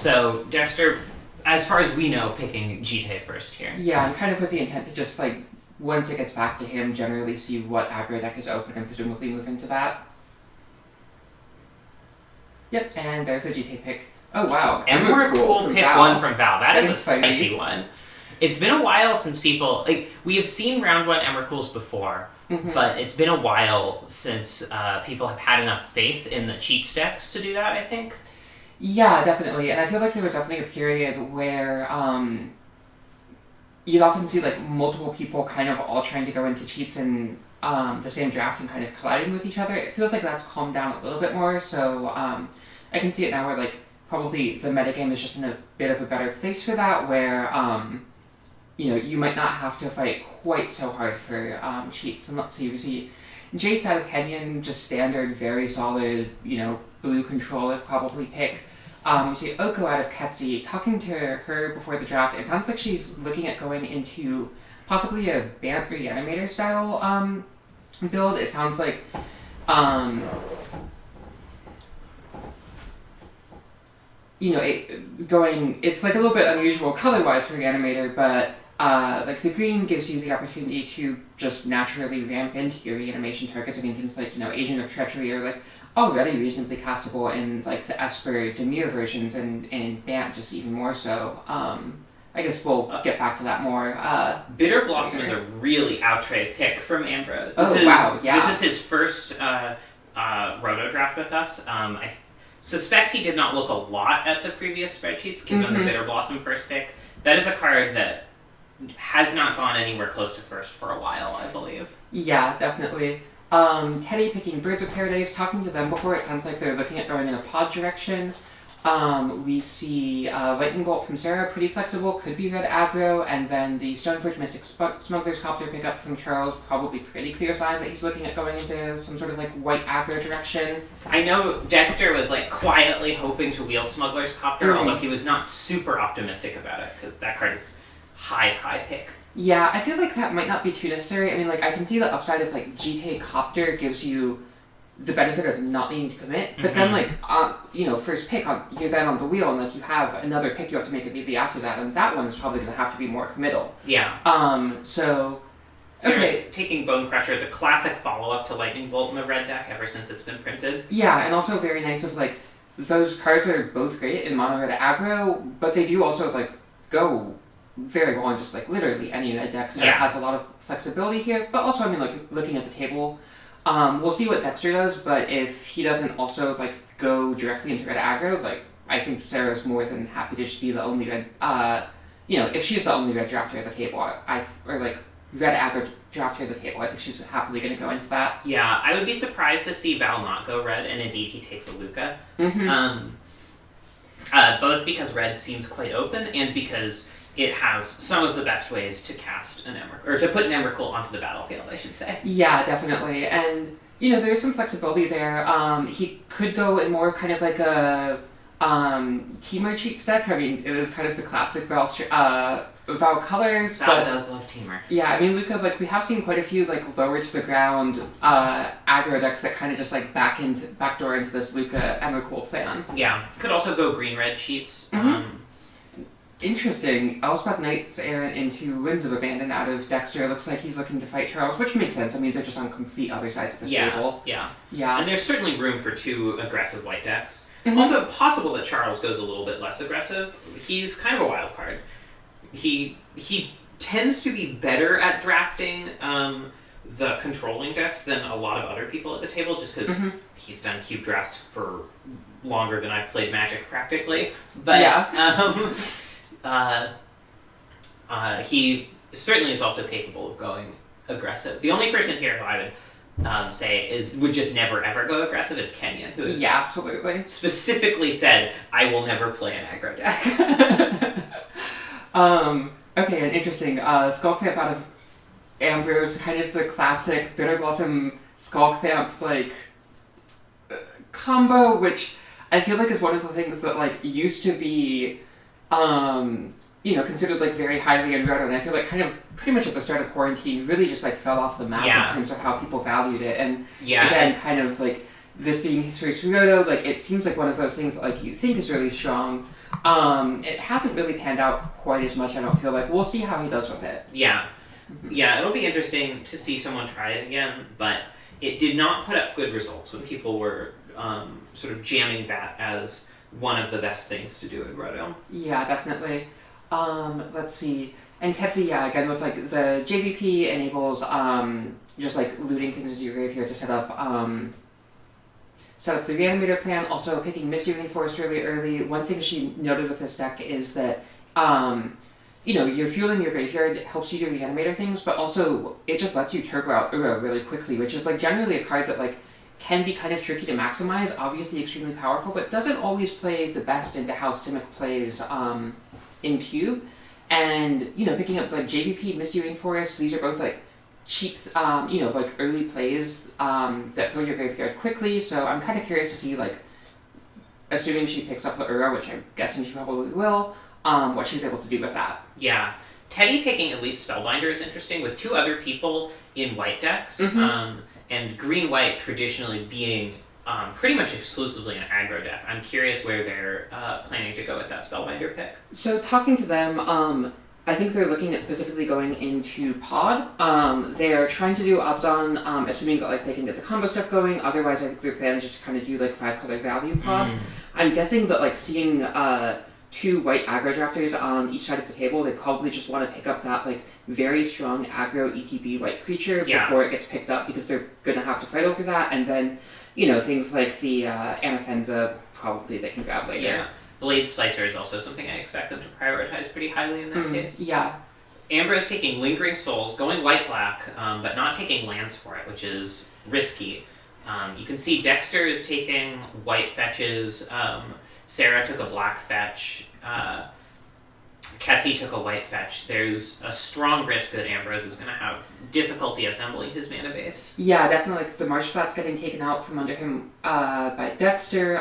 So Dexter, as far as we know, picking Jite first here. Yeah, and kind of with the intent to just, like, once it gets back to him, generally see what aggro deck is open and presumably move into that. Yep, and there's the Jite pick. Oh, wow. Emrakul pick Val. one from Val. That is a spicy. spicy one. It's been a while since people... Like, we have seen round one Emrakuls before, but it's been a while since people have had enough faith in the cheat decks to do that, I think. Yeah, definitely. And I feel like there was definitely a period where you'd often see, like, multiple people kind of all trying to go into cheats in the same draft and kind of colliding with each other. It feels like that's calmed down a little bit more, so I can see it now where, like, probably the metagame is just in a bit of a better place for that, where, you might not have to fight quite so hard for cheats. And let's see, we see Jace out of Kenyon, just standard, very solid, blue controller probably pick. We see Oko out of Ketsi. Talking to her before the draft, it sounds like she's looking at going into possibly a Bant Reanimator style build. It sounds like it's like a little bit unusual color-wise for Reanimator, but like the green gives you the opportunity to just naturally ramp into your reanimation targets. I mean, things like, Agent of Treachery are like already reasonably castable in like the Esper Demir versions, and Bant just even more so. I guess we'll get back to that more. Bitter Blossom is a really outre pick from Ambrose. This is his first roto draft with us. I suspect he did not look a lot at the previous spreadsheets, given the Bitter Blossom first pick. That is a card that has not gone anywhere close to first for a while, I believe. Yeah, definitely. Teddy picking Birds of Paradise. Talking to them before, it sounds like they're looking at going in a pod direction. We see Lightning Bolt from Sarah, pretty flexible, could be red aggro, and then the Stoneforge Mystic Smuggler's Copter pickup from Charles, probably pretty clear sign that he's looking at going into some sort of like white aggro direction. I know Dexter was like quietly hoping to wheel Smuggler's Copter, although he was not super optimistic about it, because that card is high pick. Yeah, I feel like that might not be too necessary. I mean, like, I can see the upside of, like, GT Copter gives you the benefit of not needing to commit, but then, like, first pick, you're then on the wheel, and, like, you have another pick you have to make immediately after that, and that one is probably going to have to be more committal. Yeah. Okay. Taking Bone Crusher, the classic follow-up to Lightning Bolt in the red deck ever since it's been printed. Yeah, and also very nice of, like, those cards are both great in mono red aggro, but they do also, like, go very well in just, like, literally any red deck, so it has a lot of flexibility here, but also, I mean, like, looking at the table, we'll see what Dexter does, but if he doesn't also, like, go directly into red aggro, like, I think Sarah's more than happy to just be the only red, if she's the only red drafter at the table, or, like, red aggro drafter at the table, I think she's happily going to go into that. Yeah, I would be surprised to see Val not go red, and indeed he takes a Luca. Both because red seems quite open, and because it has some of the best ways to cast an Emrakul, or to put an Emrakul onto the battlefield, I should say. Yeah, definitely. And, there's some flexibility there. He could go in more kind of like a Teamer cheat deck. I mean, it is kind of the classic Val colors. Val does love Teamer. Yeah, I mean, Luca, like, we have seen quite a few, like, lower to the ground aggro decks that kind of just, like, backdoor into this Luca Emrakul plan. Yeah, could also go green-red cheats. Interesting. Elspeth Knight's Errant into Winds of Abandon out of Dexter. Looks like he's looking to fight Charles, which makes sense. I mean, they're just on complete other sides of the table. Yeah. And there's certainly room for two aggressive white decks. Also, possible that Charles goes a little bit less aggressive. He's kind of a wild card. He tends to be better at drafting the controlling decks than a lot of other people at the table, just because he's done cube drafts for longer than I've played Magic, practically. But he certainly is also capable of going aggressive. The only person here who I would say would just never ever go aggressive is Kenyon, who has absolutely specifically said, "I will never play an aggro deck." Okay, and interesting. Skullclamp out of Ambrose, kind of the classic Bitter Blossom Skullclamp like combo, which I feel like is one of the things that like used to be considered like very highly in Roto, and I feel like kind of pretty much at the start of quarantine really just like fell off the map in terms of how people valued it. And again, kind of like this being his first Roto, like, it seems like one of those things that, like, you think is really strong. It hasn't really panned out quite as much, I don't feel like. We'll see how he does with it. Yeah. Yeah, it'll be interesting to see someone try it again, but it did not put up good results when people were sort of jamming that as one of the best things to do in Roto. Yeah, definitely. Let's see. And Ketsi, yeah, again with like the JVP enables just like looting things into your graveyard to set up the reanimator plan. Also picking Misty Reinforced really early. One thing she noted with this deck is that you're fueling your graveyard, it helps you do reanimator things, but also it just lets you turbo out Uro really quickly, which is like generally a card that like can be kind of tricky to maximize, obviously extremely powerful, but doesn't always play the best into how Simic plays in Cube. And, picking up like JVP, Misty Rainforest, these are both like cheap, like early plays that fill your graveyard quickly, so I'm kind of curious to see, like, assuming she picks up the Ura, which I'm guessing she probably will, what she's able to do with that. Yeah. Teddy taking Elite Spellbinder is interesting, with two other people in white decks, and green-white traditionally being pretty much exclusively an aggro deck. I'm curious where they're planning to go with that Spellbinder pick. So talking to them, I think they're looking at specifically going into Pod. They're trying to do Abzan, assuming that like they can get the combo stuff going. Otherwise, I think their plan is just to kind of do like 5-color value Pod. I'm guessing that like seeing two white aggro drafters on each side of the table, they probably just want to pick up that like very strong aggro ETB white creature before it gets picked up, because they're gonna have to fight over that, and then things like the Anafenza probably they can grab later. Yeah. Blade Splicer is also something I expect them to prioritize pretty highly in that case. Yeah. Ambrose taking Lingering Souls, going white-black, but not taking lands for it, which is risky. You can see Dexter is taking white fetches, Sarah took a black fetch, Ketsi took a white fetch. There's a strong risk that Ambrose is going to have difficulty assembling his mana base. Yeah, definitely. Like, the Marsh Flats getting taken out from under him by Dexter.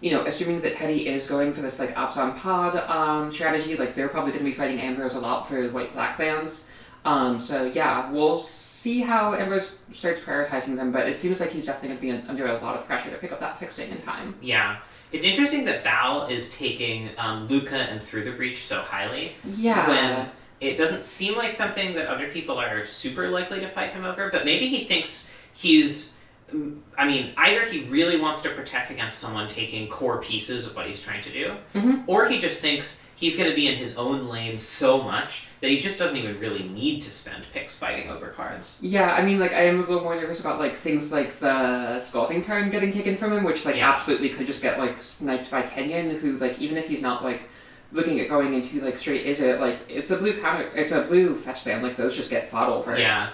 Assuming that Teddy is going for this like Abzan Pod strategy, like they're probably going to be fighting Ambrose a lot for white-black lands. So yeah, we'll see how Ambrose starts prioritizing them, but it seems like he's definitely going to be under a lot of pressure to pick up that fixing in time. Yeah. It's interesting that Val is taking Luca and Through the Breach so highly. Yeah. When it doesn't seem like something that other people are super likely to fight him over, but maybe he thinks either he really wants to protect against someone taking core pieces of what he's trying to do, or he just thinks he's going to be in his own lane so much that he just doesn't even really need to spend picks fighting over cards. Yeah, I am a little more nervous about like things like the Scalding Tarn getting taken from him, which absolutely could just get like sniped by Kenyon, who like even if he's not like looking at going into like straight it's a blue fetch land, like those just get fought over. Yeah.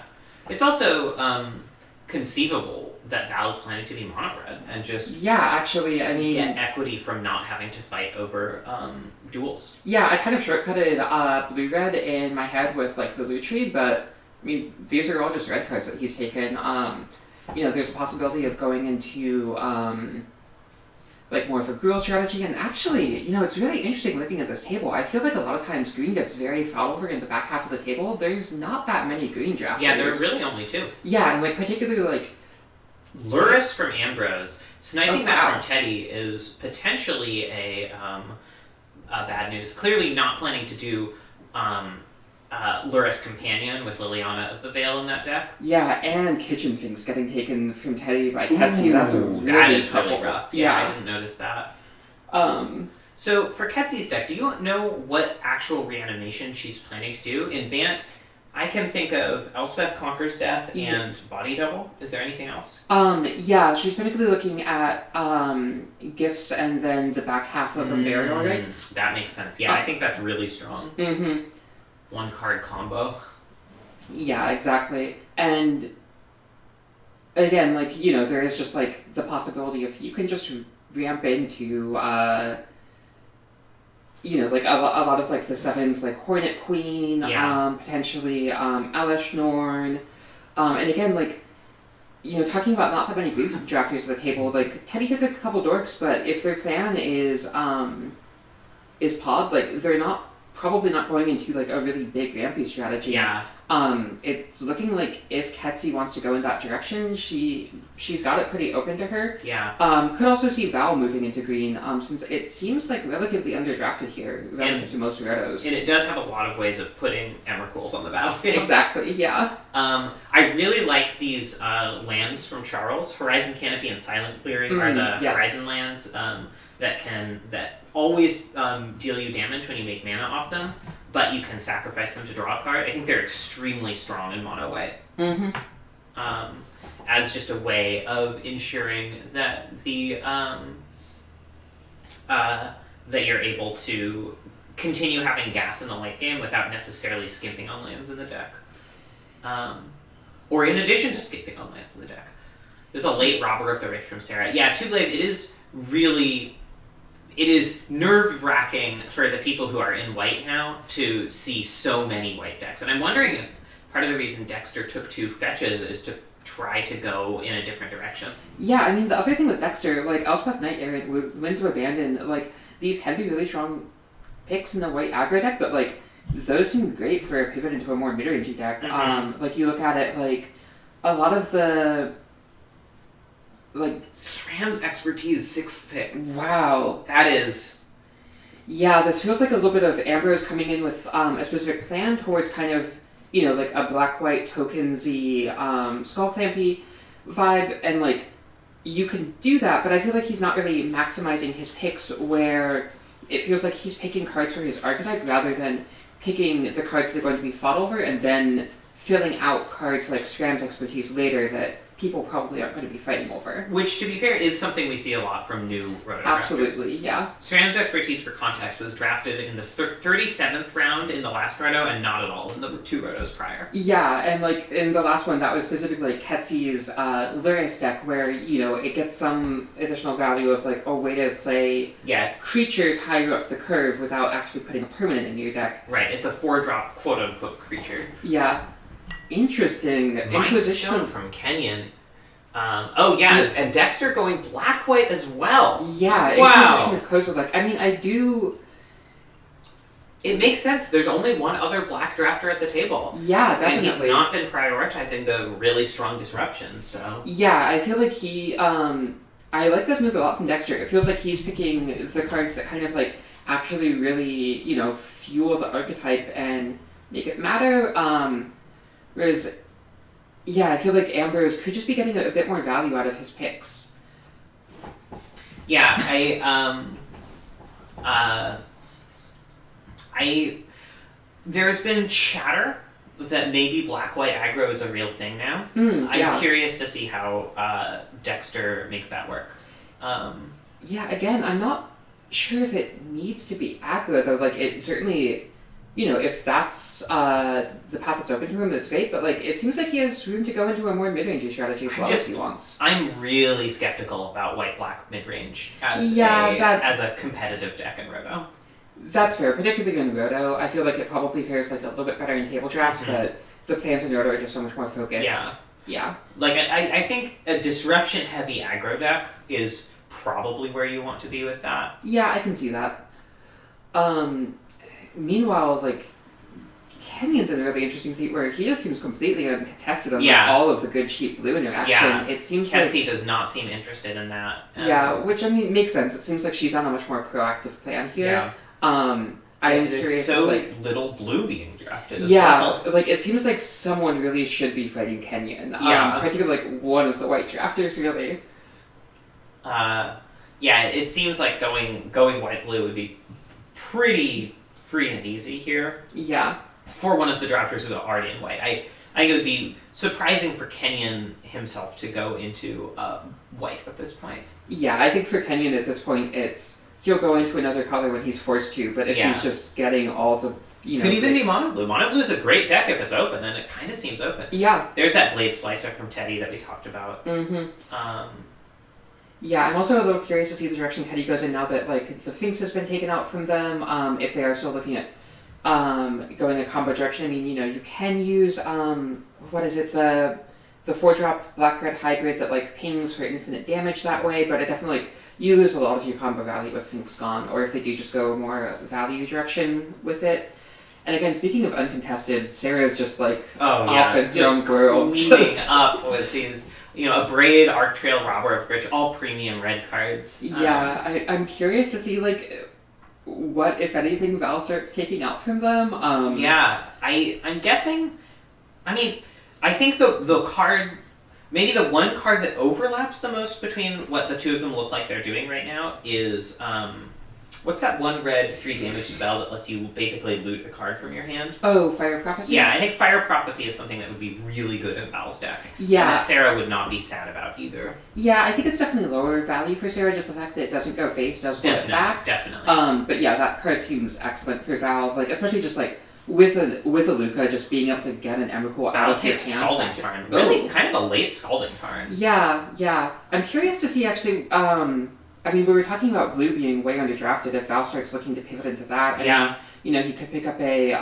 It's also conceivable that Val's planning to be mono red and just get equity from not having to fight over duels. Yeah, I kind of shortcutted blue red in my head with like the Lutri, but I mean these are all just red cards that he's taken. There's a possibility of going into like more of a Gruul strategy, and actually, it's really interesting looking at this table. I feel like a lot of times green gets very fought over in the back half of the table. There's not that many green drafters. Yeah, there are really only two. Yeah, and like particularly like Luris from Ambrose. Sniping that from Teddy is potentially a bad news. Clearly not planning to do Luris Companion with Liliana of the Veil in that deck. Yeah, and Kitchen Things getting taken from Teddy by Ketsi. That's really rough. Yeah, I didn't notice that. So for Ketsi's deck, do you know what actual reanimation she's planning to do? In Bant, I can think of Elspeth Conquers Death and Body Double. Is there anything else? Yeah, she's particularly looking at Gifts and then the back half of Burial Rites. That makes sense. Yeah, I think that's really strong. One card combo. Yeah, exactly. And again, like, there is just like the possibility of you can just ramp into like a lot of like the sevens, like Hornet Queen, potentially Elesh Norn, and again, like, talking about not that many green drafters at the table, like Teddy took a couple dorks, but if their plan is Pod, like they're not probably not going into like a really big rampy strategy. Yeah. It's looking like if Ketsi wants to go in that direction, she's got it pretty open to her. Yeah. Could also see Val moving into green, since it seems like relatively underdrafted here relative to most Rotos. And it does have a lot of ways of putting Emrakul's on the battlefield. Exactly, yeah. I really like these lands from Charles. Horizon Canopy and Silent Clearing are the Horizon lands that always deal you damage when you make mana off them, but you can sacrifice them to draw a card. I think they're extremely strong in mono white. As just a way of ensuring that that you're able to continue having gas in the late game without necessarily skimping on lands in the deck. Or in addition to skimping on lands in the deck. There's a late Robber of the Rich from Sarah. Yeah, Two-Blade, it is nerve-wracking for the people who are in white now to see so many white decks. And I'm wondering if part of the reason Dexter took 2 fetches is to try to go in a different direction. Yeah, I mean, the other thing with Dexter, like, Elspeth Knight Errant, Winds of Abandon, like, these can be really strong picks in the white aggro deck, but, like, those seem great for a pivot into a more mid-rangey deck. Like, you look at it, like, a lot of the... like SRAM's Expertise 6th pick. Wow. That is... Yeah, this feels like a little bit of Ambrose coming in with a specific plan towards kind of, you know, like a black-white tokensy Skull Clampy vibe, and like, you can do that, but I feel like he's not really maximizing his picks where it feels like he's picking cards for his archetype rather than picking the cards that are going to be fought over and then filling out cards like SRAM's Expertise later that people probably aren't going to be fighting over. Which, to be fair, is something we see a lot from new Roto Absolutely, yeah. SRAM's Expertise, for context, was drafted in the 37th round in the last Roto and not at all in the 2 Rotos prior. Yeah, and like in the last one, that was specifically like Ketsi's Luris deck where, you know, it gets some additional value of like a way to play creatures higher up the curve without actually putting a permanent in your deck. Right, it's a 4-drop quote-unquote creature. Yeah. Interesting. Inquisition from Kenyon. And Dexter going black-white as well. Yeah, wow. Inquisition of Kozilek. I mean, I do... It makes sense. There's only one other black drafter at the table. Yeah, definitely. And he's not been prioritizing the really strong disruption, so... Yeah, I feel like he... I like this move a lot from Dexter. It feels like he's picking the cards that kind of, like, actually really, you know, fuel the archetype and make it matter. Whereas, yeah, I feel like Ambrose could just be getting a bit more value out of his picks. Yeah, there's been chatter that maybe black-white aggro is a real thing now. I'm curious to see how Dexter makes that work. Yeah, again, I'm not sure if it needs to be aggro, though. Like, it certainly... You know, if that's the path that's open to him, that's great, but, like, it seems like he has room to go into a more mid-range strategy as well if he wants. I'm really skeptical about white-black mid-range as a competitive deck in Roto. That's fair, particularly in Roto. I feel like it probably fares, like, a little bit better in Table Draft, but the plans in Roto are just so much more focused. Yeah. Like, I think a disruption-heavy aggro deck is probably where you want to be with that. Yeah, I can see that. Meanwhile, like, Kenyon's in a really interesting seat where he just seems completely uncontested on all of the good cheap blue interaction. Yeah. It seems Ketsi does not seem interested in that. Yeah, which, I mean, makes sense. It seems like she's on a much more proactive plan here. I am curious. So like, little blue being drafted as well. Like, it seems like someone really should be fighting Kenyon. Particularly, like, one of the white drafters, really. It seems like going white-blue would be pretty... free and easy here. Yeah. For one of the drafters who are already in white. I think it would be surprising for Kenyon himself to go into white at this point. Yeah, I think for Kenyon at this point, he'll go into another color when he's forced to, but if he's just getting all the, you know... Could even be mono blue. Mono blue is a great deck if it's open, and it kind of seems open. Yeah. There's that Blade Slicer from Teddy that we talked about. Yeah, I'm also a little curious to see the direction Teddy goes in now that, like, the Finks has been taken out from them, if they are still looking at going a combo direction. I mean, you know, you can use, the 4-drop black-red hybrid that, like, pings for infinite damage that way, but it definitely, like, you lose a lot of your combo value with Finks gone, or if they do just go more value direction with it. And again, speaking of uncontested, Sarah's just like off in her own world. Cleaning up with these, a Braid, Arc Trail, Robber of Rich, all premium red cards. Yeah, I'm curious to see like what, if anything, Val starts taking out from them. Yeah, I'm guessing. I mean, I think the card, maybe the one card that overlaps the most between what the two of them look like they're doing right now is what's that one red 3 damage spell that lets you basically loot a card from your hand? Oh, Fire Prophecy? Yeah, I think Fire Prophecy is something that would be really good in Val's deck. Yeah. And that Sarah would not be sad about either. Yeah, I think it's definitely lower value for Sarah, just the fact that it doesn't go face does hold it back. Definitely. But yeah, that card seems excellent for Val, like, especially just like with a Luca, just being able to get an Emrakul out of your hand. Scalding Tarn. Really kind of a late Scalding Tarn. Yeah. I'm curious to see actually, I mean, we were talking about blue being way underdrafted. If Val starts looking to pivot into that, I mean, he could pick up a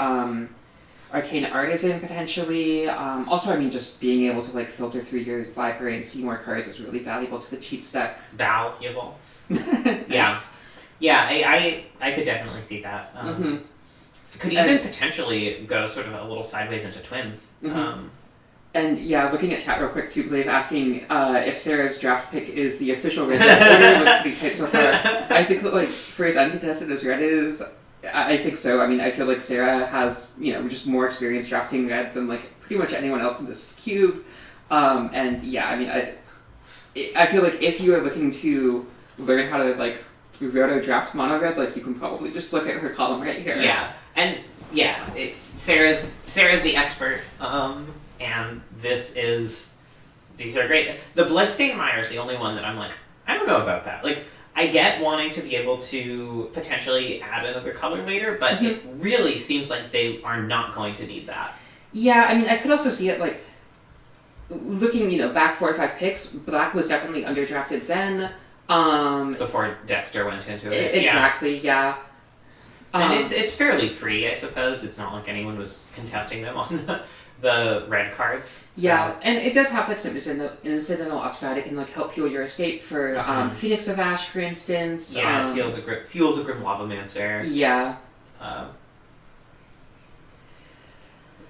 Arcane Artisan potentially. Also, I mean, just being able to like filter through your library and see more cards is really valuable to the cheats deck. Valuable. Yes. Yeah, I could definitely see that. Could even potentially go sort of a little sideways into Twin. And yeah, looking at chat real quick too, Blave asking if Sarah's draft pick is the official red order. Looks pretty tight so far. I think that like for as uncontested as red is, I think so. I mean, I feel like Sarah has just more experience drafting red than like pretty much anyone else in this cube. And yeah, I mean, I feel like if you are looking to learn how to like roto draft mono red, like you can probably just look at her column right here. Yeah, and yeah, Sarah's the expert. And these are great. The Bloodstained Mire is the only one that I'm like, I don't know about that. Like, I get wanting to be able to potentially add another color later, but it really seems like they are not going to need that. Yeah, I mean, I could also see it like, looking, back 4 or 5 picks, black was definitely underdrafted then. Before Dexter went into it. Exactly, yeah. And it's fairly free, I suppose. It's not like anyone was contesting them on the red cards. So. Yeah, and it does have like some incidental upside. It can like help fuel your escape for Phoenix of Ash, for instance. Yeah, it fuels a Grim Lavamancer. Yeah.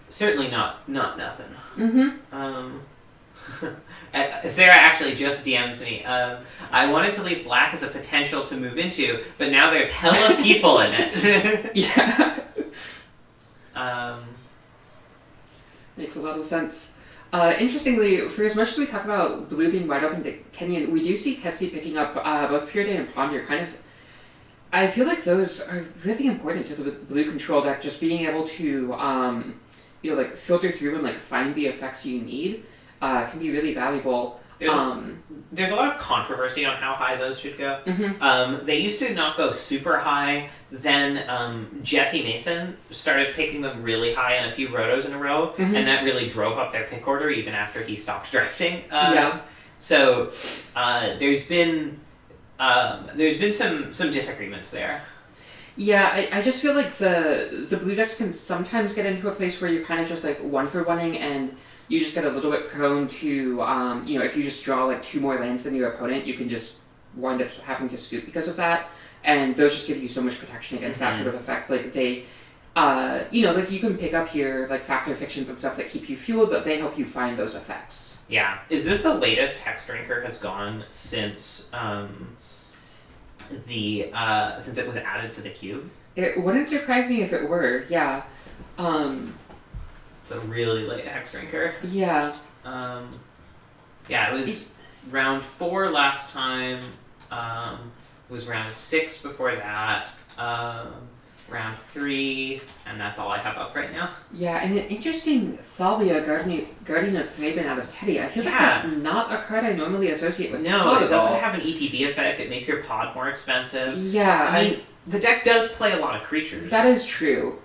Certainly not nothing. Sarah actually just DMs me. I wanted to leave black as a potential to move into, but now there's hella people in it. Yeah. Makes a lot of sense. Interestingly, for as much as we talk about blue being wide open to Kenyon, we do see Ketsi picking up both Pure Day and Ponder. Kind of, I feel like those are really important to the blue control deck. Just being able to, like filter through and like find the effects you need can be really valuable. There's a lot of controversy on how high those should go. They used to not go super high. Then Jesse Mason started picking them really high on a few rotos in a row, and that really drove up their pick order even after he stopped drafting. So there's been some disagreements there. Yeah, I just feel like the blue decks can sometimes get into a place where you're kind of just like one-for-oneing and you just get a little bit prone to, if you just draw like 2 more lands than your opponent, you can just wind up having to scoop because of that. And those just give you so much protection against that sort of effect. Like they, like you can pick up here like Factor Fictions and stuff that keep you fueled, but they help you find those effects. Yeah. Is this the latest Hex Drinker has gone since since it was added to the cube? It wouldn't surprise me if it were, yeah. It's a really late Hex Drinker. Yeah. It was round 4 last time. It was round 6 before that. Round 3, and that's all I have up right now. Yeah, and an interesting Thalia, Guardian of Thraben out of Teddy. I feel like that's not a card I normally associate with pod it at doesn't all. have an ETB effect. It makes your pod more expensive. Yeah. I mean, the deck does play a lot of creatures. That is true.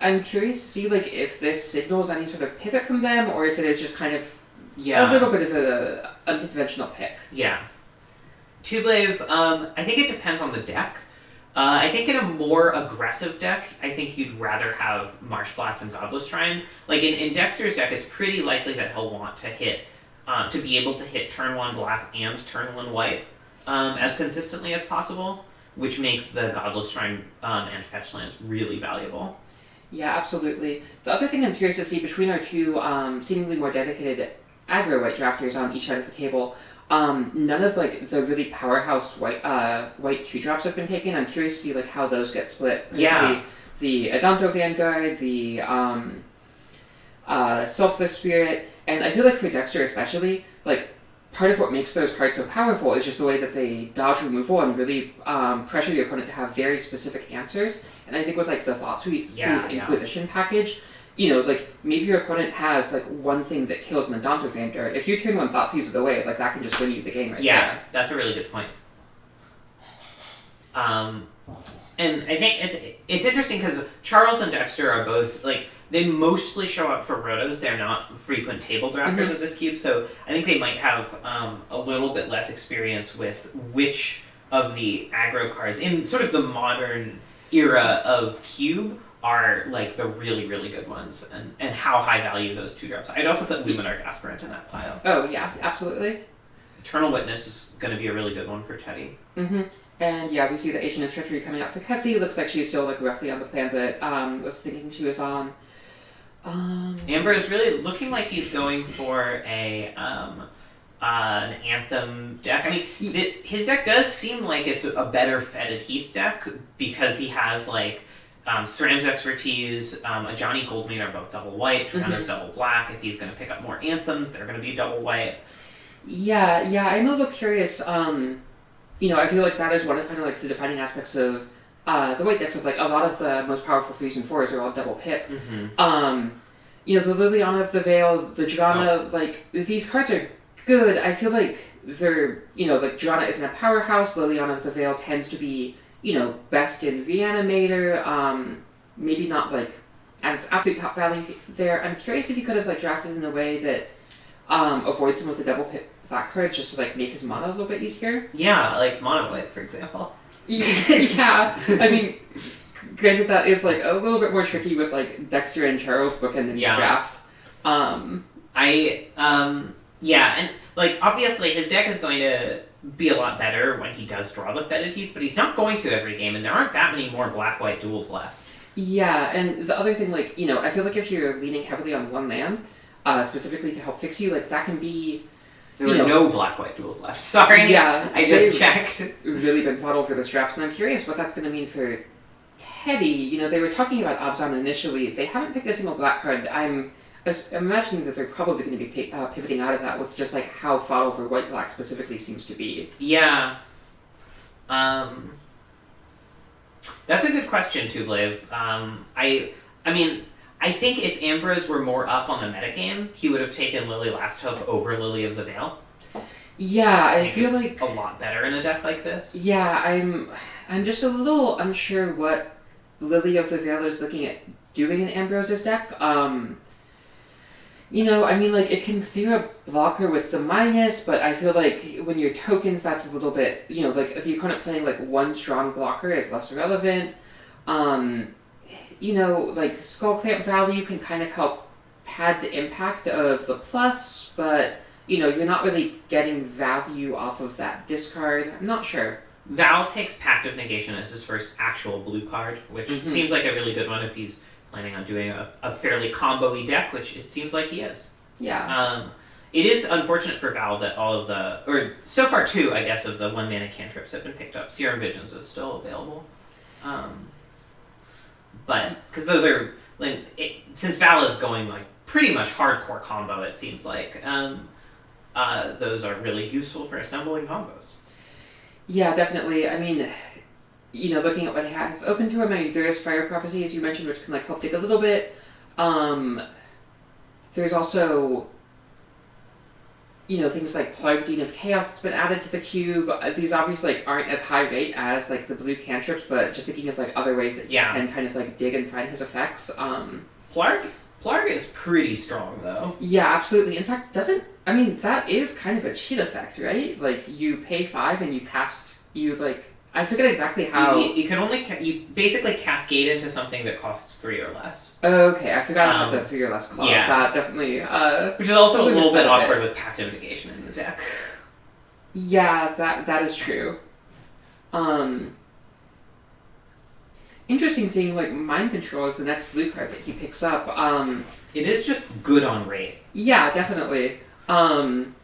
I'm curious to see like if this signals any sort of pivot from them, or if it is just kind of a little bit of an unconventional pick. Yeah. Tublave, I think it depends on the deck. I think in a more aggressive deck, I think you'd rather have Marsh Flats and Godless Shrine. Like in Dexter's deck, it's pretty likely that he'll want to hit, to be able to hit turn 1 black and turn 1 white. as consistently as possible, which makes the Godless Shrine and Fetch lands really valuable. Yeah, absolutely. The other thing I'm curious to see between our two seemingly more dedicated aggro white drafters on each side of the table, none of like the really powerhouse white 2-drops have been taken. I'm curious to see like how those get split. Yeah. The Adanto Vanguard, the Selfless Spirit, and I feel like for Dexter especially, like part of what makes those cards so powerful is just the way that they dodge removal and really pressure the opponent to have very specific answers. And I think with like the Thoughtseize Inquisition package, like maybe your opponent has like one thing that kills an Adanto Vanguard. If you turn one Thoughtseize away, like that can just win you the game right there. Yeah, that's a really good point. And I think it's interesting because Charles and Dexter are both like they mostly show up for rotos. They're not frequent table drafters of this cube, so I think they might have a little bit less experience with which of the aggro cards in sort of the modern era of cube are like the really, really good ones, and how high value those 2-drops. I'd also put Luminarch Aspirant in that pile. Oh yeah, absolutely. Eternal Witness is going to be a really good one for Teddy. And yeah, we see the Agent of Treachery coming out for Ketsi. Looks like she's still like roughly on the plan that was thinking she was on. Amber is really looking like he's going for an Anthem deck. I mean, his deck does seem like it's a better Fetid Heath deck because he has like Sram's Expertise, a Johnny Goldmane are both double white, Triana's double black. If he's going to pick up more Anthems, they're going to be double white. Yeah, I'm a little curious. I feel like that is one of kind of like the defining aspects of the white decks of like a lot of the most powerful 3s and 4s are all double pip. The Liliana of the Veil, the Joanna, like these cards are good. I feel like they're, like Joanna isn't a powerhouse. Liliana of the Veil tends to be, best in Reanimator. Maybe not like at its absolute top value there. I'm curious if he could have like drafted in a way that avoids some of the double pip flat cards just to like make his mana a little bit easier. Yeah, like Mono White, for example. Yeah, I mean, granted that is like a little bit more tricky with like Dexter and Charles bookend in the draft. And like obviously his deck is going to be a lot better when he does draw the Fetid Heath, but he's not going to every game, and there aren't that many more black-white duels left. Yeah, and the other thing, like, I feel like if you're leaning heavily on one land, specifically to help fix you, like, that can be... There were no black-white duels left. Sorry. Yeah. I just checked. Really been fought over this draft, and I'm curious what that's going to mean for Teddy. They were talking about Abzan initially. They haven't picked a single black card. I'm imagining that they're probably going to be pivoting out of that with just, like, how fought over white-black specifically seems to be. Yeah. That's a good question, too, Blav. I mean... I think if Ambrose were more up on the metagame, he would have taken Lily Last Hope over Lily of the Veil. Yeah, I feel like a lot better in a deck like this. Yeah, I'm just a little unsure what Lily of the Veil is looking at doing in Ambrose's deck. I mean, like, it can clear a blocker with the minus, but I feel like when you're tokens, that's a little bit, like, if the opponent playing, like, one strong blocker is less relevant. Like, Skull Clamp value can kind of help pad the impact of the plus, but, you're not really getting value off of that discard. I'm not sure. Val takes Pact of Negation as his first actual blue card, which seems like a really good one if he's planning on doing a fairly combo-y deck, which it seems like he is. Yeah. It is unfortunate for Val that all of the, or so far 2, I guess, of the 1-mana cantrips have been picked up. Serum Visions is still available. But, because those are, like, since Val is going, like, pretty much hardcore combo, it seems like, those are really useful for assembling combos. Yeah, definitely. I mean, looking at what he has open to him, I mean, there is Fire Prophecy, as you mentioned, which can, like, help take a little bit. There's also, things like Plague Dean of Chaos that's been added to the cube. These obviously, like, aren't as high rate as, like, the blue cantrips, but just thinking of, like, other ways that you can kind of, like, dig and find his effects. Plarg is pretty strong, though. Yeah, absolutely. In fact, that is kind of a cheat effect, right? Like, you pay 5 and I forget exactly how... You can only... You basically cascade into something that costs 3 or less. Okay, I forgot about the 3 or less clause. Yeah. That definitely... which is also a little bit awkward with Pact of Negation in the deck. Yeah, that is true. Um, Interesting seeing like mind control is the next blue card that he picks up. It is just good on rate. Yeah, definitely. Um,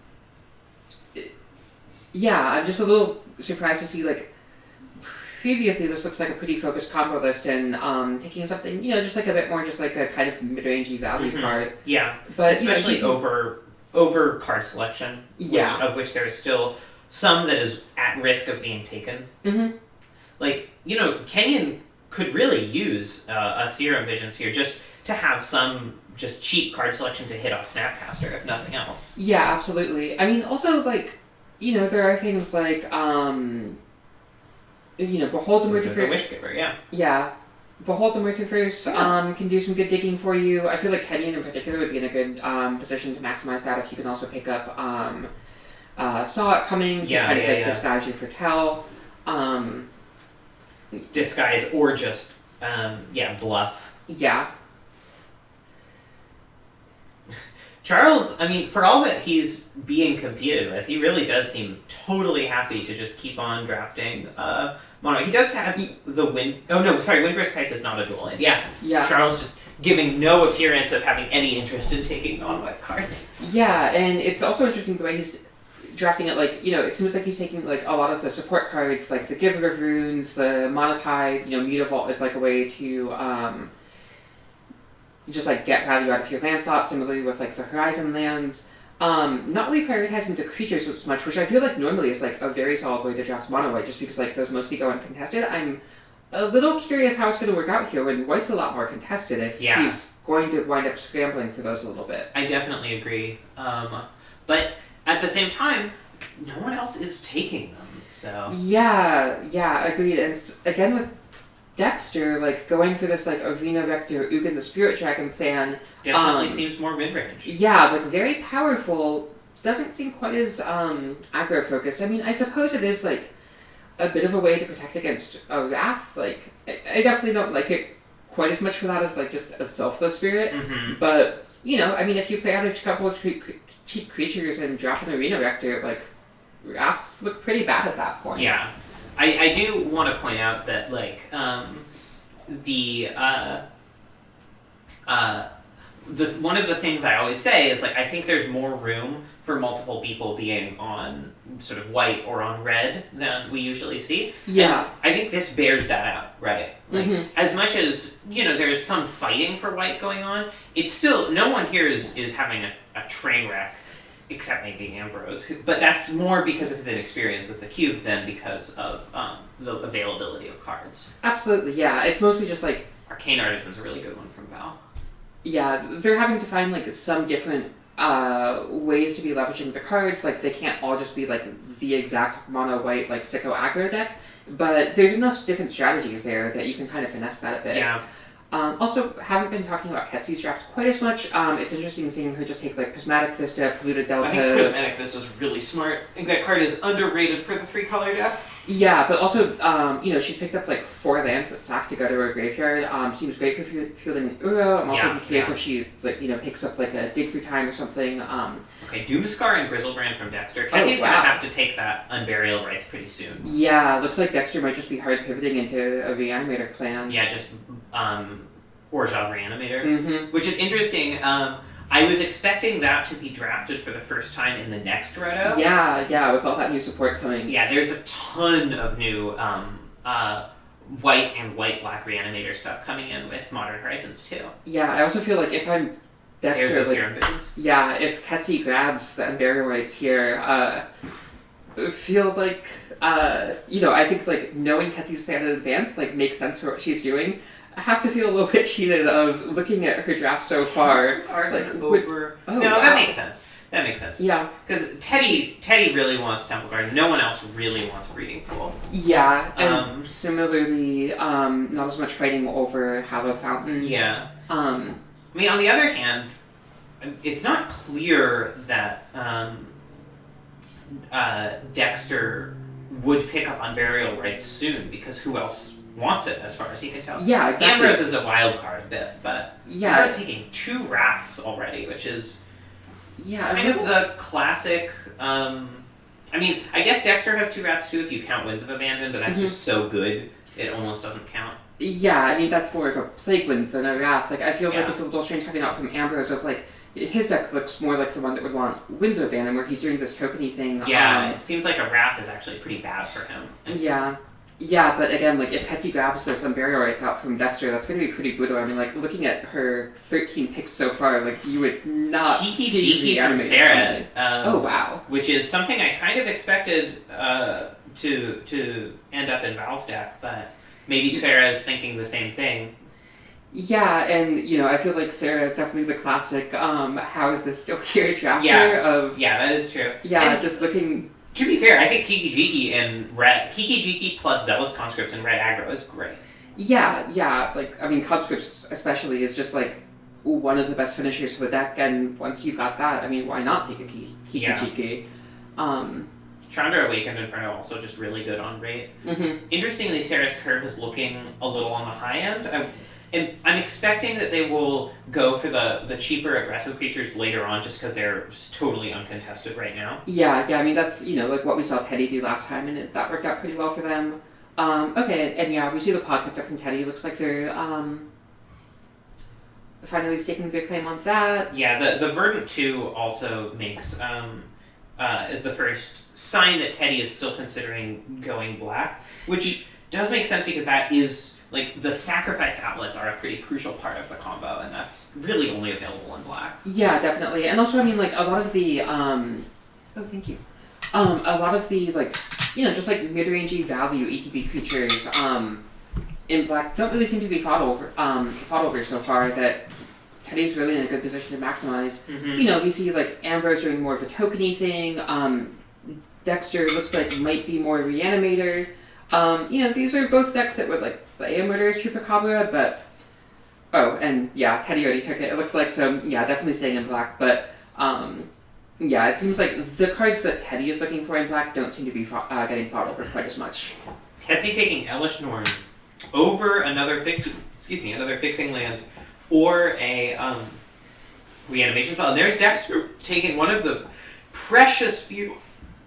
yeah, I'm just a little surprised to see like previously this looks like a pretty focused combo list, and taking something just like a bit more just like a kind of mid-rangey value card. Yeah, but especially over card selection. Yeah, of which there is still some that is at risk of being taken. Mm-hmm. Like Kenyon could really use a Serum Visions here just to have some just cheap card selection to hit off Snapcaster, if nothing else. Yeah, absolutely. I mean, also, like, there are things like, Behold the Murderverse. The Wishgiver, yeah. Yeah. Behold the Murderverse can do some good digging for you. I feel like Kenyon in particular would be in a good position to maximize that if you can also pick up Saw It Coming to disguise your Foretell. Disguise or just, bluff. Yeah. Charles, I mean, for all that he's being competed with, he really does seem totally happy to just keep on drafting mono. He does have the Windburst Kites is not a dual land. Yeah. Charles just giving no appearance of having any interest in taking non-white cards. Yeah, and it's also interesting the way he's drafting it, like, it seems like he's taking, like, a lot of the support cards, like the Giver of Runes, the Monetize, Mutavault is, like, a way to, just, like, get value out of your land slot, similarly with, like, the Horizon lands. Not really prioritizing the creatures as much, which I feel like normally is, like, a very solid way to draft mono white, just because, like, those mostly go uncontested. I'm a little curious how it's going to work out here when white's a lot more contested if he's going to wind up scrambling for those a little bit. I definitely agree. But at the same time, no one else is taking them, so... Yeah, agreed. And again with Dexter, like, going for this, like, Arena Vector, Ugin the Spirit Dragon plan... Definitely seems more mid-range. Yeah, like, very powerful. Doesn't seem quite as, aggro-focused. I mean, I suppose it is, like, a bit of a way to protect against a Wrath. Like, I definitely don't like it quite as much for that as, like, just a Selfless Spirit. Mm-hmm. But, I mean, if you play out a couple of cheap creatures and drop an Arena Vector, like, Wraths look pretty bad at that point. Yeah. I do want to point out that, like, one of the things I always say is, like, I think there's more room for multiple people being on sort of white or on red than we usually see. Yeah. And I think this bears that out, right? Like, as much as, there's some fighting for white going on, it's still, no one here is having a train wreck, except maybe Ambrose. But that's more because of his inexperience with the cube than because of the availability of cards. Absolutely, yeah. It's mostly just, like... Arcane Artisan's a really good one from Val. Yeah, they're having to find, like, some different ways to be leveraging the cards. Like, they can't all just be, like, the exact mono-white, like, sicko aggro deck. But there's enough different strategies there that you can kind of finesse that a bit. Yeah. Also, haven't been talking about Ketsy's draft quite as much. It's interesting seeing her just take, like, Prismatic Vista, Polluted Delta... I think Prismatic Vista's really smart. I think that card is underrated for the 3-color decks. Yeah, but also, she's picked up, like, 4 lands that sack to go to her graveyard. Seems great for fielding an Uro. I'm also curious if she, like, picks up, like, a Dig Through Time or something. Okay, Doomscar and Grizzlebrand from Dexter. Ketsy's gonna have to take that Unburial Rites pretty soon. Yeah, looks like Dexter might just be hard pivoting into a Reanimator clan. Yeah, just, Orjav Reanimator. Which is interesting. I was expecting that to be drafted for the first time in the next Roto. Yeah, with all that new support coming. Yeah, there's a ton of new, white and white-black Reanimator stuff coming in with Modern Horizons too. Yeah, I also feel like if I'm Dexter, there's Serum Visions. Yeah, if Ketsy grabs the Unburial Rites here, feel like, I think, like, knowing Ketsy's plan in advance, like, makes sense for what she's doing. I have to feel a little bit cheated of looking at her draft so far. That makes sense. That makes sense. Yeah. Because Teddy really wants Temple Garden. No one else really wants Breeding Pool. Yeah, and similarly, not as much fighting over Hallow Fountain. Yeah. I mean, on the other hand, it's not clear that Dexter would pick up Unburial Rites soon, because who else wants it, as far as he can tell? Yeah, exactly. Ambrose is a wild card bit, but Ambrose taking 2 Wraths already, which is kind of the classic I mean, I guess Dexter has 2 wraths too if you count Winds of Abandon, but that's just so good it almost doesn't count. Yeah, I mean, that's more of a Plague Wind than a Wrath. Like, I feel like it's a little strange coming out from Ambrose of, like, his deck looks more like the one that would want Winds of Abandon, where he's doing this tokeny thing. Yeah, it seems like a Wrath is actually pretty bad for him. Yeah. Yeah, but again, like, if Hetty grabs this Unburial Rites out from Dexter, that's going to be pretty brutal. I mean, like, looking at her 13 picks so far, like, you would not see from Sarah. Oh, wow. Which is something I kind of expected to end up in Val's deck, but maybe Sarah's thinking the same thing. Yeah, and, you know, I feel like Sarah is definitely the classic, how is this still here drafter of... Yeah, that is true. Yeah, and just looking... To be fair, I think Kiki Jiki and Red... Kiki Jiki plus Zealous Conscripts and Red Aggro is great. Yeah, like, I mean, Conscripts especially is just, like, one of the best finishers for the deck, and once you've got that, I mean, why not take a Kiki Jiki? Chandra Awakened Inferno also just really good on rate. Mm-hmm. Interestingly, Sarah's curve is looking a little on the high end. I'm expecting that they will go for the cheaper aggressive creatures later on just because they're just totally uncontested right now. Yeah, I mean, that's, you know, like what we saw Teddy do last time, and that worked out pretty well for them. Okay, and yeah, we see the pod picked up from Teddy. Looks like they're finally staking their claim on that. Yeah, the Verdant 2 also makes, is the first sign that Teddy is still considering going black, which does make sense because that is... Like, the sacrifice outlets are a pretty crucial part of the combo, and that's really only available in black. Yeah, definitely. And also, I mean, like, a lot of the, oh, thank you. A lot of the, like, you know, just, like, mid-rangey value ETB creatures, in black don't really seem to be fought over so far, that Teddy's really in a good position to maximize. Mm-hmm. You know, we see, like, Ambrose doing more of a tokeny thing, Dexter looks like might be more Reanimator. You know, these are both decks that would, like, play a Murderous Chupacabra, but... Oh, and, yeah, Teddy already took it, it looks like, so, yeah, definitely staying in black, but, yeah, it seems like the cards that Teddy is looking for in black don't seem to be getting fought over quite as much. Hetty taking Elish Norn over another fixing land, or a, reanimation spell, and there's Dexter taking one of the precious few...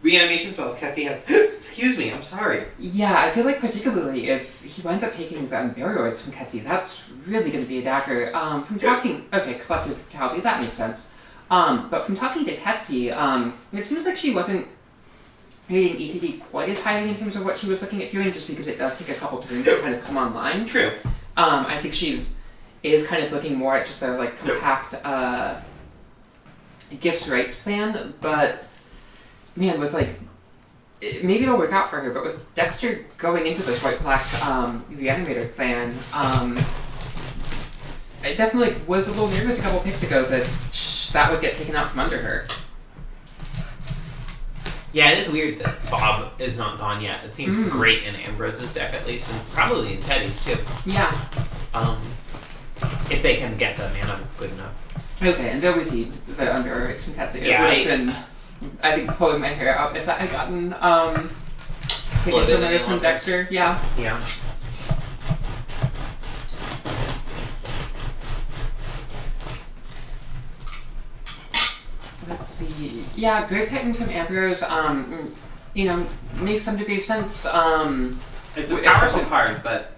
Reanimation spells Kethy has... Excuse me, I'm sorry. Yeah, I feel like particularly if he winds up taking the Unburial from Ketzy, that's really going to be a dagger. From talking... Okay, Collective Brutality, that makes sense. But from talking to Ketzy, it seems like she wasn't rating ECD quite as highly in terms of what she was looking at doing, just because it does take a couple turns to kind of come online. True. I think is kind of looking more at just their, like, compact, Gifts Rights plan, but... Man, with, like, maybe it'll work out for her, but with Dexter going into this white-black Reanimator clan, I definitely was a little nervous a couple picks ago that would get taken out from under her. Yeah, it is weird that Bob is not gone yet. It seems great in Ambrose's deck, at least, and probably in Teddy's, too. Yeah. If they can get the mana good enough. Okay, and then we see the under from Tetsu. Yeah, it would have been... I think pulling my hair out if that had gotten taken somewhere from Dexter. Yeah. Yeah. Let's see. Yeah, Grave Titan from Ambrose, you know, makes some degree of sense. It's a powerful card, but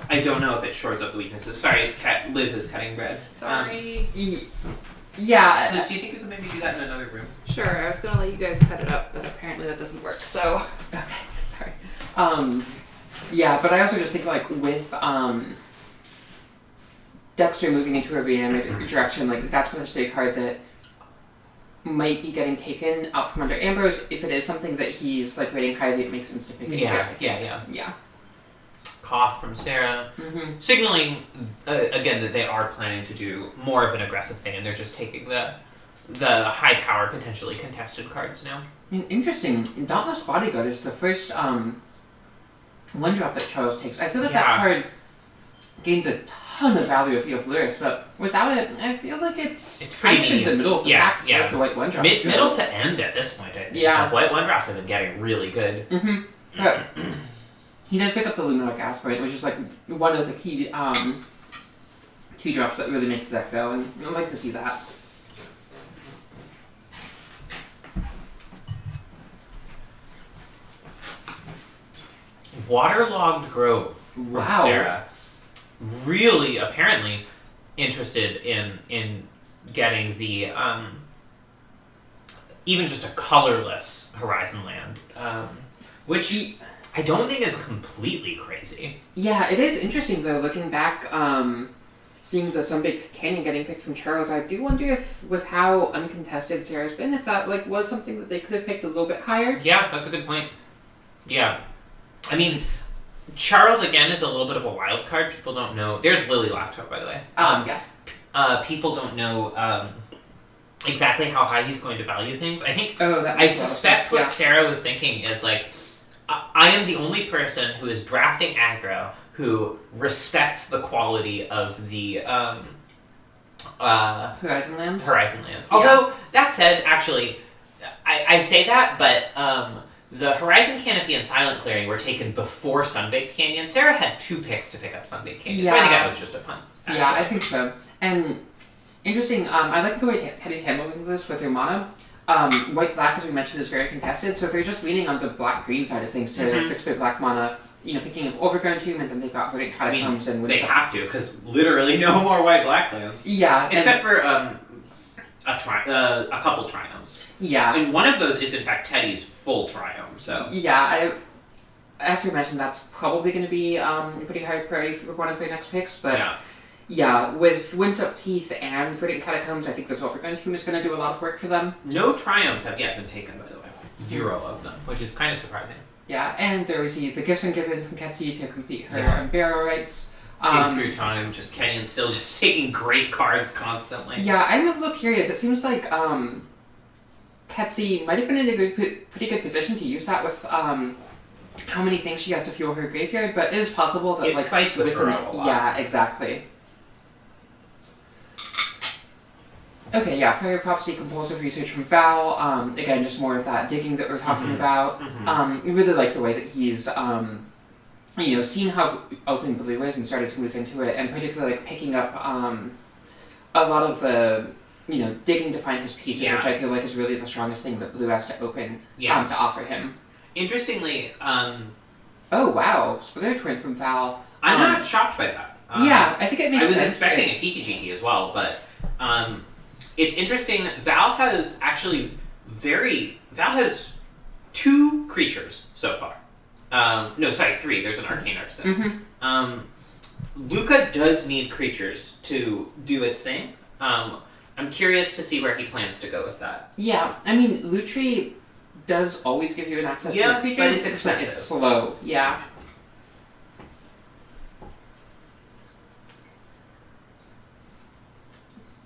I don't know if it shores up the weaknesses. Sorry, Liz is cutting bread. Sorry. Yeah. Liz, do you think we could maybe do that in another room? Sure, I was gonna let you guys cut it up, but apparently that doesn't work, so. Okay, sorry. Yeah, but I also just think, like, with, Dexter moving into a reanimated direction, like, that's potentially a card that might be getting taken out from under Ambrose. If it is something that he's, like, rating highly, it makes sense to pick it. Yeah. Koth from Sarah, signaling again that they are planning to do more of an aggressive thing, and they're just taking the high power, potentially contested cards now. Interesting. Dauntless Bodyguard is the first one drop that Charles takes. I feel like that card gains a ton of value if you have Lyris, but without it, I feel like it's kind of in the middle of the pack as far as the white one drops. Middle to end at this point, I think. Yeah. The white one drops have been getting really good. But he does pick up the Luminarch Aspirant, which is like one of the key drops that really makes the deck go, and I'd like to see that. Waterlogged Grove from Wow. Sarah. Really, apparently, interested in getting the even just a colorless Horizon Land, which I don't think is completely crazy. Yeah, it is interesting though, looking back, seeing the Sunbaked Canyon getting picked from Charles. I do wonder if, with how uncontested Sarah's been, if that like was something that they could have picked a little bit higher. Yeah, that's a good point. Yeah. I mean, Charles, again, is a little bit of a wild card. People don't know. There's Lily Lasthope, by the way. Yeah. People don't know exactly how high he's going to value things. I think, that I makes a lot of suspect sense, what yeah. Sarah was thinking is like, I am the only person who is drafting aggro who respects the quality of the Horizon Lands? Although, that said, actually, I say that, but the Horizon Canopy and Silent Clearing were taken before Sunbaked Canyon. Sarah had 2 picks to pick up Sunbaked Canyon, so I think that was just a punt. Actually. Yeah, I think so. And interesting, I like the way Teddy's handling this with her mana. White-black, as we mentioned, is very contested, so they're just leaning on the black-green side of things to fix their black mana, picking up Overgrown Tomb, and then they've got Verdant Catacombs and... They have to, because literally no more white-black lands. Yeah. Except for a couple Triomes. Yeah. And one of those is, in fact, Teddy's full Triome, so... Yeah, I have to imagine that's probably going to be a pretty high priority for one of their next picks, but... Yeah, with Windswept Teeth and Verdant Catacombs, I think this Overgrown Tomb is going to do a lot of work for them. No Triomes have yet been taken, by the way. 0 of them, which is kind of surprising. Yeah, and there we see the gifts given from Ketsi to complete her barrow rights. Through time, just Kenyon still just taking great cards constantly. Yeah, I'm a little curious. It seems like Ketsi might have been in a pretty good position to use that with how many things she has to fuel her graveyard, but it is possible that it fights with her a lot. Yeah, exactly. Okay, yeah, Fairy Prophecy, Compulsive Research from Val. Again, just more of that digging that we're talking about. Really like the way that he's, seen how open blue is and started to move into it, and particularly like picking up a lot of the, digging to find his pieces, which I feel like is really the strongest thing that blue has to open to offer him. Interestingly, oh wow, Splitter Twin from Val. I'm not shocked by that. Yeah, I think it makes sense. I was expecting a Kiki Jiki as well, but it's interesting. Val has actually Val has 2 creatures so far. 3. There's an Arcane Artisan. Luca does need creatures to do its thing. I'm curious to see where he plans to go with that. Yeah, I mean, Lutri does always give you an access to a creature, but it's expensive. It's slow, yeah.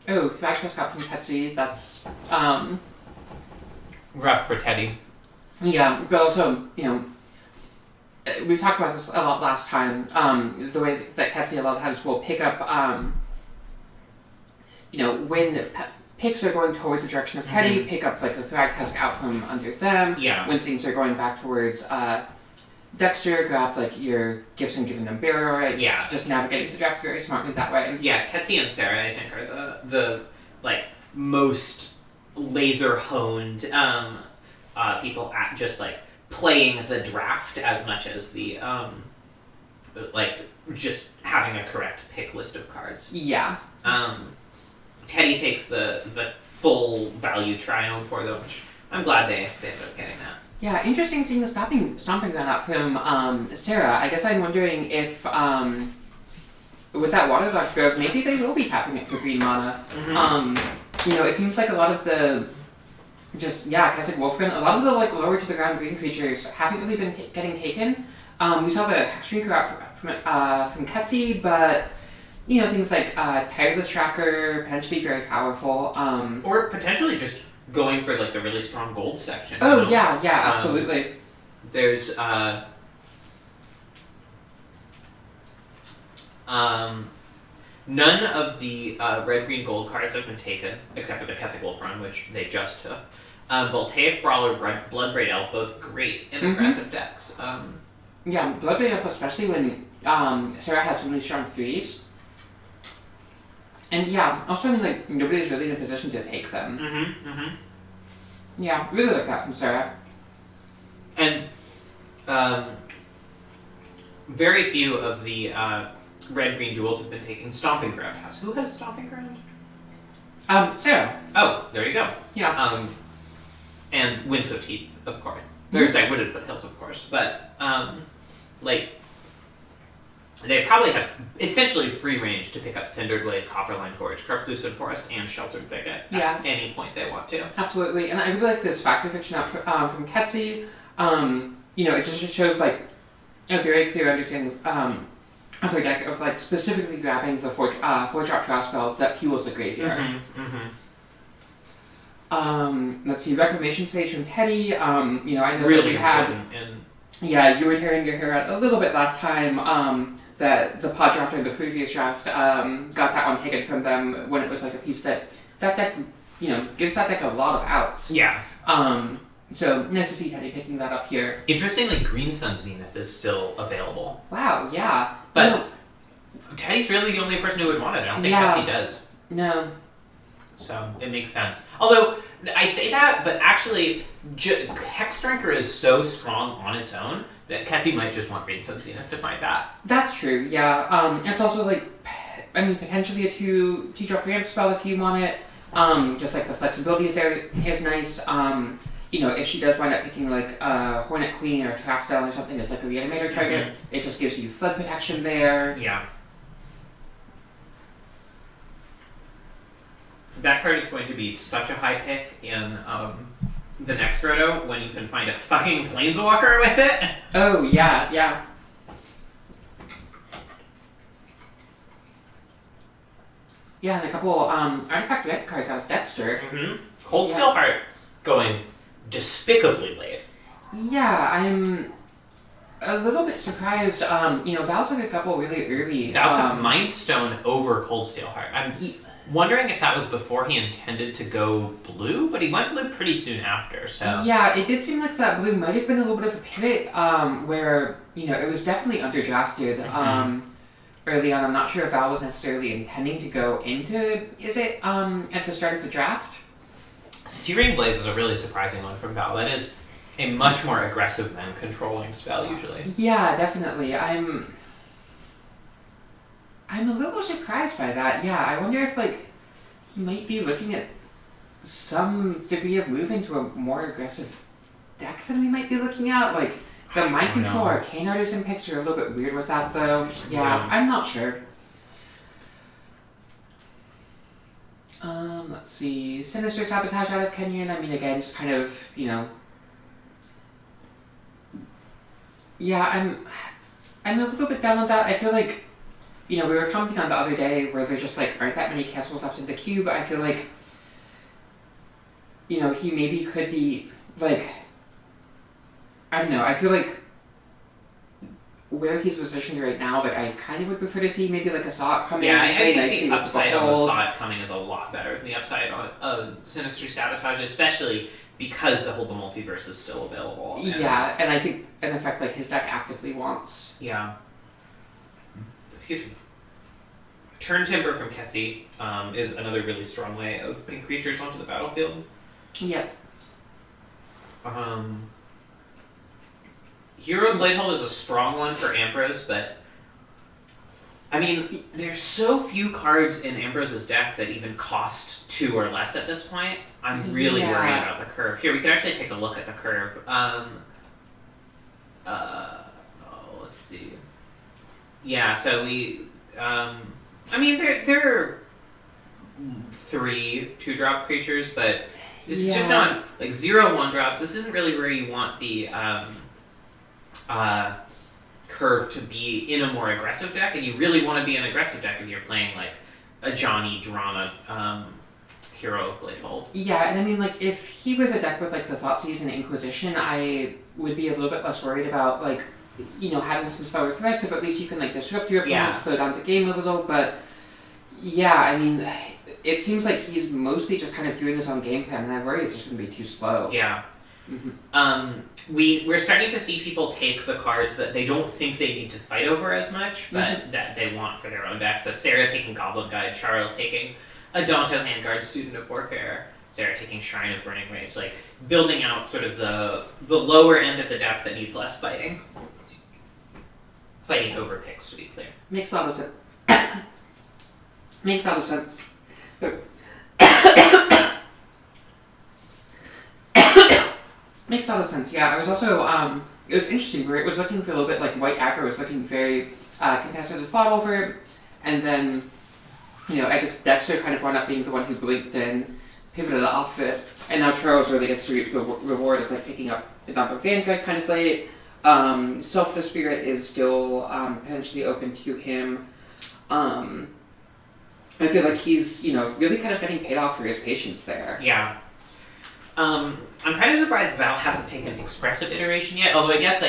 Oh, Thragtusk got from Ketsi, that's, rough for Teddy. Yeah, but also, we've talked about this a lot last time, the way that Ketsi a lot of times will pick up, when picks are going toward the direction of Teddy, pick up, like, the Thragtusk out from under them. Yeah. When things are going back towards, Dexter, grab, like, your Gifts and Given them barrier rights. Yeah. Just navigating the draft very smartly that way. Yeah, Ketsi and Sarah, I think, are the most laser-honed people at just, playing the draft as much as the, just having a correct pick list of cards. Yeah. Teddy takes the full value Triumph for them, which I'm glad they ended up getting that. Yeah, interesting seeing the stomping ground out from Sarah. I guess I'm wondering if, with that Waterlogged Grove, maybe they will be tapping it for green mana. It seems like a lot of the, Keswick Wolfgren, a lot of the lower to the ground green creatures haven't really been getting taken. We saw the Hexdrinker out from Ketsi, but things like Tireless Tracker, potentially very powerful. Or potentially just going for the really strong gold section. Oh yeah, absolutely. There's none of the red green gold cards have been taken except for the Keswick Wolf Run, which they just took. Voltaic Brawler, Bloodbraid Elf, both great in aggressive decks. Yeah, Bloodbraid Elf, especially when Sarah has so many strong 3s. And also nobody's really in a position to take them. Yeah, really like that from Sarah. And very few of the red-green duels have been taking Stomping Ground House. Who has Stomping Ground? Sarah. Oh, there you go. Yeah. And Windswept Heath, of course. Mhm. Or, sorry, Wooded Foothills, of course. But, like, they probably have essentially free range to pick up Cinderglade, Copperline Gorge, Carplucid Forest, and Sheltered Thicket Yeah. at any point they want to. Absolutely, and I really like this fact of fiction out from Ketsy. It just shows like a very clear understanding of their deck of like specifically grabbing the four drop draw spell that fuels the graveyard. Let's see, Reclamation Sage from Teddy. I know Really that we had. important. Yeah, you were tearing your hair out a little bit last time. That the pod draft or the previous draft got that one taken from them when it was like a piece that deck, gives that deck a lot of outs. Yeah. So nice to see Teddy picking that up here. Interestingly, Green Sun Zenith is still available. Wow, yeah. But Teddy's really the only person who would want it. I don't think Yeah. Betsy does. No. So it makes sense. Although I say that, but actually, Hexdrinker is so strong on its own that Ketsy might just want Green Sun Zenith to find that. That's true, yeah. It's also like, potentially a two drop ramp spell if you want it. Just like the flexibility is nice. If she does wind up picking like Hornet Queen or Trastel or something as like a reanimator target, it just gives you flood protection there. Yeah. That card is going to be such a high pick in the next roto when you can find a fucking Planeswalker with it. Oh, yeah. Yeah, and a couple artifact red cards out of Dexter. Cold Steel Heart going despicably late. Yeah, I'm a little bit surprised. Val took a couple really early. Val took Mind Stone over Cold Steel Heart. I'm wondering if that was before he intended to go blue, but he went blue pretty soon after, so... Yeah, it did seem like that blue might have been a little bit of a pivot, where, it was definitely underdrafted early on. I'm not sure if Val was necessarily intending to go into, at the start of the draft? Searing Blaze is a really surprising one from Val. That is a much more aggressive men controlling spell, usually. Yeah, definitely. I'm a little surprised by that. Yeah, I wonder if he might be looking at some degree of move into a more aggressive deck than we might be looking at. Like the Mind Control Arcane Artisan picks are a little bit weird with that though. Yeah. I'm not sure. Let's see. Sinister Sabotage out of Kenyon. Again, just kind of, Yeah, I'm a little bit down on that. I feel like, we were commenting on the other day where there just aren't that many cancels left in the queue, but I feel like, he maybe could be I don't know, I feel like where he's positioned right now, I kind of would prefer to see maybe a Saw coming. Yeah, I think the upside on the Saw coming is a lot better than the upside on Sinister Sabotage, especially because the Hold the Multiverse is still available. Yeah, and I think, in effect, his deck actively wants. Yeah. Excuse me. Turn Timber from Ketsy is another really strong way of putting creatures onto the battlefield. Yep. Hero Bladehold is a strong one for Ambrose, but there's so few cards in Ambrose's deck that even cost 2 or less at this point. I'm really worried about the curve. Here, we can actually take a look at the curve. Let's see. Yeah, so we... they're 3 2-drop creatures, but this is just not... 0 1-drops. This isn't really where you want the... curve to be in a more aggressive deck, and you really want to be an aggressive deck if you're playing a Johnny Drama Hero of Bladehold. Yeah, and if he were the deck with the Thoughtseize and Inquisition, I would be a little bit less worried about having some slower threats, if at least you can disrupt your opponent, slow down the game a little. But yeah, it seems like he's mostly just kind of doing his own game plan, and I worry it's just going to be too slow. Yeah. We're starting to see people take the cards that they don't think they need to fight over as much, but that they want for their own deck. So Sarah taking Goblin Guide, Charles taking Adonto Handguard, Student of Warfare, Sarah taking Shrine of Burning Rage, building out sort of the lower end of the deck that needs less fighting. fighting over picks, to be clear. Makes a lot of sense. Makes a lot of sense. Makes a lot of sense. Yeah, I was also it was interesting where it was looking for a little bit like white aggro was looking very contested and fought over, and then I guess Dexter kind of wound up being the one who blinked and pivoted off it, and now Charles really gets to reap the reward of like picking up the number Vanguard kind of late. Self the Spirit is still potentially open to him. I feel like he's, really kind of getting paid off for his patience there. Yeah. I'm kind of surprised Val hasn't taken Expressive Iteration yet, although I guess,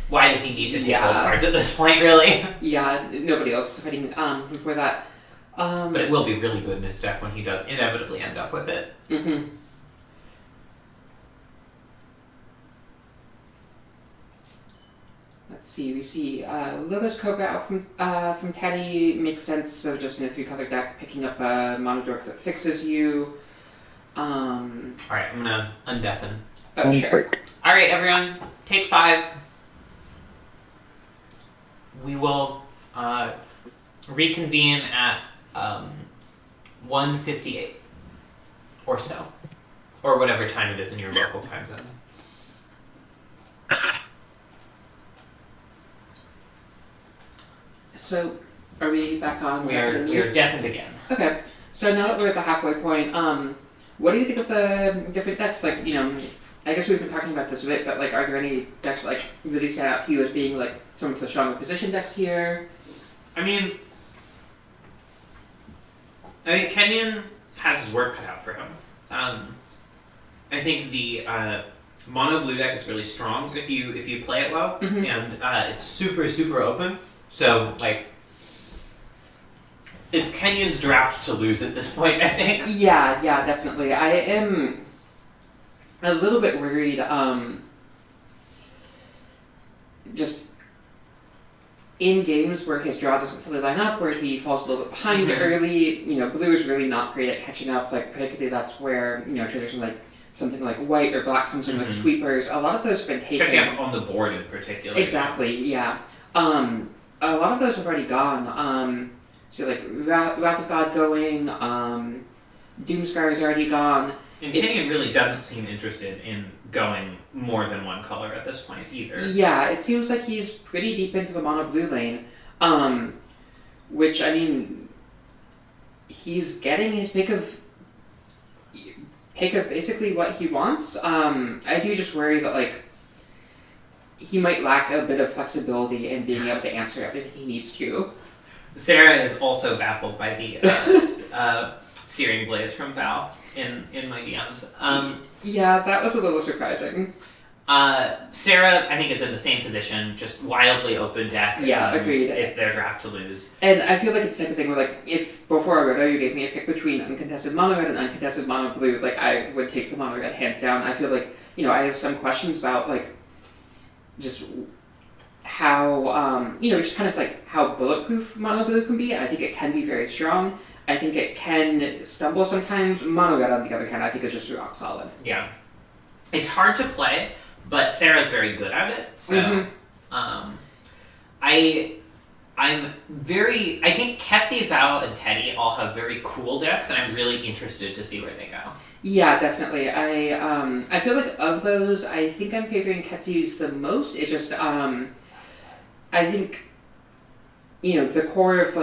why does he need to take gold cards at this point, really? Yeah, nobody else is fighting for that. But it will be really good in his deck when he does inevitably end up with it. Mm-hmm. Let's see, we see Lilith's Cobra out from Teddy. Makes sense, so just in a 3-color deck, picking up a Monodork that fixes you. Alright, I'm gonna undeafen. Oh, sure. Alright, everyone, take 5. We will reconvene at 1:58 or so. Or whatever time it is in your local time zone. So, are we back on? We are deafened again. Okay, so now that we're at the halfway point, what do you think of the different decks? I guess we've been talking about this a bit, but are there any decks that really stand out to you as being some of the stronger position decks here? I think Kenyon has his work cut out for him. I think the mono blue deck is really strong if you play it well, mm-hmm. and it's super super open. So it's Kenyon's draft to lose at this point, I think. Yeah, definitely. I am a little bit worried. Just in games where his draw doesn't fully line up, where he falls a little bit behind mm-hmm. early. Blue is really not great at catching up. Particularly that's where traditionally something like white or black comes in mm-hmm. with sweepers. A lot of those have been taken. Catching up on the board in particular. Exactly. Yeah. A lot of those have already gone. So Wrath of God going. Doomscar is already gone. And Kenyon really doesn't seem interested in going more than one color at this point either. Yeah, it seems like he's pretty deep into the mono blue lane, which he's getting his pick of basically what he wants. I do just worry that he might lack a bit of flexibility in being able to answer everything he needs to. Sarah is also baffled by the Searing Blaze from Val in my DMs. Yeah, that was a little surprising. Sarah, I think, is in the same position, just wildly open deck. Yeah, agreed. It's their draft to lose. And I feel like it's the type of thing where, if before Roto you gave me a pick between uncontested mono red and uncontested mono blue, I would take the mono red hands down. I feel like, I have some questions about, just how, just kind of how bulletproof mono blue can be. I think it can be very strong. I think it can stumble sometimes. Mono red, on the other hand, I think is just rock solid. Yeah. It's hard to play, but Sarah's very good at it. So, mm-hmm. I think Ketsi, Val, and Teddy all have very cool decks, and I'm really interested to see where they go. Yeah, definitely. I feel like of those, I think I'm favoring Ketsi's the most. It just, I think, the core of,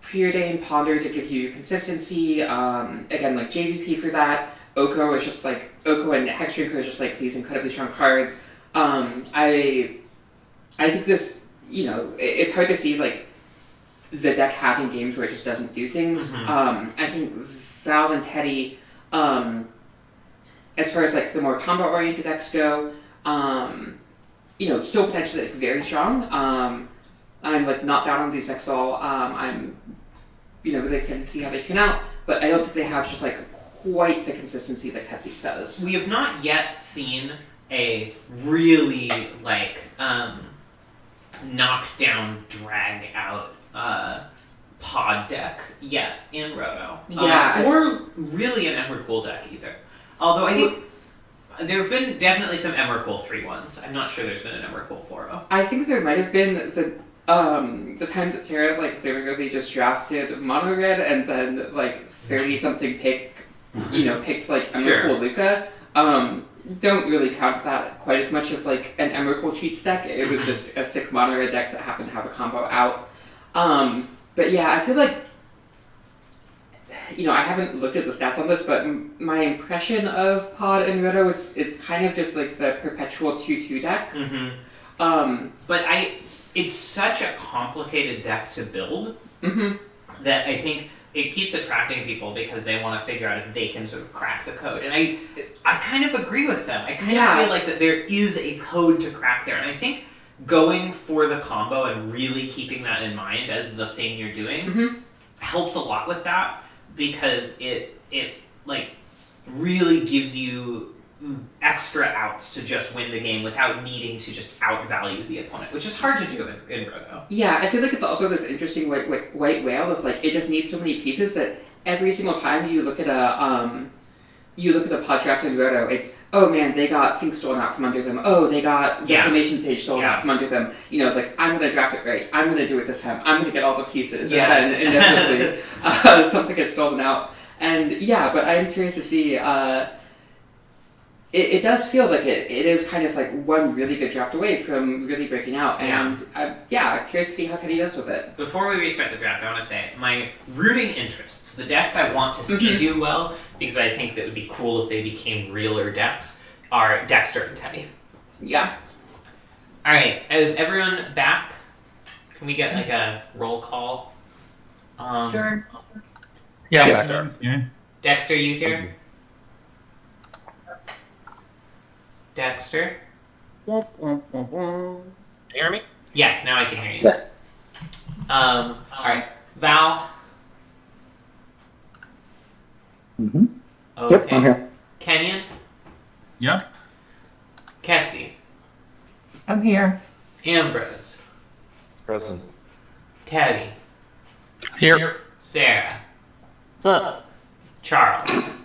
Preordain, Ponder to give you consistency, again, JVP for that. Oko is just, Oko and Hexdrinker is just, these incredibly strong cards. I think this, it's hard to see, the deck having games where it just doesn't do things. Mm-hmm. I think Val and Teddy, as far as the more combo-oriented decks go, still potentially very strong. I'm not down on these decks at all. I'm really excited to see how they turn out, but I don't think they have just quite the consistency that Ketsy's does. We have not yet seen a really knockdown, drag out pod deck yet in Roto. Yeah. Or really an Emrakul deck either. Although I think there have been definitely some Emrakul 3-1s. I'm not sure there's been an Emrakul 4-0. I think there might have been the time that Sarah, like, literally just drafted mono red and then, like, 30-something picked, like, Emrakul Luca, don't really count that quite as much as, like, an Emrakul cheats deck. It was just a sick mono red deck that happened to have a combo out. But yeah, I feel like, I haven't looked at the stats on this, but my impression of Pod and Roto is it's kind of just, like, the perpetual 2-2 deck. But it's such a complicated deck to build that I think it keeps attracting people because they want to figure out if they can sort of crack the code. And I kind of agree with them. I kind of feel like that there is a code to crack there. And I think going for the combo and really keeping that in mind as the thing you're doing helps a lot with that because it like really gives you extra outs to just win the game without needing to just outvalue the opponent, which is hard to do in Roto. Yeah, I feel like it's also this interesting white whale of like it just needs so many pieces that every single time you look at a pod draft in Roto, it's man, they got things stolen out from under them. Oh, they got Reclamation Sage stolen out from under them. Like I'm gonna draft it right. I'm gonna do it this time. I'm gonna get all the pieces, and then inevitably something gets stolen out. And but I'm curious to see. It does feel like it is kind of like one really good draft away from really breaking out, and curious to see how Kenny does with it. Before we restart the draft, I want to say my rooting interests, the decks I want to see do well, because I think that would be cool if they became realer decks, are Dexter and Teddy. Yeah. All right, is everyone back? Can we get like a roll call? Sure. Yeah, Dexter, you here? Dexter? Can you hear me? Yes, now I can hear you. Yes. Alright. Val? Mm-hmm. Okay. Yep, I'm here. Kenyon? Yep. Ketsy? I'm here. Ambrose? Present. Teddy? Here. Sarah? What's up? Charles?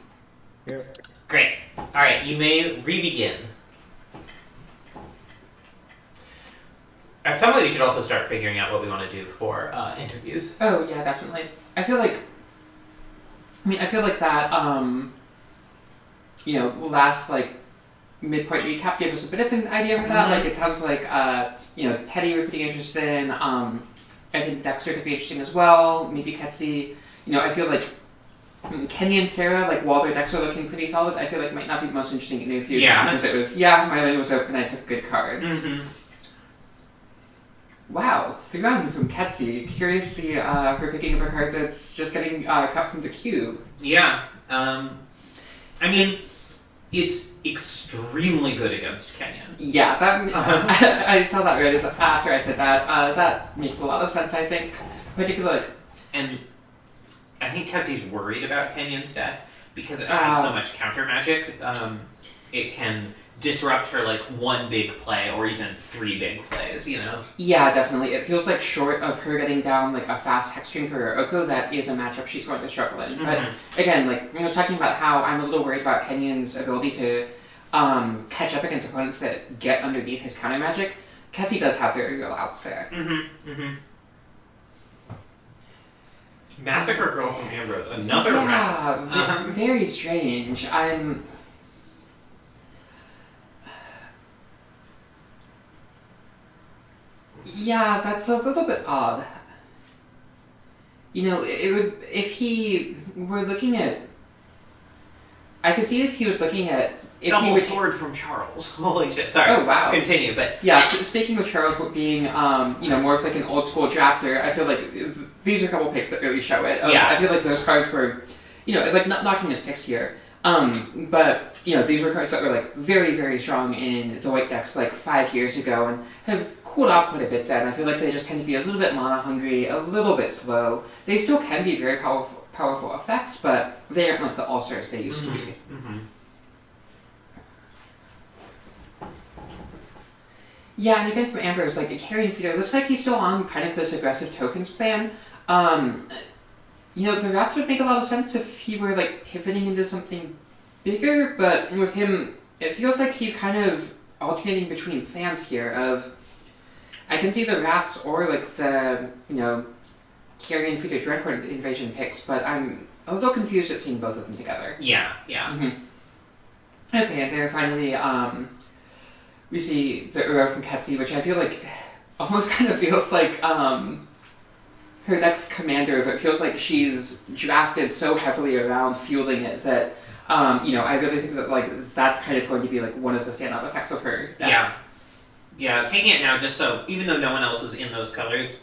Here. Great. Alright, you may re-begin. At some point, we should also start figuring out what we want to do for interviews. Oh yeah, definitely. I feel like that. Last like midpoint recap gave us a bit of an idea for that. Like it sounds like Teddy we're pretty interested in. I think Dexter could be interesting as well. Maybe Ketsy. I feel like Kenny and Sarah, like while their decks are looking pretty solid, I feel like might not be the most interesting interview just because it was my lane was open. I took good cards. Wow, 3-1 from Ketsy. Curious to see her picking up a card that's just getting cut from the cube. Yeah. I mean, it's extremely good against Kenyon. Yeah, that I saw that right after I said that. That makes a lot of sense, I think. Particularly. And I think Ketsy's worried about Kenyon's deck because it has so much counter magic. It can disrupt her like one big play or even 3 big plays, Yeah, definitely. It feels like short of her getting down like a fast Hexdrinker or Oko, that is a matchup she's going to struggle in. But again, like I was talking about how I'm a little worried about Kenyon's ability to catch up against opponents that get underneath his counter magic. Ketsy does have very real outs there. Massacre Girl from Ambrose, another round. Yeah, very strange. Yeah, that's a little bit odd. It would if he were looking at. I could see if he was looking at. Double sword from Charles. Holy shit! Sorry. Oh wow. Continue, but yeah. Speaking of Charles being, more of like an old school drafter, I feel like these are a couple picks that really show it. I feel like those cards were, like not knocking his picks here. But these were cards that were like very, very strong in the white decks like 5 years ago and have cooled off quite a bit then. I feel like they just tend to be a little bit mana hungry, a little bit slow. They still can be very powerful effects, but they aren't like the all-stars they used to be. Yeah, and the guy from Ambrose, like a carrying feeder, looks like he's still on kind of this aggressive tokens plan. The rats would make a lot of sense if he were like pivoting into something bigger, but with him, it feels like he's kind of alternating between plans here of I can see the Wraths or like the, Carrion Feeder Dreadhorde invasion picks, but I'm a little confused at seeing both of them together. Yeah. Okay, and there finally, we see the Uro from Ketsi, which I feel like almost kind of feels like her next commander, but it feels like she's drafted so heavily around fueling it that, I really think that that's kind of going to be one of the standout effects of her deck. Yeah, taking it now just so, even though no one else is in those colors,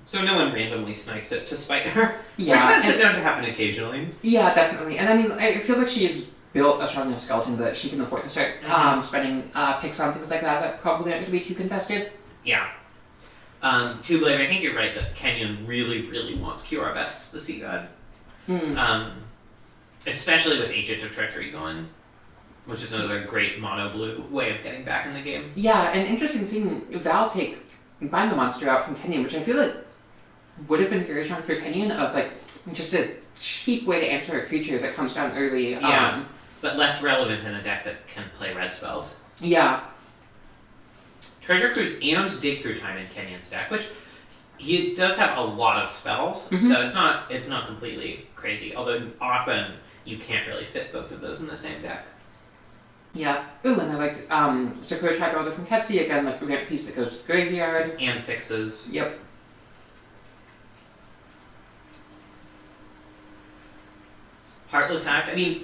so no one randomly snipes it to spite her. Yeah, which has been known to happen occasionally. Yeah, definitely. And I mean, I feel like she's built a strong enough skeleton that she can afford to start spending picks on things like that probably aren't going to be too contested. Yeah. Two Blade, I think you're right that Kenyon really, really wants QR Bests, the Sea God. Especially with Agent of Treachery going, which is another great mono-blue way of getting back in the game. Yeah, and interesting seeing Val bind the monster out from Kenyon, which I feel like would have been very strong for Kenyon of just a cheap way to answer a creature that comes down early. Yeah, but less relevant in a deck that can play red spells. Yeah. Treasure Cruise and Dig Through Time in Kenyon's deck, which he does have a lot of spells, so it's not completely crazy. Although often you can't really fit both of those in the same deck. Yeah. Ooh, and I like Sakura Tribe Elder from Ketsi, again, a ramp piece that goes to the graveyard. And fixes. Yep. Heartless Act. I mean,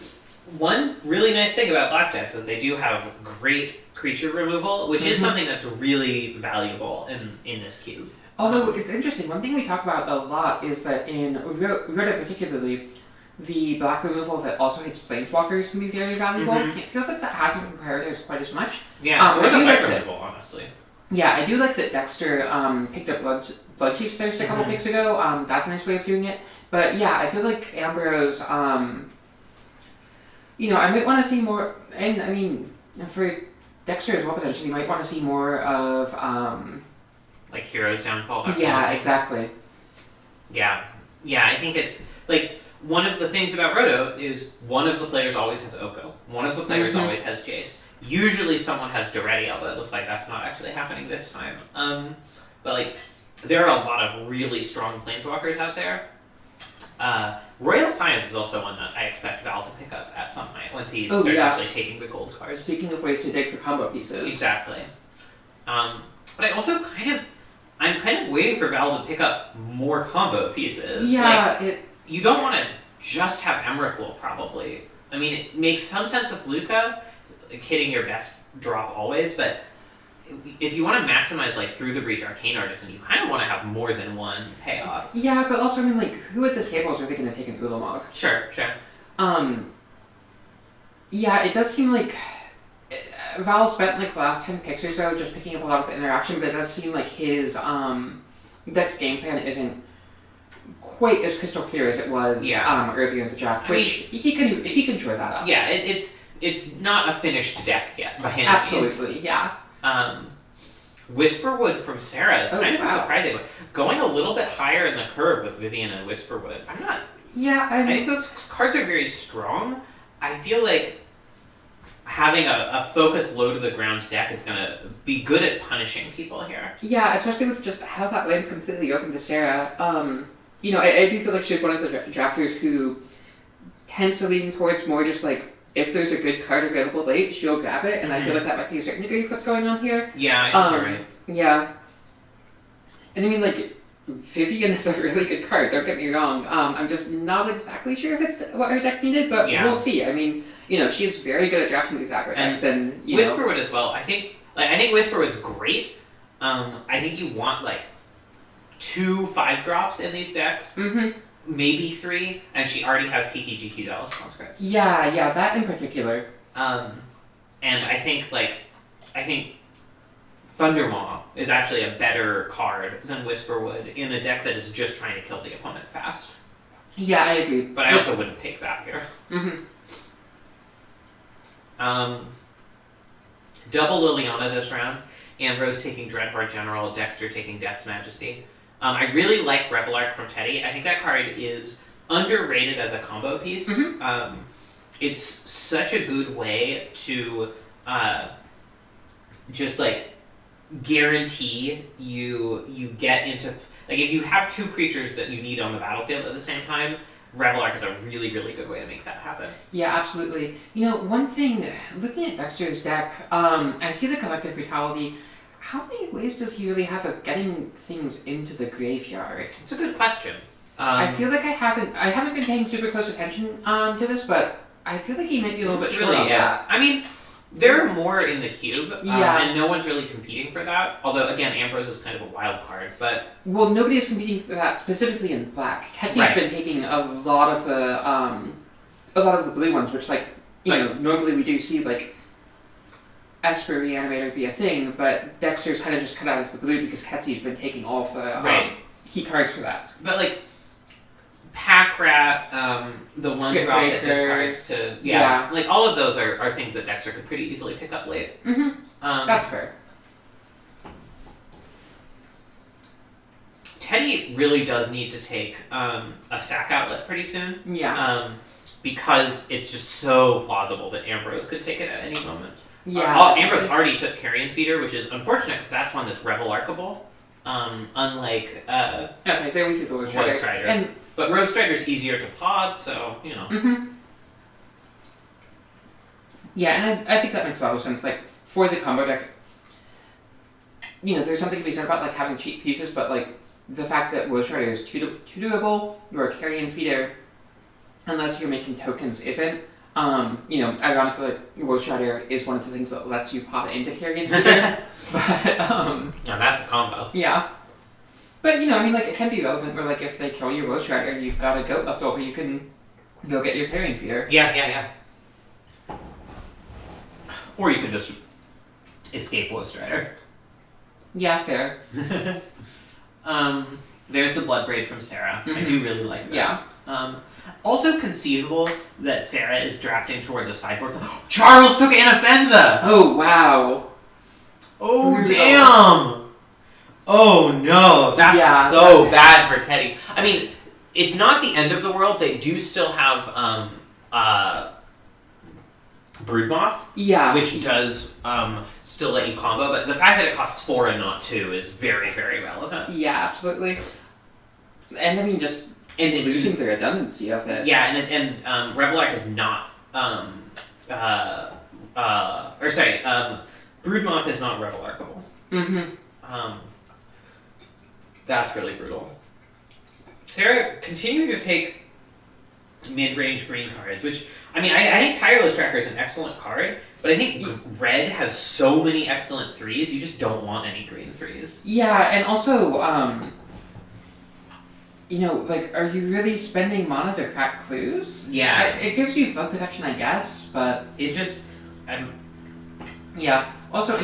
one really nice thing about black decks is they do have great creature removal, which is something that's really valuable in this cube. Although it's interesting, one thing we talk about a lot is that in Rota particularly, the black removal that also hits planeswalkers can be very valuable. It feels like that hasn't been prioritized quite as much. Yeah, or the white removal, honestly. Yeah, I do like that Dexter picked up Blood Chief's Thirst a couple picks ago. That's a nice way of doing it. But yeah, I feel like Ambrose, I might want to see more, and I mean, for Dexter as well potentially, you might want to see more of, like Heroes Downfall. Yeah, exactly. Yeah, I think it's, one of the things about Roto is one of the players always has Oko. One of the players always has Jace. Usually someone has Doretti, although it looks like that's not actually happening this time. But there are a lot of really strong planeswalkers out there. Royal Science is also one that I expect Val to pick up at some point once he starts actually taking the gold cards. Speaking of ways to dig for combo pieces. Exactly. But I also I'm kind of waiting for Val to pick up more combo pieces. Yeah, you don't want to just have Emrakul, probably. I mean, it makes some sense with Luca, hitting your best drop always, but if you want to maximize Through the Breach Arcane Artisan, you kind of want to have more than one payoff. Yeah, but also, I mean, who at this table is really going to take an Ulamog? Sure. Yeah, it does seem like Val spent the last 10 picks or so just picking up a lot of the interaction, but it does seem like his deck's game plan isn't quite as crystal clear as it was earlier in the draft, which he can shore that up. Yeah, it's not a finished deck yet by any Absolutely, yeah. Whisperwood from Sarah is kind of surprising. Going a little bit higher in the curve with Vivian and Whisperwood. I'm not... Yeah, I think those cards are very strong. I feel like having a focused low to the ground deck is going to be good at punishing people here. Yeah, especially with just how that land's completely open to Sarah. I do feel like she's one of the drafters who tends to lean towards more just if there's a good card available late, she'll grab it, and I feel like that might be a certain degree of what's going on here. Yeah, I think you're right. Yeah. And I mean, Vivian is a really good card, don't get me wrong. I'm just not exactly sure if it's what her deck needed, but we'll see. I mean, she's very good at drafting these aggro decks, and Whisperwood as well. I think Whisperwood's great. I think you want, 2 5-drops in these decks. Maybe 3, and she already has Kiki GQ Dallas conscripts. Yeah, that in particular. And I think Thundermaw is actually a better card than Whisperwood in a deck that is just trying to kill the opponent fast. Yeah, I agree. But I also wouldn't take that here. Double Liliana this round. Ambrose taking Dreadhorde General, Dexter taking Death's Majesty. I really like Revelark from Teddy. I think that card is underrated as a combo piece. It's such a good way to just guarantee you get into, like, if you have two creatures that you need on the battlefield at the same time, Revelark is a really, really good way to make that happen. Yeah, absolutely. One thing, looking at Dexter's deck, I see the Collective Brutality. How many ways does he really have of getting things into the graveyard? It's a good question. I feel like I haven't been paying super close attention to this, but I feel like he might be a little bit short on that. I mean, there are more in the cube, Yeah. and no one's really competing for that. Although, again, Ambrose is kind of a wild card, but... Well, nobody is competing for that, specifically in black. Ketsy's Right. been taking a lot of the blue ones, which, normally we do see, Esper Reanimator be a thing, but Dexter's kind of just cut out of the blue because Ketsy's been taking all of the key cards for that. But, Pack Rat, the one Hit drop that Breaker. discards to... Yeah. all of those are things that Dexter could pretty easily pick up late. Mm-hmm. That's fair. Teddy really does need to take a sack outlet pretty soon. Yeah. Because it's just so plausible that Ambrose could take it at any moment. Yeah. Ambrose already took Carrion Feeder, which is unfortunate because that's one that's Revelarkable. Unlike Okay, there we see the Road Road Strider. But Road Strider's easier to pod, so, Mm-hmm. Yeah, and I think that makes a lot of sense. For the combo deck, there's something to be said about, having cheap pieces, but, the fact that Road Strider is too doable, or Carrion Feeder, unless you're making tokens, isn't. Ironically, Road Strider is one of the things that lets you pop into Carrion Feeder. But, now that's a combo. Yeah. But, it can be relevant where, if they kill your Road Strider, you've got a goat left over, you can go get your Carrion Feeder. Yeah. Or you could just escape Road Strider. Yeah, fair. There's the Blood Braid from Sarah. I do really like that. Yeah. Also conceivable that Sarah is drafting towards a sideboard. Charles took Anafenza! Oh, wow. Oh, Brutal. damn! Oh, no. That's so bad for Teddy. I mean, it's not the end of the world. They do still have Broodmoth. Yeah. Which does still let you combo, but the fact that it costs 4 and not 2 is very, very relevant. Yeah, absolutely. And just And it's losing the redundancy of it. Yeah, and Revelark is not Broodmoth is not Revelarkable. Mm-hmm. That's really brutal. Sarah continuing to take mid-range green cards, which I think Tireless Tracker is an excellent card, but I think red has so many excellent 3s, you just don't want any green 3s. Yeah, and also, are you really spending mana to crack clues? Yeah. It gives you flood protection, I guess, but... It just... Yeah. Also,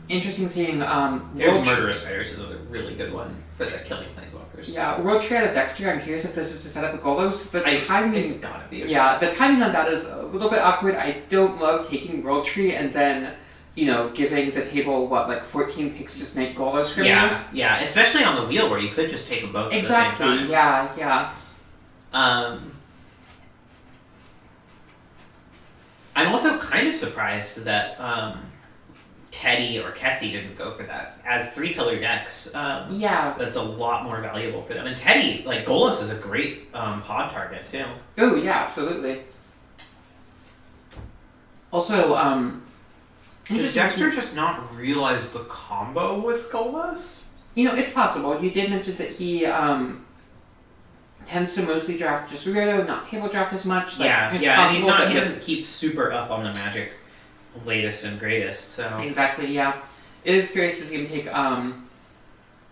interesting seeing, There's Murderous Riders is a really good one for the killing planeswalkers. Yeah, World Tree out of Dexter, I'm curious if this is to set up a Golos. The timing... It's gotta be. The timing on that is a little bit awkward. I don't love taking World Tree and then, giving the table, 14 picks to snake Golos from you? Yeah, especially on the wheel where you could just take them both Exactly, at the same time. yeah. I'm also kind of surprised that Teddy or Ketsy didn't go for that. As 3-color decks, that's a lot more valuable for them. And Teddy, Golos is a great pod target, too. Oh, yeah, absolutely. Also, Does Dexter just not realize the combo with Golos? It's possible. You did mention that he tends to mostly draft just rare, not table draft as much. And he doesn't keep super up on the Magic latest and greatest, so... Exactly, yeah. It is curious to see him take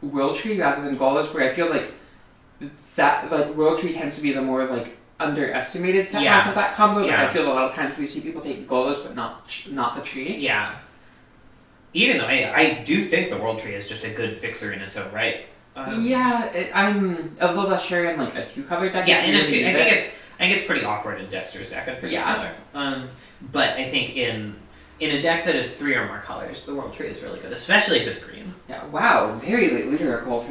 World Tree rather than Golos, where I feel that World Tree tends to be the more underestimated set half of that combo. I feel a lot of times we see people take Golos but not the tree. Yeah. Even though I do think the World Tree is just a good fixer in its own right. I'm a little less sure in a 2-color deck. Yeah, and I think it's pretty awkward in Dexter's deck in particular. Yeah. But I think in a deck that is 3 or more colors, the World Tree is really good, especially if it's green. Yeah. Wow. Very late lyrical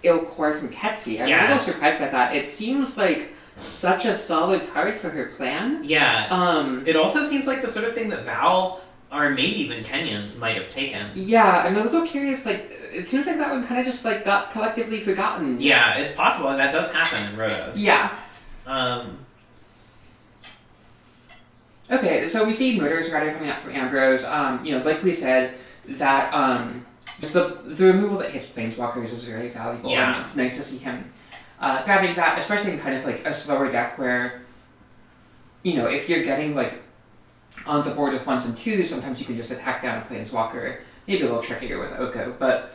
Ilcore from Ketsy. I'm a little surprised by that. It seems like such a solid card for her plan. Yeah. It also seems like the sort of thing that Val or maybe even Kenyon might have taken. Yeah, I'm a little curious, like, it seems like that one kind of just, like, got collectively forgotten. Yeah, it's possible, and that does happen in Rotos. Yeah. Okay, so we see Murderous Rider coming out from Ambrose. Like we said, that, just the removal that hits Planeswalkers is very valuable. Yeah. And it's nice to see him grabbing that, especially in kind of, like, a slower deck where, if you're getting, like, on the board with 1s and 2s, sometimes you can just attack down a Planeswalker. Maybe a little trickier with Oko, but,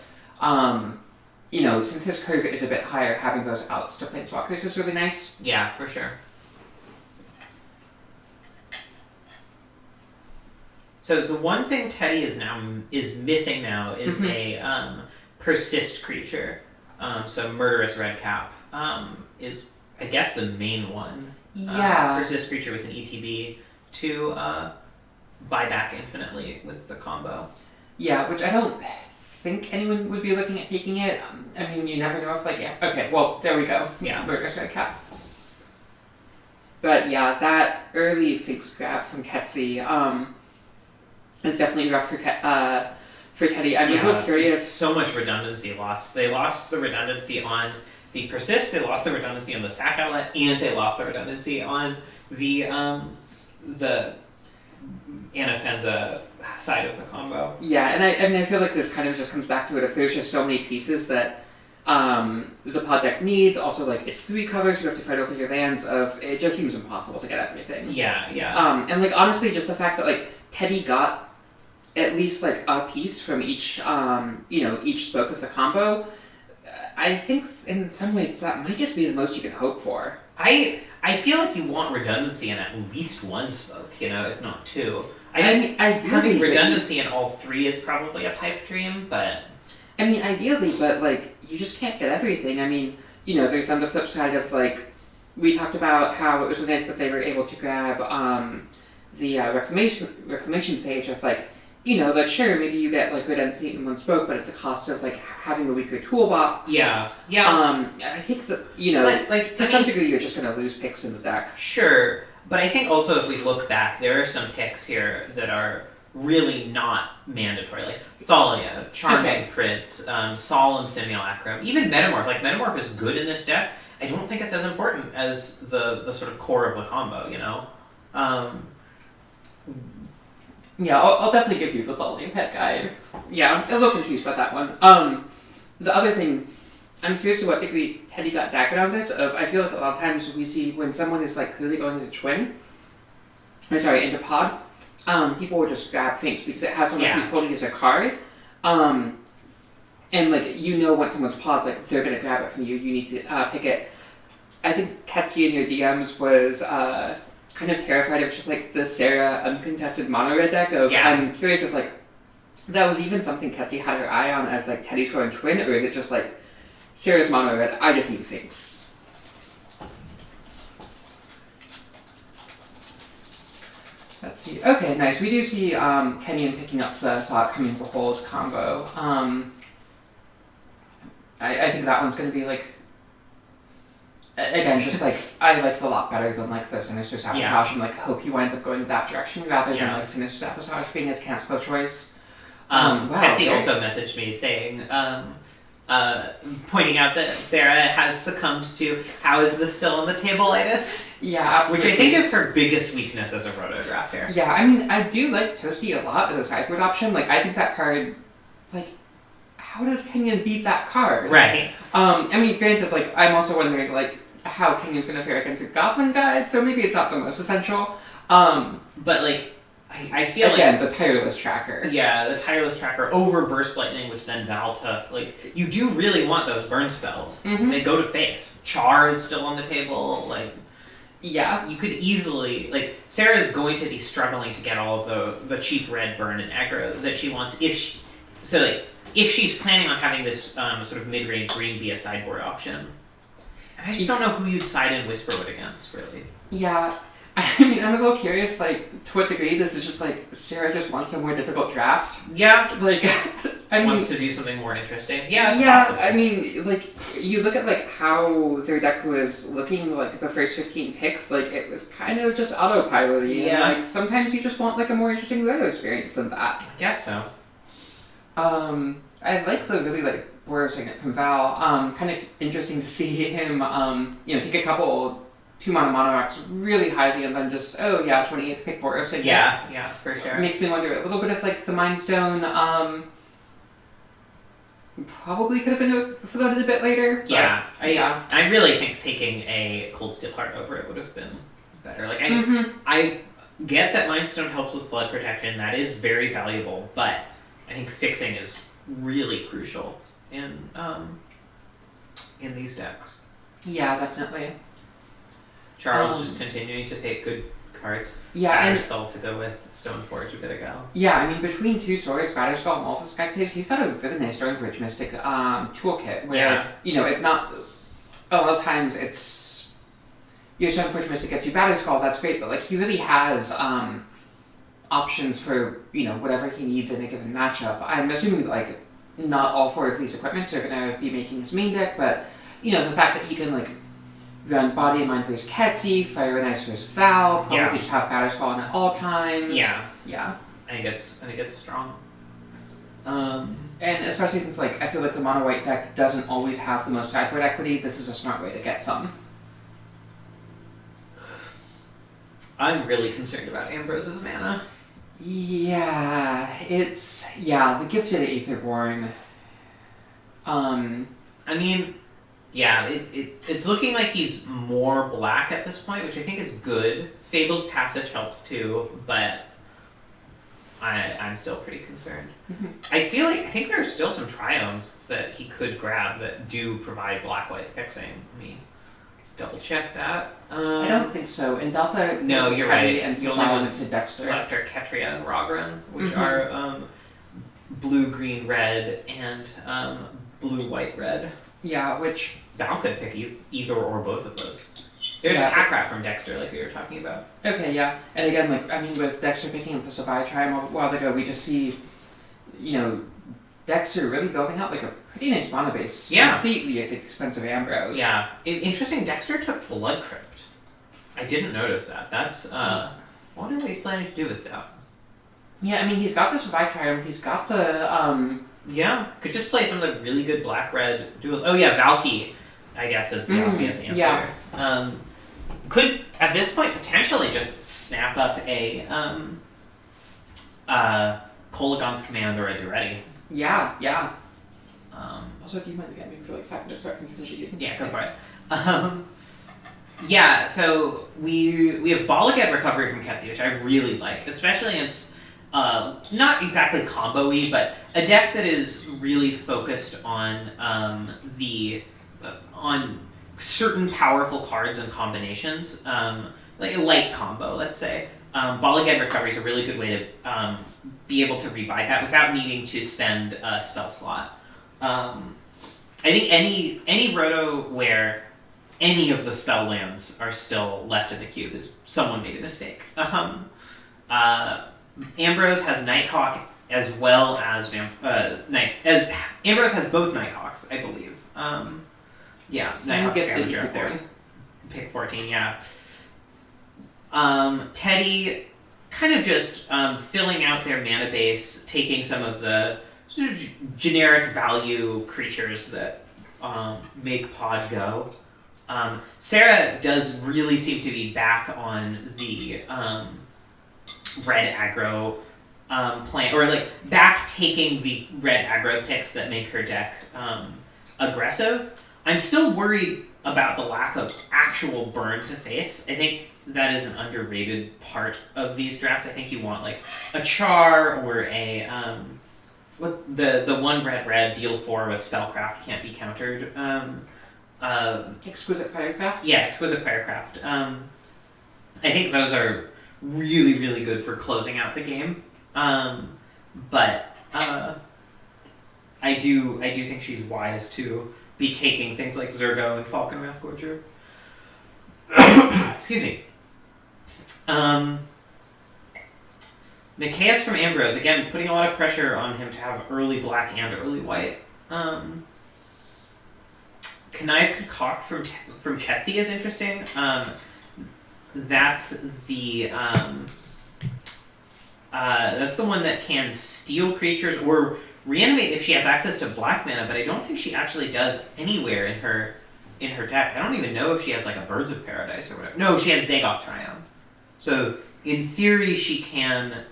since his curve is a bit higher, having those outs to Planeswalkers is really nice. Yeah, for sure. So the one thing Teddy is missing now is a persist creature. So Murderous Redcap is, I guess, the main one. Yeah. Persist creature with an ETB to buy back infinitely with the combo. Yeah, which I don't think anyone would be looking at taking it. I mean, you never know if, like, okay, well, there we go. Yeah. Murderous Redcap. But yeah, that early fixed grab from Ketsy is definitely rough for Teddy. I'm a little curious. So much redundancy lost. They lost the redundancy on the persist, they lost the redundancy on the sack outlet, and they lost the redundancy on the Anafenza side of the combo. Yeah, and I feel like this kind of just comes back to it. If there's just so many pieces that the pod deck needs, also, like, it's 3 colors, you have to fight over your lands, it just seems impossible to get everything. Yeah. And, like, honestly, just the fact that, like, Teddy got at least, like, a piece from each spoke of the combo, I think in some ways that might just be the most you can hope for. I feel like you want redundancy in at least one spoke, if not 2. Ideally, redundancy in all 3 is probably a pipe dream, but... I mean, ideally, but, like, you just can't get everything. I mean, there's on the flip side of, like, we talked about how it was nice that they were able to grab the Reclamation Sage of, like, like, sure, maybe you get, like, redundancy in one spoke, but at the cost of, like, having a weaker toolbox. Yeah. I think that, to some degree, you're just going to lose picks in the deck. Sure, but I think also if we look back, there are some picks here that are really not mandatory. Like Thalia, Charming Prince, Solemn Simulacrum, even Metamorph. Like, Metamorph is good in this deck. I don't think it's as important as the sort of core of the combo, Yeah, I'll definitely give you the Thalia pet guide. Yeah, I'm a little confused about that one. The other thing, I'm curious to what degree Teddy got daggered on this. I feel like a lot of times we see when someone is, like, clearly going into pod, people will just grab things because it has so much utility as a card. And, like, once someone's pod, like, they're gonna grab it from you. You need to pick it. I think Ketsy in your DMs was kind of terrified of just, like, the Sarah uncontested mono red deck of. Yeah. I'm curious if, like, that was even something Ketsy had her eye on as, like, Teddy's going twin, or is it just, like, Sarah's mono red, I just need things. Let's see. Okay, nice. We do see Kenyon picking up the Saw It Coming Behold combo. I think that one's going to be, like, again, just, like, I like it a lot better than, like, the Sinister Sabotage, and, like, hope he winds up going that direction rather than, like, Sinister Sabotage being his cancel choice. Ketsy also messaged me saying, pointing out that Sarah has succumbed to how is this still on the table-itis? Yeah, absolutely. Which I think is her biggest weakness as a roto drafter. Yeah, I mean, I do like Toasty a lot as a sideboard option. Like, I think that card, like, how does Kenyon beat that card? Right. I mean, granted, like, I'm also wondering, like, how Kenyon's going to fare against a Goblin Guide, so maybe it's not the most essential. But, like, I feel again, the Tireless Tracker. Yeah, the Tireless Tracker over Burst Lightning, which then Val took. Like, you do really want those burn spells. Mm-hmm. They go to face. Char is still on the table. Like, yeah, you could easily, like, Sarah is going to be struggling to get all of the cheap red burn and aggro that she wants if she's planning on having this sort of mid-range green be a sideboard option. And I just don't know who you'd side in Whisperwood against, really. Yeah. I mean, I'm a little curious, like, to what degree this is just, like, Sarah just wants a more difficult draft. Yeah. Like, wants to do something more interesting. Yeah, it's possible. I mean, like, you look at, like, how their deck was looking, like, the first 15 picks, like, it was kind of just autopilot-y. Yeah. And, like, sometimes you just want, like, a more interesting Roto experience than that. I guess so. I like the really, like, Boros signet from Val. Kind of interesting to see him, take a couple 2-mana mono-racks really highly and then just, 28th pick Boros signet. Yeah, for sure. It makes me wonder a little bit if, like, the Mind Stone, probably could have been floated a bit later. I really think taking a Cold Steel Heart over it would have been better. Like, I get that Mind Stone helps with flood protection. That is very valuable, but I think fixing is really crucial in these decks. Yeah, definitely. Charles just continuing to take good cards. Yeah, and Batterskull to go with Stoneforge a bit ago. Yeah, I mean, between two swords, Batterskull and Malphite Skywave, he's got a really nice Stormbridge Mystic toolkit where, it's not... A lot of times it's... Your Stoneforge Mystic gets you Batterskull, that's great, but, like, he really has options for, whatever he needs in a given matchup. I'm assuming that, like, not all 4 of these equipments are going to be making his main deck, but, the fact that he can, like, run Body and Mind for his Ketsy, Fire and Ice for his Val, probably just have Batterskull on at all times. Yeah. I think it's strong. And especially since, like, I feel like the mono white deck doesn't always have the most sideboard equity, this is a smart way to get some. I'm really concerned about Ambrose's mana. Yeah, the Gifted Aetherborn. I mean, it's looking like he's more black at this point, which I think is good. Fabled Passage helps too, but I'm still pretty concerned. Mm-hmm. I think there's still some Triomes that he could grab that do provide black-white fixing. Let me double check that. I don't think so. In Delta, no, you're right. And the only ones to Dexter left are Ketria and Rogran, which are blue, green, red, and blue, white, red. Yeah, which... Val could pick either or both of those. There's a Pack Rat from Dexter, like we were talking about. Okay, yeah. And again, like, I mean, with Dexter picking up the Savai Triumph a while ago, we just see, Dexter really building out, like, a pretty nice mana base. Completely at the expense of Ambrose. Yeah. Interesting, Dexter took Blood Crypt. I didn't notice that. That's, I wonder what he's planning to do with that. Yeah, I mean, he's got the Savai Triumph, he's got the, Yeah, could just play some of the really good black-red duels. Oh yeah, Valky, I guess, is the obvious answer. Yeah. Could, at this point, potentially just snap up a Kolagon's Command or a Duretti. Yeah. Also, do you mind getting me for like 5 minutes so I can finish eating? Yeah, go for it. So we have Ball Again Recovery from Ketsy, which I really like, especially in not exactly combo-y, but a deck that is really focused on on certain powerful cards and combinations, like a light combo, let's say. Ball Again Recovery is a really good way to be able to rebuy that without needing to spend a spell slot. I think any Roto where any of the spell lands are still left in the cube is someone made a mistake. Ambrose has Nighthawk as well as Ambrose has both Nighthawks, I believe. Nighthawk Scavenger up there. Pick 14, yeah. Teddy kind of just filling out their mana base, taking some of the sort of generic value creatures that make Pod go. Sarah does really seem to be back on the red aggro plan, or like back taking the red aggro picks that make her deck aggressive. I'm still worried about the lack of actual burn to face. I think that is an underrated part of these drafts. I think you want like a Char or a the 1 red deal 4 with Spellcraft can't be countered. Exquisite Firecraft? Yeah, Exquisite Firecraft. I think those are really, really good for closing out the game. But I do think she's wise to be taking things like Zergo and Falcon Wrathgorger. Excuse me. Micaeus from Ambrose, again, putting a lot of pressure on him to have early black and early white. Connive Concoct from Ketsi is interesting. That's the one that can steal creatures or reanimate if she has access to black mana, but I don't think she actually does anywhere in her deck. I don't even know if she has like a Birds of Paradise or whatever. No, she has Zagoth Triumph. So in theory, she can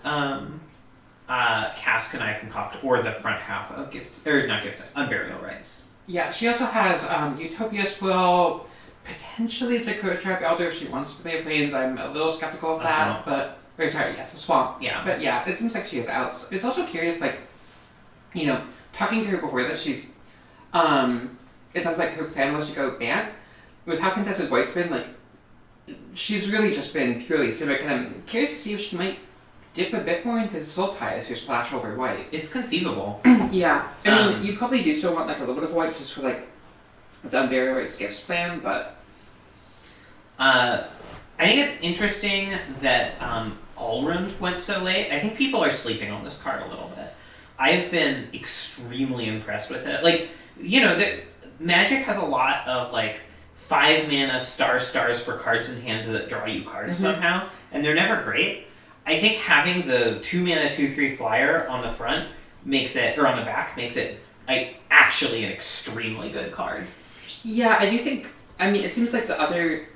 cast Connive Concoct or the front half of Unburial Rites. Yeah, she also has Utopia's Will, potentially Sakura Trap Elder if she wants to play Plains. I'm a little skeptical of that, but... a swamp. Yeah. But yeah, it seems like she has outs. It's also curious, like, talking to her before this, she's... it sounds like her plan was to go Bant. With how contested White's been, like, she's really just been purely Civic, and I'm curious to see if she might dip a bit more into Sultai as your splash over White. It's conceivable. Yeah. I mean, you probably do still want, like, a little bit of White just for, like, the Unburial Rites Gifts plan, but... I think it's interesting that Alrund went so late. I think people are sleeping on this card a little bit. I've been extremely impressed with it. Like, Magic has a lot of, like, 5 mana stars for cards in hand that draw you cards somehow, and they're never great. I think having the 2 mana 2/3 flyer on the front on the back makes it like actually an extremely good card. Yeah, I do think. I mean, it seems like the other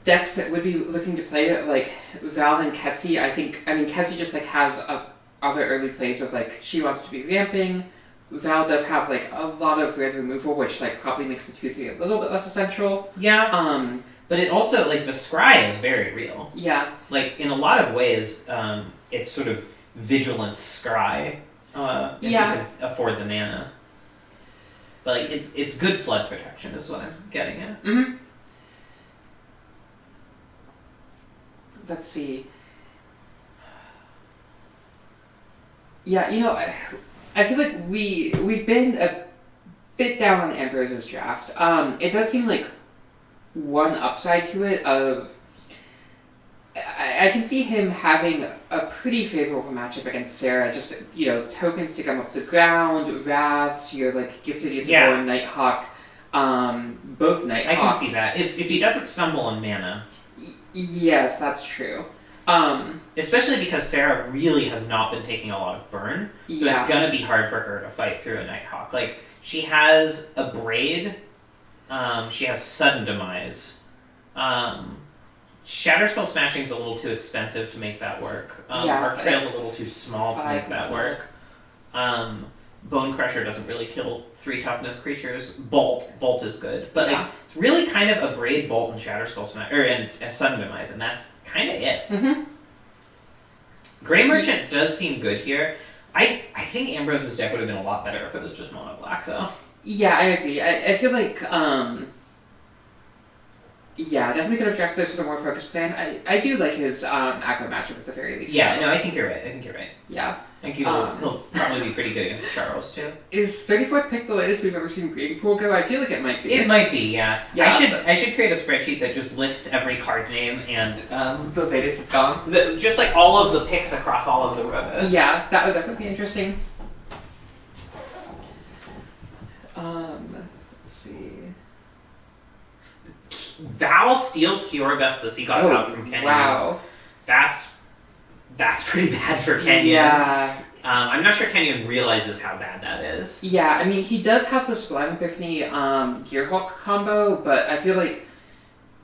decks that would be looking to play it, like Val and Ketsi. Ketsi just like has other early plays of like she wants to be ramping. Val does have like a lot of red removal, which like probably makes the 2/3 a little bit less essential. Yeah. But it also like the scry is very real. Yeah. Like in a lot of ways, it's sort of vigilance scry. If you can afford the mana. But like it's good flood protection is what I'm getting at. Mm-hmm. Let's see. Yeah, I feel like we've been a bit down on Ambrose's draft. It does seem like one upside to it of I can see him having a pretty favorable matchup against Sarah. Just tokens to come up the ground, wraths, your like gifted Etherborn, Nighthawk, both Nighthawks. I can see that if he doesn't stumble on mana. Yes, that's true. Especially because Sarah really has not been taking a lot of burn, so it's gonna be hard for her to fight through a Nighthawk. Like she has a Braid, she has Sudden Demise. Shatterspell Smashing is a little too expensive to make that work. Arc Trail's a little too small to make that work. Bone Crusher doesn't really kill 3 toughness creatures. Bolt is good, but like it's really kind of a Braid, Bolt, and Shatterskull Smash, and a Sudden Demise, and that's kind of it. Mm-hmm. Grey Merchant does seem good here. I think Ambrose's deck would have been a lot better if it was just mono black, though. Yeah, I agree. I feel like definitely could have drafted this with a more focused plan. I do like his aggro matchup at the very least. Yeah, no, I think you're right. Yeah. I think he'll probably be pretty good against Charles, too. Is 34th pick the latest we've ever seen Breeding Pool go? I feel like it might be. It might be, yeah. I should create a spreadsheet that just lists every card name and... the latest it's gone? Just like all of the picks across all of the rotos. Yeah, that would definitely be interesting. Let's see... Val steals Kioribest the Sea God out from Kenyon. Wow. That's pretty bad for Kenyon. Yeah. I'm not sure Kenyon realizes how bad that is. Yeah, I mean, he does have the Sublime Epiphany Gearhawk combo, but I feel like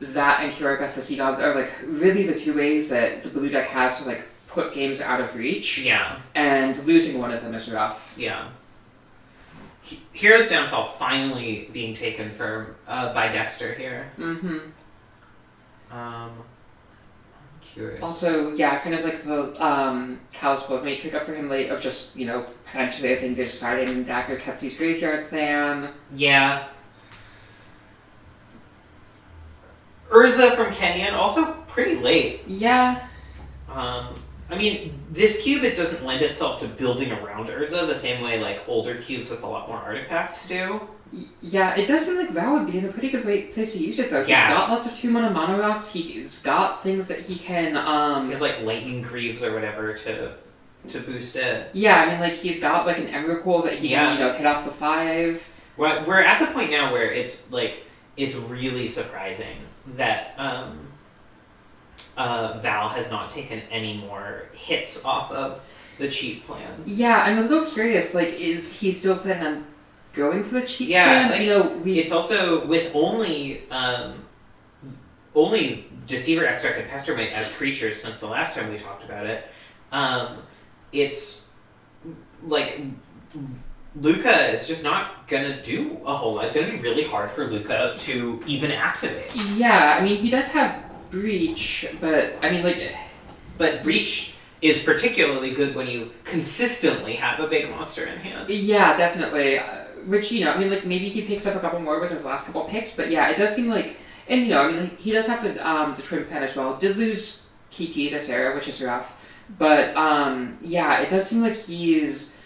that and Kioribest the Sea God are like really the 2 ways that the blue deck has to like put games out of reach. Yeah. And losing one of them is rough. Yeah. Hero's Downfall finally being taken by Dexter here. Mm-hmm. I'm curious. Also, yeah, kind of like the Callous Bloodmage pick up for him late of just, potentially I think they're deciding Dagger Ketsi's Graveyard plan. Yeah. Urza from Kenyon, also pretty late. Yeah. I mean, this cube, it doesn't lend itself to building around Urza the same way like older cubes with a lot more artifacts do. Yeah, it does seem like Val would be in a pretty good place to use it, though. He's Yeah. got lots of 2-mana mono rocks. He's got things that he can, He has like lightning greaves or whatever to boost it. Yeah, I mean, like, he's got, like, an Emrakul that he can, hit off the 5. Well, we're at the point now where it's really surprising that Val has not taken any more hits off of the cheat plan. Yeah, I'm a little curious, like, is he still planning on going for the cheat Yeah, plan? it's also with only Deceiver, Exarch, and Pestermite as creatures since the last time we talked about it. It's like Luca is just not gonna do a whole lot. It's gonna be really hard for Luca to even activate. Yeah, I mean, he does have Breach, but I mean, like. But Breach is particularly good when you consistently have a big monster in hand. Yeah, definitely. Which, I mean, like, maybe he picks up a couple more with his last couple picks, but yeah, it does seem like. And, I mean, like, he does have the Twin Plan as well. Did lose Kiki this era, which is rough. But, yeah, it does seem like he's,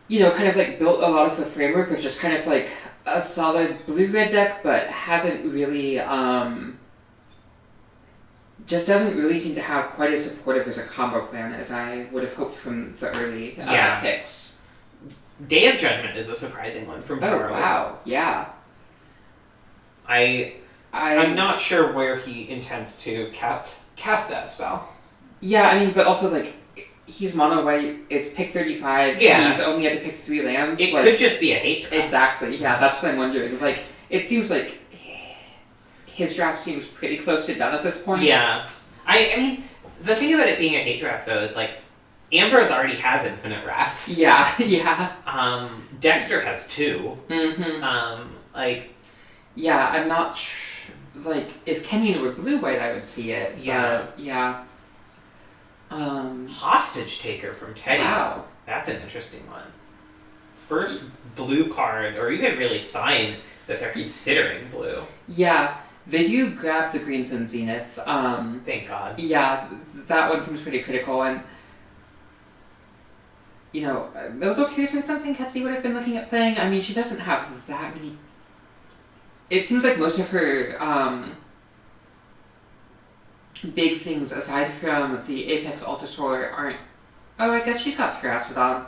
kind of, like, built a lot of the framework of just kind of, like, a solid blue-red deck, but hasn't really, just doesn't really seem to have quite as supportive as a combo plan as I would have hoped from the early picks. Day of Judgment is a surprising one from Charles. Oh, wow, yeah. I'm not sure where he intends to cast that spell. Yeah, I mean, but also, like, he's mono white, it's pick 35, Yeah. he's only had to pick 3 lands. It like, could just be a hate draft. Exactly, yeah, that's what I'm wondering. Like, it seems like his draft seems pretty close to done at this point. Yeah. I mean, the thing about it being a hate draft, though, is, like, Ambrose already has infinite wraths. Yeah, yeah. Dexter has 2. Mm-hmm. Yeah, I'm not like, if Kenyon were blue-white, I would see it. Yeah. But, yeah. Hostage Taker from Teddy. Wow. That's an interesting one. First blue card, or you could really sign that they're considering blue. Yeah, they do grab the greens in Zenith. Thank God. Yeah, that one seems pretty critical, and I'm a little curious if it's something Ketsy would have been looking at playing. I mean, she doesn't have that many. It seems like most of her big things, aside from the Apex Altasaur, aren't. Oh, I guess she's got Terrastodon.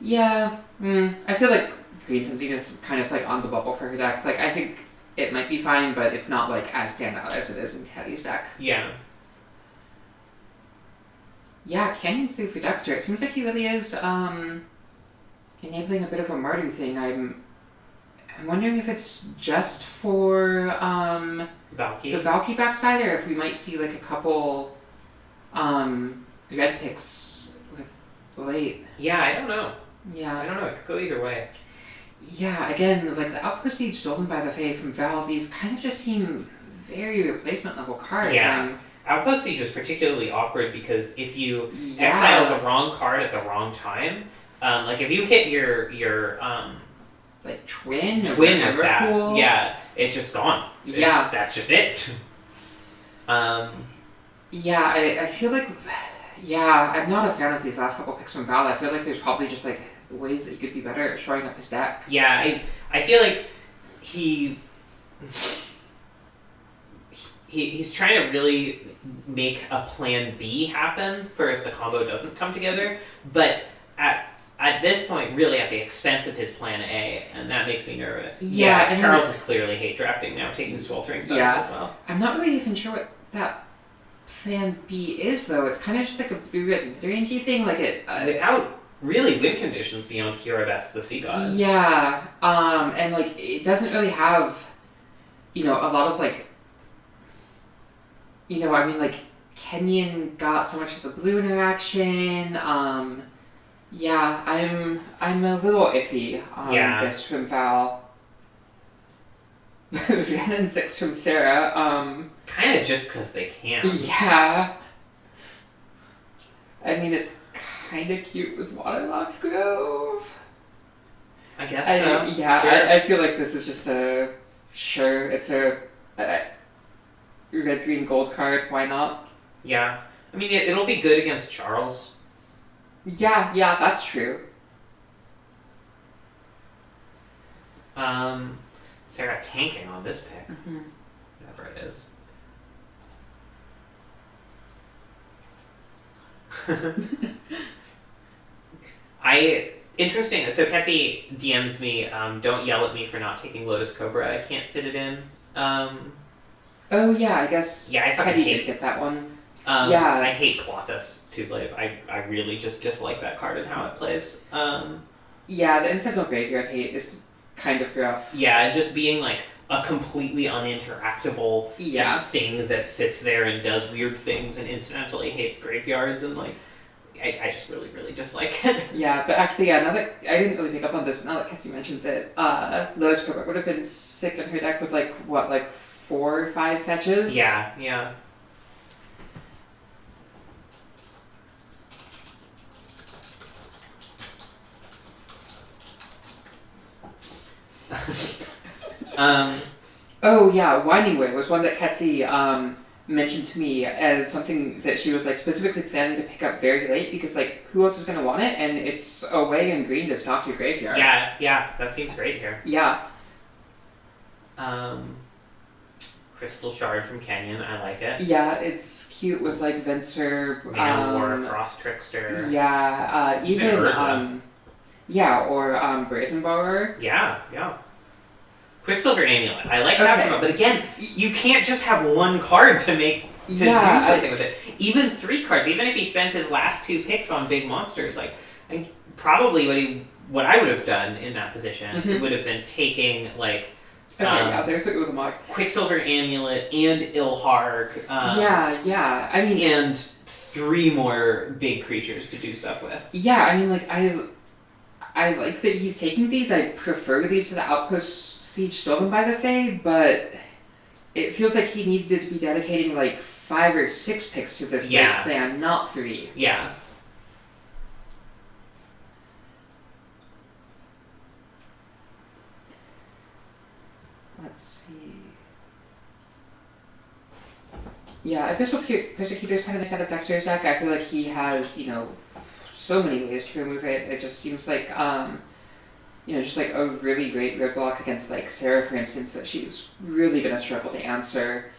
Yeah, I feel like Greens and Zenith's kind of like on the bubble for her deck. Like, I think it might be fine, but it's not like as standout as it is in Caddy's deck. Yeah. Yeah, Canyon's through for Dexter. It seems like he really is enabling a bit of a martyr thing. I'm wondering if it's just for Valky. the Valky backside, or if we might see like a couple red picks with late. Yeah, I don't know. Yeah. I don't know. It could go either way. Yeah, again, like the Outproceed stolen by the Fae from Val, these kind of just seem very replacement level cards. Yeah. Outpost Siege is particularly awkward because if you exile the wrong card at the wrong time, like if you hit your like twin with that, Evercool. yeah, it's just gone. That's just it. Yeah, I feel like, I'm not a fan of these last couple picks from Val. I feel like there's probably just like ways that he could be better at showing up his deck. Yeah, I feel like he's trying to really make a plan B happen for if the combo doesn't come together, but at this point, really at the expense of his plan A, and that makes me nervous. Yeah, and Charles is clearly hate drafting now, taking Sweltering Suns as well. I'm not really even sure what that plan B is, though. It's kind of just like a blue-red mid-rangey thing, like it... without really win conditions beyond Kiribati the Sea God. Yeah, and like, it doesn't really have, a lot of like... I mean, like, Kenyon got so much of the blue interaction. Yeah, I'm a little iffy on this from Val. Rhiannon 6 from Sarah. Kind of just because they can. Yeah. I mean, it's kind of cute with Waterlogged Grove. I guess so. Yeah, sure. I feel like this is just it's a red, green, gold card. Why not? Yeah. I mean, it'll be good against Charles. Yeah, that's true. Sarah tanking on this pick. Mm-hmm. Whatever it is. Interesting. So Ketsy DMs me, don't yell at me for not taking Lotus Cobra. I can't fit it in. Oh yeah, I guess. Yeah, I fucking Hetty hate did get that one. Yeah. I hate Clothis Tublave. I really just dislike that card and how it plays. Yeah, the Incidental Graveyard hate is kind of rough. Yeah, just being like a completely uninteractable just thing that sits there and does weird things and incidentally hates graveyards and like I just really, really dislike it. Yeah, but actually, now that I didn't really pick up on this, but now that Ketsy mentions it, Lotus Cobra would have been sick in her deck with like 4 or 5 fetches. Yeah. Oh yeah, Winding Way was one that Ketsy mentioned to me as something that she was like specifically planning to pick up very late because like who else is gonna want it, and it's a way in green to stock your graveyard. Yeah, that seems great here. Yeah. Crystal Shard from Kenyon, I like it. Yeah, it's cute with like Venser, War, Frost Trickster. Yeah, even or Brazen Borrower. Yeah. Quicksilver Amulet. I like that one, but again, you can't just have one card to do something with it. Even 3 cards, even if he spends his last 2 picks on big monsters, like probably what I would have done in that position would have been taking like there's the Ulamog. Quicksilver Amulet and Ilharg. I mean, and 3 more big creatures to do stuff with. Yeah, I mean, like I like that he's taking these. I prefer these to the Outpost Siege Stolen by the Fae, but it feels like he needed to be dedicating like 5 or 6 picks to this late plan, not 3. Yeah. Let's see. Yeah, Abyssal Persecutor's kind of the set of Dexter's deck. I feel like he has, so many ways to remove it. It just seems like, just like a really great red block against like Sarah, for instance, that she's really gonna struggle to answer.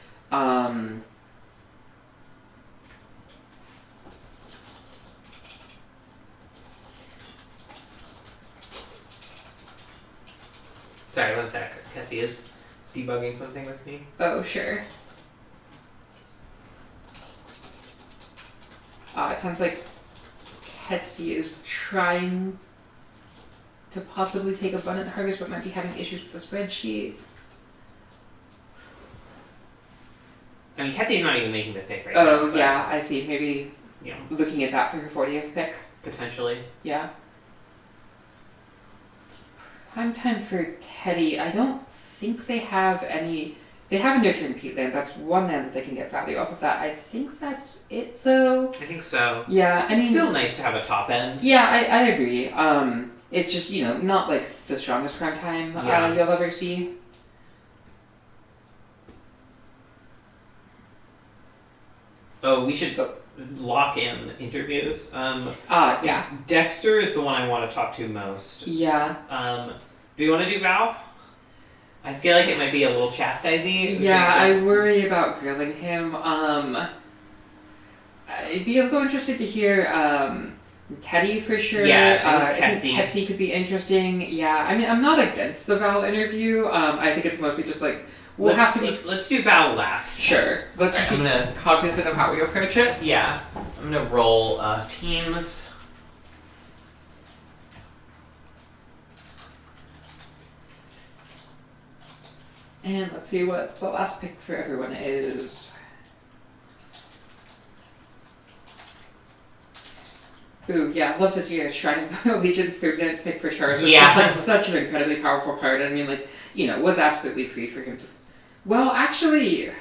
Sorry, one sec. Ketsy is debugging something with me. Oh, sure. It sounds like Ketsy is trying to possibly take Abundant Harvest, but might be having issues with the spreadsheet. I mean, Ketsy's not even making the pick right now. Oh, yeah, I see. Maybe Yeah, looking at that for her 40th pick. potentially. Yeah. Prime time for Teddy. I don't think they have any... They have a Nurturing Peatland. That's one land that they can get value off of that. I think that's it, though. I think so. Yeah, I mean... It's still nice to have a top end. Yeah, I agree. It's just, not like the strongest prime time you'll ever see. Oh, we should lock in interviews. Yeah. Dexter is the one I want to talk to most. Yeah. Do you want to do Val? I feel like it might be a little chastising. Yeah, I worry about grilling him. I'd be a little interested to hear Teddy for sure. Yeah, I think Ketsy could be interesting. Yeah, I mean, I'm not against the Val interview. I think it's mostly just like, let's do Val last. Sure. Let's be cognizant of how we approach it. Yeah. I'm gonna roll teams. And let's see what the last pick for everyone is. Ooh, yeah, love to see a Shrine of Allegiance 39th pick for Charizard. Yeah. It's just like such an incredibly powerful card. I mean, like, was absolutely free for him to... Well, actually,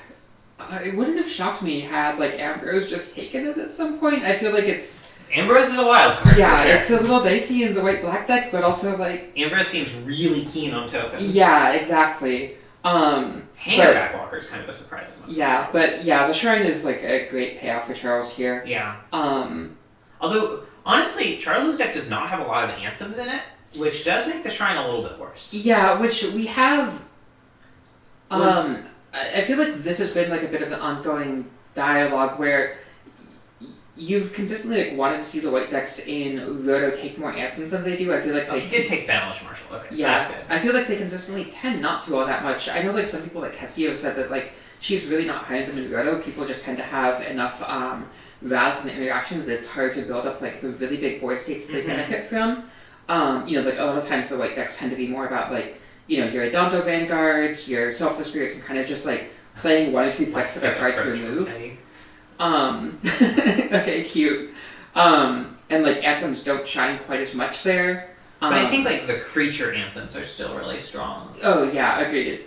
it wouldn't have shocked me had, like, Ambrose just taken it at some point. I feel like it's... Ambrose is a wild card. Yeah, for sure. it's a little dicey in the white-black deck, but also, like... Ambrose seems really keen on tokens. Yeah, exactly. Hangerback Walker is kind of a surprising one. Yeah, but yeah, the Shrine is like a great payoff for Charles here. Yeah. Um, Although, honestly, Charles's deck does not have a lot of anthems in it, which does make the Shrine a little bit worse. yeah, which we have. Was- I feel like this has been like a bit of an ongoing dialogue where you've consistently like wanted to see the white decks in Roto take more anthems than they do. I feel like Oh, they he did take Banish Marshal. Okay, so yeah, that's good. I feel like they consistently tend not to all that much. I know like some people like Ketsi have said that like she's really not high on them in Roto. People just tend to have enough wraths and interactions that it's hard to build up like the really big board states that they benefit from. You know, like a lot of times the white decks tend to be more about like, you know, your Adonto Vanguards, your Selfless Spirits, and kind of just like playing one or two threats that are hard to remove. Okay, cute. And like anthems don't shine quite as much there. But I think like the creature anthems are still really strong. Oh yeah, agreed.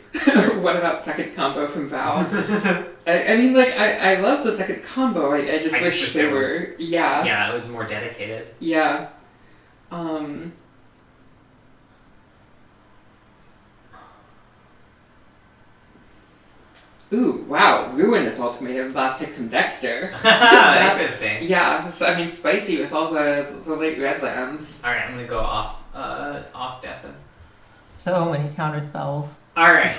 What about second combo from Val? I mean, like I love the second combo. I just wish they were. Yeah. Yeah, it was more dedicated. Yeah. Ooh, wow, Ruinous Ultimatum, last pick from Dexter. Interesting. Yeah, so I mean, spicy with all the late red lands. Alright, I'm gonna go off Deafen. So many counter spells. Alright.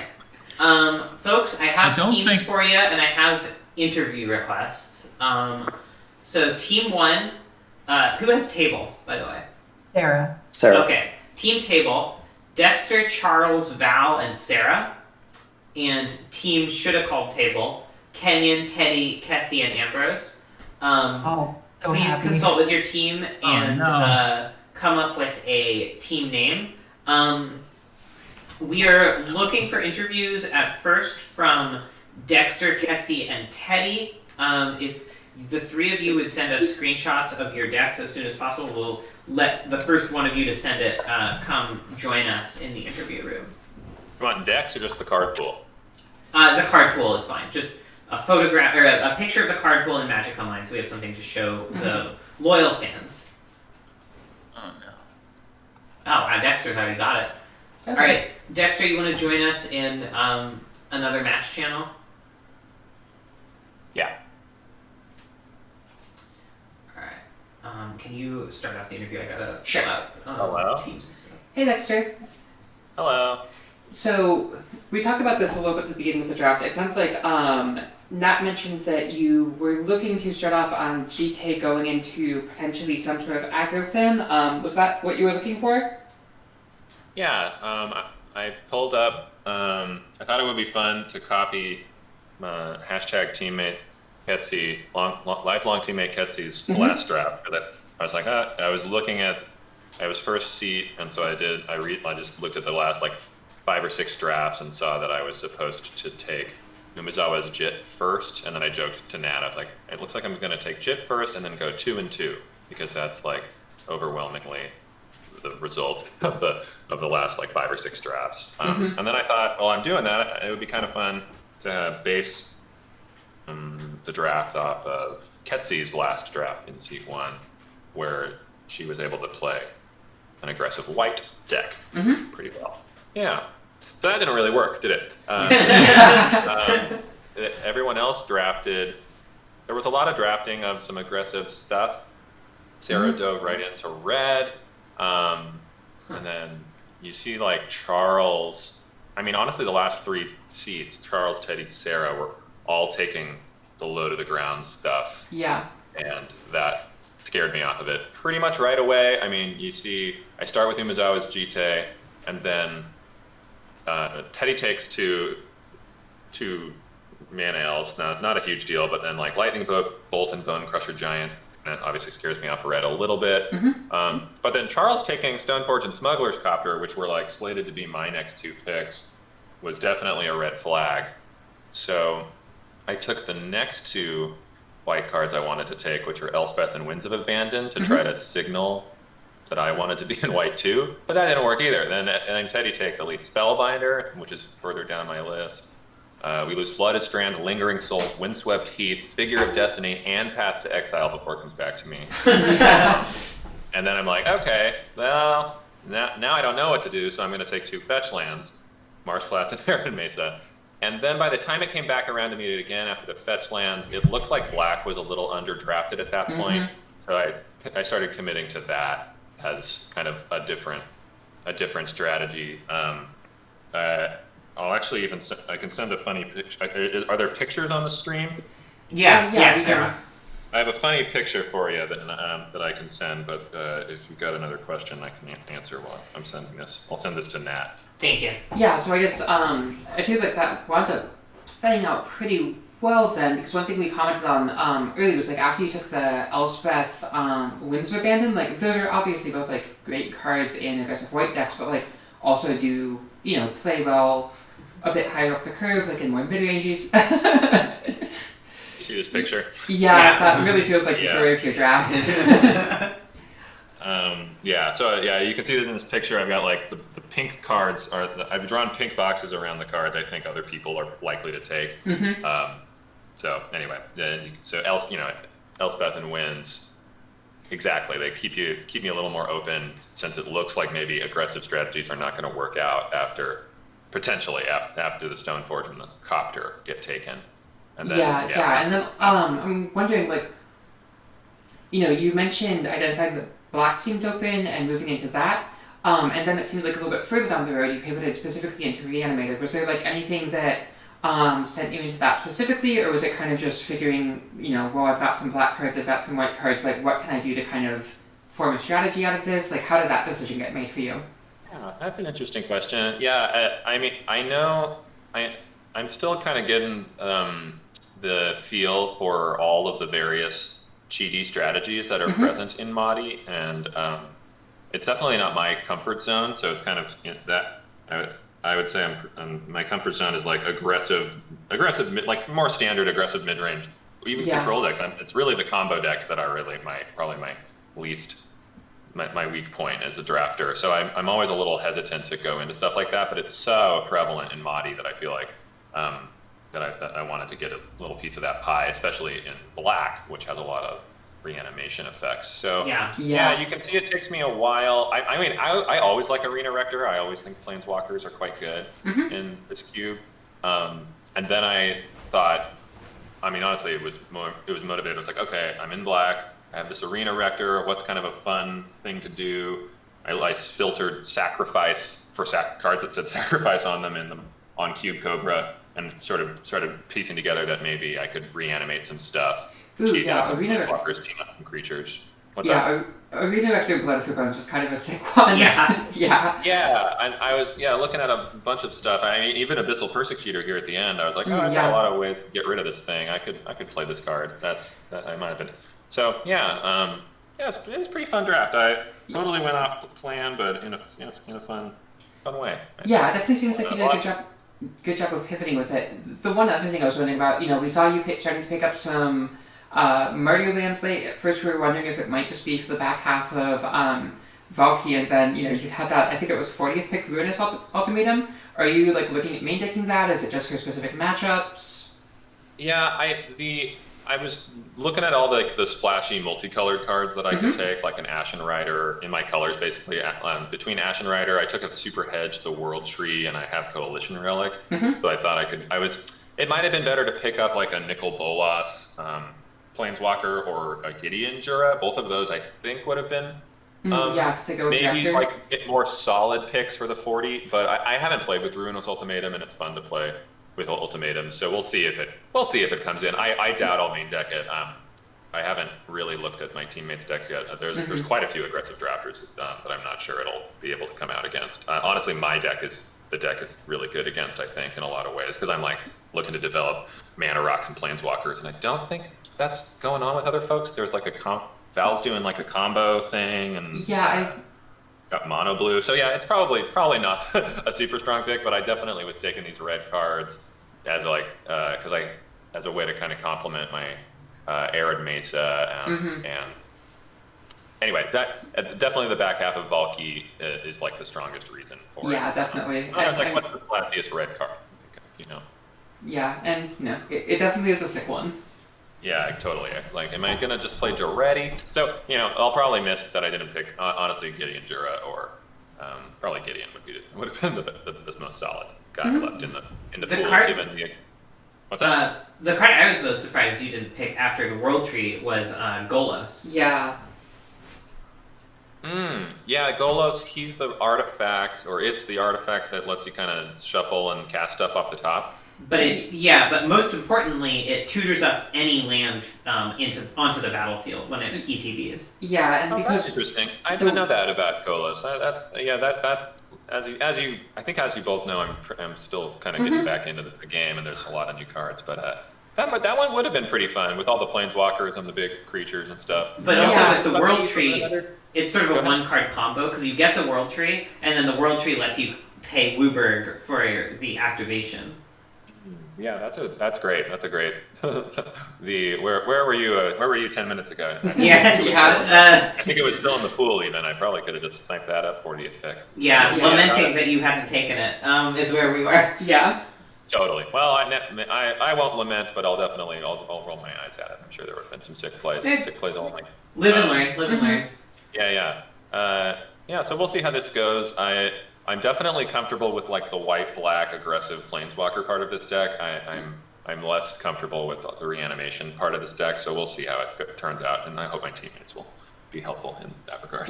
Folks, I have I teams for you, and I have interview requests. So team 1, who has table, by the way? Sarah. Sarah. Okay, team table, Dexter, Charles, Val, and Sarah. And team should have called table, Kenyon, Teddy, Ketsi, and Ambrose. So Please happy. consult with your team and no. come up with a team name. We are looking for interviews at first from Dexter, Ketsi, and Teddy. If the three of you would send us screenshots of your decks as soon as possible, we'll let the first one of you to send it come join us in the interview room. You want decks or just the card pool? The card pool is fine. Just a photograph or a picture of the card pool in Magic Online, so we have something to show the loyal fans. Oh no. Oh, Dexter's already got it. Okay. All right, Dexter, you want to join us in another match channel? Yeah. All right. Can you start off the interview? I gotta Sure. fill out Hello? teams and stuff. Hey Dexter. Hello. So we talked about this a little bit at the beginning of the draft. It sounds like Nat mentioned that you were looking to start off on GK going into potentially some sort of aggro thing. Was that what you were looking for? Yeah, I pulled up, I thought it would be fun to copy hashtag teammate Ketsi, lifelong teammate Ketsi's last draft. I was like, I was looking at, I was first seat, and so I just looked at the last like 5 or 6 drafts and saw that I was supposed to take Umezawa's Jit first, and then I joked to Nat, I was like, it looks like I'm going to take Jit first and then go 2 and 2, because that's like overwhelmingly the result of the last like 5 or 6 drafts. And then I thought, well, I'm doing that, it would be kind of fun to base the draft off of Ketsi's last draft in Seat 1, where she was able to play an aggressive white deck pretty well. Yeah. So that didn't really work, did it? Everyone else drafted. There was a lot of drafting of some aggressive stuff. Sarah dove right into red. And then you see like Charles. I mean, honestly, the last 3 seats, Charles, Teddy, Sarah, were all taking the low to the ground stuff. Yeah. And that scared me off of it pretty much right away. I mean, you see, I start with Umezawa's Jite, and then Teddy takes two mana elves, not a huge deal, but then like Lightning Bolt and Bone Crusher Giant, and that obviously scares me off red a little bit. But then Charles taking Stoneforge and Smuggler's Copter, which were like slated to be my next 2 picks, was definitely a red flag. So I took the next 2 white cards I wanted to take, which are Elspeth and Winds of Abandon, to try to signal that I wanted to be in white too, but that didn't work either. Then Teddy takes Elite Spellbinder, which is further down my list. We lose Flooded Strand, Lingering Souls, Windswept Heath, Figure of Destiny, and Path to Exile before it comes back to me. And then I'm like, okay, well, now I don't know what to do, so I'm going to take 2 fetch lands. Marsh Flats and Arid Mesa. And then by the time it came back around to meet it again after the fetch lands, it looked like black was a little underdrafted at that point. So I started committing to that as kind of a different strategy. I'll actually I can send a funny picture. Are there pictures on the stream? Yeah, yes, there are. are. I have a funny picture for you that I can send, but if you've got another question, I can answer while I'm sending this. I'll send this to Nat. Thank you. Yeah, so I guess I feel like that wound up playing out pretty well then, because one thing we commented on earlier was like after you took the Elspeth Winds of Abandon, like those are obviously both like great cards in aggressive white decks, but like also do, you know, play well a bit higher up the curve, like in more mid ranges. You see this picture? Yeah, that really feels like the story of your draft. So you can see that in this picture. I've got like the pink cards I've drawn pink boxes around the cards I think other people are likely to take. So anyway, Elspeth and Winds, exactly. They keep me a little more open since it looks like maybe aggressive strategies are not going to work out potentially after the Stoneforge and the Copter get taken. And then, and then I'm wondering, like, you know, you mentioned identifying the black seemed open and moving into that, and then it seemed like a little bit further down the road you pivoted specifically into Reanimated. Was there like anything that sent you into that specifically, or was it kind of just figuring, you know, well, I've got some black cards, I've got some white cards, like what can I do to kind of form a strategy out of this? Like how did that decision get made for you? Yeah, that's an interesting question. Yeah, I mean, I know I'm still kind of getting the feel for all of the various cheaty strategies that are present in Moddy, and it's definitely not my comfort zone. So it's kind of that I would say my comfort zone is like aggressive, like more standard aggressive mid range, even control decks. It's really the combo decks that are really probably my least. My weak point as a drafter. So I'm always a little hesitant to go into stuff like that, but it's so prevalent in Moddy that I feel like that I wanted to get a little piece of that pie, especially in black, which has a lot of reanimation effects. So yeah, you can see it takes me a while. I mean, I always like Arena Rector. I always think Planeswalkers are quite good in this cube. And then I thought, I mean, honestly, it was motivated. It was like, okay, I'm in black. I have this Arena Rector. What's kind of a fun thing to do? I filtered sacrifice for cards that said sacrifice on them on Cube Cobra, and sort of started piecing together that maybe I could reanimate some stuff. Arena Walkers, team up some creatures. What's Arena Rector Blood for Bones is kind of a sick one. Yeah, and I was looking at a bunch of stuff. I mean, even Abyssal Persecutor here at the end. I was like, I've got a lot of ways to get rid of this thing. I could play this card. That I might have been. So it was a pretty fun draft. I totally went off the plan, but in a fun way. Yeah, it definitely seems like you did a good job of pivoting with it. The one other thing I was wondering about, you know, we saw you starting to pick up some Murder Lands late. At first we were wondering if it might just be for the back half of Valky, and then, you know, you had that, I think it was 40th pick Ruinous Ultimatum. Are you like looking at main decking that? Is it just for specific matchups? Yeah, I was looking at all the splashy multicolored cards that I could take, like an Ashen Rider in my colors, basically. Between Ashen Rider, I took a Super Hedge, the World Tree, and I have Coalition Relic. So I thought it might have been better to pick up like a Nicol Bolas Planeswalker or a Gideon Jura. Both of those I think would have been because they go with maybe Rector. like more solid picks for the 40. But I haven't played with Ruinous Ultimatum, and it's fun to play with Ultimatum, so we'll see if it comes in. I doubt I'll main deck it. I haven't really looked at my teammates' decks yet. There's quite a few aggressive drafters that I'm not sure it'll be able to come out against. Honestly, my deck is really good against, I think, in a lot of ways, because I'm like looking to develop mana rocks and planeswalkers, and I don't think that's going on with other folks. There's like Val's doing like a combo thing, and got mono blue. So yeah, it's probably not a super strong pick, but I definitely was taking these red cards as like as a way to kind of complement my Arid Mesa and anyway, that definitely the back half of Valky is like the strongest reason for it. Yeah, definitely. I was like, what's the flashiest red card? You know. Yeah, and it definitely is a sick one. Yeah, totally. Like, am I gonna just play Duretti? So, you know, I'll probably miss that I didn't pick honestly Gideon Jura, or probably Gideon would have been the most solid. guy left in the The pool. card- Given the what's that? The card I was most surprised you didn't pick after the World Tree was Golos. Yeah. Yeah, Golos. He's the artifact, or it's the artifact that lets you kind of shuffle and cast stuff off the top. But most importantly, it tutors up any land onto the battlefield when it ETBs. Yeah, and Oh, because that's interesting. I didn't know that about Golos. That as you I think as you both know, I'm still kind of getting back into the game, and there's a lot of new cards. But that one would have been pretty fun with all the planeswalkers and the big creatures and stuff. But also Yeah. with the World Tree, it's sort of a one-card combo because you get the World Tree, and then the World Tree lets you pay Wooburg for the activation. Yeah, that's great. That's a great. Where were you? Where were you 10 minutes ago? Yeah. I think it was still in the pool. Even I probably could have just sniped that up 40th pick. Yeah, Yeah. lamenting that you hadn't taken it is where we were. yeah. Totally. Well, I won't lament, but I'll roll my eyes at it. I'm sure there would have been some sick plays. Sick plays only. Live and learn. Live and learn. Yeah. So we'll see how this goes. I'm definitely comfortable with like the white-black aggressive planeswalker part of this deck. I'm less comfortable with the reanimation part of this deck. So we'll see how it turns out, and I hope my teammates will be helpful in that regard.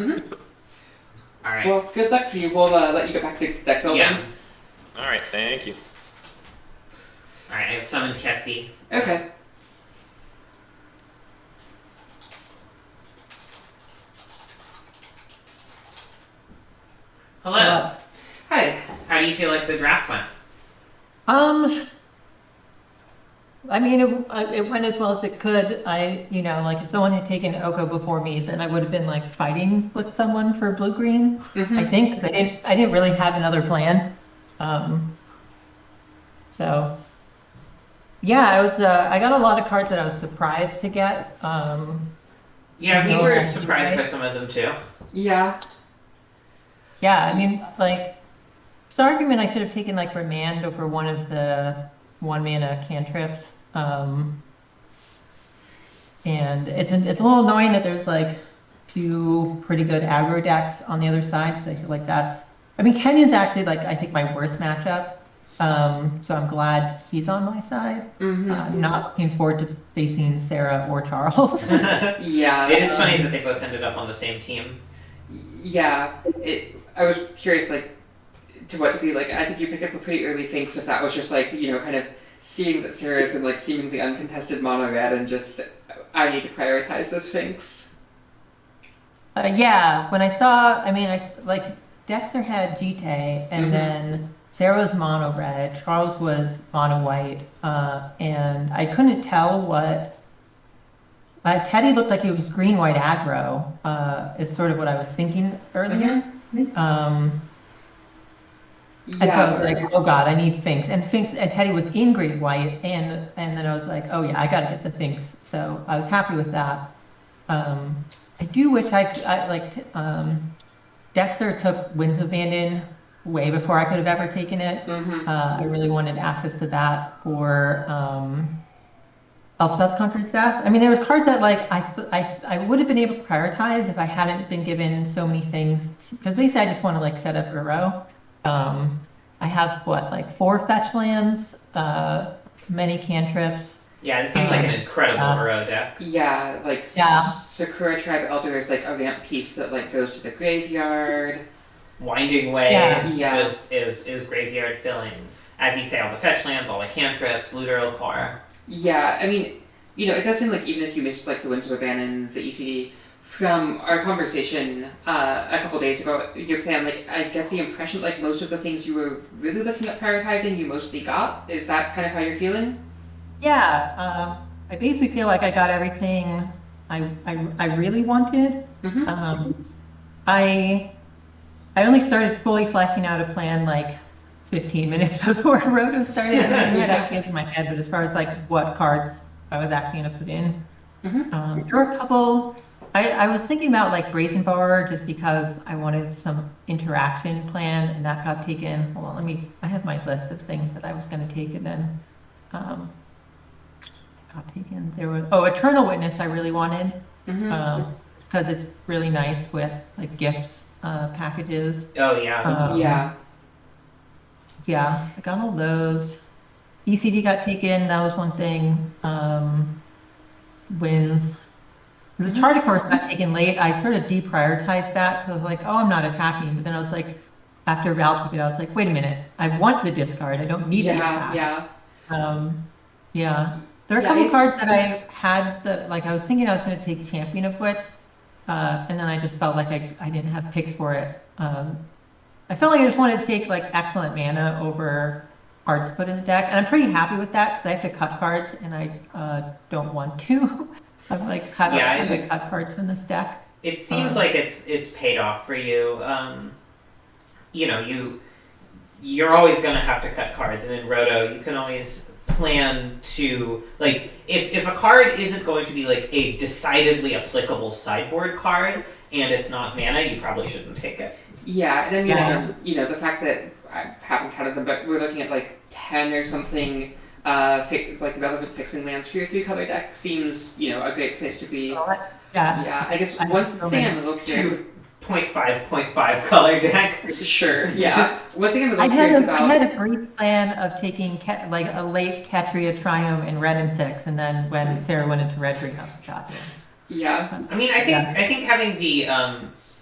All right. Well, good luck to you. We'll let you get back to deck building. Yeah. All right. Thank you. All right. I have summoned Ketsi. Okay. Hello. Hi. How do you feel like the draft went? I mean, it went as well as it could. Like if someone had taken Oko before me, then I would have been like fighting with someone for blue-green, I think, because I didn't really have another plan. So yeah, I got a lot of cards that I was surprised to get. Yeah, we No, were actually, surprised by right? some of them too. Yeah. Yeah, I mean, like, this argument I should have taken like Remand over one of the 1-mana cantrips. And it's a little annoying that there's like 2 pretty good aggro decks on the other side, because I feel like Kenyon's actually like, I think my worst matchup. So I'm glad he's on my side. I'm not looking forward to facing Sarah or Charles. Yeah. It is funny that they both ended up on the same team. Yeah. I was curious, like, to what to be like. I think you picked up a pretty early thing, so if that was just like, kind of seeing that Sarah's in like seemingly uncontested mono red and just, I need to prioritize this Sphinx. Yeah, when I saw, Dexter had GT, and then Sarah was mono red, Charles was mono white, and I couldn't tell what. Teddy looked like he was green white aggro, is sort of what I was thinking earlier. And so I was like, oh god, I need Finks. And Teddy was in green white, and then I was like, oh yeah, I gotta get the Finks. So I was happy with that. I do wish Dexter took Winds of Abandon way before I could have ever taken it. I really wanted access to that, or Elspeth's Conqueror's Death. I mean, there was cards that like I would have been able to prioritize if I hadn't been given so many things. Because basically, I just want to like set up a row. I have 4 fetch lands, many cantrips. Yeah, it seems like an incredible Uro deck. Yeah, like Sakura Tribe Elder is like a ramp piece that like goes to the graveyard. Winding Way Yeah. just is graveyard filling. As you say, all the fetch lands, all the cantrips, Looter Core. Yeah, I mean, it does seem like even if you missed like the Winds of Abandon, the ECD, from our conversation a couple days ago, your plan, like, I get the impression like most of the things you were really looking at prioritizing, you mostly got. Is that kind of how you're feeling? Yeah, I basically feel like I got everything I really wanted. I only started fully fleshing out a plan like 15 minutes before Roto started. I had ideas in my head, but as far as like what cards I was actually going to put in, there were a couple. I was thinking about like Brazen Bar just because I wanted some interaction plan, and that got taken. Hold on, I have my list of things that I was going to take, and then got taken. There was Eternal Witness I really wanted, because it's really nice with like gifts packages. Oh yeah. Yeah. yeah, I got all those. ECD got taken, that was one thing. Wins. The charter course got taken late. I sort of deprioritized that because I was like, oh, I'm not attacking. But then I was like, after Val took it, I was like, wait a minute, I want the discard. I don't need the attack. Yeah. There are a couple cards that I had that, like, I was thinking I was going to take Champion of Wits, and then I just felt like I didn't have picks for it. I felt like I just wanted to take, like, Excellent Mana over cards to put in the deck, and I'm pretty happy with that because I have to cut cards, and I don't want to. I've, like, cut cards from this deck. It seems like it's paid off for you. You know, you're always going to have to cut cards, and in Roto, you can always plan to, like, if a card isn't going to be, like, a decidedly applicable sideboard card, and it's not mana, you probably shouldn't take it. Yeah, and I mean, you know, the fact that I haven't counted them, but we're looking at, like, 10 or something, like, relevant fixing lands for your 3-color deck seems, you know, a great place to be. Yeah, I guess one thing I'm a little curious... 0.5 color deck. Sure, yeah. One thing I'm a little curious about... I had a brief plan of taking, like, a late Ketria Triome in red and 6, and then when Sarah went into red, green, I was like, yeah. I mean, I think having the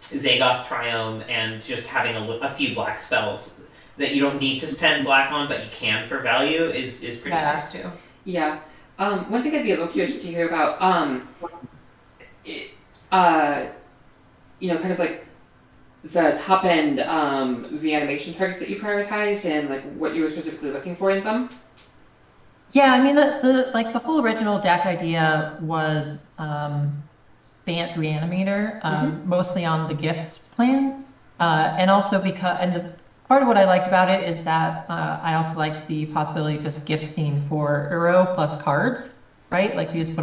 Zagoth Triome and just having a few black spells that you don't need to spend black on, but you can for value is pretty nice too. Yeah. One thing I'd be a little curious to hear about, you know, kind of like the top end reanimation targets that you prioritized and like what you were specifically looking for in them. Yeah, I mean the whole original deck idea was Bant Reanimator, mostly on the gifts plan, and also part of what I liked about it is that I also like the possibility of just gifting for Uro plus cards, right? Like you just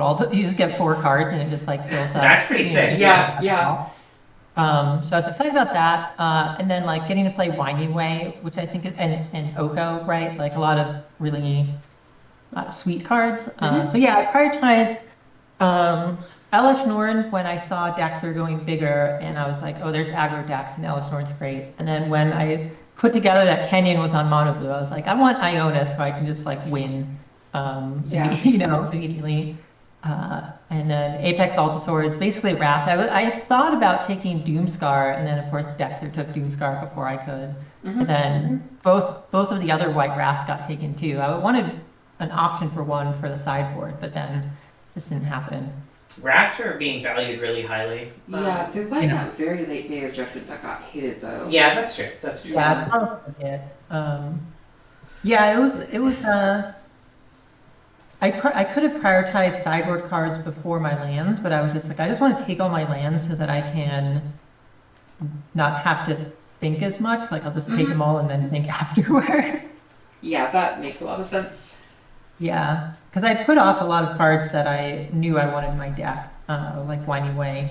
get 4 cards and it just like fills up. That's pretty sick. Yeah. So I was excited about that, and then like getting to play Winding Way, which I think is and Oko, right? Like a lot of really sweet cards. So yeah, I prioritized Elish Norn when I saw Daxter going bigger, and I was like, oh, there's aggro Dax, and Elish Norn's great. And then when I put together that Kenyon was on mono blue, I was like, I want Iona so I can just like win, immediately. And then Apex Altasaur is basically Wrath. I thought about taking Doomscar, and then of course Dexter took Doomscar before I could. And then both of the other white Wraths got taken too. I wanted an option for one for the sideboard, but then this didn't happen. Wraths are being valued really highly. Yeah, there was that very late Day of Judgment that got hated though. Yeah, that's true. Yeah, probably did. It was. I could have prioritized sideboard cards before my lands, but I was just like, I just want to take all my lands so that I can not have to think as much. Like I'll just take them all and then think afterward. Yeah, that makes a lot of sense. Yeah, because I put off a lot of cards that I knew I wanted in my deck, like Winding Way.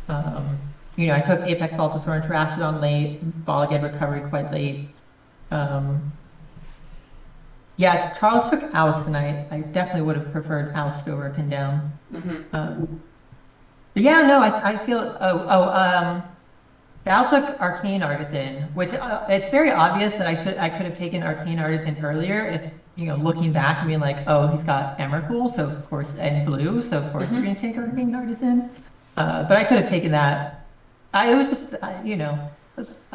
I took Apex Altasaur and trashed it on late, Ball Again Recovery quite late. Yeah, Charles took Oust, and I definitely would have preferred Oust over Condemn. But yeah, no, I feel, Val took Arcane Artisan, which it's very obvious that I could have taken Arcane Artisan earlier if, looking back and being like, oh, he's got Emrakul, so of course, and blue, so of course you're going to take Arcane Artisan. But I could have taken that. It was just, I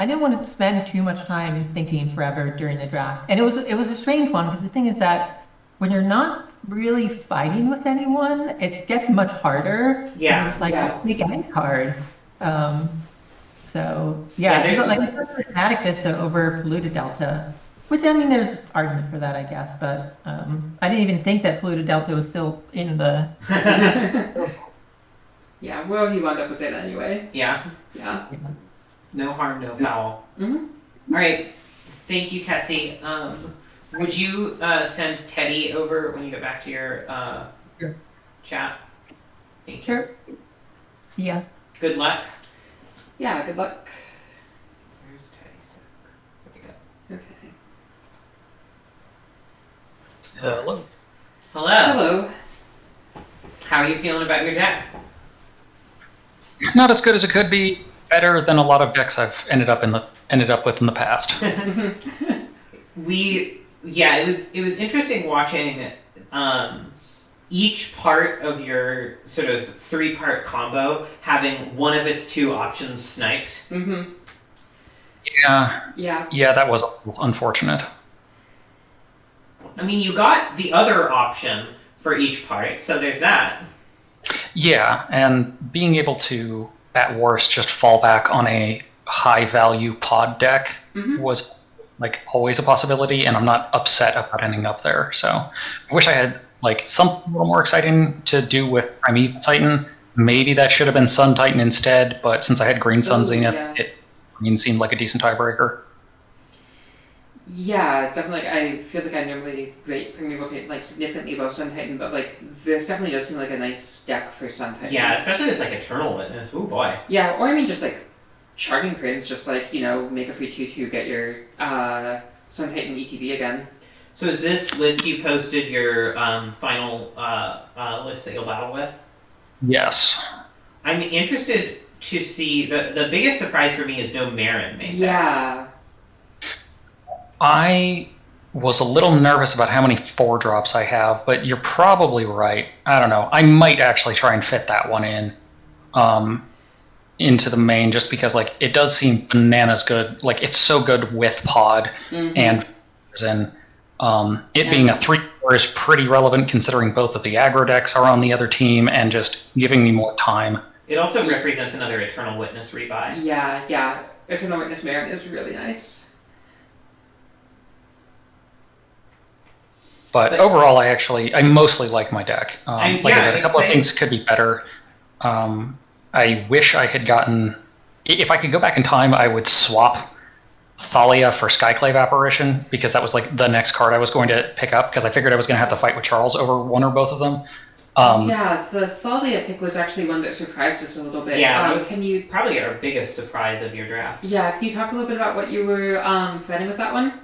didn't want to spend too much time thinking forever during the draft. And it was a strange one, because the thing is that when you're not really fighting with anyone, it gets much harder. Yeah. It's like a big end card. Like Prismatic Vista over Polluted Delta, which, I mean, there's argument for that, I guess, but I didn't even think that Polluted Delta was still in the... Yeah, well, he wound up with it anyway. Yeah. No harm, no foul. All right. Thank you, Ketsy. Would you send Teddy over when you get back to your chat? Thank you. Sure. Yeah. Good luck. Yeah, good luck. Where's Teddy? There we go. Okay. Hello. Hello. Hello. How are you feeling about your deck? Not as good as it could be. Better than a lot of decks I've ended up with in the past. it was interesting watching each part of your sort of 3-part combo having one of its 2 options sniped. Mm-hmm. Yeah, that was unfortunate. I mean, you got the other option for each part, so there's that. Yeah, and being able to, at worst, just fall back on a high-value pod deck was like always a possibility, and I'm not upset about ending up there. So I wish I had like something a little more exciting to do with Primeval Titan. Maybe that should have been Sun Titan instead, but since I had Green Sun Zenith, Green seemed like a decent tiebreaker. Yeah, it's definitely, I feel like I normally rate Primeval Titan like significantly above Sun Titan, but like this definitely does seem like a nice deck for Sun Titan. Yeah, especially with like Eternal Witness. Oh boy. Yeah, or I mean just like Charming Prince, just like, you know, make a free 2/2, get your Sun Titan ETB again. So is this list you posted your final list that you'll battle with? Yes. I'm interested to see, the biggest surprise for me is no Marin main deck. Yeah. I was a little nervous about how many 4-drops I have, but you're probably right. I don't know. I might actually try and fit that one in into the main, just because like it does seem bananas good. Like it's so good with pod and it being a 3/4 is pretty relevant considering both of the aggro decks are on the other team and just giving me more time. It also represents another Eternal Witness rebuy. Yeah. Eternal Witness Marin is really nice. But overall, I mostly like my deck. Like I said, a couple of things could be better. I wish I had gotten... If I could go back in time, I would swap Thalia for Skyclave Apparition, because that was like the next card I was going to pick up, because I figured I was going to have to fight with Charles over one or both of them. Yeah, the Thalia pick was actually one that surprised us a little bit. Yeah, it was probably our biggest surprise of your draft. Yeah, can you talk a little bit about what you were planning with that one?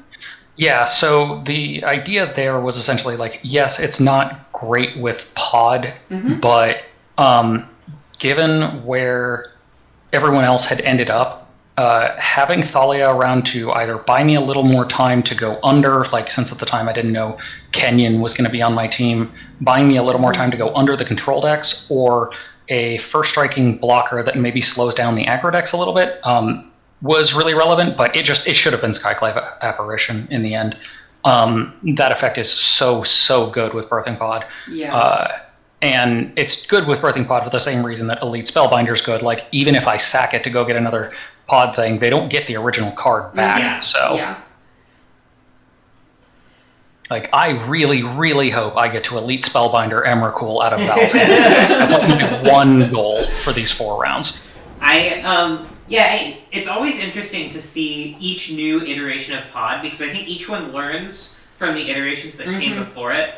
Yeah, so the idea there was essentially like, yes, it's not great with pod, but given where everyone else had ended up, having Thalia around to either buy me a little more time to go under, like since at the time I didn't know Kenyon was going to be on my team, buying me a little more time to go under the control decks, or a first striking blocker that maybe slows down the aggro decks a little bit, was really relevant, but it should have been Skyclave Apparition in the end. That effect is so good with Birthing Pod. Yeah. And it's good with Birthing Pod for the same reason that Elite Spellbinder's good. Like, even if I sack it to go get another pod thing, they don't get the original card back. Yeah. So, like, I really, really hope I get to Elite Spellbinder Emrakul out of Val's hand. That's one goal for these 4 rounds. It's always interesting to see each new iteration of pod, because I think each one learns from the iterations that came before it.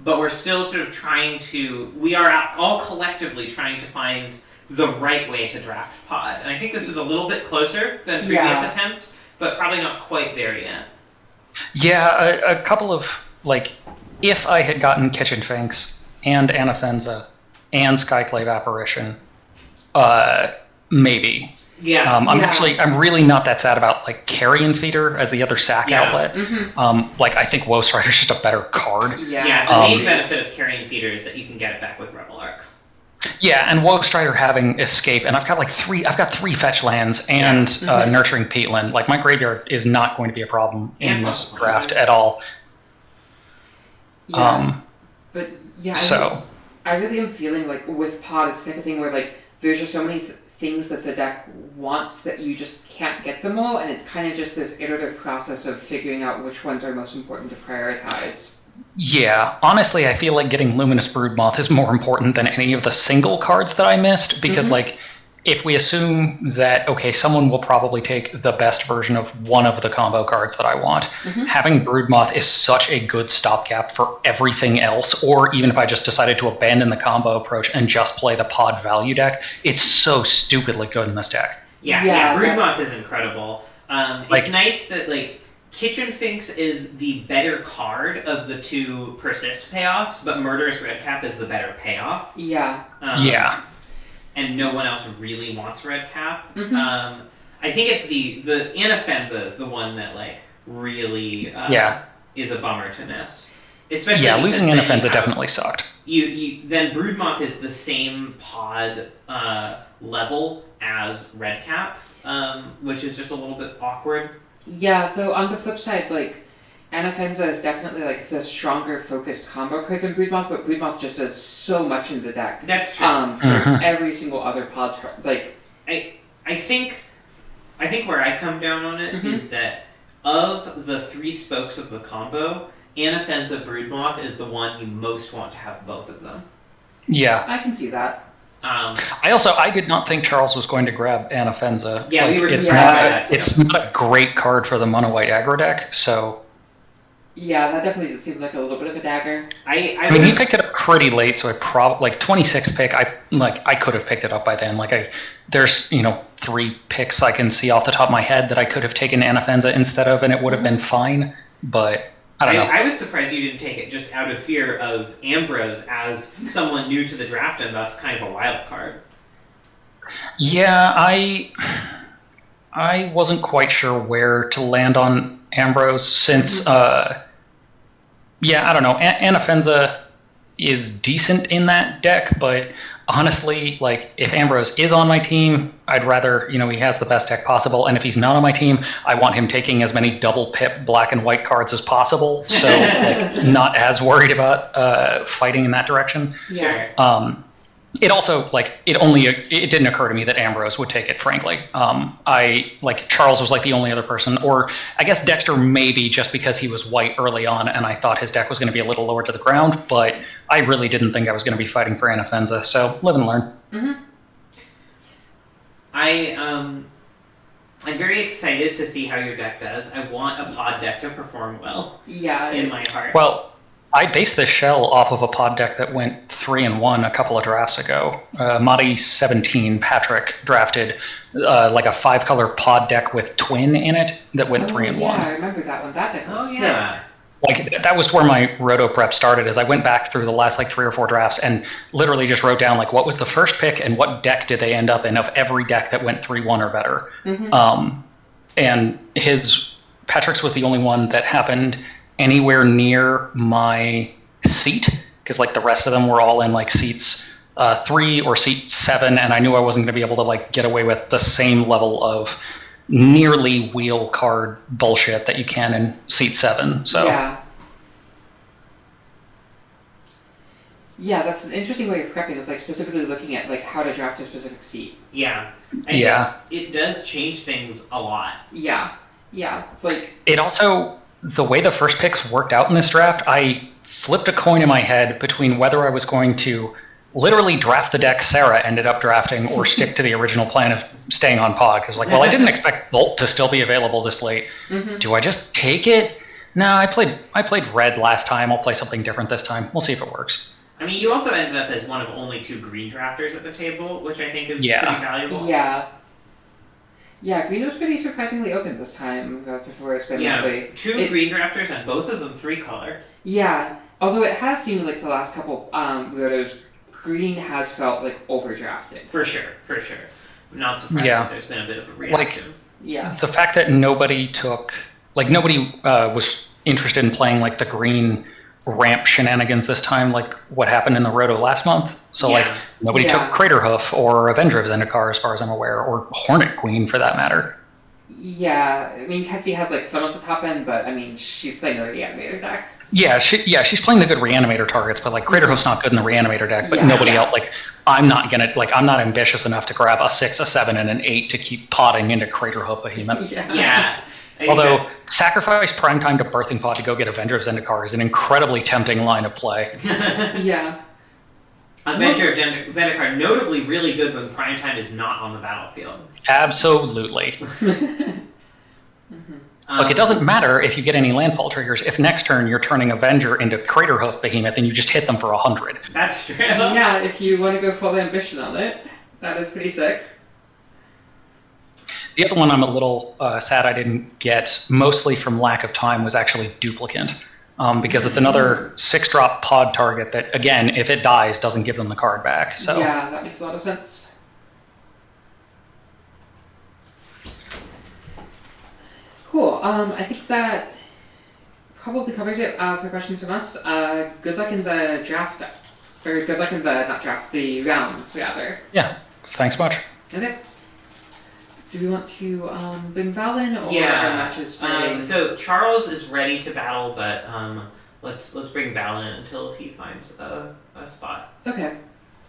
But we're still sort of we are all collectively trying to find the right way to draft pod. And I think this is a little bit closer than previous attempts, but probably not quite there yet. Yeah, a couple of, like, if I had gotten Kitchen Finks and Anafenza and Skyclave Apparition, maybe. Yeah. I'm really not that sad about like Carrion Feeder as the other sack outlet. Like, I think Woe Strider's just a better card. The main benefit of Carrion Feeder is that you can get it back with Rebel Arc. Yeah, and Woe Strider having Escape, and I've got 3 fetch lands and Nurturing Peatland. Like, my graveyard is not going to be a problem in this draft at all. I really am feeling like with pod, it's the type of thing where like there's just so many things that the deck wants that you just can't get them all, and it's kind of just this iterative process of figuring out which ones are most important to prioritize. Yeah, honestly, I feel like getting Luminous Broodmoth is more important than any of the single cards that I missed, because like, if we assume that, okay, someone will probably take the best version of one of the combo cards that I want, having Broodmoth is such a good stopgap for everything else, or even if I just decided to abandon the combo approach and just play the pod value deck, it's so stupidly good in this deck. Yeah, Broodmoth is incredible. It's nice that, like, Kitchen Finks is the better card of the 2 persist payoffs, but Murderous Redcap is the better payoff. And no one else really wants Redcap. I think it's the Anafenza is the one that, like, really Yeah. is a bummer to miss. Especially Yeah, because losing then Inoffenza you have- definitely sucked. Then Broodmoth is the same pod level as Redcap, which is just a little bit awkward. Yeah, though on the flip side, like, Inoffenza is definitely like the stronger focused combo card than Broodmoth, but Broodmoth just does so much in the deck. That's true. For every single other pod, like, I think where I come down on it is that of the three spokes of the combo, Inoffenza Broodmoth is the one you most want to have both of them. Yeah. I can see that. I did not think Charles was going to grab Inoffenza. Yeah, we were it's surprised by not, that too. it's not a great card for the mono white aggro deck, so Yeah, that definitely seems like a little bit of a dagger. I mean, he picked it up pretty late, so I probably 26th pick. I could have picked it up by then. There's 3 picks I can see off the top of my head that I could have taken Inoffenza instead of, and it would have been fine. But I don't know. I was surprised you didn't take it just out of fear of Ambrose as someone new to the draft and thus kind of a wild card. Yeah, I wasn't quite sure where to land on Ambrose since. I don't know. Inoffenza is decent in that deck, but honestly, if Ambrose is on my team, I'd rather, he has the best deck possible, and if he's not on my team, I want him taking as many double pip black and white cards as possible, so, not as worried about fighting in that direction. Sure. It also, it didn't occur to me that Ambrose would take it, frankly. Charles was, the only other person, or I guess Dexter maybe just because he was white early on, and I thought his deck was going to be a little lower to the ground, but I really didn't think I was going to be fighting for Inoffenza, so live and learn. I'm very excited to see how your deck does. I want a pod deck to perform well. Yeah. In my heart. Well, I based this shell off of a pod deck that went 3-1 a couple of drafts ago. Moddy 17 Patrick drafted a 5-color pod deck with twin in it that went 3-1. Yeah, I remember that one. That deck was sick. Yeah. That was where my roto prep started. Is I went back through the last 3 or 4 drafts and literally just wrote down what was the first pick and what deck did they end up in of every deck that went 3-1 or better. And Patrick's was the only one that happened anywhere near my seat, because the rest of them were all in seats 3 or seat 7, and I knew I wasn't going to be able to get away with the same level of nearly wheel card bullshit that you can in seat 7. So yeah, that's an interesting way of prepping, of specifically looking at how to draft a specific seat. Yeah. It does change things a lot. Yeah. It also, the way the first picks worked out in this draft, I flipped a coin in my head between whether I was going to literally draft the deck Sarah ended up drafting or stick to the original plan of staying on pod. Because I didn't expect Bolt to still be available this late. Do I just take it? No, I played red last time. I'll play something different this time. We'll see if it works. I mean, you also ended up as one of only 2 green drafters at the table, which I think is pretty valuable. Yeah, green was pretty surprisingly open this time before it's been 2 green drafters and both of them 3-color. Yeah, although it has seemed the last couple rotos, green has felt overdrafted. For sure. I'm not surprised that there's been a bit of a reaction. The fact that nobody took, nobody was interested in playing the green ramp shenanigans this time, what happened in the roto last month. So nobody took Craterhoof or Avenger of Zendikar as far as I'm aware, or Hornet Queen for that matter. Yeah, I mean Ketsy has some of the top end, but I mean she's playing the reanimator deck. She's playing the good reanimator targets, but Craterhoof's not good in the reanimator deck. But nobody else, I'm not ambitious enough to grab a 6, a 7, and an 8 to keep potting into Craterhoof Behemoth. Although sacrifice primetime to Birthing Pod to go get Avenger of Zendikar is an incredibly tempting line of play. Avenger of Zendikar, notably really good when primetime is not on the battlefield. Absolutely. Look, it doesn't matter if you get any landfall triggers. If next turn you're turning Avenger into Craterhoof Behemoth and you just hit them for 100. That's true. Yeah, if you want to go full ambition on it, that is pretty sick. The other one I'm a little sad I didn't get, mostly from lack of time, was actually Duplicant. Because it's another 6-drop pod target that, again, if it dies, doesn't give them the card back. So yeah, that makes a lot of sense. Cool. I think that probably covers it for questions from us. Good luck in the draft, or good luck in the, not draft, the rounds, rather. Yeah, thanks much. Okay. Do we want to bring Val in, or are Yeah. matches starting? So Charles is ready to battle, but let's bring Val in until he finds a spot. Okay.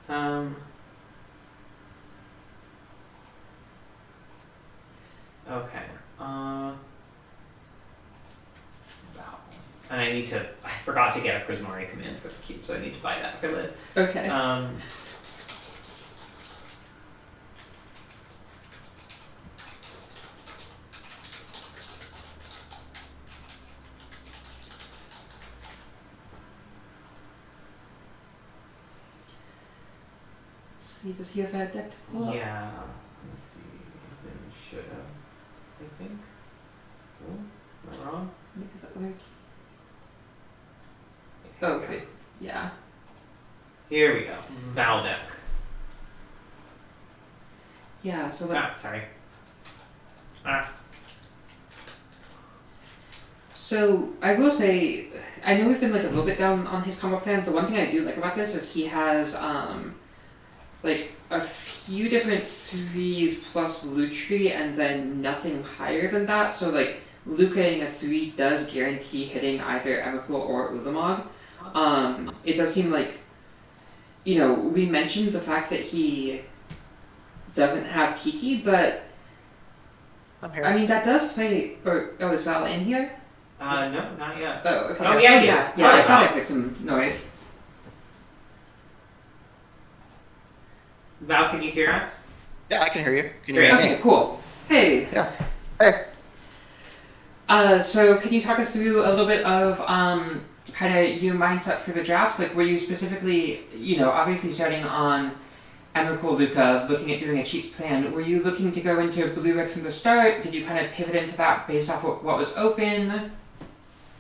Okay. Val. And I forgot to get a Prismari command for the cube, so I need to buy that for Liz. Okay. Does he have a deck to pull up? Yeah. Let's see. Then should have. I think. Oh, am I wrong? Is that right? Oh, okay. Yeah. Here we go. Val deck. Yeah, so like, Sorry. So I will say, I know we've been like a little bit down on his combo plan. The one thing I do like about this is he has like a few different 3s plus Lutri and then nothing higher than that. So like Lucaing a 3 does guarantee hitting either Emrakul or Ulamog. It does seem like, you know, we mentioned the fact that he doesn't have Kiki, but I'm here. I mean that does play. Or is Val in here? No, not yet. Oh, okay. Oh, yeah, he yeah. is. Yeah, I Hi, thought I Val. heard some noise. Val, can you hear us? Yeah, I can hear you. Can you Great. hear me? Okay, cool. Hey. Yeah. Hey. So can you talk us through a little bit of kind of your mindset for the draft? Like, were you specifically, you know, obviously starting on Emrakul Luca, looking at doing a cheats plan, were you looking to go into blue red from the start? Did you kind of pivot into that based off what was open?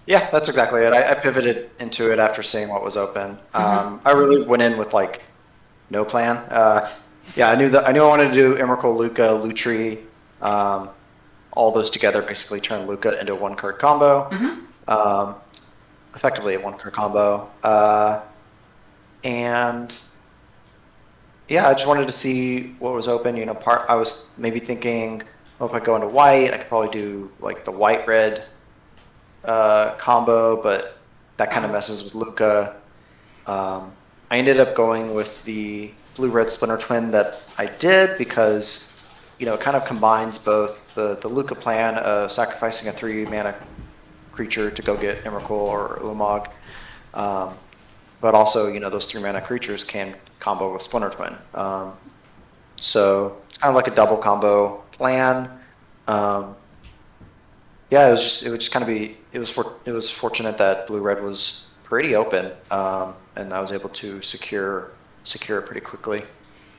Yeah, that's exactly it. I pivoted into it after seeing what was open. I really went in with like no plan. Yeah, I knew I wanted to do Emrakul, Luca, Lutri, all those together, basically turn Luca into a 1-card combo. Effectively a 1-card combo. And yeah, I just wanted to see what was open. You know, I was maybe thinking, well, if I go into white, I could probably do like the white-red combo, but that kind of messes with Luca. I ended up going with the blue-red Splinter Twin that I did because, you know, it kind of combines both the Luca plan of sacrificing a 3-mana creature to go get Emrakul or Ulamog, but also, you know, those 3-mana creatures can combo with Splinter Twin. So it's kind of like a double combo plan. Yeah, it would just kind of be. It was fortunate that blue red was pretty open, and I was able to secure it pretty quickly.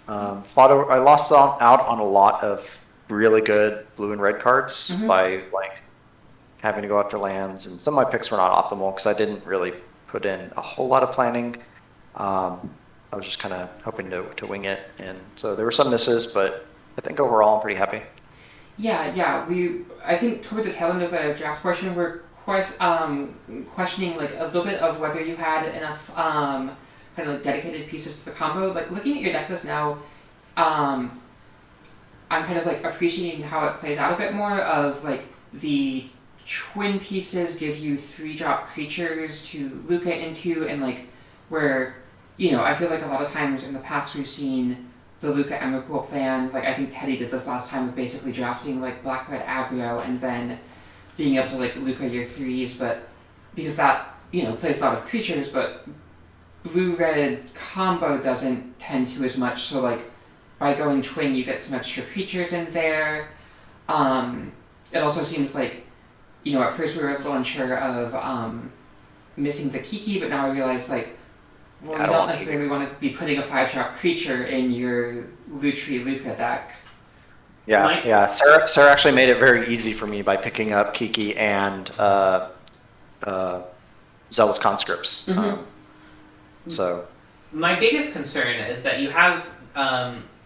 I lost out on a lot of really good blue and red cards by like having to go after lands, and some of my picks were not optimal because I didn't really put in a whole lot of planning. I was just kind of hoping to wing it, and so there were some misses, but I think overall I'm pretty happy. Yeah. I think toward the tail end of the draft portion, we're questioning like a little bit of whether you had enough kind of like dedicated pieces to the combo. Like looking at your deck list now, I'm kind of like appreciating how it plays out a bit more. Of like the twin pieces give you 3-drop creatures to Luca into, and like where, you know, I feel like a lot of times in the past we've seen the Luca Emrakul plan, like I think Teddy did this last time with basically drafting like black-red aggro and then being able to like Luca your 3s, but because that, you know, plays a lot of creatures, but blue-red combo doesn't tend to as much, so like by going twin you get some extra creatures in there. It also seems like, you know, at first we were a little unsure of missing the Kiki, but now I realize like, well, we don't necessarily want to be putting a 5-drop creature in your Lutri Luca deck. Yeah. Sarah actually made it very easy for me by picking up Kiki and Zealous Conscripts. So my biggest concern is that you have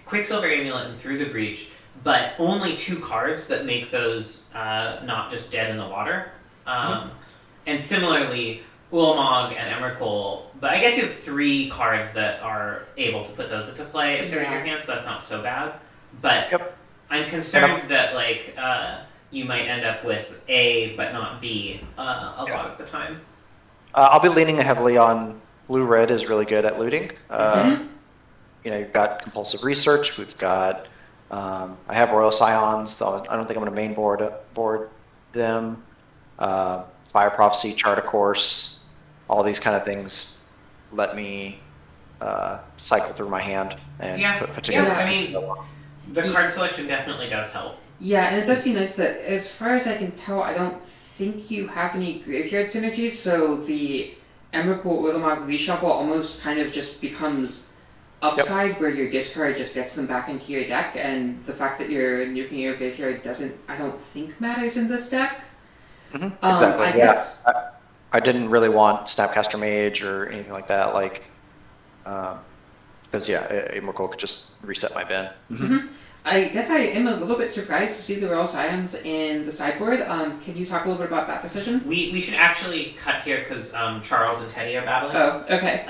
Quicksilver Amulet and Through the Breach but only 2 cards that make those not just dead in the water. And similarly, Ulamog and Emrakul, but I guess you have 3 cards that are able to put those into play if they're in your hand, so that's not so bad. But I'm concerned that like you might end up with A but not B a lot of the time. I'll be leaning heavily on blue-red is really good at looting. You know, you've got compulsive research. We've got I have Royal Scions. So I don't think I'm going to main board them. Fire Prophecy, Chart a Course, all these kind of things let me cycle through my hand and put together. I mean, the card selection definitely does help. Yeah, and it does seem nice that, as far as I can tell, I don't think you have any graveyard synergies, so the Emrakul Ulamog reshuffle almost kind of just becomes upside, where your discard just gets them back into your deck, and the fact that you're nuking your graveyard I don't think matters in this deck. Exactly. I guess, I didn't really want Snapcaster Mage or anything like that, like, because Emrakul could just reset my bin. I guess I am a little bit surprised to see the Royal Scions in the sideboard. Can you talk a little bit about that decision? We should actually cut here because Charles and Teddy are battling. Oh, okay.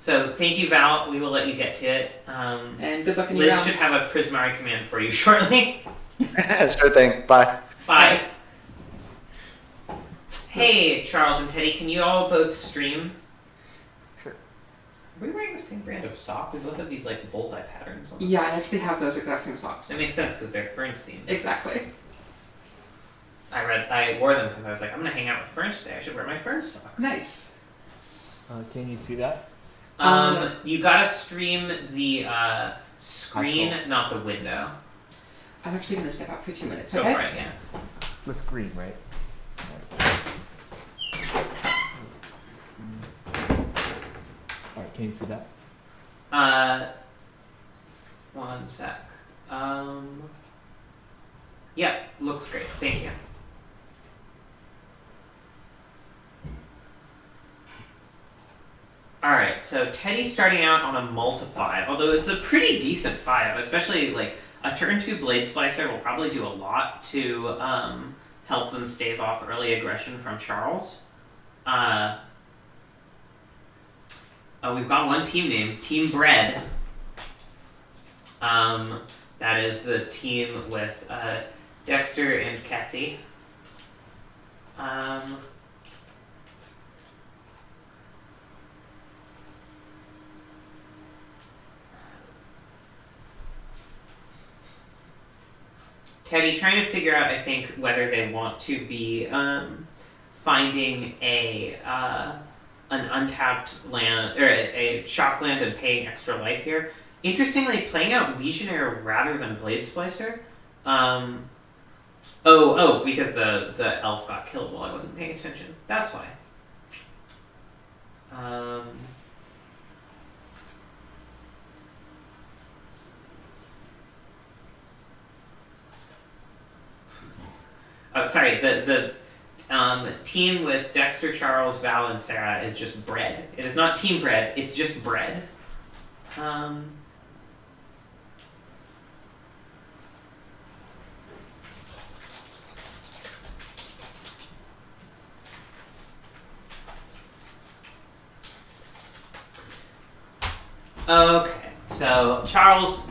So thank you, Val. We will let you get to it. And good luck in your Liz rounds. should have a Prismari command for you shortly. Sure thing. Bye. Bye. Hey, Charles and Teddy, can you all both stream? Sure. Are we wearing the same brand of sock? We both have these like bullseye patterns on them. Yeah, I actually have those exact same socks. That makes sense because they're Ferns themed. Exactly. I wore them because I was like, I'm gonna hang out with Ferns today. I should wear my Ferns socks. Nice. Can you see that? You gotta stream the screen, not the window. I'm actually gonna step out for 2 minutes. Go Okay. for it, yeah. The screen, right? Alright, can you see that? One sec. Yeah, looks great. Thank you. Alright, so Teddy's starting out on a Multi 5, although it's a pretty decent 5, especially like a turn 2 Blade Splicer will probably do a lot to help them stave off early aggression from Charles. We've got one team name, Team Bread. That is the team with Dexter and Ketsy. Teddy, trying to figure out, I think, whether they want to be finding an untapped land or a shock land and paying extra life here. Interestingly, playing out Legionnaire rather than Blade Splicer. Because the elf got killed while I wasn't paying attention. That's why. Sorry, the team with Dexter, Charles, Val, and Sarah is just Bread. It is not Team Bread, it's just Bread. Okay, so Charles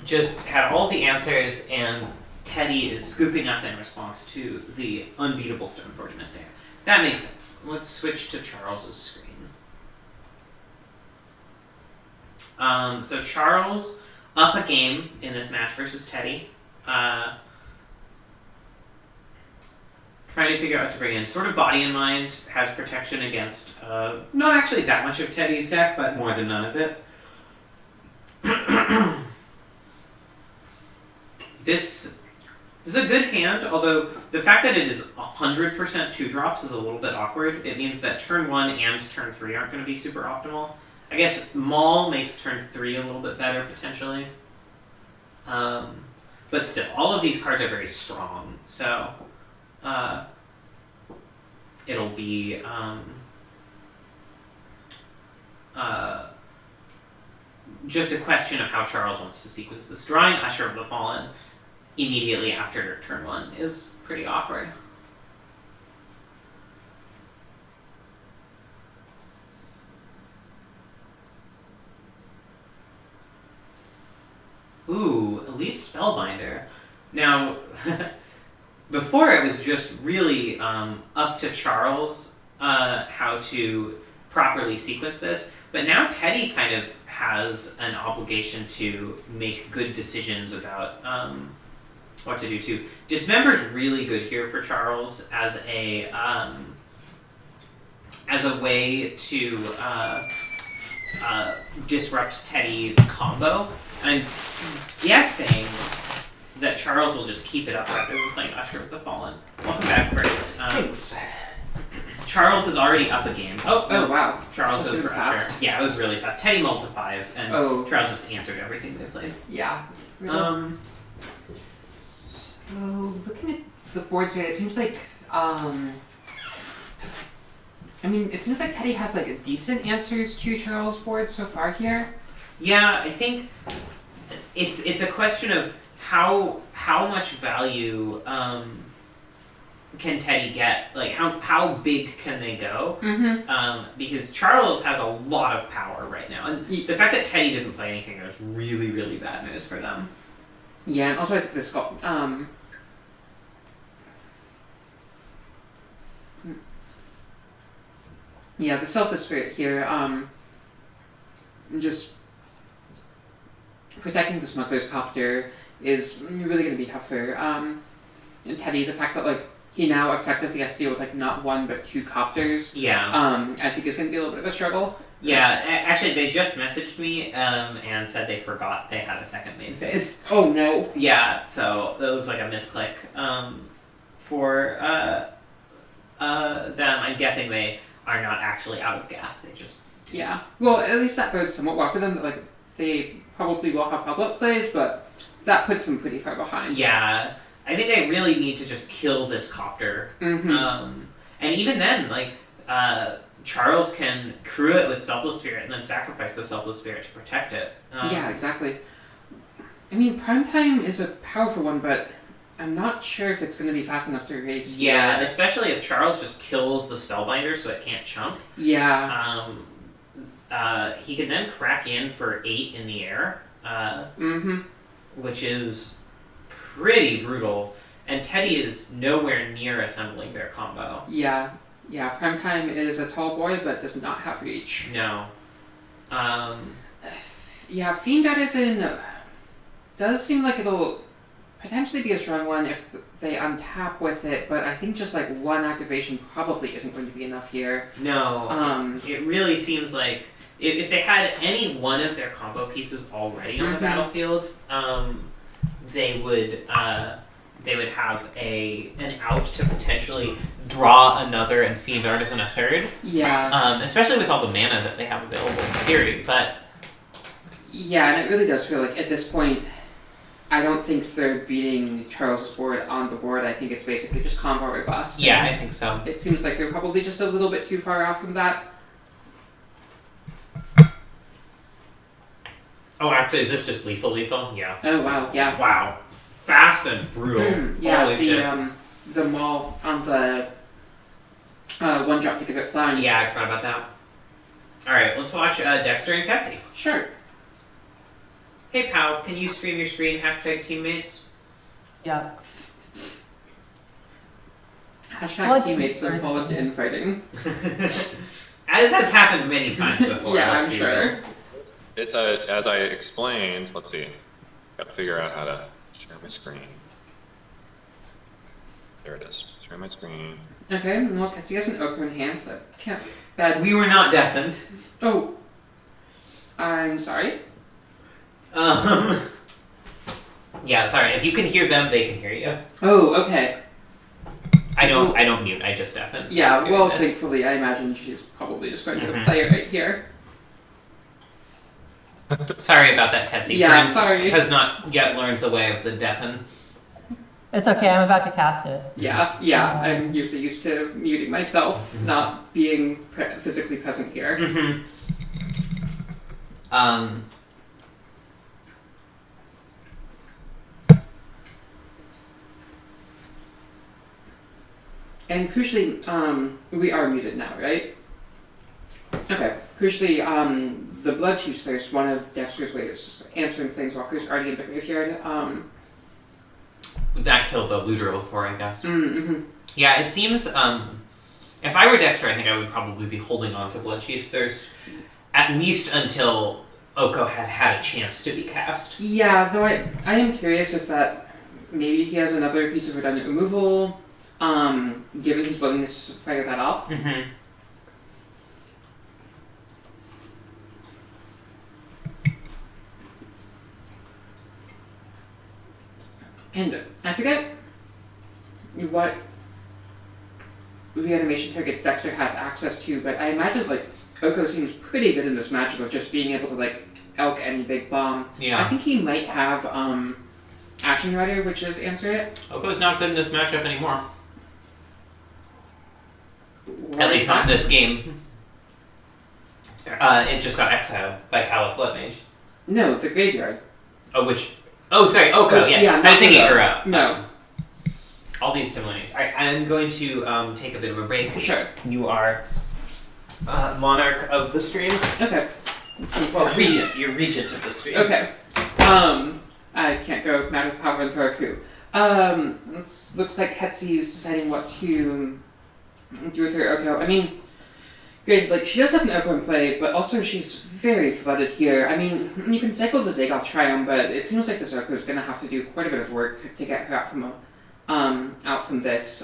just had all the answers, and Teddy is scooping up in response to the unbeatable Stoneforge mistake. That makes sense. Let's switch to Charles's screen. So Charles up a game in this match versus Teddy. Trying to figure out what to bring in. Sort of Body and Mind has protection against not actually that much of Teddy's deck, but more than none of it. This is a good hand, although the fact that it is 100% 2-drops is a little bit awkward. It means that turn 1 and turn 3 aren't going to be super optimal. I guess Maul makes turn 3 a little bit better, potentially. But still, all of these cards are very strong, so it'll be just a question of how Charles wants to sequence this. Drawing Usher of the Fallen immediately after turn 1 is pretty awkward. Ooh, Elite Spellbinder. Now, before it was just really up to Charles how to properly sequence this, but now Teddy kind of has an obligation to make good decisions about what to do too. Dismember's really good here for Charles as a way to disrupt Teddy's combo. I'm guessing that Charles will just keep it up rather than playing Usher of the Fallen. Welcome back, Ferns. Thanks. Charles is already up a game. Oh wow. Charles goes for fast. Usher. Yeah, it was really fast. Teddy mulled to 5, and Charles just answered everything they played. Yeah. Really. So looking at the boards here, it seems like it seems like Teddy has like a decent answers to Charles' board so far here. Yeah, I think it's a question of how much value can Teddy get? Like how big can they go? Mm-hmm. Because Charles has a lot of power right now, and the fact that Teddy didn't play anything is really, really bad news for them. Yeah, and also I think this yeah, the Selfless Spirit here, just protecting the Smuggler's Copter is really going to be tougher. And Teddy, the fact that like he now effectively has to deal with like not 1 but 2 copters. Yeah. I think is going to be a little bit of a struggle. Yeah, actually, they just messaged me and said they forgot they had a second main phase. Oh no. Yeah, so it looks like a misclick for them. I'm guessing they are not actually out of gas. They just Yeah. Well, at least that bodes somewhat well for them. Like they probably will have help-up plays, but that puts them pretty far behind. Yeah, I think they really need to just kill this copter. Mm-hmm. And even then, like Charles can crew it with Selfless Spirit and then sacrifice the Selfless Spirit to protect it. Yeah, exactly. I mean, Primetime is a powerful one, but I'm not sure if it's going to be fast enough to erase. Yeah, especially if Charles just kills the Spellbinder so it can't chump. Yeah. He can then crack in for 8 in the air, which is pretty brutal. And Teddy is nowhere near assembling their combo. Yeah. Yeah, Primetime is a tall boy, but does not have reach. No. Yeah, Fiend Artisan does seem like it'll potentially be a strong one if they untap with it, but I think just like 1 activation probably isn't going to be enough here. No. It really seems like if they had any one of their combo pieces already on the battlefield, they would have an out to potentially draw another and Fiend Artisan a third. Yeah. Especially with all the mana that they have available in theory, but yeah, and it really does feel like at this point I don't think they're beating Charles' board on the board. I think it's basically just combo or bust. Yeah, I think so. It seems like they're probably just a little bit too far off from that. Oh, actually, is this just lethal? Yeah. Oh, wow, yeah. Wow. Fast and brutal. Yeah, Holy shit. the maul on the 1-drop to give it flying. Yeah, I forgot about that. Alright, let's watch Dexter and Ketsy. Sure. Hey pals, can you stream your screen, #teammates? Yeah. #teammates that fall into infighting. As has happened many times before. Yeah, I'm sure. It's as I explained, let's see. Got to figure out how to share my screen. There it is. Share my screen. Okay, well, Ketsy has an ochre in hands that can't be bad. We were not deafened. Oh. I'm sorry. Yeah, sorry. If you can hear them, they can hear you. Oh, okay. I don't mute. I just deafen. Yeah, well, thankfully, I imagine she's probably just going to play it right here. Sorry about that, Ketsy. Yeah, Ferns sorry. Has not yet learned the way of the deafen. It's okay, I'm about to cast it. Yeah, I'm usually used to muting myself, not being physically present here. And crucially, we are muted now, right? Okay. Crucially, the Blood Chief's Thirst, one of Dexter's ways answering planeswalkers already in the graveyard. That killed the literal core, I guess. Mm-hmm. Yeah, it seems, if I were Dexter, I think I would probably be holding on to Blood Chief's Thirst, at least until Oko had a chance to be cast. Yeah, though I am curious if that, maybe he has another piece of redundant removal, given his willingness to fire that off. Mm-hmm. And I forget what reanimation targets Dexter has access to, but I imagine like Oko seems pretty good in this matchup of just being able to like elk any big bomb. Yeah. I think he might have Ashen Rider, which is answer it. Oko's not good in this matchup anymore. What At is least not in that? this game. It just got exiled by Callous Blood Mage. No, the graveyard. Oh, sorry, Oko, yeah. I was thinking Oko. No. All these similar names. I'm going to take a bit of a break. Sure. You are monarch of the stream. Okay. Well, regent. You're regent of the stream. Okay. I can't go mad with power and throw a coup. Looks like Hetsy's deciding what to do with her Oko. I mean, great, like, she does have an Oko in play, but also she's very flooded here. I mean, you can cycle the Zagoth Triumph, but it seems like this Oko is going to have to do quite a bit of work to get her out from this.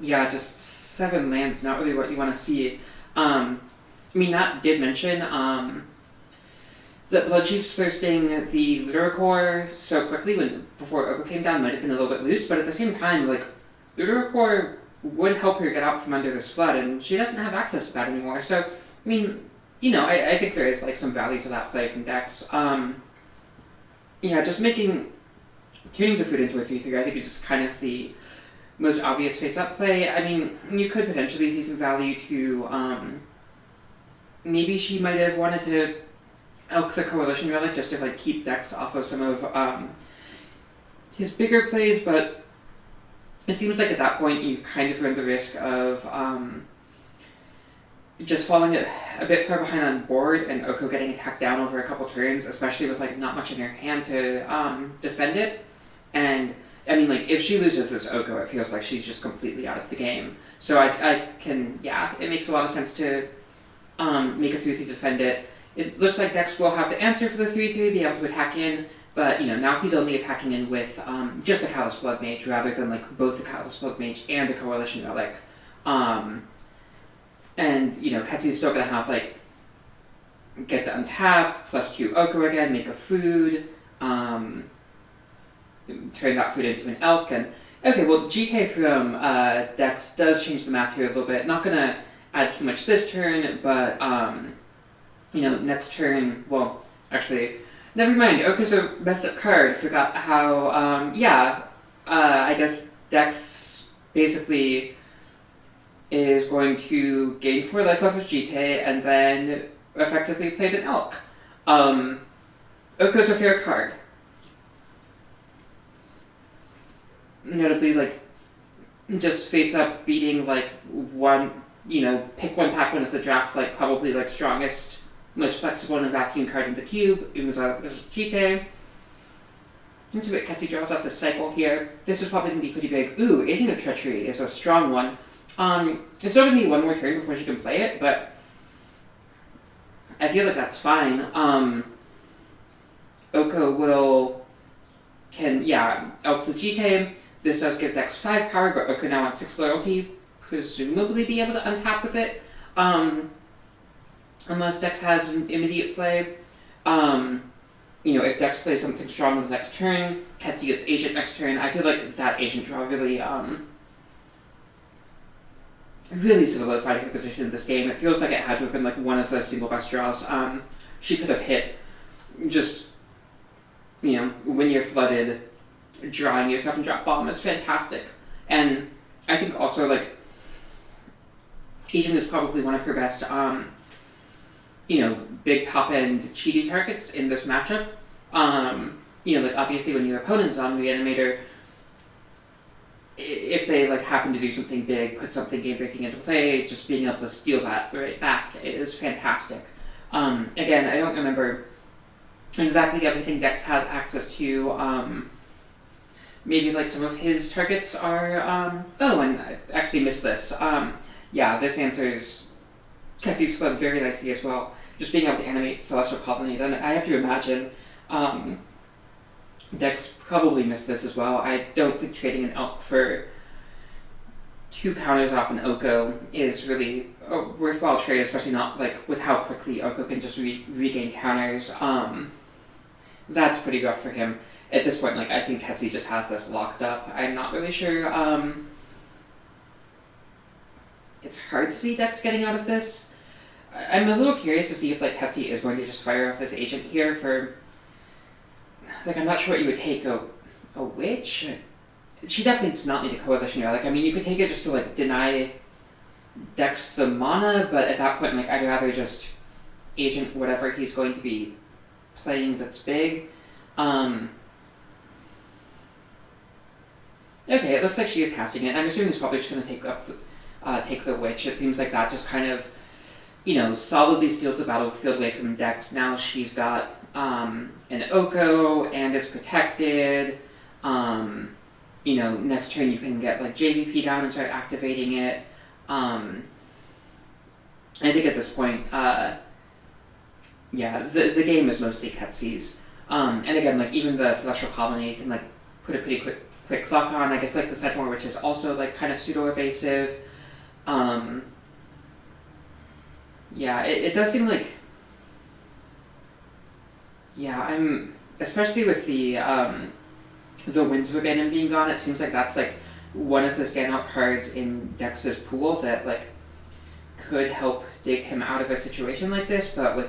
Yeah, just 7 lands, not really what you want to see. I mean, Nat did mention, that Blood Chief's thirsting the Literal Core so quickly before Oko came down might have been a little bit loose, but at the same time, like, Literal Core would help her get out from under this flood, and she doesn't have access to that anymore. So, I mean, you know, I think there is like some value to that play from Dex. Yeah, just turning the food into a 3/3, I think is just kind of the most obvious face-up play. I mean, you could potentially see some value to, maybe she might have wanted to elk the Coalition Relic just to like keep Dex off of some of his bigger plays, but it seems like at that point you kind of run the risk of just falling a bit far behind on board and Oko getting attacked down over a couple turns, especially with like not much in her hand to defend it. And I mean, like, if she loses this Oko, it feels like she's just completely out of the game. So I can, yeah, it makes a lot of sense to make a 3/3 defend it. It looks like Dex will have the answer for the 3/3, be able to attack in, but, you know, now he's only attacking in with just the Callous Blood Mage, rather than, like, both the Callous Blood Mage and the Coalition Relic. And, you know, Ketsy's still gonna have, like, get to untap, +2 Oko again, make a food, turn that food into an elk, and... Okay, well, GK from Dex does change the math here a little bit. Not gonna add too much this turn, but, you know, next turn, well, actually, never mind, Oko's a messed up card. Forgot how, I guess Dex basically is going to gain 4 life off of GK and then effectively played an elk. Oko's a fair card. Notably, like, just face up beating, like, one, you know, pick one, pack one of the draft, like, probably, like, strongest, most flexible and vacuum card in the cube. It was a GK. Let's see what Ketsy draws off the cycle here. This is probably going to be pretty big. Ooh, Agent of Treachery is a strong one. It's still going to be one more turn before she can play it, but I feel like that's fine. Oko elk the GK. This does give Dex 5 power, but Oko now on 6 loyalty, presumably be able to untap with it. Unless Dex has an immediate play. You know, if Dex plays something strong on the next turn, Ketsy gets Agent next turn. I feel like that Agent draw really solidified her position in this game. It feels like it had to have been like one of the single best draws. She could have hit just, you know, when you're flooded, drawing yourself and drop bomb is fantastic. And I think also, like, Agent is probably one of her best, you know, big top-end cheaty targets in this matchup. You know, like, obviously when your opponent's on Reanimator, if they like happen to do something big, put something game breaking into play, just being able to steal that right back is fantastic. Again, I don't remember exactly everything Dex has access to. Maybe like some of his targets are. Oh, and I actually missed this. Yeah, this answers Kenzie's Flood very nicely as well. Just being able to animate Celestial Colonnade, and I have to imagine Dex probably missed this as well. I don't think trading an Elk for 2 counters off an Oko is really a worthwhile trade, especially not like with how quickly Oko can just regain counters. That's pretty rough for him. At this point, like I think Ketsi just has this locked up. I'm not really sure. It's hard to see Dex getting out of this. I'm a little curious to see if like Ketsi is going to just fire off this agent here for. Like I'm not sure what you would take a witch. She definitely does not need a coalition relic. I mean, you could take it just to like deny Dex the mana, but at that point, like I'd rather just agent whatever he's going to be playing that's big. Okay, it looks like she is casting it. I'm assuming he's probably just going to take the witch. It seems like that just kind of, solidly steals the battlefield away from Dex. Now she's got an Oko and it's protected. Next turn you can get like JVP down and start activating it. I think at this point, the game is mostly Ketsi's. And again, like even the Celestial Colony can like put a pretty quick clock on. I guess like the Sedmore, which is also like kind of pseudo evasive. It does seem like. Yeah, I'm especially with the Winds of Abandon being gone. It seems like that's like one of the standout cards in Dex's pool that like could help dig him out of a situation like this. But I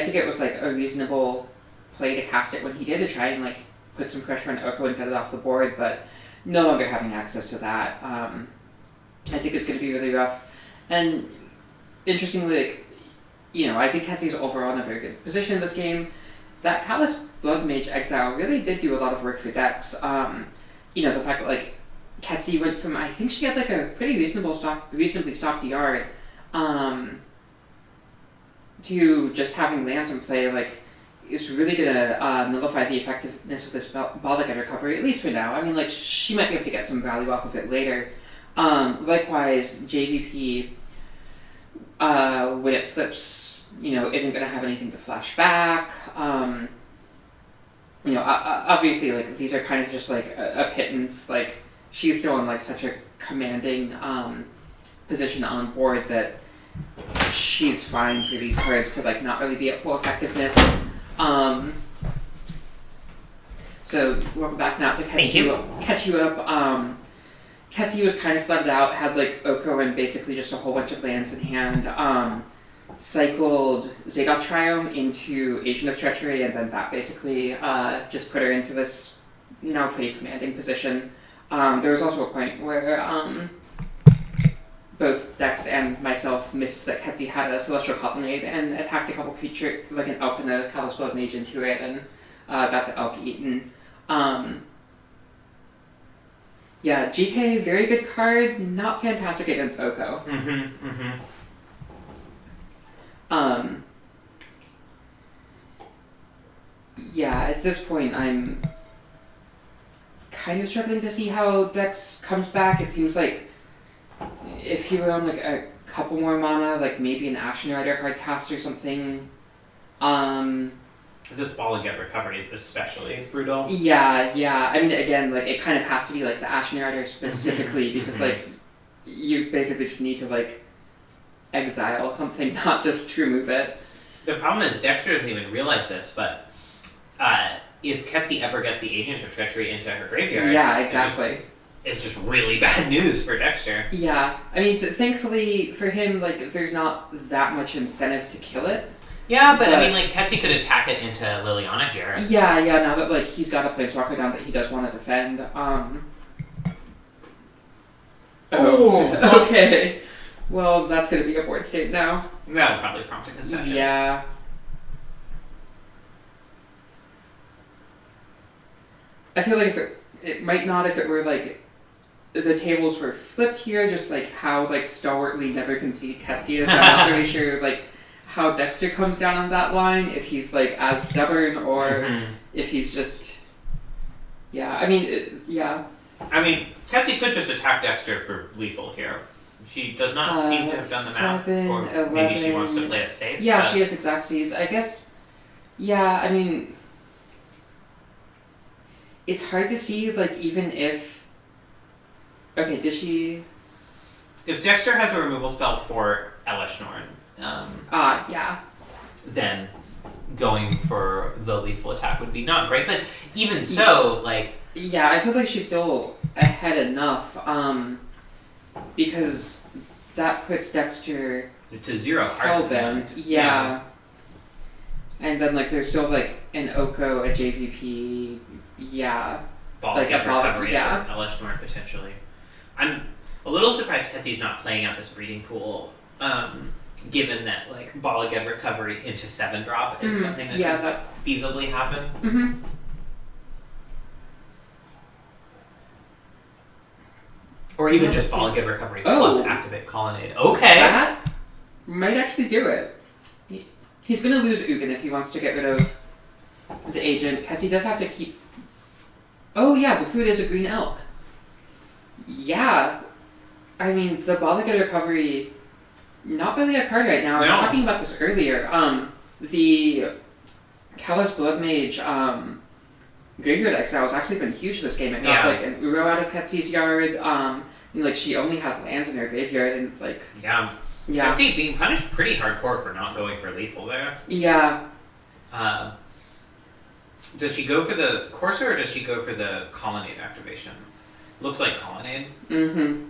think it was like a reasonable play to cast it when he did to try and like put some pressure on Oko and get it off the board. But no longer having access to that, I think it's going to be really rough. And interestingly, like. I think Ketsi's overall in a very good position in this game. That Callous Blood Mage Exile really did do a lot of work for Dex. The fact that like Ketsi went from, I think she had like a pretty reasonably stocked yard, to just having lands in play, like is really gonna nullify the effectiveness of this Balliget recovery, at least for now. I mean, like she might be able to get some value off of it later. Likewise, JVP. When it flips, isn't going to have anything to flash back. Obviously, like, these are kind of just, like, a pittance. Like, she's still in, like, such a commanding position on board that she's fine for these cards to, like, not really be at full effectiveness. So, welcome back now to catch you up. Ketsi was kind of flooded out, had like Oko and basically just a whole bunch of lands in hand, cycled Zagoth Triome into Agent of Treachery, and then that basically just put her into this now pretty commanding position. There was also a point where both Dex and myself missed that Ketsi had a Celestial Colonnade and attacked a couple creatures, like an Elk and a Callous Blood Mage into it, and got the Elk eaten. Yeah, GK, very good card, not fantastic against Oko. At this point, I'm kind of struggling to see how Dex comes back. It seems like if he were on like a couple more mana, like maybe an Ashen Rider hard cast or something. This Balliget recovery is especially brutal. Yeah. I mean, again, like it kind of has to be like the Ashen Rider specifically because like you basically just need to like exile something, not just remove it. The problem is Dexter doesn't even realize this, but if Ketsi ever gets the Agent of Treachery into her graveyard, yeah, exactly. It's just really bad news for Dexter. Yeah, I mean, thankfully for him, like there's not that much incentive to kill it. Yeah, but I mean, like, Ketsi could attack it into Liliana here. Yeah, now that, like, he's got a Planeswalker down that he does want to defend, Okay. Well, that's gonna be a board state now. That'll probably prompt a concession. Yeah. I feel like it might not if it were like the tables were flipped here, just like how like stalwartly never concede Ketsi is. I'm not really sure like how Dexter comes down on that line, if he's like as stubborn or if he's just I mean Ketsi could just attack Dexter for lethal here. She does not seem to have done the math, 7, or 11, maybe she wants to play it safe. Yeah, but she has exactsies. I guess. Yeah, I mean, it's hard to see like even if. Okay, did she? If Dexter has a removal spell for Elishnorn, yeah. then going for the lethal attack would be not great. But even so, like. Yeah, I feel like she's still ahead enough, because that puts Dexter to 0 hard. hellbent. Yeah. And then like there's still like an Oko, a JVP, Ball like get a ball, recovery for Elishnorn potentially. I'm a little surprised Ketsi's not playing out this breeding pool, given that like ball again recovery into 7-drop is something that could feasibly happen. Mm-hmm. Or even just ball again recovery plus activate colonnade. Okay. That might actually do it. He's gonna lose Ugin if he wants to get rid of the agent, because he does have to keep. Oh yeah, the food is a green elk. Yeah, I mean the ball again recovery, not really a card right now. I was talking about this earlier. The Callous Blood Mage Graveyard Exile has actually been huge this game. It got like an Uro out of Ketsi's yard. And, like she only has lands in her graveyard, and like Ketsi being punished pretty hardcore for not going for lethal there. Yeah. Does she go for the Courser or does she go for the Colonnade activation? Looks like Colonnade. Mm-hmm.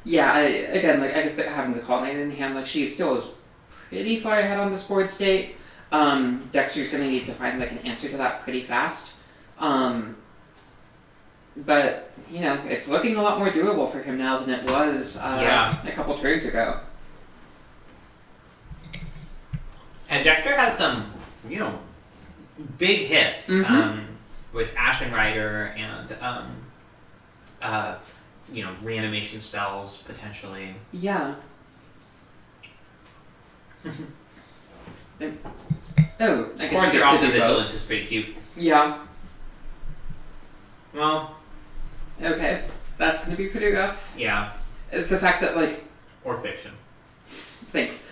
Yeah. I guess that having the Colonnade in hand, like she still is pretty far ahead on this board state. Dexter's gonna need to find like an answer to that pretty fast. But you know, it's looking a lot more doable for him now than it was a couple turns ago. And Dexter has some, big hits with Ashen Rider and reanimation spells potentially. Yeah. Oh, I guess of course, your Alpha Vigilance is pretty cute. Yeah. Well. Okay, that's gonna be pretty rough. Yeah. The fact that like. Or fiction. Thanks.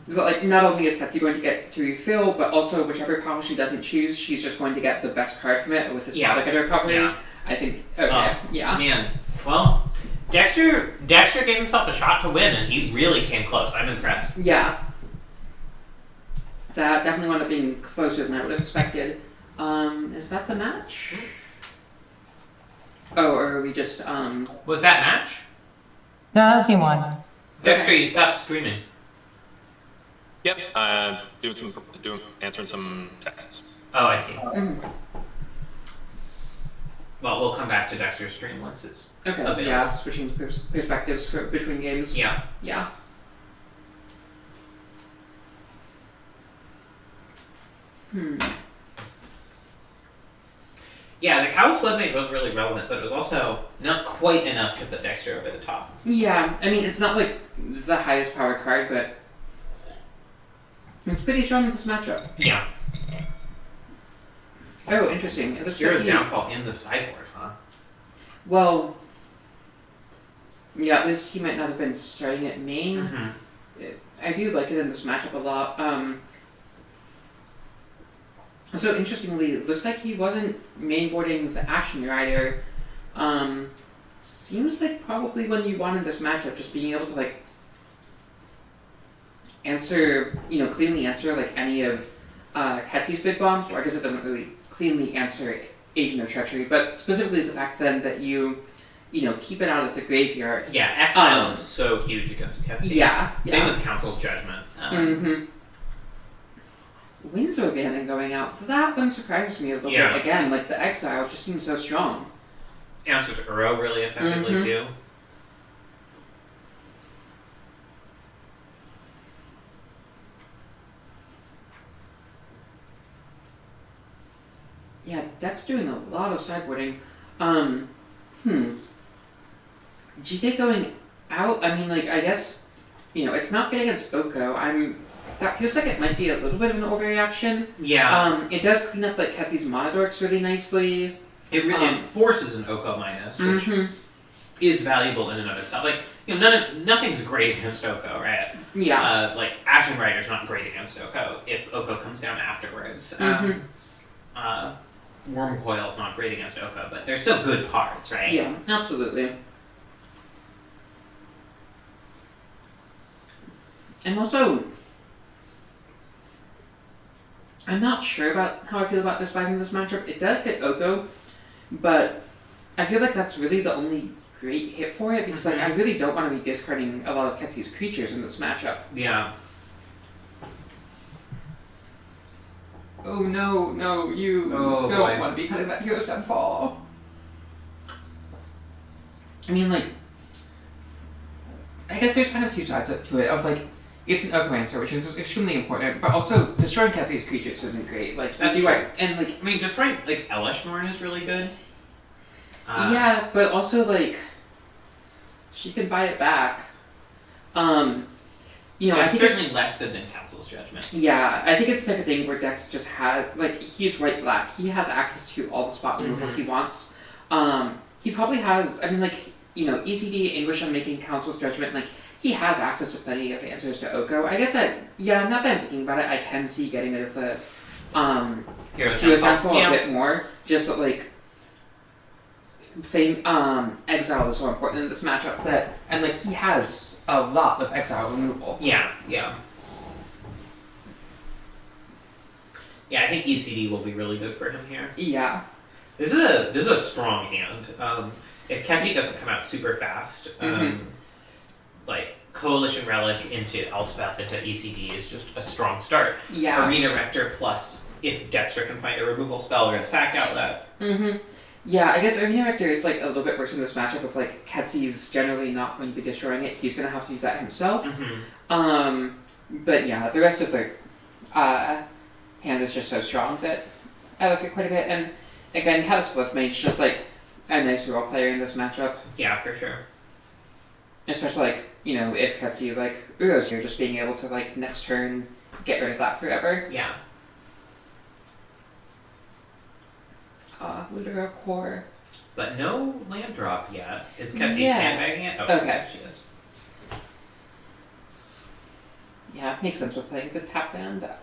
Like not only is Ketsi going to get to refill, but also whichever pile she doesn't choose, she's just going to get the best card from it with his Malikat recovery. Yeah. I think. Okay. Man. Well, Dexter gave himself a shot to win, and he really came close. I'm impressed. Yeah. That definitely wound up being closer than I would have expected. Is that the match? Oh, or are we just Was that match? No, that was game 1. Dexter, you stopped streaming. Yep. Answering some texts. Oh, I see. Well, we'll come back to Dexter's stream once it's available. Yeah, switching perspectives between games. Yeah. Yeah. Yeah, the Callous Blood Mage was really relevant, but it was also not quite enough to put Dexter over the top. Yeah, I mean, it's not like the highest power card, but it's pretty strong in this matchup. Yeah. Oh, interesting. It looks Hero's like Downfall in the sideboard, huh? Well, yeah, at least he might not have been starting at main. I do like it in this matchup a lot. So interestingly, it looks like he wasn't mainboarding the Ashen Rider. Seems like probably when you wanted this matchup, just being able to like answer, cleanly answer like any of Ketsi's big bombs. Or I guess it doesn't really cleanly answer Agent of Treachery, but specifically the fact then that you keep it out of the graveyard. Yeah, Exile is so huge against Ketsi. Yeah. Same with Council's Judgment. Windsor Banning going out, that one surprises me a little bit. Again, like the Exile just seems so strong. Answers Uro really effectively too. Yeah, Deck's doing a lot of sideboarding. GT going out, I mean, like, I guess, it's not good against Oko. That feels like it might be a little bit of an overreaction. Yeah. It does clean up, like, Ketsy's Monodorks really nicely. It really forces an Oko minus, which is valuable in and of itself. Like, nothing's great against Oko, right? Yeah. Like, Ashen Rider's not great against Oko if Oko comes down afterwards. Wormcoil's not great against Oko, but they're still good cards, right? Yeah, absolutely. And also, I'm not sure about how I feel about despising this matchup. It does hit Oko, but I feel like that's really the only great hit for it, because like I really don't want to be discarding a lot of Ketsy's creatures in this matchup. Yeah. Oh no, you don't want to be cutting that Hero's Downfall. I mean, like, I guess there's kind of two sides to it, of like, it's an Oko answer, which is extremely important, but also destroying Ketsy's creatures isn't great. Like, that's you do right. And like, I mean, destroying like Elishnorn is really good. Yeah, but also like, she can buy it back. I think certainly it's less good than Council's Judgment. Yeah, I think it's the type of thing where Dex just had, like, he's white-black. He has access to all the spot removal he wants. He probably has, I mean, like, ECD, English Unmaking, Council's Judgment, like, he has access to plenty of answers to Oko. I guess now that I'm thinking about it, I can see getting rid of the, Hero's Downfall yeah. a bit more. Just that, like, exile is so important in this matchup and, like, he has a lot of exile removal. Yeah. Yeah, I think ECD will be really good for him here. Yeah. This is a strong hand. If Ketsy doesn't come out super fast, like Coalition Relic into Elspeth into ECD is just a strong start. Yeah. Arena Rector plus if Dexter can find a removal spell or a sack outlet. Yeah, I guess Arena Rector is like a little bit worse in this matchup with like Ketsy's generally not going to be destroying it. He's going to have to do that himself. But yeah, the rest of the hand is just so strong that I like it quite a bit. And again, Catapult Mage just like a nice role player in this matchup. Yeah, for sure. Especially like, if Ketsy like Uro's here, just being able to like next turn get rid of that forever. Yeah. Literal Core. But no land drop yet. Is Ketsy sandbagging it? Okay. Yeah, she is. Yeah, makes sense with playing the tap land. Dexter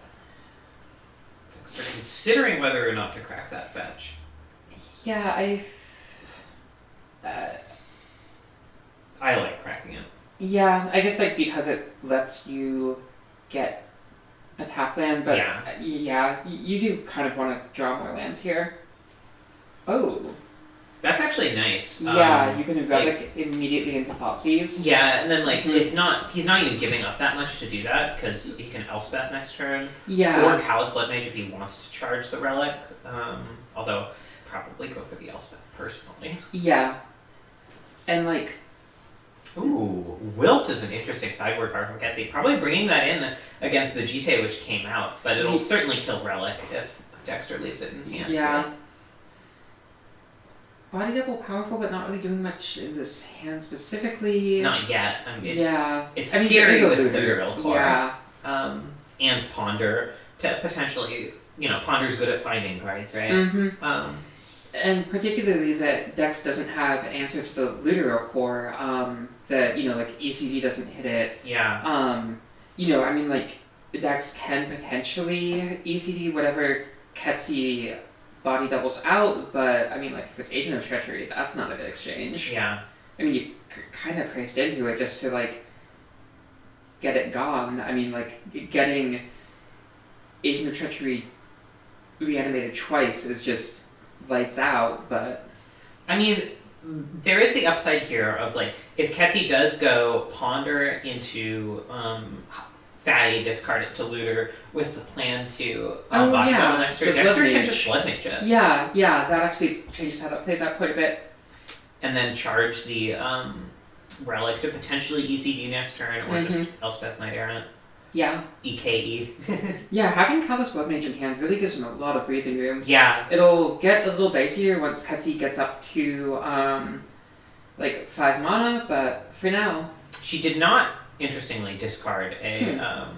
considering whether or not to crack that fetch. Yeah, I like cracking it. Yeah, I guess like because it lets you get a tap land, but you do kind of want to draw more lands here. Oh. That's actually nice. Yeah, you can Relic immediately into Thoughtseize. Yeah, and then like he's not even giving up that much to do that because he can Elspeth next turn. Yeah. Or Callous Blood Mage if he wants to charge the Relic. Although probably go for the Elspeth personally. Yeah. And like. Ooh, Wilt is an interesting sideboard card from Ketsy. Probably bringing that in against the Jite which came out, but it'll certainly kill Relic if Dexter leaves it in hand. Yeah. Body double powerful, but not really doing much in this hand specifically. Not yet. It's I mean, scary with the Uriel Core. Yeah. And Ponder to potentially, Ponder's good at finding cards, right? And particularly that Dex doesn't have answer to the Literal Core, that, like ECD doesn't hit it. Yeah. Dex can potentially ECD whatever Ketsy body doubles out, but if it's Agent of Treachery, that's not a good exchange. Yeah. You kind of priced into it just to get it gone. Getting Agent of Treachery reanimated twice is just lights out, but there is the upside here of if Ketsy does go Ponder into Fatty, discard it to Looter with the plan to body double next turn. Dexter can just Blood Mage it. Yeah, that actually changes how that plays out quite a bit. And then charge the Relic to potentially ECD next turn, or just Elspeth Knight Errant. Yeah. EKE. Yeah, having Callous Blood Mage in hand really gives him a lot of breathing room. Yeah. It'll get a little dicier once Ketsi gets up to, 5 mana, but for now... She did not, interestingly, discard a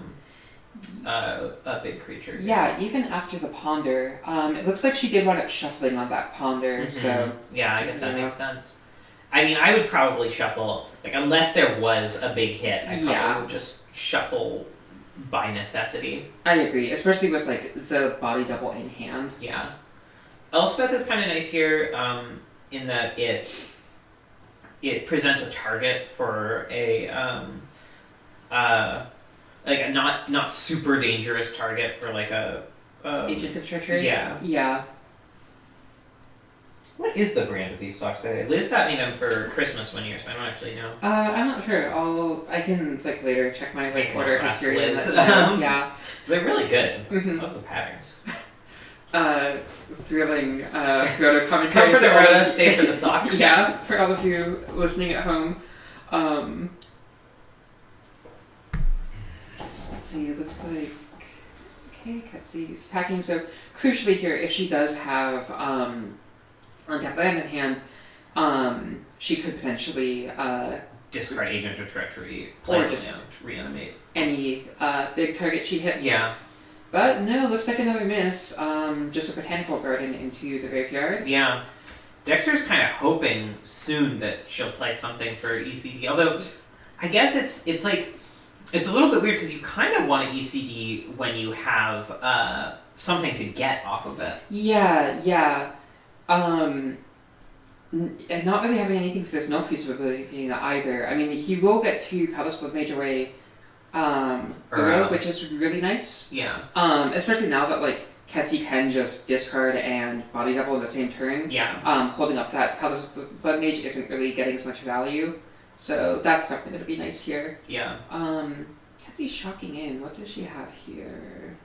big creature. Yeah, even after the Ponder, it looks like she did wind up shuffling on that Ponder, so... Yeah, I guess that makes sense. I mean, I would probably shuffle, unless there was a big hit, I probably would just shuffle by necessity. I agree, especially with, the body double in hand. Yeah. Elspeth is kind of nice here, in that it presents a target for a not super dangerous target for a Agent of Treachery? Yeah. Yeah. What is the brand of these socks, by the way? Liz got me them for Christmas one year, so I don't actually know. I'm not sure. I can later check my order history. Liz. Yeah. They're really good. Mm-hmm. Lots of patterns. Thrilling Roto commentary. Come for the Roto, stay for the socks. Yeah, for all of you listening at home. Let's see, it looks like... Okay, Ketsi's attacking. So, crucially here, if she does have untapped land in hand, she could potentially... discard Agent of Treachery, or just reanimate. Any big target she hits. Yeah. But no, looks like another miss. Just a Botanical Garden into the graveyard. Yeah. Dexter's kind of hoping soon that she'll play something for ECD. Although, I guess it's a little bit weird because you kind of want to ECD when you have something to get off of it. Yeah. And not really having anything for this no piece of ability either. I mean, he will get 2 Callous Blood Mage away. Uro, which is really nice. Yeah. Especially now that Ketsi can just discard and body double in the same turn. Yeah. Holding up that Callous Blood Mage isn't really getting as much value. So that's definitely gonna be nice here. Yeah. Ketsi's shocking in. What does she have here?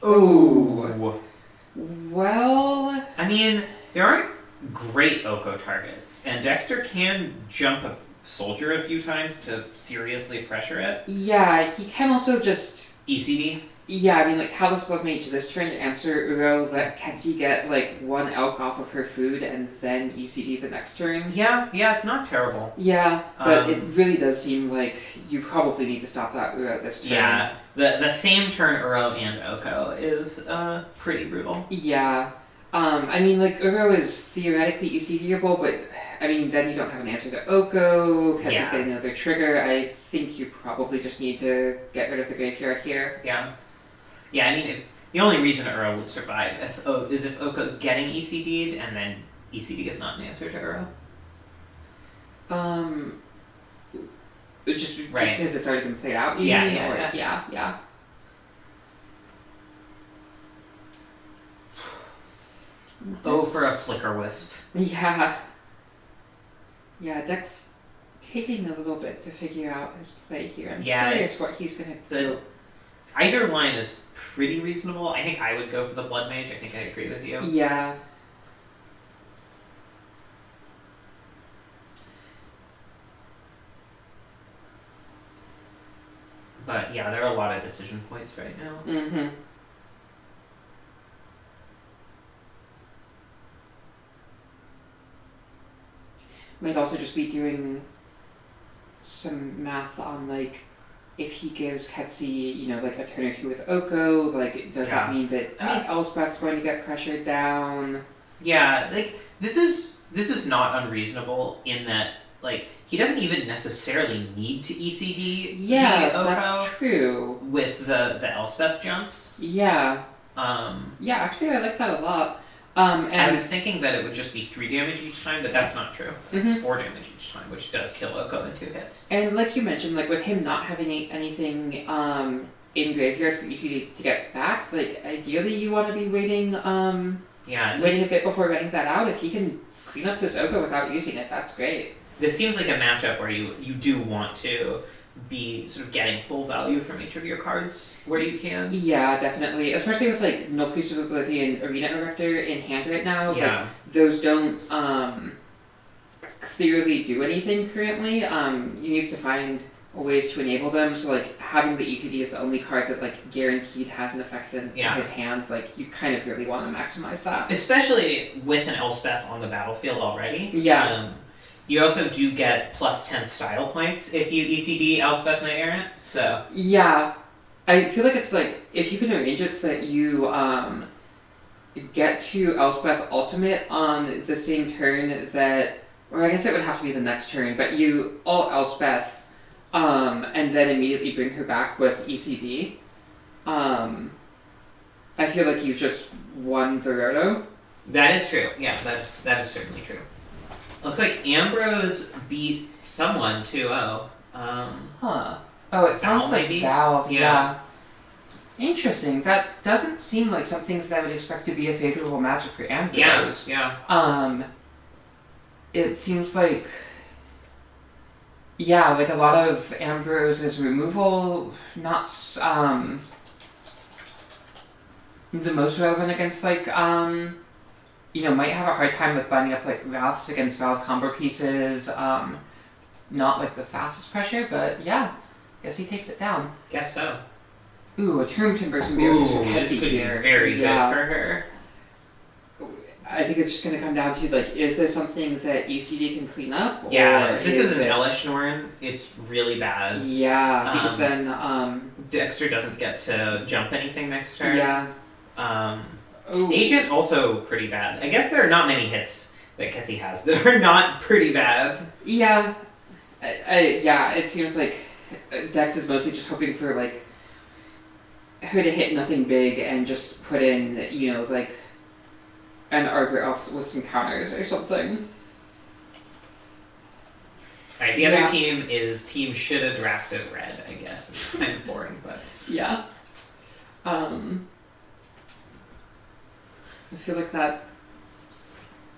Ooh. Well, I mean, there aren't great Oko targets, and Dexter can jump a soldier a few times to seriously pressure it. Yeah, he can also just... ECD? Yeah, I mean, Callous Blood Mage this turn to answer Uro, let Ketsi get, 1 elk off of her food, and then ECD the next turn. Yeah, it's not terrible. Yeah, but it really does seem like you probably need to stop that Uro this turn. Yeah, the same turn Uro and Oko is pretty brutal. Yeah. I mean, Uro is theoretically ECDable, but... I mean, then you don't have an answer to Oko, Ketsi's getting another trigger. I think you probably just need to get rid of the graveyard here. Yeah. Yeah, I mean, the only reason Uro would survive is if Oko's getting ECD'd, and then ECD is not an answer to Uro. Just because it's already been played out, you mean? Yeah. Oh, for a Flicker Wisp. Yeah. Yeah, Dex taking a little bit to figure out his play here. I'm curious what he's going to do. Either line is pretty reasonable. I think I would go for the Blood Mage. I think I agree with you. Yeah. But yeah, there are a lot of decision points right now. Mm-hmm. Might also just be doing some math on if he gives Ketsi, a turn or 2 with Oko, does that mean that Elspeth's going to get pressured down? Yeah, this is not unreasonable in that he doesn't even necessarily need to ECD. Yeah, the Oko that's true. With the Elspeth jumps. Yeah. Yeah, actually, I like that a lot. And I was thinking that it would just be 3 damage each time, but that's not true. Mm-hmm. It's 4 damage each time, which does kill Oko in 2 hits. And like you mentioned, with him not having anything in graveyard for ECD to get back, ideally you want to be waiting waiting a bit before getting that out. If he can clean up this Oko without using it, that's great. This seems like a matchup where you do want to be sort of getting full value from each of your cards where you can. Yeah, definitely. Especially with No Priest of Oblivion, Arena Erector in hand right now. Yeah. Those don't clearly do anything currently. You need to find ways to enable them. So like having the ECD as the only card that like guaranteed has an effect in his hand, like you kind of really want to maximize that. Especially with an Elspeth on the battlefield already. Yeah. You also do get +10 style points if you ECD Elspeth Knight Errant. So yeah, I feel like it's like if you can arrange it so that you get to Elspeth Ultimate on the same turn that, or I guess it would have to be the next turn, but you ult Elspeth. And then immediately bring her back with ECD. I feel like you've just won the roto. That is true. Yeah, that is certainly true. Looks like Ambrose beat someone 2-0. Oh, it sounds Val, like maybe? Val. Yeah. Yeah. Interesting. That doesn't seem like something that I would expect to be a favorable matchup for Ambrose. Yeah. It seems like. Yeah, like a lot of Ambrose's removal, not the most relevant against like might have a hard time like lining up like Wraths against Val's combo pieces. Not like the fastest pressure, but yeah, guess he takes it down. Guess so. Ooh, a Tomb Timber Symbiosis for This Ketsy could be here. very good for her. I think it's just going to come down to, like, is there something that ECD can clean up? Yeah, or if this is an Elish Norn, it's really bad. Yeah, because then... Dexter doesn't get to jump anything next turn. Yeah. Agent also pretty bad. I guess there are not many hits that Ketsy has that are not pretty bad. Yeah. Yeah, it seems like Dex is mostly just hoping for, like, her to hit nothing big and just put in, like... an Arbor Elf with some counters or something. Alright, the other team is Team Shoulda Drafted Red, I guess. It's kind of boring, but... Yeah. I feel like that...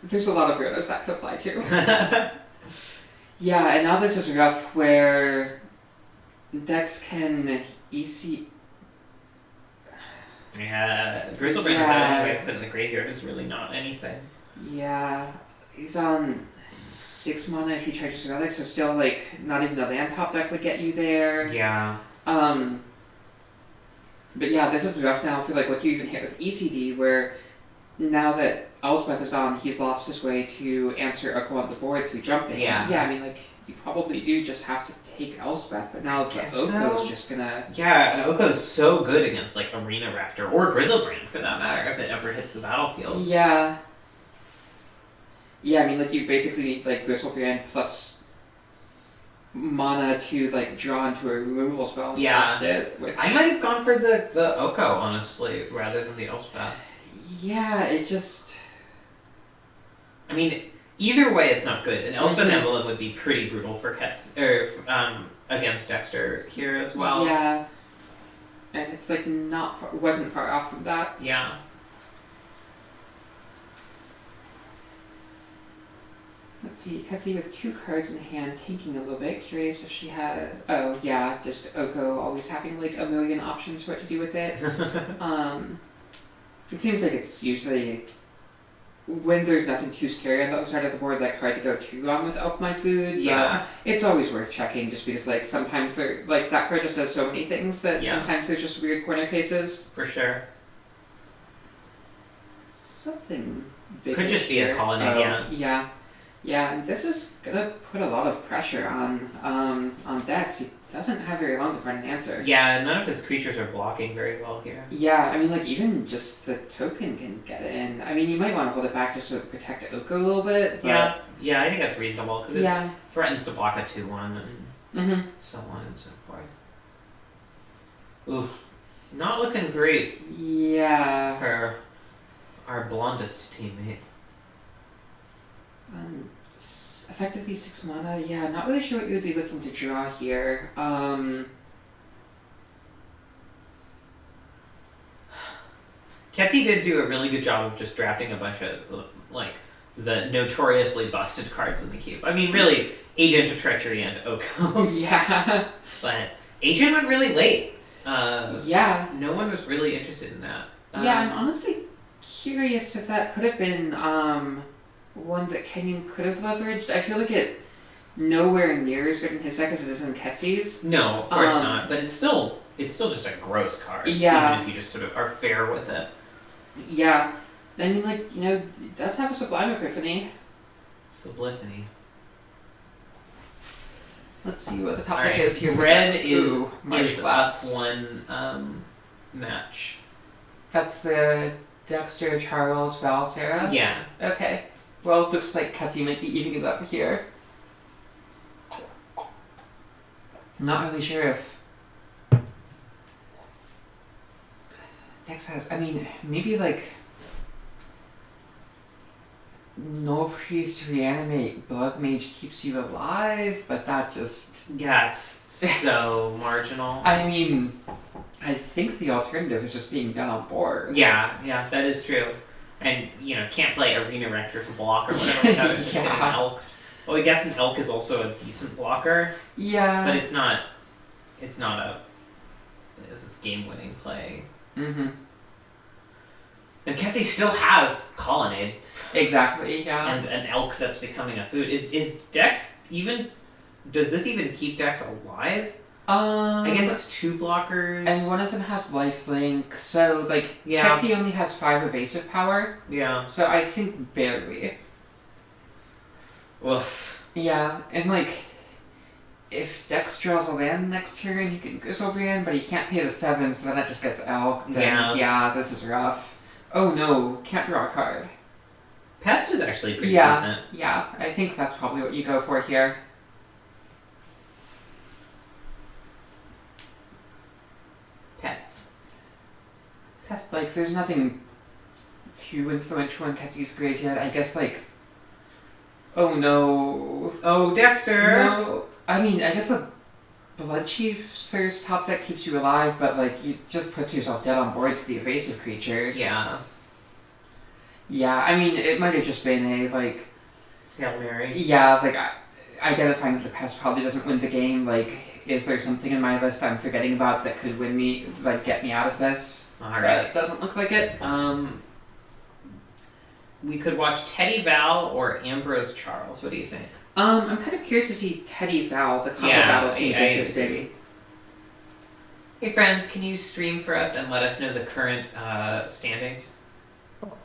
There's a lot of rotos that could apply to. Yeah, and now this is rough where Dex can EC... Yeah, Grizzlebrand having a way to put in the graveyard is really not anything. Yeah, he's on 6 mana if he charges Relic, so still, like, not even a land top deck would get you there. Yeah. But yeah, this is rough now. I feel like what do you even hit with ECD, where now that Elspeth is gone, he's lost his way to answer Oko on the board through jumping. Yeah. Yeah, I mean, like, you probably do just have to take Elspeth, but now the Oko's just gonna... Yeah, and Oko's so good against, like, Arena Raptor, or Grizzlebrand, for that matter, if it ever hits the battlefield. Yeah. Yeah, I mean, like, you basically need, like, Grizzlebrand plus mana to, like, draw into a removal spell and cast it. Which... I might have gone for the Oko, honestly, rather than the Elspeth. Yeah, it just... I mean, either way, it's not good. An Elspeth Emblem would be pretty brutal for against Dexter here as well. Yeah. And it's, like, wasn't far off from that. Yeah. Let's see, Ketsy with 2 cards in hand, tanking a little bit. Curious if she had... Oh, yeah, just Oko always having, like, a million options for what to do with it. It seems like it's usually... when there's nothing too scary on the other side of the board, like, hard to go too long with Elk My Food. Yeah. But it's always worth checking, just because, like, sometimes there... Like, that card just does so many things that sometimes there's just weird corner cases. For sure. Something big. Could just be a colony, Yeah. Yeah, and this is gonna put a lot of pressure on Dex. He doesn't have very long to find an answer. Yeah, none of his creatures are blocking very well here. Yeah, I mean, like, even just the token can get in. I mean, you might want to hold it back just to protect Oko a little bit. But... Yeah, I think that's reasonable, because it threatens to block a 2-1 and so on and so forth. Oof. Not looking great. Yeah. For our blondest teammate. Effectively 6 mana, yeah, not really sure what you would be looking to draw here. Ketsy did do a really good job of just drafting a bunch of, like, the notoriously busted cards in the cube. I mean, really, Agent of Treachery and Oko. Yeah. But Agent went really late. Yeah. No one was really interested in that. Yeah, I'm honestly curious if that could have been one that Kenyon could have leveraged. I feel like it nowhere near as good in his deck as it is in Ketsy's. No, of course not. But it's still just a gross card. Yeah. Even if you just sort of are fair with it. Yeah. I mean, like, you know, it does have a Sublime Epiphany. Subliphany. Let's see what the top All deck right. is here. Red is up one match. That's the Dexter, Charles, Val, Sarah? Yeah. Okay. Well, it looks like Ketsy might be eating it up here. I'm not really sure if Dex has, I mean, maybe like no priest reanimate blood mage keeps you alive, but that just... Yeah, it's so marginal. I mean, I think the alternative is just being done on board. Yeah, that is true. And, you know, can't play Arena Rector for block or whatever without just Yeah. an elk. Well, I guess an elk is also a decent blocker, Yeah. but it's not a game-winning play. Mm-hmm. And Ketsy still has Colonnade. Exactly, yeah. And an elk that's becoming a food. Is Dex even... Does this even keep Dex alive? I guess it's 2 blockers. And one of them has lifelink, so, like, Yeah. Ketsy only has 5 evasive power. Yeah. So I think barely. Oof. Yeah, and, like, if Dex draws a land next turn, he can Grizzlebrand, but he can't pay the 7, so then it just gets elk. Then, yeah, this is rough. Oh no, can't draw a card. Pest is actually pretty Yeah, decent. yeah, I think that's probably what you go for here. Pets. Pest, like, there's nothing too influential in Ketsy's graveyard. I guess, like, oh no. Oh, Dexter! No, I mean, I guess a Blood Chief's top deck keeps you alive, but, like, you just puts yourself dead on board to the evasive creatures. Yeah. Yeah, I mean, it might have just been a, like... Hail Mary. Yeah, like, I get a find that the pest probably doesn't win the game. Like, is there something in my list I'm forgetting about that could win me, like, get me out of this? Alright. But it doesn't look like it. We could watch Teddy Val or Ambrose Charles. What do you think? I'm kind of curious to see Teddy Val. The combo battle seems interesting. Agree. Hey friends, can you stream for us and let us know the current standings?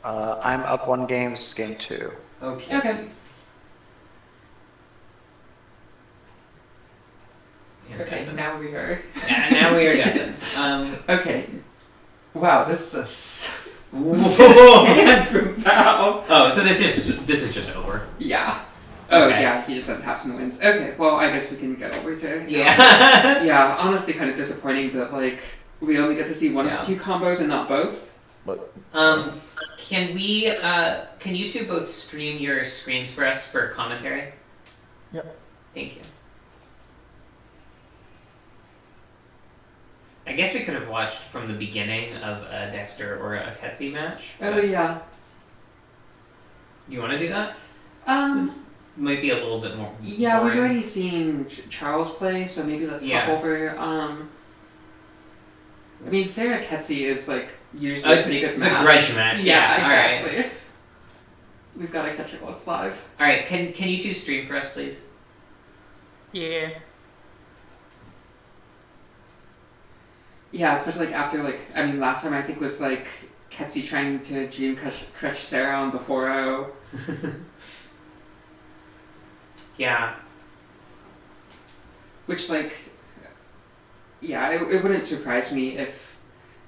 I'm up 1 game. This is game 2. Okay. Okay. And Okay, Devin. now we are... Now we are done. Okay. Wow, this is Whoa! hand from Val. Oh, so this is just over. Yeah. Oh, Okay. yeah, he just untaps and wins. Okay, well, I guess we can get over to... Yeah. Yeah, honestly kind of disappointing that, like, we only get to see one of the 2 combos and not both. Can you two both stream your screens for us for commentary? Yep. Thank you. I guess we could have watched from the beginning of a Dexter or a Ketsy match. Oh, yeah. Do you want to do that? Might be a little bit more. Yeah, boring. we've already seen Charles play, so maybe let's hop over. I mean, Sarah Ketsy is, like, usually a it's pretty good the match. grudge match. Yeah, Alright. exactly. We've got to catch it while it's live. Alright, can you two stream for us, please? Yeah. Yeah, especially, like, after, like, I mean, last time I think was, like, Ketsy trying to dream crush Sarah on the 4-0. Yeah. Which, like, yeah, it wouldn't surprise me if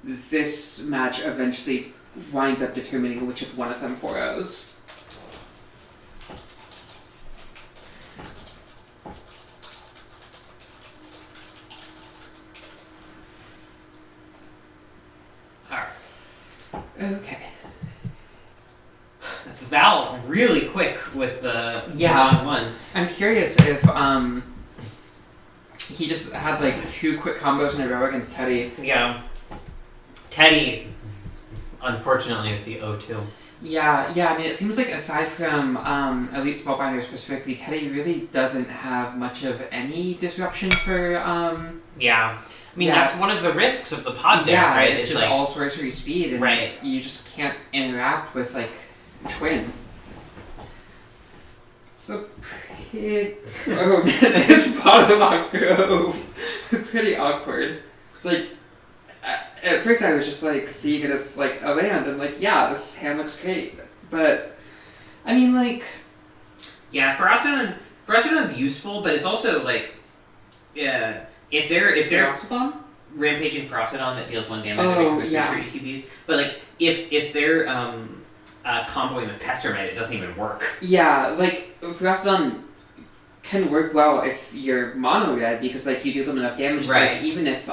this match eventually winds up determining which of one of them 4-0s. Alright. Okay. Val really quick with the Yeah. one. I'm curious if he just had like 2 quick combos in a row against Teddy. Yeah. Teddy, unfortunately, with the 0-2. Yeah, I mean, it seems like aside from Elite Spellbinder specifically, Teddy really doesn't have much of any disruption for... Yeah. I mean, that's one of the risks of the pod deck, yeah, right? it's just like, all sorcery speed, and right. you just can't interact with, like, Twin. It's a pretty... Oh man, this bottom row. Pretty awkward. Like, at first I was just like seeing it as like a land and like, yeah, this hand looks great. But, I mean like... Yeah, Ferocidon's useful, but it's also like... Yeah, if they're Ferocidon? rampaging Ferocidon that deals 1 damage Oh, with yeah. creature ETBs, but like, if they're comboing with Pestermite, it doesn't even work. Yeah, like, Ferocidon can work well if you're mono red because like you do them enough damage. Right. Like, even if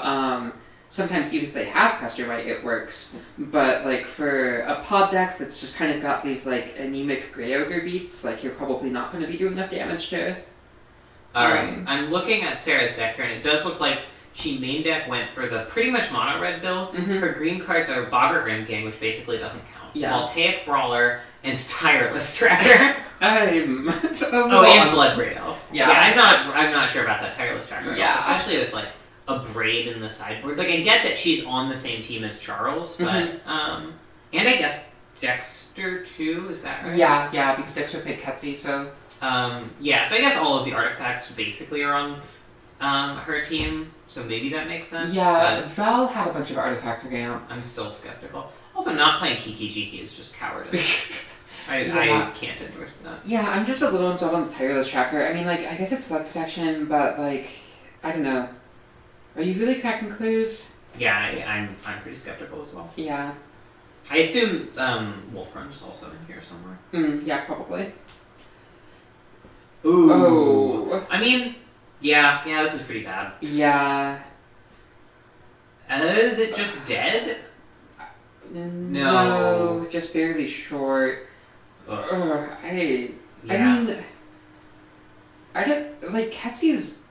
sometimes even if they have Pestermite, it works. But like for a pod deck that's just kind of got these like anemic Grey Ogre beats, like you're probably not going to be doing enough damage to. Alright, I'm looking at Sarah's deck here, and it does look like she main deck went for the pretty much mono red build. Mhm. Her green cards are Boggart Ramgang, which basically doesn't count. Yeah. Voltaic Brawler and Tireless Tracker. I'm. Oh, and Blood Brado. Yeah. I'm not sure about that Tireless Tracker. at all, Yeah. especially with like a braid in the sideboard. Like I get that she's on the same team as Charles, but and I guess Dexter too. Is that right? Yeah, because Dexter played Ketsy, so. Yeah, so I guess all of the artifacts basically are on her team, so maybe that makes sense. Yeah, but Val had a bunch of artifact ramp. I'm still skeptical. Also, not playing Kiki Jiki is just cowardice. I can't endorse that. Yeah, I'm just a little installed on the Tireless Tracker. I mean, like, I guess it's flood protection, but like, I don't know. Are you really cracking clues? Yeah, I'm pretty skeptical as well. Yeah. I assume Wolfrun's also in here somewhere. Yeah, probably. Ooh. Oh. I mean, yeah, this is pretty bad. Yeah. Is it just dead? No, just barely short. Ugh. I Yeah. mean, I don't, like, Ketsy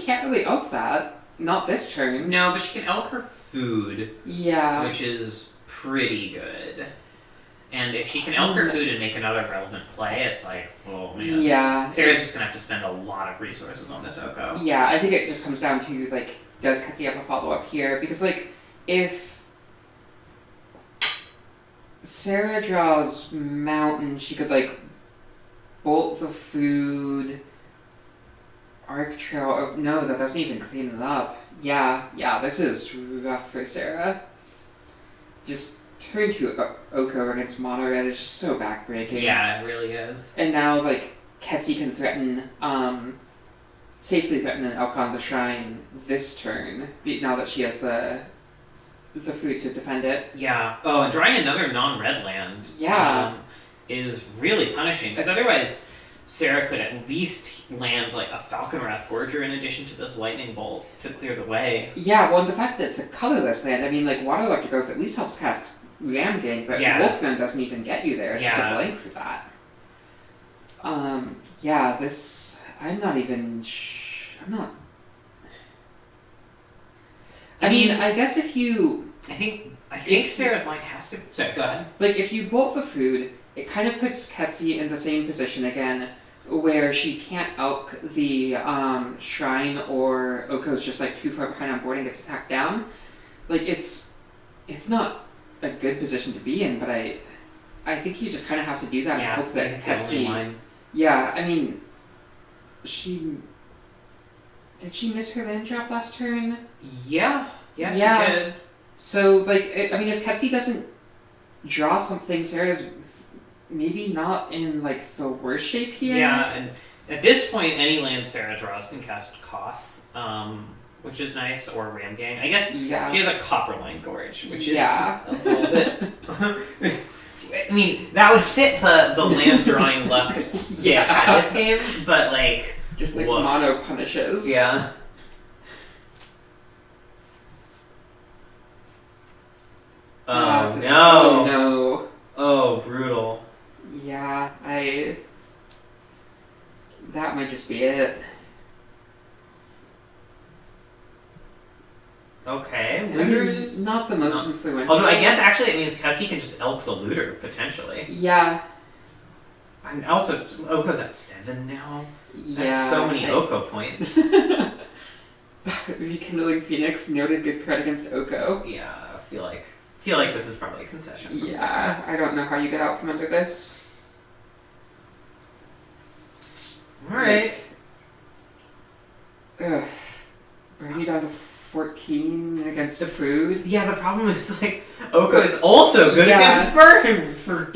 can't really elk that. Not this turn. No, but she can elk her food, Yeah. which is pretty good. And if she can elk her food and make another relevant play, it's like, oh man. Yeah. Sarah's just gonna have to spend a lot of resources on this Oko. Yeah, I think it just comes down to, like, does Ketsy have a follow-up here? Because, like, if Sarah draws Mountain, she could, like, bolt the food, Arc Trail. Oh, no, that doesn't even clean it up. Yeah, this is rough for Sarah. Just turn to Oko against Mono Red is just so backbreaking. Yeah, it really is. And now, like, Ketsy can threaten, safely threaten an elk on the shrine this turn, now that she has the food to defend it. Yeah. Oh, and drawing another non-red land is really punishing, because otherwise Sarah could at least land like a Falconwrath Gorger in addition to this Lightning Bolt to clear the way. Yeah, well, and the fact that it's a colorless land, I mean, like, Water Electric Growth at least helps cast Ramgang, but Wolfgun doesn't even get you there. It's just a blank for that. Yeah, this... I'm not even... I'm not... I mean, I guess if you... I think Sarah's line has to... Sorry, go ahead. Like, if you bolt the food, it kind of puts Ketsy in the same position again, where she can't elk the shrine, or Oko's just like too far behind on board and gets attacked down. Like, it's not a good position to be in, but I think you just kind of have to do that and hope that Ketsy... Yeah, I mean, did she miss her land drop last turn? Yeah, she did. So, like, I mean, if Ketsy doesn't draw something, Sarah's maybe not in, like, the worst shape here. Yeah, and at this point, any land Sarah draws can cast Koth, which is nice, or Ramgang. I guess she has a Copperline Gorge, which is a little bit... I mean, that would fit the land drawing luck had this game, but, like... Just, like, mono punishes. Yeah. Oh, no! Oh, no. Oh, brutal. Yeah, that might just be it. Okay, Looter is not the most influential. Although I guess actually it means Ketsy can just elk the Looter, potentially. Yeah. And also, Oko's at 7 now. Yeah. That's so many Oko points. Rekindling Phoenix, noted good card against Oko. Yeah, I feel like this is probably a concession. Yeah, I don't know how you get out from under this. Alright. Ugh. Are you down to 14 against the food? Yeah, the problem is, like, Oko is also good Yeah. against burn for...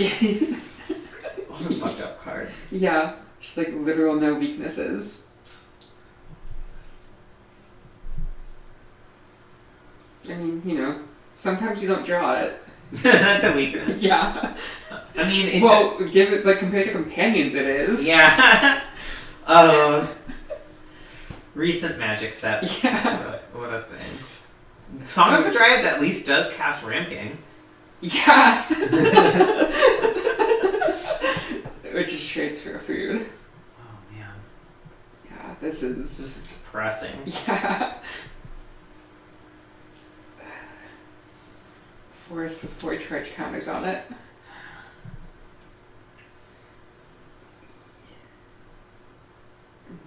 What a fucked up card. Yeah, just like literal no weaknesses. I mean, you know, sometimes you don't draw it. That's a weakness. Yeah. I mean, well, give it, like, compared to companions, it is. Yeah. Recent Magic set. Yeah. What a thing. Song of the Dryads at least does cast Ramking. Yeah. Which is trades for food. Oh man. Yeah, this is depressing. Yeah. Forest with 4 charge counters on it.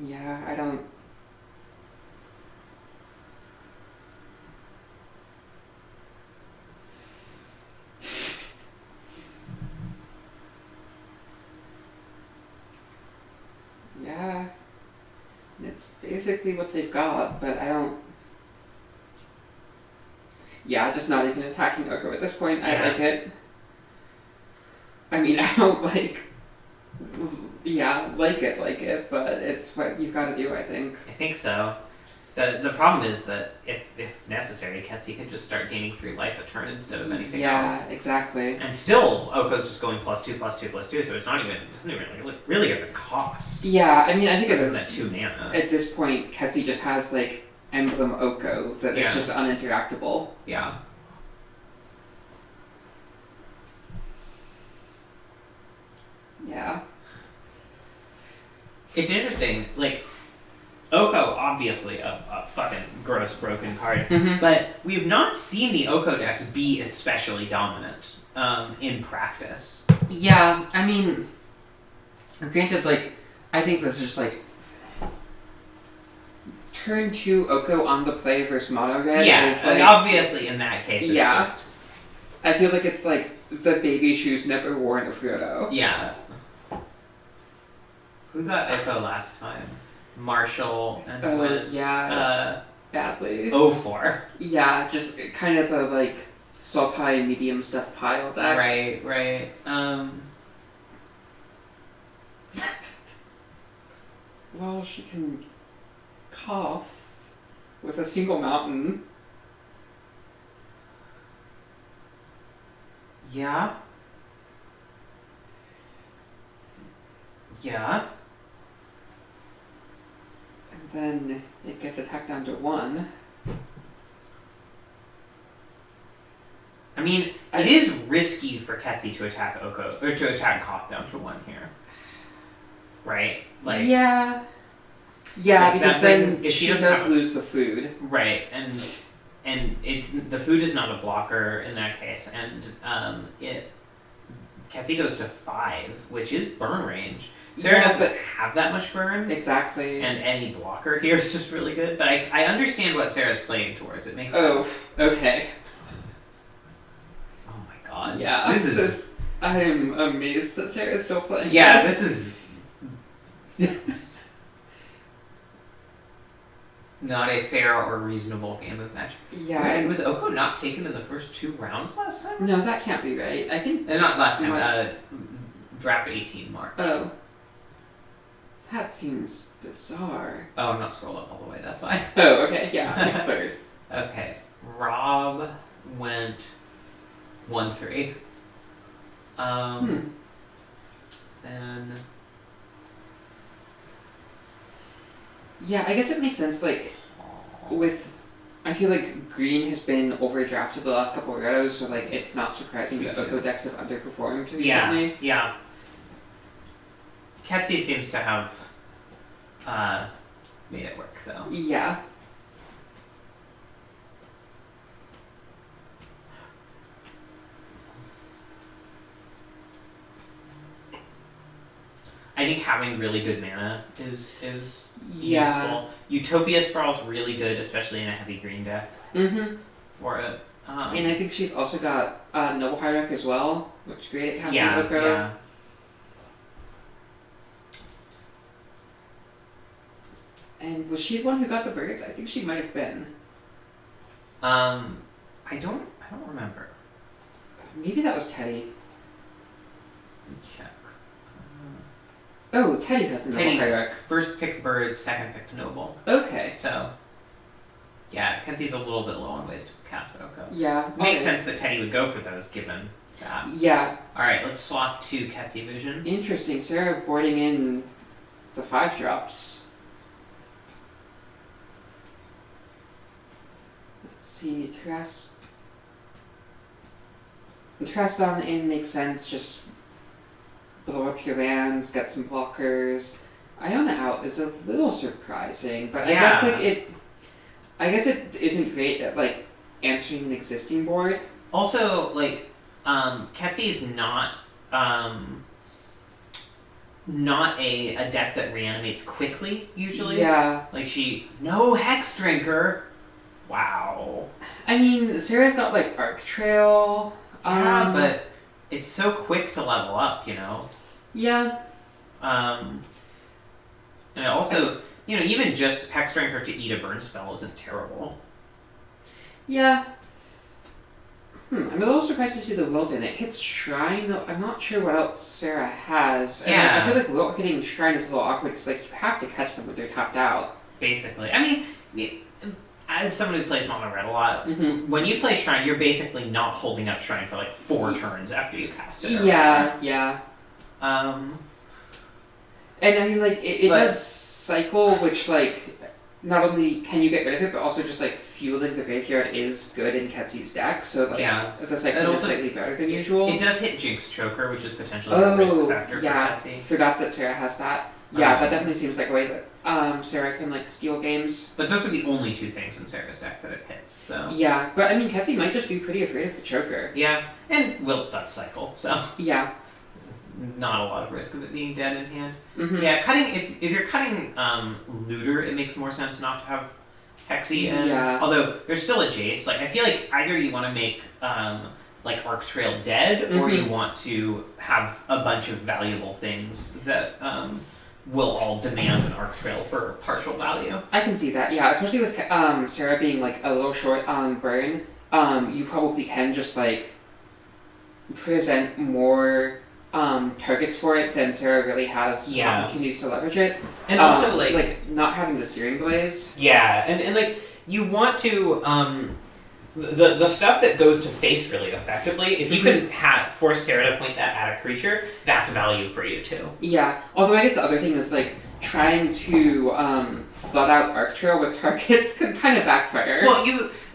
Yeah, I don't... Yeah. It's basically what they've got, but I don't... Yeah, just not even attacking Oko at this point. I like it. I mean, I don't like... Yeah, like it, but it's what you've got to do, I think. I think so. The problem is that if necessary, Ketsi could just start gaining 3 life a turn instead of anything else. Yeah, exactly. And still, Oko's just going +2, +2, +2, so it's not even, it doesn't even really get the cost. Yeah, I mean, I think other than that 2 mana. At this point, Ketsi just has, like, Emblem Oko that it's just uninteractable. Yeah. Yeah. It's interesting, like, Oko, obviously a fucking gross broken card, but we have not seen the Oko decks be especially dominant in practice. Yeah, I mean, granted, like, I think this is just, like, turn 2 Oko on the play versus mono red is, like... obviously in that case it's just... I feel like it's, like, the baby shoes never worn of Frodo. Yeah. Who got Oko last time? Marshall and badly. 04. Yeah, just kind of a, like, Sultai medium stuff pile deck. Right. Well, she can cough with a single mountain. Yeah. And then it gets attacked down to 1. I mean, it is risky for Ketsi to attack Oko, or to attack Koth down to 1 here. Right? Like, yeah, like because then if she doesn't does have lose the food. Right, and it's the food is not a blocker in that case, and Ketsi goes to 5, which is burn range. Sarah doesn't have that much burn. Exactly. And any blocker here is just really good, but I understand what Sarah's playing towards. It makes sense. Okay. Oh my god. Yeah. This is... I'm amazed that Sarah's still playing. Yeah, this is... not a fair or reasonable game of Magic. Yeah. Right, and was Oko not taken in the first 2 rounds last time? No, that can't be right. I think... not last time, draft 18 March. Oh. That seems bizarre. Oh, I'm not scrolled up all the way, that's why. Oh, okay, yeah, next third. Okay, Rob went 1-3. Then... Yeah, I guess it makes sense, like, with... I feel like green has been overdrafted the last couple of rows, so, like, it's not surprising that Oko decks have underperformed recently. Yeah. Ketsi seems to have made it work, though. Yeah. I think having really good mana is useful. Utopia Sprawl's really good, especially in a heavy green deck. For it. And I think she's also got Noble Hierarch as well, which is great at casting Oko. Yeah. And was she the one who got the birds? I think she might have been. I don't remember. Maybe that was Teddy. Let me check. Oh, Teddy has the noble Teddy hierarch. first picked birds, second picked noble. Okay. So, yeah, Kenzie's a little bit low on ways to cast Oko. Yeah. Makes sense that Teddy would go for those given that. Yeah. Alright, let's swap to Ketsie Vision. Interesting. Sarah boarding in the 5 drops. Let's see. Terrasdon in makes sense. Just blow up your lands, get some blockers. Iona out is a little surprising, but Yeah. I guess it isn't great at like answering an existing board. Also, like, Ketsie is not a deck that reanimates quickly, usually. Yeah. Like, no Hex Drinker! Wow. I mean, Sarah's got like Arc Trail. Yeah, but it's so quick to level up, you know? Yeah. And also, even just Hex Drinker to eat a burn spell isn't terrible. Yeah. I'm a little surprised to see the Wilton. It hits Shrine, though I'm not sure what else Sarah has. And Yeah. I feel like Wilt hitting Shrine is a little awkward because like you have to catch them when they're tapped out. Basically. I mean, as someone who plays Mono Red a lot, Mm-hmm. when you play Shrine, you're basically not holding up Shrine for like 4 turns after you cast it. Yeah, yeah. Um, And I mean, like, it But- does cycle, which, like, not only can you get rid of it, but also just, like, fueling the graveyard is good in Ketsie's deck, so, like, Yeah. the cycle And is also, slightly better than usual. it does hit Jinx Choker, which is potentially a risk factor yeah. for Ketsie. Forgot that Sarah has that. Yeah, Um, that definitely seems like a way that Sarah can, like, steal games. But those are the only 2 things in Sarah's deck that it hits, so... Yeah, but, I mean, Ketsie might just be pretty afraid of the choker. Yeah, and Wilt does cycle, so... Yeah. Not a lot of risk of it being dead in hand. Mm-hmm. Yeah, cutting if you're cutting Looter, it makes more sense not to have Hexy in. Yeah. Although there's still a Jace. Like I feel like either you want to make like Arc Trail dead, or you want to have a bunch of valuable things that will all demand an Arc Trail for partial value. I can see that, yeah, especially with Sarah being like a little short on burn. You probably can just like present more targets for it than Sarah really has opportunities to leverage it. And also like not having the Searing Blaze. Yeah, and like you want to the stuff that goes to face really effectively, if you can force Sarah to point that at a creature, that's value for you too. Yeah, although I guess the other thing is like trying to flood out Arc Trail with targets could kind of backfire. Well,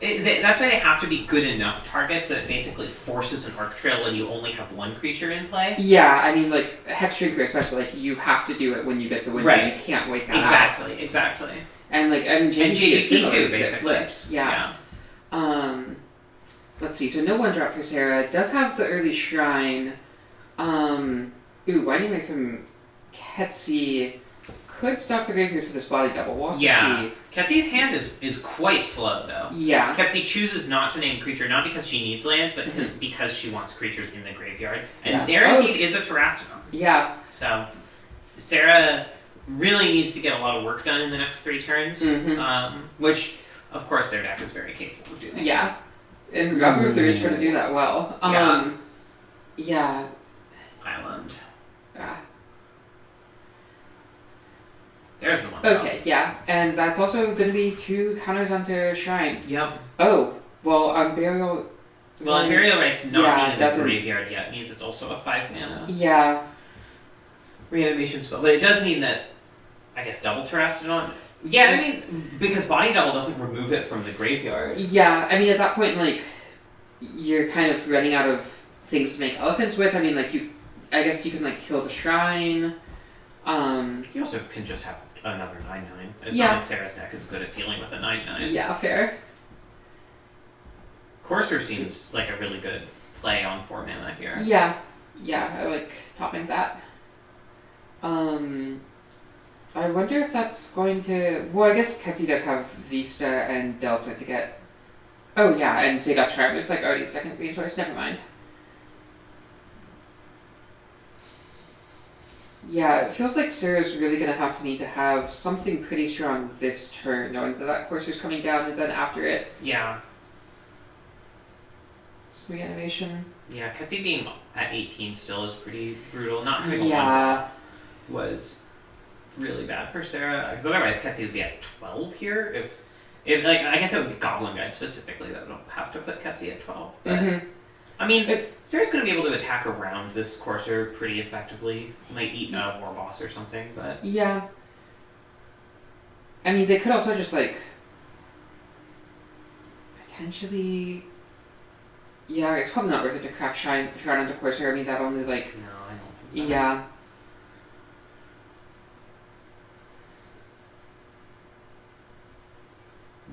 that's why they have to be good enough targets that it basically forces an Arc Trail when you only have 1 creature in play. Yeah, I mean like Hex Drinker especially, like you have to do it when you get the window. Right. You can't wait that out. Exactly. And like I mean JVP is similar, too, it basically. flips. Yeah. Let's see. So no 1-drop for Sarah. Does have the early Shrine. Winding away from Ketsie. Could stop the graveyard for this body double. We'll have to see. Ketsie's hand is quite slow though. Yeah. Ketsie chooses not to name a creature not because she needs lands, but because she wants creatures in the graveyard. And there indeed is a Terrastodon. Yeah. So Sarah really needs to get a lot of work done in the next 3 turns. Which of course their deck is very capable of doing. Yeah. And Rubber they're trying to do that well. Yeah. Island. Ah. There's the one. Okay, yeah. And that's also going to be 2 counters onto Shrine. Yep. Oh, well, Burial... Well, Imperial Right's not in the doesn't... graveyard yet. It means it's also a 5 mana Yeah. reanimation spell. But it does mean that, I guess, double Terrastodon. Yeah, I mean, because Body Double doesn't remove it from the graveyard. Yeah, I mean, at that point, like, you're kind of running out of things to make elephants with. I mean, like, I guess you can, like, kill the Shrine. You also can just have another 9/9. It's not like Sarah's deck is good at dealing with a 9/9. Yeah, fair. Courser seems like a really good play on 4 mana here. Yeah. Yeah, I like topping that. I wonder if that's going to... Well, I guess Ketsie does have Vista and Delta to get... Oh, yeah, and Zagoth Charm is like already the second green source. Never mind. Yeah, it feels like Sarah's really going to need to have something pretty strong this turn, knowing that courser's coming down, and then after it, Yeah. some reanimation. Yeah, Ketsy being at 18 still is pretty brutal. Not having a Yeah. one was really bad for Sarah, because otherwise Ketsy would be at 12 here. If like, I guess it would be Goblin Guide specifically that would have to put Ketsy at 12. But, I mean, Sarah's going to be able to attack around this courser pretty effectively. Might eat a War Boss or something, but... Yeah. I mean, they could also just, like... potentially... Yeah, it's probably not worth it to crack Shrine onto Courser. I mean, that only, like... No, I don't think so. Yeah.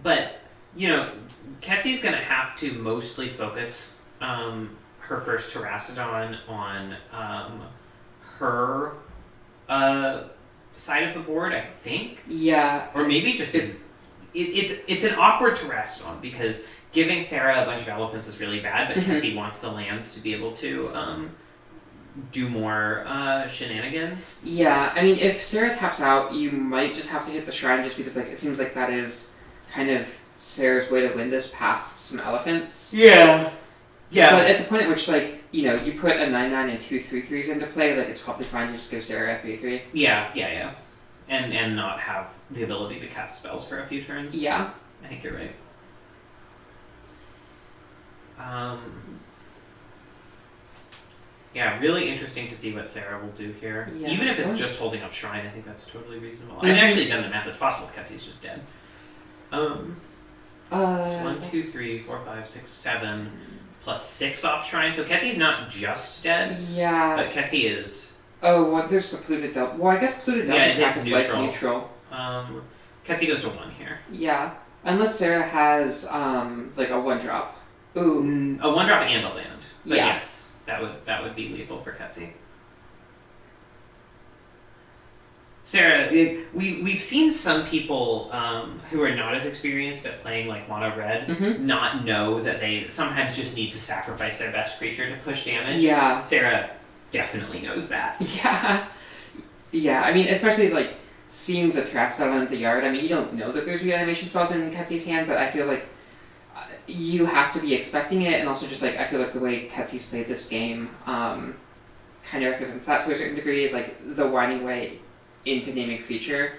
But, you know, Ketsy's going to have to mostly focus her first Terastodon on her side of the board, I think. Yeah. Or maybe just... It's an awkward Terastodon, because giving Sarah a bunch of elephants is really bad, but Ketsy wants the lands to be able to do more shenanigans. Yeah, I mean, if Sarah taps out, you might just have to hit the Shrine, just because, like, it seems like that is kind of Sarah's way to win this past some elephants. Yeah. Yeah. But at the point at which, like, you know, you put a 9/9 and 2 3/3s into play, like, it's probably fine to just give Sarah a 3/3. Yeah. And not have the ability to cast spells for a few turns. Yeah. I think you're right. Yeah, really interesting to see what Sarah will do here. Yeah. Even if it's just holding up Shrine, I think that's totally reasonable. I've actually done the math. It's possible Ketsy's just dead. 1, 2, 3, 4, 5, 6, 7, plus 6 off Shrine. So Ketsy's not just dead. Yeah. But Ketsy is. Oh, well, there's the polluted delta. Well, I guess polluted delta it's is like neutral. Ketsy goes to 1 here. Yeah. Unless Sarah has, like a 1-drop. Ooh. A 1-drop and a land. But yeah. Yes, that would be lethal for Ketsy. Sarah, we've seen some people who are not as experienced at playing like mono red not know that they sometimes just need to sacrifice their best creature to push damage. Yeah. Sarah definitely knows that. Yeah. Yeah, I mean, especially like seeing the tracks down in the yard. I mean, you don't know that there's reanimation spells in Ketsy's hand, but I feel like you have to be expecting it, and also just like I feel like the way Ketsy's played this game kind of represents that to a certain degree, like the winding way into naming creature.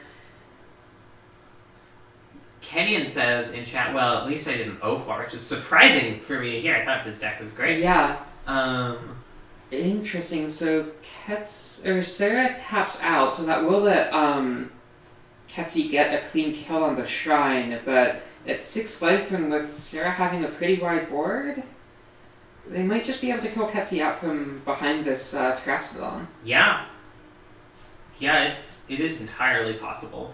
Kenyon says in chat, well, at least I didn't OFAR, which is surprising for me to hear. I thought his deck was great. Yeah. Interesting. So Sarah taps out, so that will let Ketsy get a clean kill on the Shrine, but at 6 life and with Sarah having a pretty wide board, they might just be able to kill Ketsy out from behind this Terastodon. Yeah. Yeah, it is entirely possible.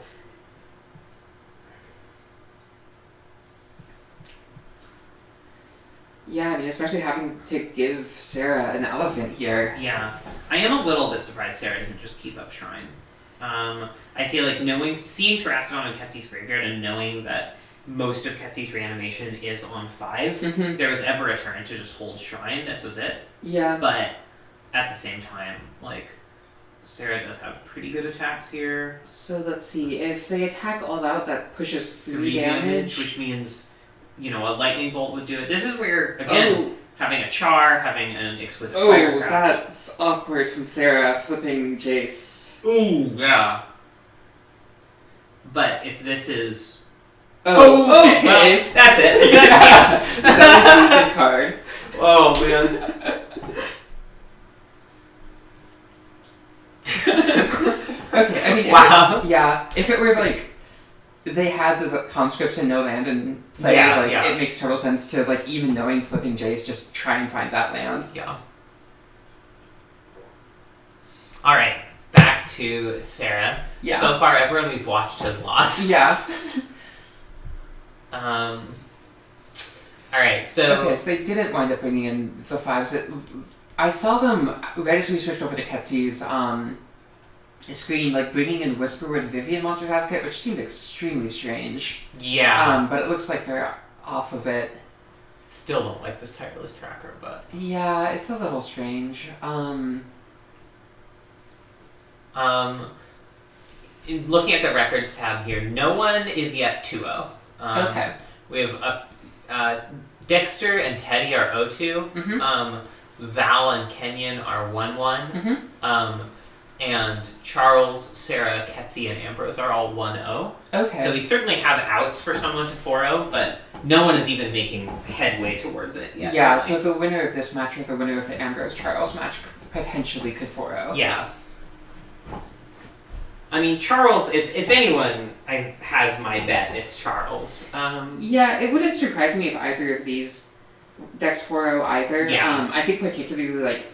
Yeah, I mean, especially having to give Sarah an elephant here. Yeah. I am a little bit surprised Sarah didn't just keep up Shrine. I feel like seeing Terastodon in Ketsy's graveyard and knowing that most of Ketsy's reanimation is on 5, if there was ever a turn to just hold Shrine, this was it. Yeah. But at the same time, like, Sarah does have pretty good attacks here. So let's see, if they attack all out, that pushes 3 damage. Which means, you know, a lightning bolt would do it. This is where, again, having a char, having an exquisite firecraft. That's awkward from Sarah, flipping Jace. Ooh, yeah. But if this is... Okay. Well, that's it. That was a good card. Oh, man. Okay, I mean, wow. If it were like they had the conscripts and no land and play, it makes total sense to like even knowing flipping Jace, just try and find that land. Yeah. All right, back to Sarah. Yeah. So far, everyone we've watched has lost. Yeah. All right, so... Okay, so they didn't wind up bringing in the 5s. I saw them, right as we switched over to Ketsy's screen, like bringing in Whisperwood Vivian Monsters Advocate, which seemed extremely strange. Yeah. But it looks like they're off of it. Still don't like this Tireless Tracker, but... Yeah, it's a little strange. Looking at the records tab here, no one is yet 2-0. Okay. We have Dexter and Teddy are 0-2. Val and Kenyon are 1-1. And Charles, Sarah, Ketsy, and Ambrose are all 1-0. Okay. So we certainly have outs for someone to 4-0, but no one is even making headway towards it yet. Yeah, so the winner of this match or the winner of the Ambrose-Charles match potentially could 4-0. Yeah. I mean, Charles, if anyone has my bet, it's Charles. Yeah, it wouldn't surprise me if either of these decks 4-0 either. Yeah. I think particularly, like,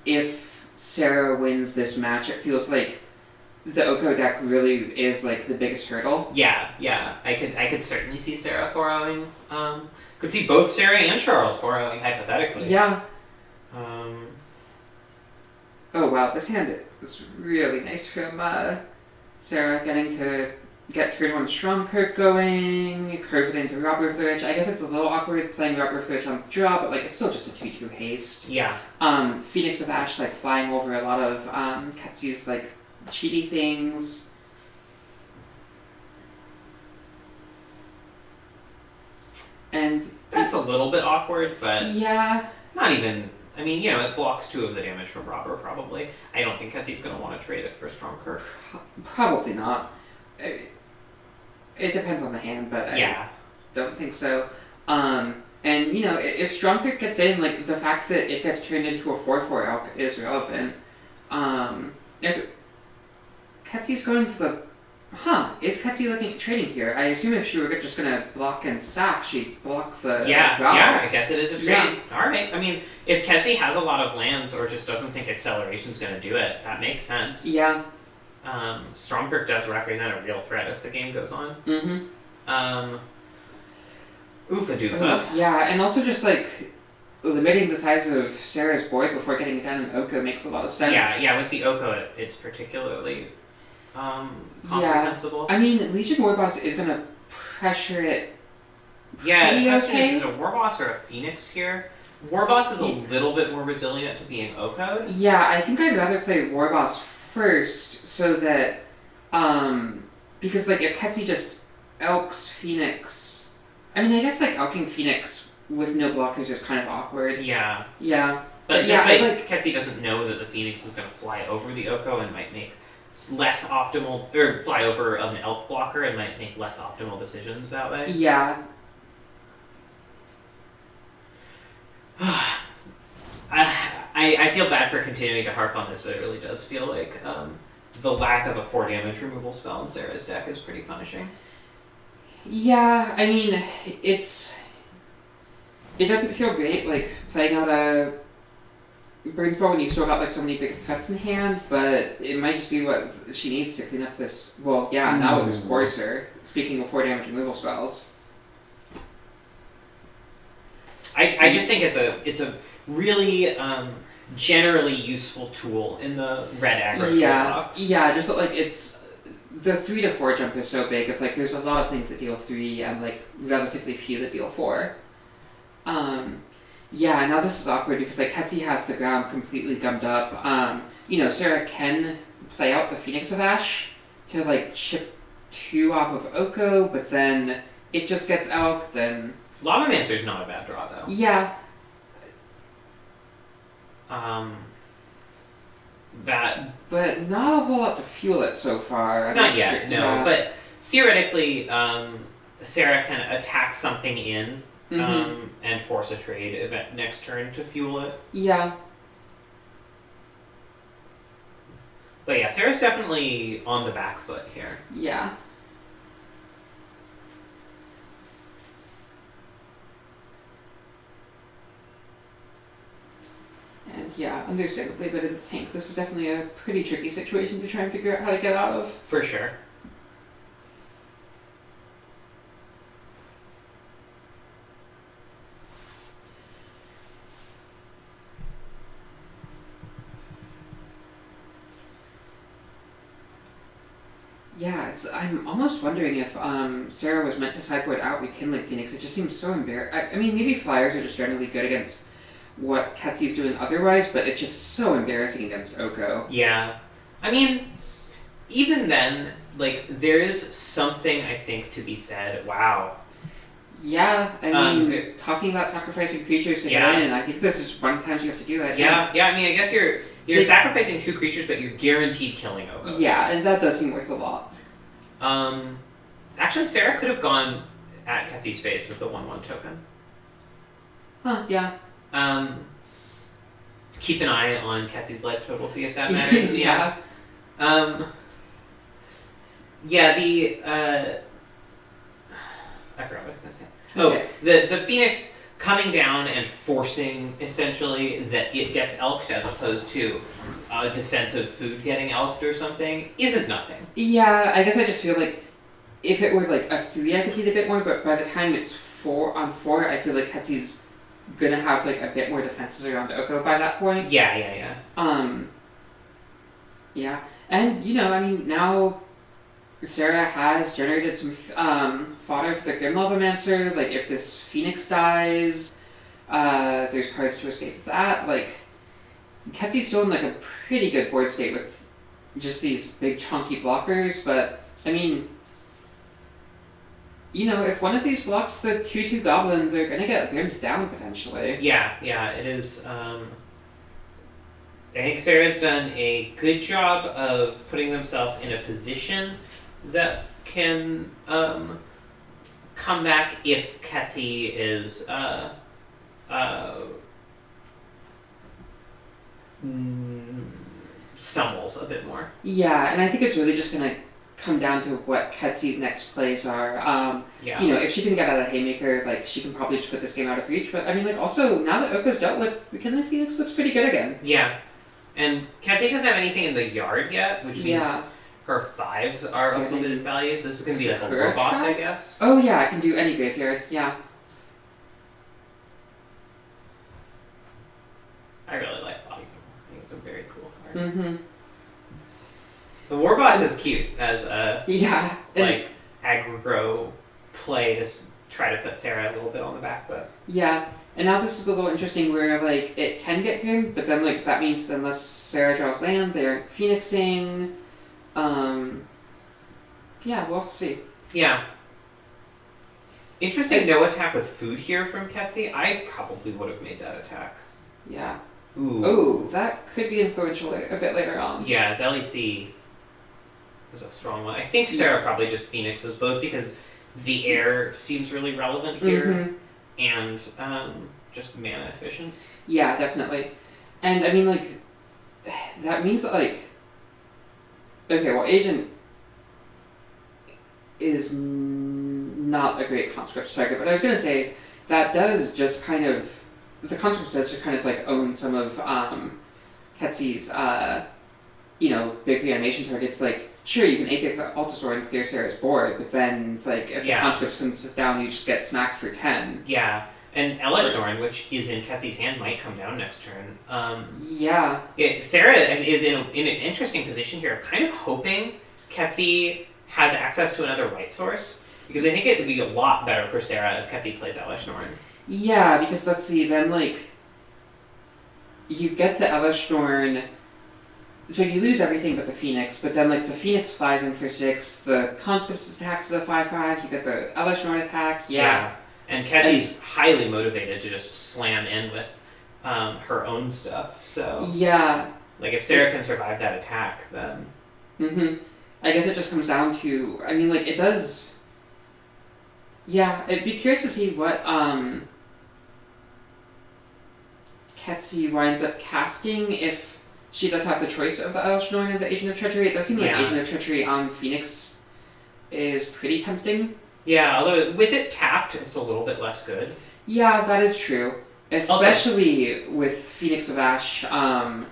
if Sarah wins this match, it feels like the Oko deck really is, like, the biggest hurdle. Yeah. I could certainly see Sarah 4-0ing. Could see both Sarah and Charles 4-0ing, hypothetically. Yeah. Oh, wow, this hand is really nice from Sarah, getting to get turn 1 Stromkirk going, curve it into Robber of the Rich. I guess it's a little awkward playing Robber of the Rich on the draw, but like it's still just a 2-2 haste. Yeah. Phoenix of Ash like flying over a lot of Ketsy's like cheaty things. And that's a little bit awkward, but yeah. Not even. I mean, it blocks 2 of the damage from Robber, probably. I don't think Ketsy's going to want to trade it for Stromkirk. Probably not. It depends on the hand, but I don't think so. And, if Stromkirk gets in, like, the fact that it gets turned into a 4-4 elk is relevant. If Ketsy's going for the... is Ketsy looking at trading here? I assume if she were just going to block and sack, she'd block the... I guess it is a trade. Yeah. Alright, I mean, if Ketsy has a lot of lands or just doesn't think Acceleration's going to do it, that makes sense. Yeah. Stromkirk does represent a real threat as the game goes on. Oofa doofa. Yeah, and also just, like, limiting the size of Sarah's board before getting it down in Oko makes a lot of sense. Yeah, with the Oko, it's particularly... comprehensible. I mean, Legion Warboss is gonna pressure it. Yeah, the question is a Warboss or a Phoenix here? Warboss is a little bit more resilient to being Oko'd. Yeah, I think I'd rather play Warboss first so that, because like if Ketsy just Elks Phoenix, I mean I guess like Elking Phoenix with no blockers is kind of awkward. Yeah. Yeah. But yeah, like Ketsy doesn't know that the Phoenix is gonna fly over the Oko and might make less optimal, or fly over an elk blocker and might make less optimal decisions that way. Yeah. I feel bad for continuing to harp on this, but it really does feel like the lack of a 4 damage removal spell in Sarah's deck is pretty punishing. Yeah, I mean, it doesn't feel great, like, playing out a Burnsbow when you've still got like so many big threats in hand, but it might just be what she needs to clean up this. Well, yeah, now with this Courser. Speaking of 4 damage removal spells, I just think it's a really generally useful tool in the red aggro toolbox. Yeah, just like it's the 3 to 4 jump is so big. If like there's a lot of things that deal 3 and like relatively few that deal 4. Yeah, now this is awkward because like Ketsy has the ground completely gummed up. Sarah can play out the Phoenix of Ash to like chip 2 off of Oko, but then it just gets elked and... Lavamancer's not a bad draw though. Yeah. But not a whole lot to fuel it so far. Not yet, no. Yeah. But theoretically, Sarah can attack something in and force a trade event next turn to fuel it. Yeah. But yeah, Sarah's definitely on the back foot here. Yeah. And yeah, understandably, but in the tank, this is definitely a pretty tricky situation to try and figure out how to get out of. For sure. Yeah, I'm almost wondering if Sarah was meant to sideboard out Rekindling Phoenix. It just seems so embarrassing. I mean, maybe Flyers are just generally good against what Ketsy's doing otherwise, but it's just so embarrassing against Oko. Yeah. I mean, even then, like, there is something, I think, to be said. Wow. Yeah, I mean, talking about sacrificing creatures to get in, I think this is one of the times you have to do it. Yeah, I mean, I guess you're sacrificing 2 creatures, but you're guaranteed killing Oko. Yeah, and that does seem worth a lot. Actually, Sarah could have gone at Ketsy's face with the 1/1 token. Huh, yeah. Keep an eye on Ketsy's life total, see if that matters. Yeah. I forgot what I was going to say. Okay. Oh, the Phoenix coming down and forcing, essentially, that it gets elked as opposed to defensive food getting elked or something isn't nothing. Yeah, I guess I just feel like if it were like a 3, I could see it a bit more, but by the time it's 4 on 4, I feel like Ketsy's gonna have like a bit more defenses around Oko by that point. Yeah. Yeah. And, you know, I mean, now Sarah has generated some fodder for the Grim Lavamancer. Like, if this Phoenix dies, there's cards to escape that. Like, Ketsy's still in like a pretty good board state with just these big chunky blockers, but, I mean, you know, if one of these blocks the 2/2 goblin, they're gonna get grimmed down potentially. Yeah, it is. I think Sarah's done a good job of putting themselves in a position that can come back if Ketsy is stumbles a bit more. Yeah, and I think it's really just gonna come down to what Ketsy's next plays are. You know, if she can get out of Haymaker, like, she can probably just put this game out of reach. But, I mean, like, also, now that Oko's dealt with, Rekindling Phoenix looks pretty good again. Yeah. And Ketsy doesn't have anything in the yard yet, which means her 5s are of limited values. This is going to be like a war boss, I guess. Oh, yeah, I can do any graveyard, yeah. I really like Body. I think it's a very cool card. Mm-hmm. The war boss is cute as a like aggro play to try to put Sarah a little bit on the back foot. Yeah, and now this is a little interesting where like it can get grim, but then like that means that unless Sarah draws land, they're phoenixing. Yeah, we'll have to see. Yeah. Interesting. No attack with food here from Ketsy. I probably would have made that attack. Yeah. Ooh, that could be influential a bit later on. Yeah, LEC was a strong one. I think Sarah probably just Phoenixes, both because the air seems really relevant here, and just mana efficient. Yeah, definitely. And I mean, like, that means that, like, okay, well, Agent is not a great conscript target, but I was going to say that does just kind of, the conscript does just kind of, like, own some of Ketsy's, big reanimation targets. Like, sure, you can Apex Altasaur and clear Sarah's board, but then, like, if the conscript comes down, you just get smacked for 10. Yeah, and Elishnorn, which is in Ketsy's hand, might come down next turn. Sarah is in an interesting position here of kind of hoping Ketsy has access to another white source, because I think it would be a lot better for Sarah if Ketsy plays Elishnorn. Yeah, because let's see, then, like, you get the Elishnorn, so you lose everything but the Phoenix, but then, like, the Phoenix flies in for 6, the Conscript's attack is a 5/5, you get the Elishnorn attack, And Ketsy's highly motivated to just slam in with her own stuff, so... Yeah. Like, if Sarah can survive that attack, then... I guess it just comes down to, I mean, like, it does... Yeah, I'd be curious to see what, Ketsy winds up casting if she does have the choice of the Elishnorn and the Agent of Treachery. It does seem like Agent of Treachery on Phoenix is pretty tempting. Yeah, although with it tapped, it's a little bit less good. Yeah, that is true. Especially with Phoenix of Ash. I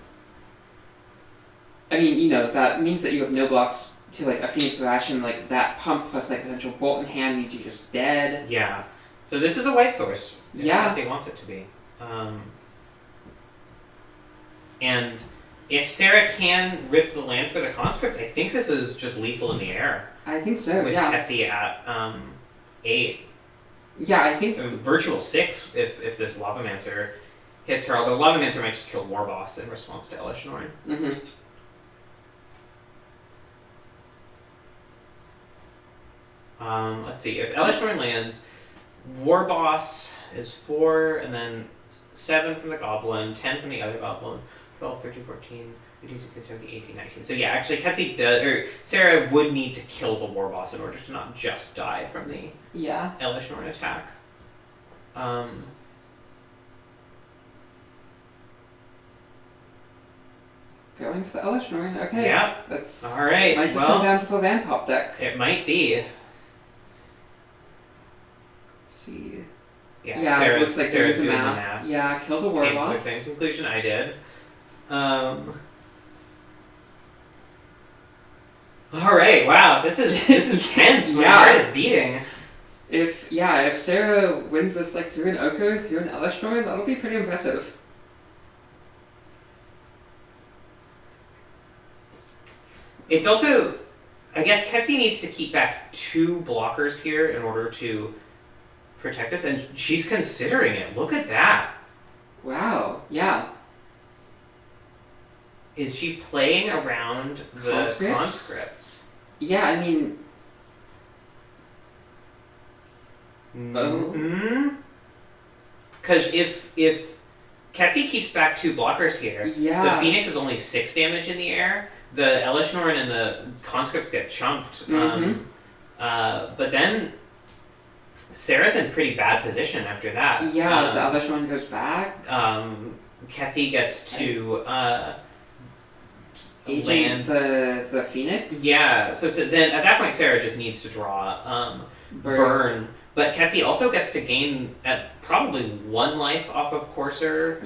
mean, that means that you have no blocks to, like, a Phoenix of Ash, and, like, that pump plus, like, potential bolt in hand means you're just dead. Yeah. So this is a white source. Yeah. Ketsy wants it to be. And if Sarah can rip the land for the conscripts, I think this is just lethal in the air. I think so, with Ketsy at 8. Yeah, I think... Virtual 6 if this Lavamancer hits her, although Lavamancer might just kill Warboss in response to Elishnorn. Let's see. If Elishnorn lands, War Boss is 4, and then 7 from the Goblin, 10 from the other Goblin, 12, 13, 14, 15, 16, 17, 18, 19. So yeah, actually, Sarah would need to kill the War Boss in order to not just die from the Elishnorn attack. Going for the Elishnorn. Okay. Yeah. That's all right. Might just come down to the land top deck. It might be. Let's see. Yeah. It looks like Sarah's there's a doing the math. Yeah. Kill the War Came Boss. to the same conclusion I did. All right. Wow. This is tense. My heart is beating. If Sarah wins this like through an Oko, through an Elishnorn, that'll be pretty impressive. It's also, I guess Ketsi needs to keep back 2 blockers here in order to protect this, and she's considering it. Look at that. Wow. Yeah. Is she playing around the conscripts? Yeah, I mean... Because if Ketsi keeps back 2 blockers here, the Phoenix is only 6 damage in the air. The Elishnorn and the conscripts get chunked. But then Sarah's in pretty bad position after that. Yeah, the Elishnorn goes back. Ketsi gets to land the Phoenix. Yeah, so then at that point Sarah just needs to draw burn. But Ketsi also gets to gain at probably 1 life off of Courser.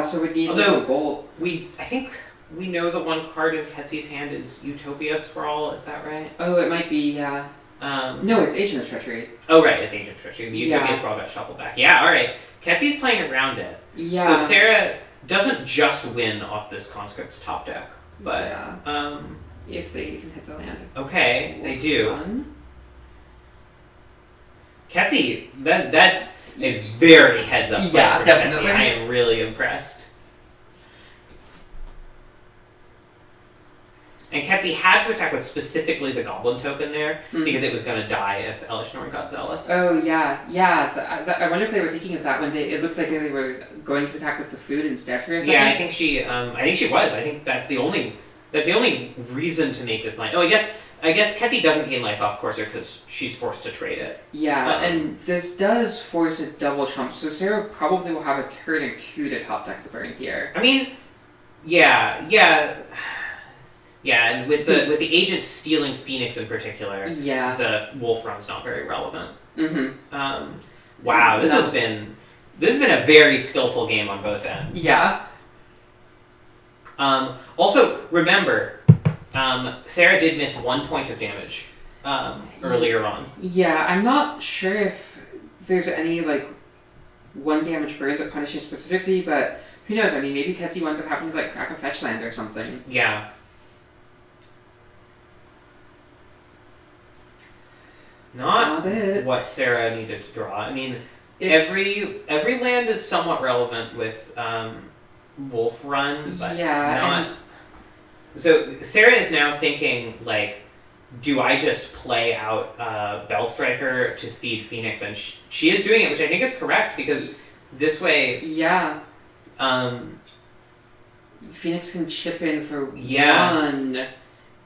So we need a bolt. I think we know the 1 card in Ketsi's hand is Utopia Sprawl, is that right? Oh, it might be, yeah. No, it's Agent of Treachery. Oh, right, it's Agent of Treachery. The Utopia Sprawl got shuffled back. Yeah, alright. Ketsi's playing around it. Yeah. So Sarah doesn't just win off this Conscript's top deck, but... if they even hit the land. Okay, they do. Ketsi, that's a very heads-up play for definitely. Ketsi. I am really impressed. And Ketsi had to attack with specifically the Goblin token there, because it was going to die if Elishnorn got zealous. Oh, yeah. I wonder if they were thinking of that one day. It looked like they were going to attack with the food instead for a second. Yeah, I think she was. I think that's the only reason to make this line. Oh, I guess Ketsi doesn't gain life off Courser because she's forced to trade it. Yeah, and this does force a double chump, so Sarah probably will have a turn or 2 to top deck the burn here. I mean, yeah, and with the agent stealing Phoenix in particular, the Wolf Run's not very relevant. Wow, this has been a very skillful game on both ends. Yeah. Also, remember, Sarah did miss 1 point of damage earlier on. Yeah, I'm not sure if there's any 1 damage burn that punishes specifically, but who knows? I mean, maybe Ketsi winds up having to crack a fetch land or something. Yeah. Not what Sarah needed to draw. I mean, every land is somewhat relevant with Wolf Run, but not. So Sarah is now thinking do I just play out Bellstriker to feed Phoenix? And she is doing it, which I think is correct because this way. Yeah. Phoenix can chip in for 1.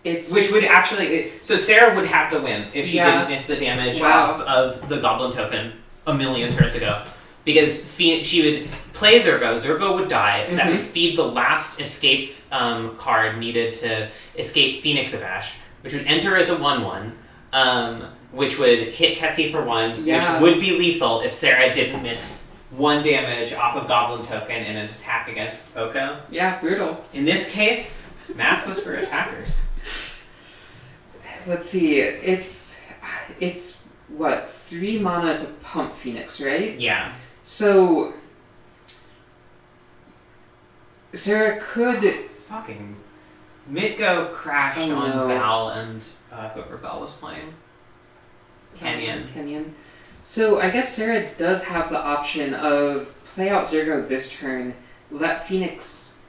Which would actually... So Sarah would have the win if she didn't miss the damage off of the Goblin token a million turns ago. Because she would play Zergo. Zergo would die. That would feed the last escape card needed to escape Phoenix of Ash, which would enter as a 1/1, which would hit Ketsi for 1, which would be lethal if Sarah didn't miss 1 damage off a Goblin token in an attack against Oko. Yeah, brutal. In this case, math was for attackers. Let's see, it's what, 3 mana to pump Phoenix, right? Yeah. So Sarah could fucking Midgo crashed on Val and whoever Val was playing. Kenyon. So I guess Sarah does have the option of play out Zergo this turn, let Phoenix,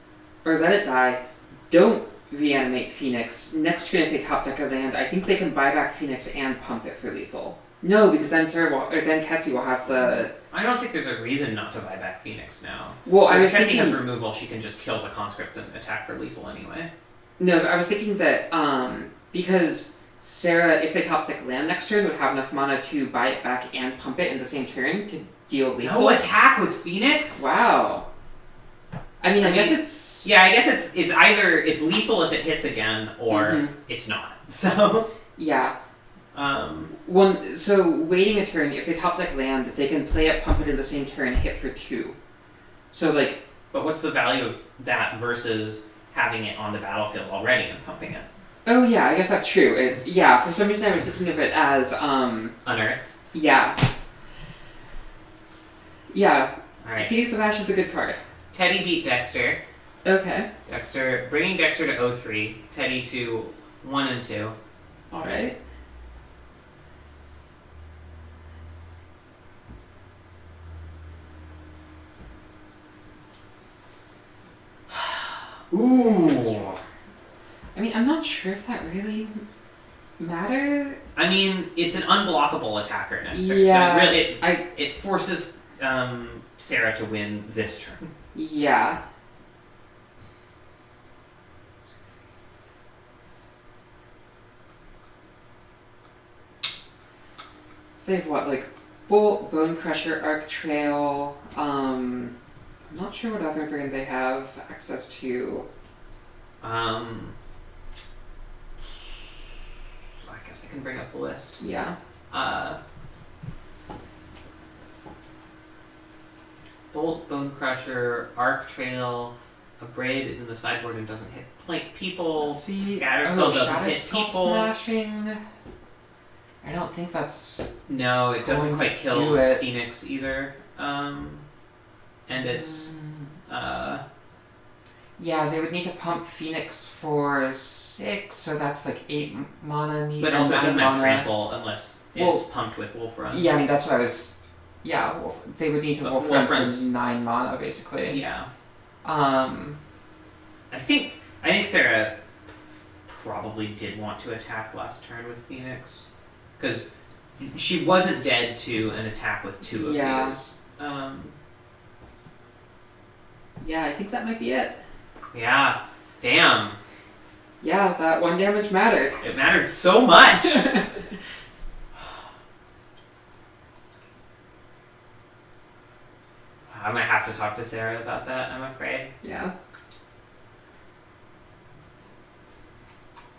or let it die, don't reanimate Phoenix. Next turn, if they top deck a land, I think they can buy back Phoenix and pump it for lethal. No, because then then Ketsi will have the... I don't think there's a reason not to buy back Phoenix now. Well, I if was Ketsi thinking... has removal, she can just kill the conscripts and attack for lethal anyway. No, I was thinking that because Sarah, if they top deck land next turn, would have enough mana to buy it back and pump it in the same turn to deal lethal. No attack with Phoenix? Wow. I mean, I guess it's... Yeah, I guess it's either it's lethal if it hits again, or it's not. So... Yeah. So waiting a turn, if they top deck land, they can play it, pump it in the same turn, hit for 2. So like... But what's the value of that versus having it on the battlefield already and pumping it? Oh yeah, I guess that's true. For some reason I was thinking of it as, Unearth? Yeah. Yeah. Alright. Phoenix of Ash is a good card. Teddy beat Dexter. Okay. Bringing Dexter to 0-3. Teddy to 1 and 2. Alright. Ooh. I mean, I'm not sure if that really matters. I mean, it's an unblockable attacker next turn. Yeah. So it forces Sarah to win this turn. Yeah. So they have what, like Bolt, Bone Crusher, Arc Trail, I'm not sure what other brand they have access to. I guess I can bring up the list. Yeah. Bolt, Bone Crusher, Arc Trail, a Braid is in the sideboard and doesn't hit people. Scatterspell doesn't hit people. Smashing. I don't think that's... No, it doesn't quite kill it. Phoenix either. And it's... Yeah, they would need to pump Phoenix for 6, so that's like 8 mana needed. But also it doesn't have trample unless it's pumped with Wolf Run. Yeah, I mean, that's what I was... Yeah, they would need to Wolf Run for 9 mana, basically. Yeah. I think Sarah probably did want to attack last turn with Phoenix. Because she wasn't dead to an attack with 2 of these. Yeah, I think that might be it. Yeah. Damn. Yeah, that 1 damage mattered. It mattered so much! I'm gonna have to talk to Sarah about that, I'm afraid. Yeah.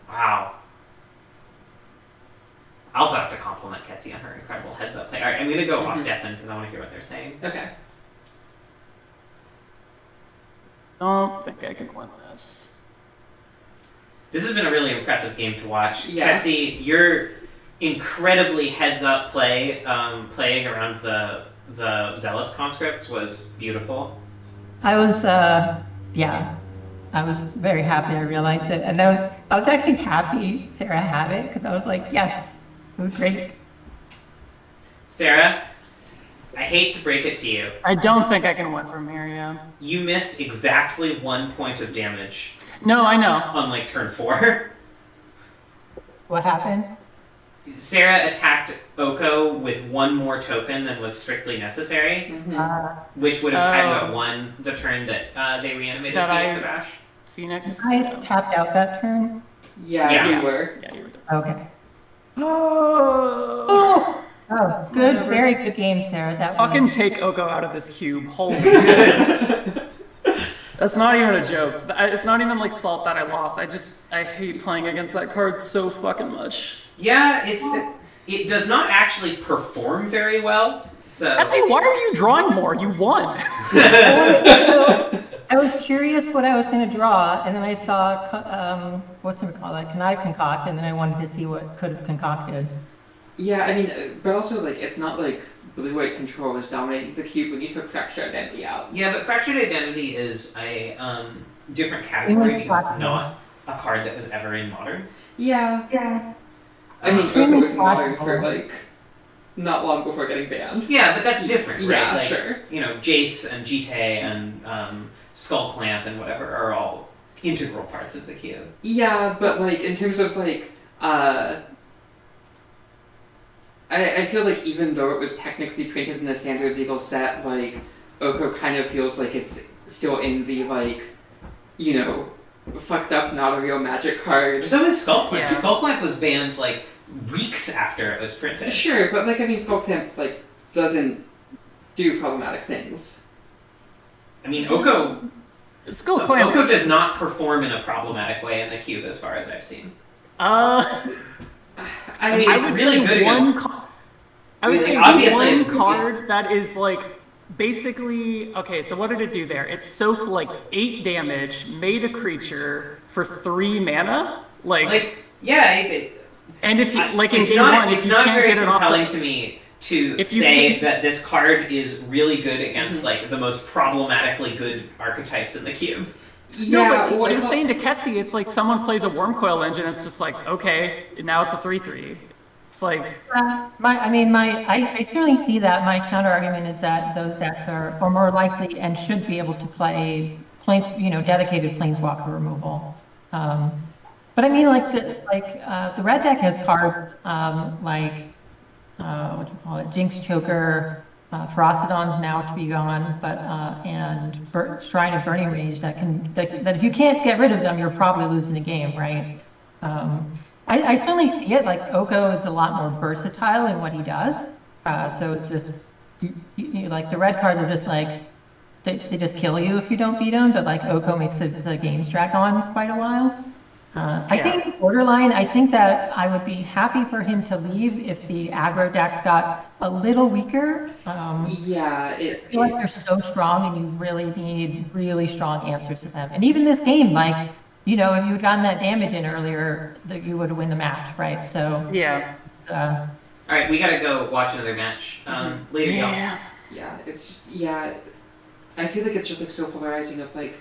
Wow. I also have to compliment Ketsi on her incredible heads-up play. Alright, I'm gonna go off Deafin because I want to hear what they're saying. Okay. Don't think I can win this. This has been a really impressive game to watch. Yeah. Ketsi, your incredibly heads-up play, playing around the Zealous conscripts was beautiful. I was very happy I realized it. And I was actually happy Sarah had it because I was like, yes, it was great. Sarah, I hate to break it to you. I don't think I can win from here, yeah. You missed exactly 1 point of damage. No, I know. On like turn 4. What happened? Sarah attacked Oko with 1 more token than was strictly necessary, which would have had to have won the turn that they reanimated Phoenix of Ash. Phoenix? I tapped out that turn. Yeah, you were. Yeah, you were. Okay. Oh, good, very good game, Sarah. That Fucking take Oko out of this cube. Holy shit. That's not even a joke. It's not even like salt that I lost. I hate playing against that card so fucking much. Yeah, it does not actually perform very well. So Betsy, why are you drawing more? You won. I was curious what I was going to draw, and then I saw Connive Concoct, and then I wanted to see what could have concocted. Yeah, I mean, but also, like, it's not like blue-white control was dominating the cube when you took Fractured Identity out. Yeah, but Fractured Identity is a different category because it's not a card that was ever in Modern. Yeah. Yeah. I mean, Oko was Modern for, like, not long before getting banned. Yeah, but that's different, right? Yeah, like, sure. You know, Jace and GT and Skull Clamp and whatever are all integral parts of the cube. Yeah, but like in terms of like I feel like even though it was technically printed in the standard legal set, like Oko kind of feels like it's still in the like, you know, fucked up not a real magic card. So is Skullclamp. Yeah. Skullclamp was banned like weeks after it was printed. Sure, but like I mean Skullclamp like doesn't do problematic things. I mean Oko Skullclamp. Oko does not perform in a problematic way in the cube as far as I've seen. I mean, I it's would really say good one. against- I would Like, say obviously it's one goofy. card that is like basically okay. So what did it do there? It soaked like 8 damage, made a creature for 3 mana. Like yeah, And if you if it's you not, want, it's if you not can't very get it off compelling the, to me to If you say can't- that this card is really good against like the most problematically good archetypes in the cube. No, but well, I was saying to Ketsi, it's like someone plays a Wormcoil engine, it's just like, okay, now it's a 3/3. It's like, I certainly see that. My counter argument is that those decks are more likely and should be able to play dedicated planeswalker removal. But I mean, like the red deck has cards what do you call it, Jinx Choker, Ferocidon's now to be gone, but and Shrine of Burning Rage that if you can't get rid of them, you're probably losing the game, right? I certainly see it. Like Oko is a lot more versatile in what he does, so it's just like the red cards are just like they just kill you if you don't beat them, but like Oko makes the game drag on quite a while. I think borderline, I think that I would be happy for him to leave if the aggro decks got a little weaker. I feel like they're so strong and you really need really strong answers to them. And even this game, like, if you had gotten that damage in earlier, that you would win the match, right? So yeah. All right, we gotta go watch another match. Later, y'all. Yeah, it's just, I feel like it's just like so polarizing of like,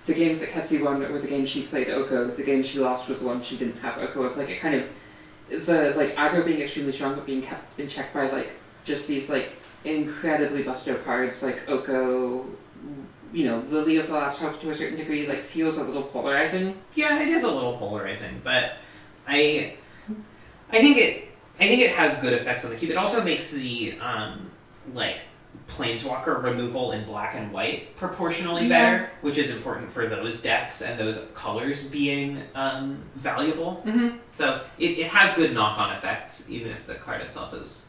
the games that Ketsi won were the games she played Oko, the game she lost was the one she didn't have Oko of. Like, it kind of, the like aggro being extremely strong but being kept in check by like just these like incredibly busto cards like Oko, Lily of the Last Hope to a certain degree, like feels a little polarizing. Yeah, it is a little polarizing, but I think it has good effects on the cube. It also makes the planeswalker removal in black and white proportionally better, which is important for those decks and those colors being valuable. Mm-hmm. So it has good knock-on effects, even if the card itself is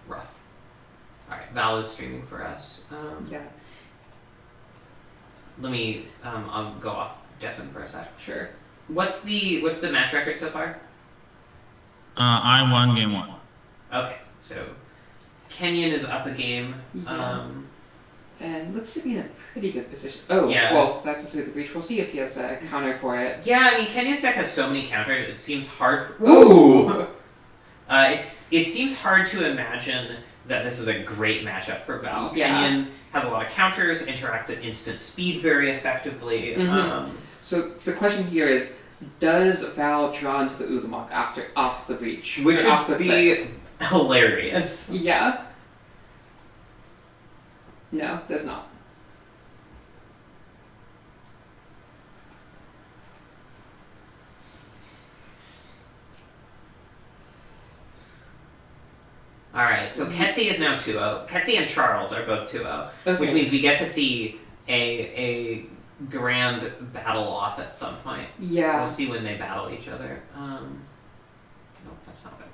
rough. All right, Val is streaming for us. Let me I'll go off Devin for a sec. Sure. What's the match record so far? I won game 1. Okay, so Kenyon is up a game. And looks to be in a pretty good position. Oh, yeah. Well, that's through the breach. We'll see if he has a counter for it. Yeah, I mean, Kenyon's deck has so many counters, it seems hard for... Ooh! It seems hard to imagine that this is a great matchup for Val. Yeah. Kenyon has a lot of counters, interacts at instant speed very effectively. Mm-hmm. So the question here is, does Val draw into the Ulamog off the breach? Which off would the be cliff? hilarious. Yeah. No, does not. Alright, so Ketsi is now 2-0. Ketsi and Charles are both 2-0, Okay. which means we get to see a grand battle off at some point. Yeah. We'll see when they battle each other. No, that's not what I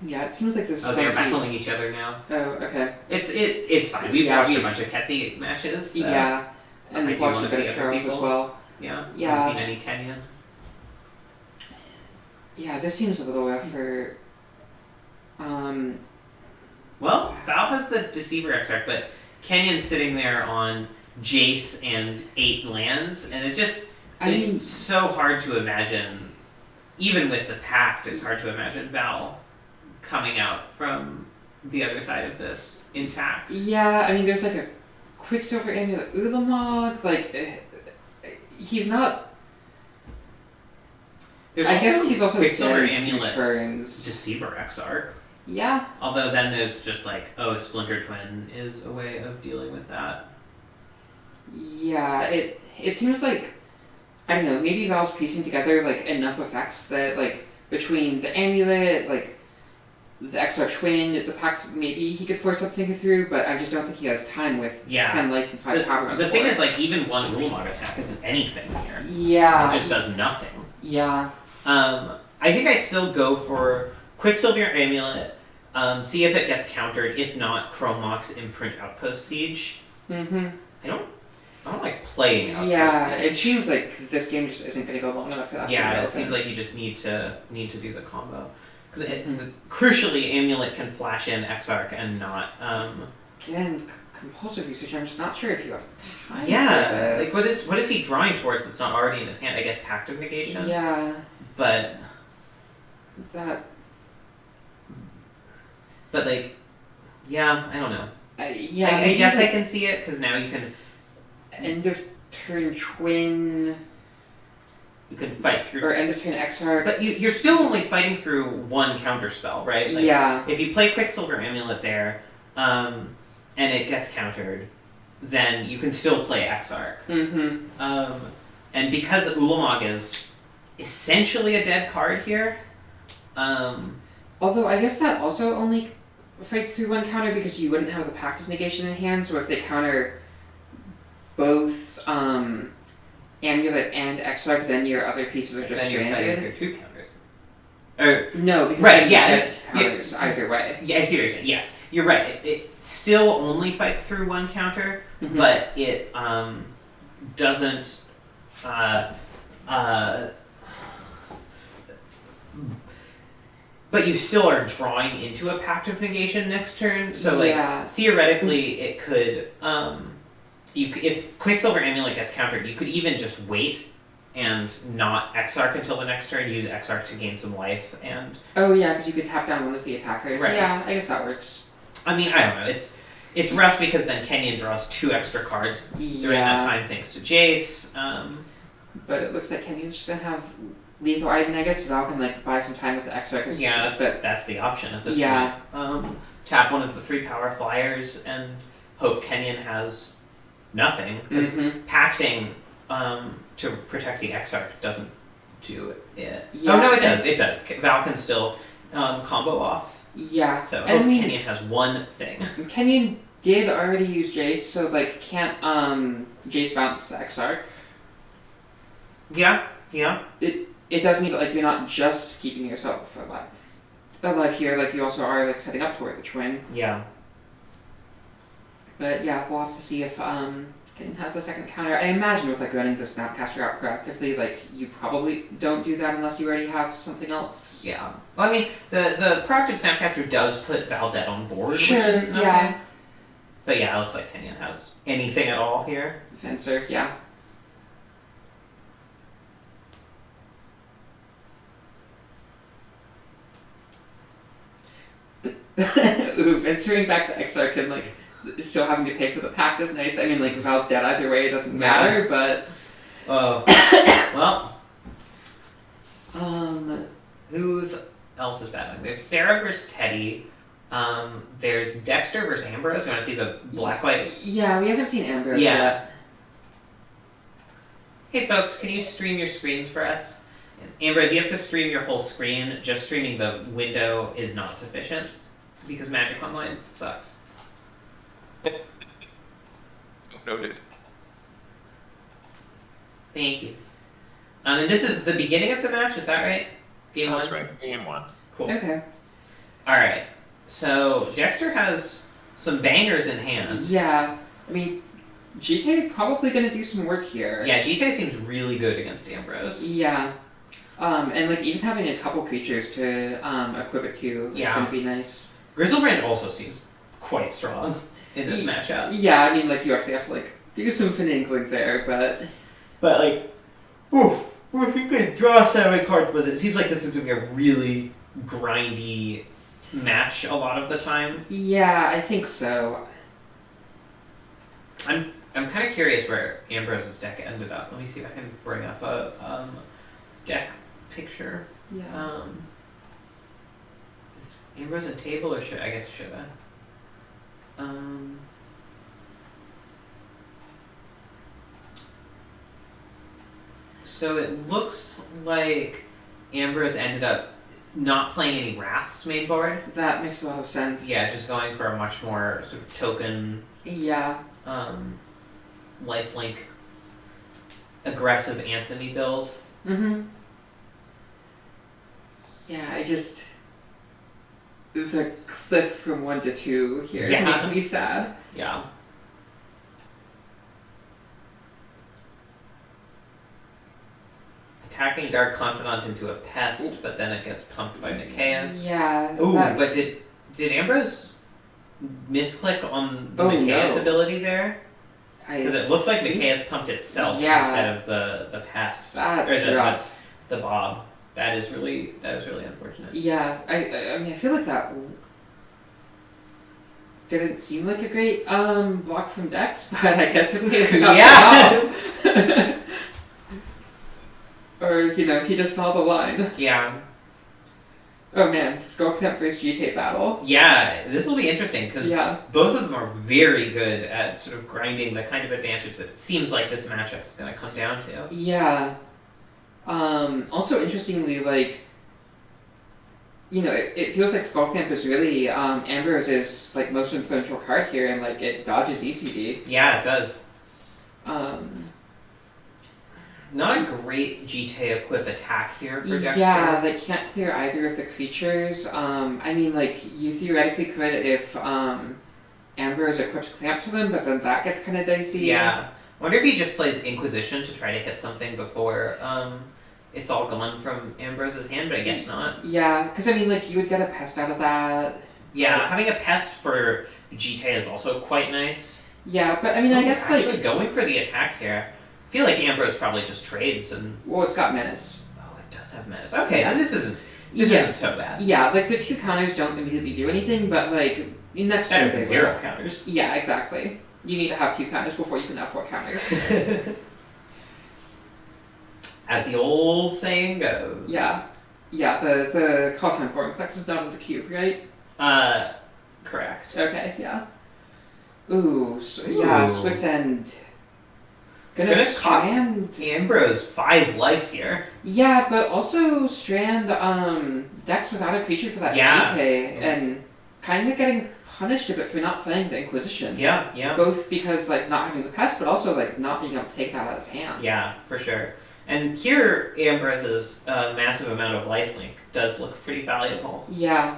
wanted. Yeah, it seems like this. Oh, they're battling each other now. Oh, okay. It's fine. We've watched a bunch of Ketsi matches. So Yeah, and I we've do watched wanna a bit see of other Charles people. as well. Yeah. Yeah. Have you seen any Kenyon? Yeah, this seems a little rough for. Well, Val has the Deceiver extract, but Kenyon's sitting there on Jace and 8 lands, and it's so hard to imagine. Even with the Pact, it's hard to imagine Val coming out from the other side of this intact. Yeah, I mean, there's like a Quicksilver Amulet Ulamog, like, he's not. I guess he's also Quicksilver dead Amulet Ferns. Deceiver Exarch. Yeah. Although then there's just like, Splinter Twin is a way of dealing with that. Yeah, it seems like, I don't know, maybe Val's piecing together like enough effects that like between the amulet, like the extra twin, the pact, maybe he could force something through, but I just don't think he has time with 10 life and 5 power on The thing board. is, like, even one Ulamog attack isn't anything here. Yeah. It just does nothing. Yeah. I think I'd still go for Quicksilver Amulet, see if it gets countered. If not, Chrome Mox Imprint Outpost Siege. Mm-hmm. I don't like playing Outpost Yeah, Siege. it seems like this game just isn't going to go long enough for that. Yeah, it seems like you just need to do the combo. Because crucially, Amulet can flash in Exarch and not. Again, compulsive usage. I'm just not sure if you have time. Yeah, for like what is he drawing towards that's not already in his hand? I guess Pact of Negation. Yeah. But like, yeah, I don't know. Yeah, I guess I can see it because now you can. End of turn twin. You can fight through. Or end of turn Exarch. But you're still only fighting through one counterspell, right? Like, yeah. If you play Quicksilver Amulet there, and it gets countered, then you can still play Exarch. Mm-hmm. And because Ulamog is essentially a dead card here. Although I guess that also only fights through one counter because you wouldn't have the Pact of Negation in hand, so if they counter both Amulet and Exarch, then your other pieces are just then stranded. You're fighting through 2 counters. Or, no, because right, then yeah, you get counters either way. Yeah, I see what you're saying. Yes, you're right. It still only fights through one counter, Mm-hmm. but it doesn't. But you still are drawing into a Pact of Negation next turn, so like theoretically it could. If Quicksilver Amulet gets countered, you could even just wait and not Exarch until the next turn. Use Exarch to gain some life and. Oh yeah, because you could tap down one of the attackers. Right. Yeah, I guess that works. I mean, I don't know. It's rough because then Kenyon draws 2 extra cards during that time thanks to Jace. But it looks like Kenyon's just gonna have lethal. I mean, I guess Val can like buy some time with the Exarch. Yeah, that's the option at this point. Tap one of the 3 power flyers and hope Kenyon has nothing because pacting to protect the Exarch doesn't do it. Yeah, oh no, it does. It does. Val can still combo off. Yeah. So I mean, Kenyon has one thing. Kenyon did already use Jace, so like can't Jace bounce the Exarch? Yeah. It does mean that like you're not just keeping yourself alive here, like you also are like setting up toward the twin. Yeah. But yeah, we'll have to see if Kenyon has the second counter. I imagine with like running the Snapcaster out proactively, like you probably don't do that unless you already have something else. Yeah. Well, I mean, the proactive Snapcaster does put Val dead on board. Sure. Which is okay. Yeah. But yeah, it looks like Kenyon has anything at all here. Fencer. Yeah. Ooh, venturing back to Exarch and like still having to pay for the pact is nice. I mean, like Val's dead either way, it doesn't matter. But well, who else is battling? There's Sarah versus Teddy. There's Dexter versus Ambrose. You want to see the black-white? Yeah, we haven't seen Ambrose yet. Hey folks, can you stream your screens for us? Ambrose, you have to stream your whole screen. Just streaming the window is not sufficient because Magic Online sucks. Noted. Thank you. And this is the beginning of the match, is that right? Game 1? That's right, game 1. Cool. Okay. Alright. So, Dexter has some bangers in hand. Yeah. I mean, GK probably gonna do some work here. Yeah, GK seems really good against Ambrose. Yeah. And like even having a couple creatures to equip it to is gonna be nice. Grizzlebrand also seems quite strong in this matchup. Yeah, I mean like you actually have to like do some finagling there, but like if you could draw 7 cards, it seems like this is gonna be a really grindy match a lot of the time. Yeah, I think so. I'm kind of curious where Ambrose's deck ended up. Let me see if I can bring up a deck picture. Yeah. Is Ambrose a table or should I? So it looks like Ambrose ended up not playing any Wraths main board. That makes a lot of sense. Yeah, just going for a much more sort of token, Yeah. lifelink, aggressive Anthony build. Mm-hmm. Yeah, the cliff from 1 to 2 here makes me sad. Yeah. Attacking Dark Confidant into a pest, but then it gets pumped by Nicaeus. Yeah. Ooh, but did Ambrose misclick on the Nicaeus ability there? Because it looks like Nicaeus pumped itself instead of the pest. That's rough. The Bob. That is really unfortunate. Yeah, I mean I feel like that didn't seem like a great block from Dex, but I guess it may have got off. Or, he just saw the line. Yeah. Oh man, Skullclamp vs GK battle. Yeah, this will be interesting because Yeah. both of them are very good at sort of grinding the kind of advantage that it seems like this matchup is going to come down to. Yeah. Also interestingly, it feels like Skullclamp is really Ambrose's most influential card here, and it dodges ECD. Yeah, it does. Not a great GT equip attack here for Dexter. Yeah, they can't clear either of the creatures. You theoretically could if Ambrose equips Clamp to them, but then that gets kind of dicey. Yeah. Wonder if he just plays Inquisition to try to hit something before it's all gone from Ambrose's hand, but I guess not. Yeah, because you would get a pest out of that. Yeah, having a pest for GT is also quite nice. Yeah, but I guess actually going for the attack here. I feel like Ambrose probably just trades and. Well, it's got Menace. Oh, it does have Menace. Okay, this isn't so bad. Yeah, the 2 counters don't immediately do anything, but next turn they 0 counters. Yeah, exactly. You need to have 2 counters before you can have 4 counters. As the old saying goes. Yeah. Yeah, the call time for Flex is not in the cube, right? Correct. Okay, yeah. Ooh, Swift End. Gonna cost Ambrose 5 life here. Yeah, but also Strand Dex without a creature for that GK, and kind of getting punished a bit for not playing the Inquisition. Yeah. Both because not having the pest, but also not being able to take that out of hand. Yeah, for sure. And here, Ambrose's massive amount of lifelink does look pretty valuable. Yeah.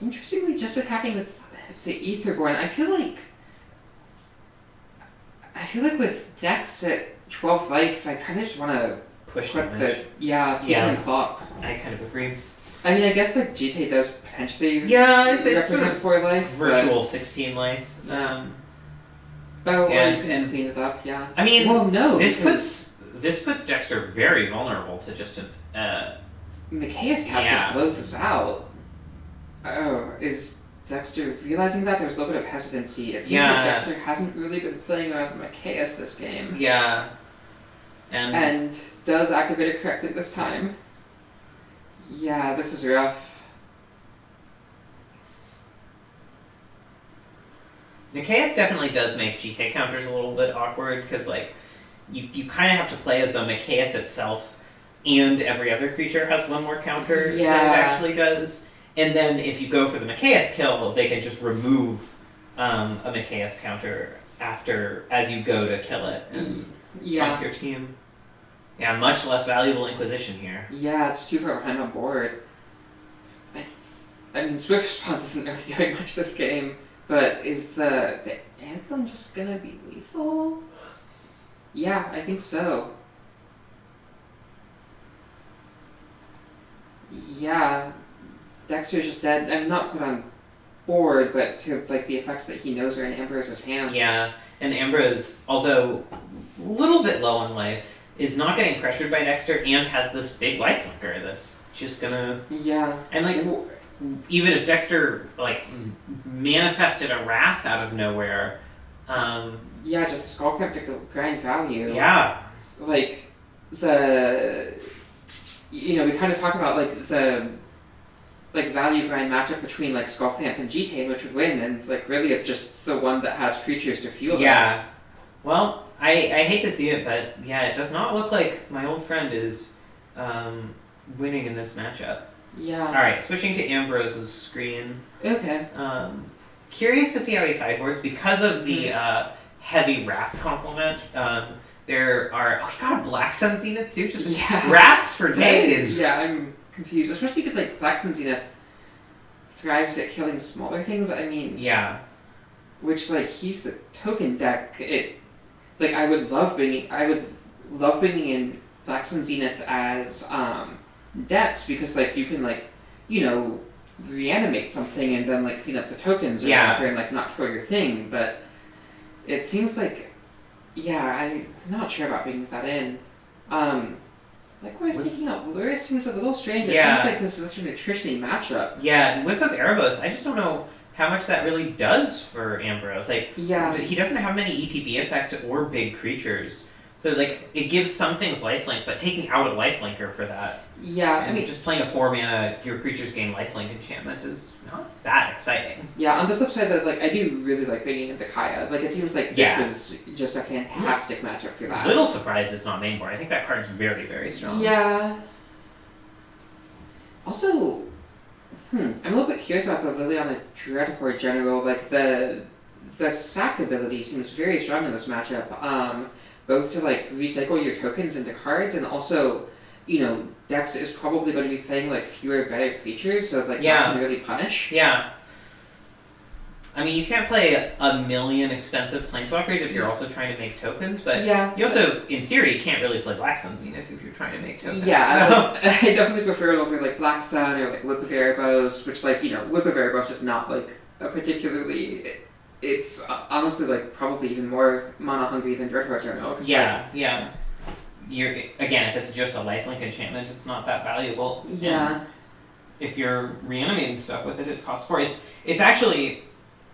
Interestingly, just attacking with the Aetherborn, I feel like with Dex at 12 life, I kind of just want to push the clock. I kind of agree. I guess the GT does potentially it's sort represent of 4 life. Virtual 16 life. You can clean it up, yeah. Well, no. This puts Dexter very vulnerable to just an. Micaeus Cap just blows this out. Oh, is Dexter realizing that? There's a little bit of hesitancy. It seems like Dexter hasn't really been playing around with Micaeus this game. Yeah. And does activate it correctly this time. Yeah, this is rough. Nicaeus definitely does make GK counters a little bit awkward, because you kind of have to play as though Micaeus itself and every other creature has one more counter than it actually does. And then if you go for the Micaeus kill, they can just remove a Micaeus counter as you go to kill it and pump your team. Yeah, much less valuable Inquisition here. Yeah, it's too far behind on board. Swift Response isn't really doing much this game, but is the Anthem just gonna be lethal? Yeah, I think so. Yeah, Dexter's just dead. I'm not put on board, but to the effects that he knows are in Ambrose's hand. Yeah, and Ambrose, although a little bit low on life, is not getting pressured by Dexter and has this big life flicker that's just gonna. Yeah. And even if Dexter manifested a Wrath out of nowhere. Just the Skullclamp to grind value. Yeah. We kind of talked about the value grind matchup between Skullclamp and GK, which would win, and really it's just the one that has creatures to fuel them. Yeah. Well, I hate to see it, but yeah, it does not look like my old friend is winning in this matchup. Yeah. All right, switching to Ambrose's screen. Okay. Curious to see how he sideboards because of the heavy Wrath complement. There are he got a Black Sun Zenith too. Just rats for days. Yeah, I'm confused, especially because like Black Sun Zenith thrives at killing smaller things. I mean, yeah. Which like he's the token deck. Like I would love bringing in Black Sun Zenith as depths because like you can like reanimate something and then like clean up the tokens or whatever and like not kill your thing. But it seems like I'm not sure about bringing that in. Likewise, taking out Luris seems a little strange. It seems like this is such an attrition-y matchup. Yeah, and Whip of Erebos, I just don't know how much that really does for Ambrose. Like, he doesn't have many ETB effects or big creatures. So, like, it gives some things lifelink, but taking out a lifelinker for that. Yeah, I mean, just playing a 4-mana, your creatures gain lifelink enchantment is not that exciting. Yeah, on the flip side, like, I do really like bringing in the Kaya. Like, it seems like this is just a fantastic matchup for that. A little surprised it's not main board. I think that card's very, very strong. Yeah. Also, I'm a little bit curious about the Liliana Dreadhorde General. Like, the sack ability seems very strong in this matchup. Both to, like, recycle your tokens into cards and also, Dex is probably going to be playing, like, fewer better creatures, so, like, that can really punish. Yeah. I mean, you can't play a million expensive Planeswalkers if you're also trying to make tokens, but you also, in theory, can't really play Black Sun Zenith if you're trying to make tokens. Yeah, so. I definitely prefer it over, like, Black Sun or, like, Whip of Erebos, which, like, Whip of Erebos is not, like, a particularly... It's honestly, like, probably even more mana-hungry than Dreadhorde General. Yeah. If it's just a lifelink enchantment, it's not that valuable. Yeah. And if you're reanimating stuff with it, it costs 4.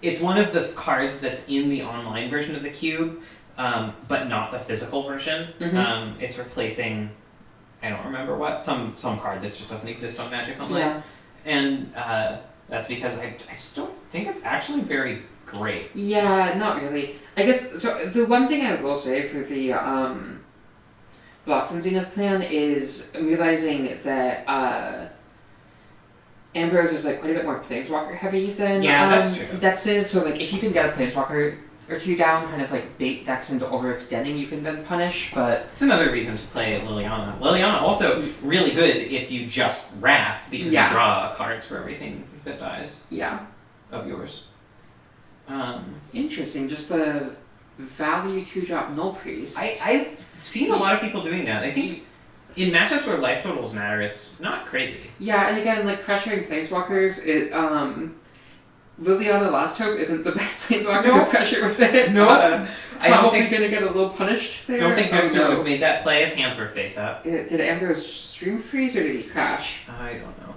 It's one of the cards that's in the online version of the cube, but not the physical version. Mm-hmm. It's replacing, I don't remember what, some card that just doesn't exist on Magic Online. Yeah. And that's because I just don't think it's actually very great. Yeah, not really. I guess, so the one thing I will say for the Black Sun Zenith plan is realizing that Ambrose is like quite a bit more Planeswalker heavy than that's true. Dex is, so like if you can get a Planeswalker or two down, kind of like bait Dex into overextending, you can then punish, but... It's another reason to play Liliana. Liliana also really good if you just Wrath, because you draw cards for everything that dies. Yeah. Of yours. Interesting, just the value 2-drop Null Priest. I've seen a lot of people doing that. I think in matchups where life totals matter, it's not crazy. Yeah, and again, like pressuring Planeswalkers, Liliana Last Hope isn't the best Planeswalker to pressure with it. No. I don't think gonna get a little punished there. Don't think Dexter would have made that play if hands were face up. Did Ambrose stream freeze or did he crash? I don't know.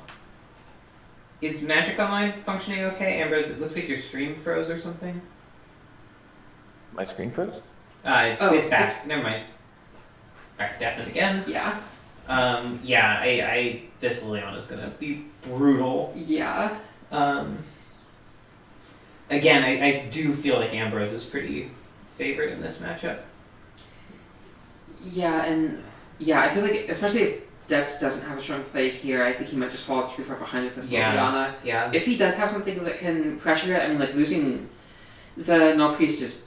Is Magic Online functioning okay? Ambrose, it looks like your stream froze or something. My screen froze? It's back. Never mind. Alright, definite again. Yeah. This Liliana's gonna be brutal. Yeah. Again, I do feel like Ambrose is pretty favored in this matchup. Yeah, and I feel like, especially if Dex doesn't have a strong play here, I think he might just fall too far behind with this Liliana. Yeah. If he does have something that can pressure it, I mean, like, losing the Null Priest is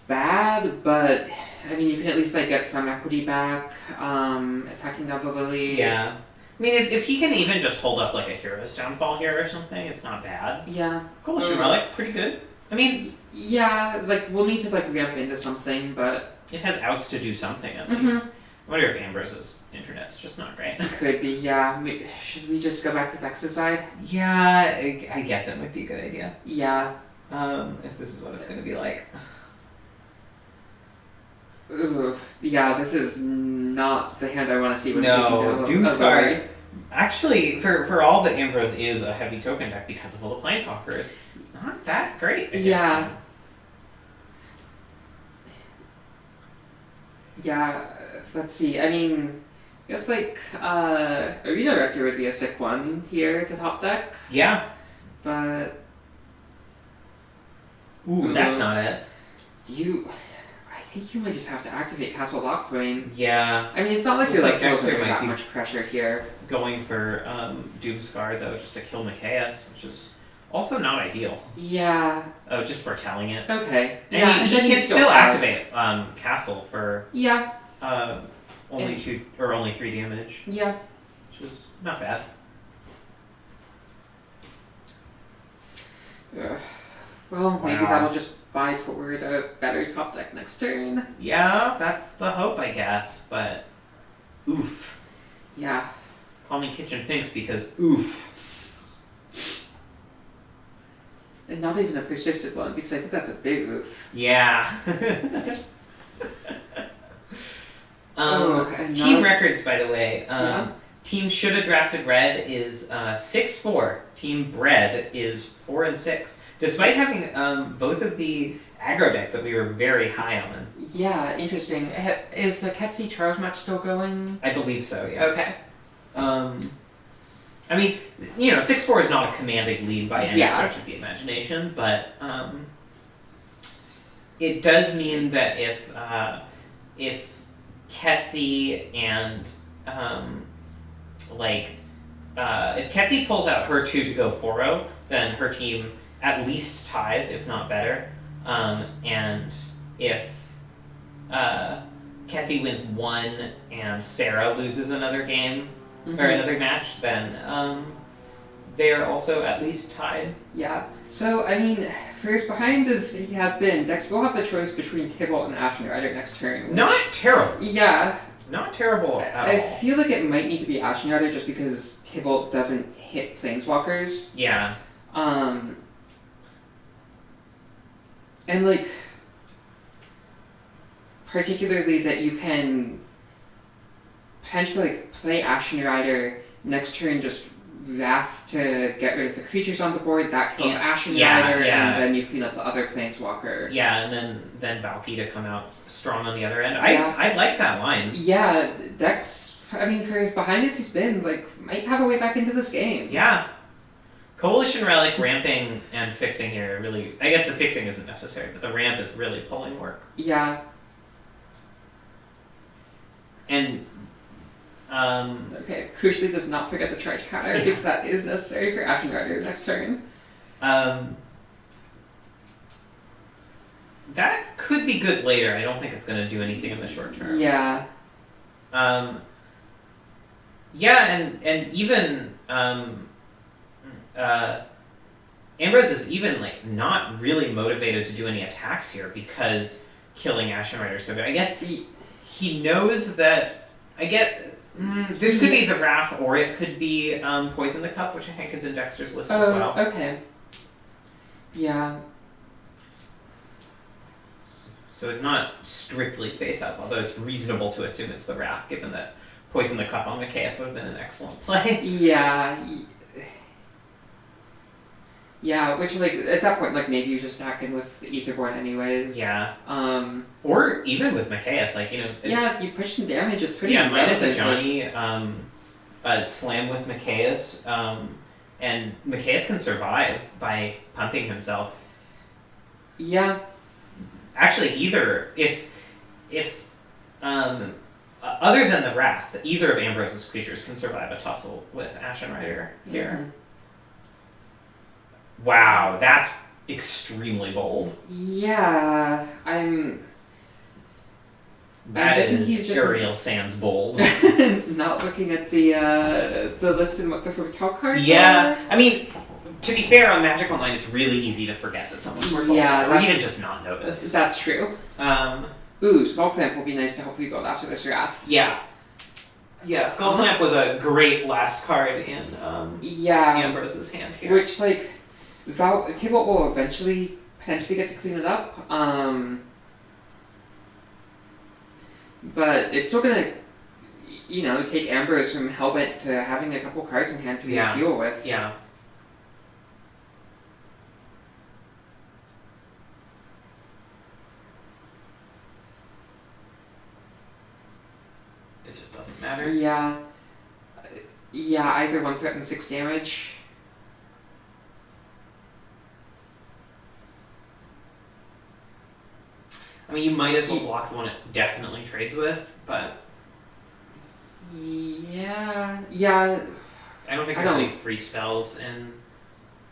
bad, but, I mean, you can at least, like, get some equity back, attacking down the Lily. Yeah. I mean, if he can even just hold up, like, a Hero's Downfall here or something, it's not bad. Yeah. Coalition Relic, pretty good. I mean... Yeah, like, we'll need to, like, ramp into something, but... It has outs to do something, at least. I wonder if Ambrose's internet's just not great. Could be, yeah. Should we just go back to Dex's side? Yeah, I guess it might be a good idea. Yeah. If this is what it's going to be like. Ooh, yeah, this is not the hand I want to see when No, Doomstar. Actually, for all that Ambrose is a heavy token deck because of all the Planeswalkers, not that great against him. Yeah, let's see. I mean, I guess like Arena Rector would be a sick one here to top deck. Yeah. But that's not it. I think you might just have to activate Castle Lockthwain. Yeah. I mean, it's not like Looks you're like like Dexter feeling might that be- much pressure here. Going for Doomscar, though, just to kill Machias, which is also not ideal. Yeah. Oh, just for telling it. Okay. And Yeah, he and then can you still have- activate Castle for Yeah. only 2 or only 3 damage, Yeah. which is not bad. Well, maybe Wow. that'll just buy toward a better top deck next turn. Yeah, that's the hope, I guess, but oof. Yeah. Call me Kitchen Finks because oof. And not even a persistent one, because I think that's a big oof. Yeah. And team now- records, by the way. Yeah. Team should have drafted red is 6-4. Team bread is 4-6. Despite having both of the aggro decks that we were very high on. Yeah, interesting. Is the Ketsi Charles match still going? I believe so, yeah. Okay. I mean, 6-4 is not a commanding lead by any Yeah. stretch of the imagination, but it does mean that if Ketsi and if Ketsi pulls out her 2 to go 4-0, then her team at least ties, if not better. And if Ketsi wins 1 and Sarah loses another game or another match, then they are also at least tied. Yeah. So, I mean, for as behind as he has been, Dex will have the choice between Tybalt and Ashen Rider next turn. Which, Not terrible. Yeah. Not terrible at I all. feel like it might need to be Ashen Rider just because Tybalt doesn't hit Planeswalkers. Yeah. And like, particularly that you can potentially like play Ashen Rider next turn, just Wrath to get rid of the creatures on the board. That kills Ashen Rider, and then you clean up the other Planeswalker. Yeah, and then Valky to come out strong on the other end. Yeah. I like that line. Yeah, Dex. I mean, for as behind as he's been, like, might have a way back into this game. Yeah. Coalition Relic ramping and fixing here really. I guess the fixing isn't necessary, but the ramp is really pulling work. Yeah. And okay, crucially does not forget the charge counter because that is necessary for Ashen Rider next turn. That could be good later. I don't think it's going to do anything in the short term. Yeah. Yeah, and even Ambrose is even like not really motivated to do any attacks here because killing Ashen Rider is so good. I guess he knows that. I get this could be the Wrath or it could be Poison the Cup, which I think is in Dexter's list as well. Okay. Yeah. So it's not strictly face up, although it's reasonable to assume it's the Wrath, given that Poison the Cup on Machias would have been an excellent play. Yeah. Yeah, which, like, at that point, like, maybe you just stack in with Aetherborn anyways. Yeah. Or even with Machias, like, yeah, you push some damage, it's pretty minus a impressive. Johnny, slam with Machias, and Machias can survive by pumping himself. Yeah. Actually, either, if other than the Wrath, either of Ambrose's creatures can survive a tussle with Ashen Rider here. Mhm. Wow, that's extremely bold. Yeah, That guessing is he's just- Ariel Sans bold. not looking at the list and what the hotel cards Yeah, are. I mean, to be fair, on Magic Online, it's really easy to forget that someone's working, Yeah, or that's- even just not notice. That's true. Ooh, Skull Clamp will be nice to help you go after this Wrath. Yeah. Yeah, Skull Clamp was a great last card in Yeah. Ambrose's hand here. Which, like, Tybalt will eventually potentially get to clean it up. But it's still gonna, take Ambrose from Hellbent to having a couple cards in hand to fuel with. Yeah. It just doesn't matter. Yeah. Yeah, either one threatens 6 damage. I mean, you might as well block the one it definitely trades with, but Yeah. I don't think there's any free spells in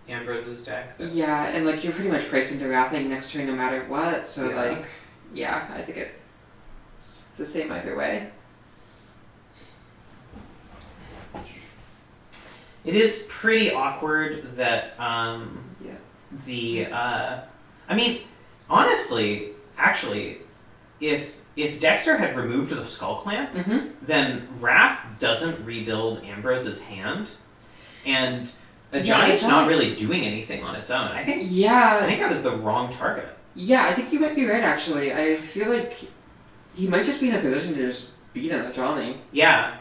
Ambrose's deck. Yeah, and like you're pretty much priced into Wrathing next turn no matter what, so Yeah. like, yeah, I think it's the same either way. It is pretty awkward that I mean, honestly, actually, if Dexter had removed the Skull Clamp, then Wrath doesn't rebuild Ambrose's hand, and Ajani's not really doing anything on its own. I think that was the wrong target. Yeah, I think you might be right actually. I feel like he might just be in a position to just beat an Ajani. Yeah.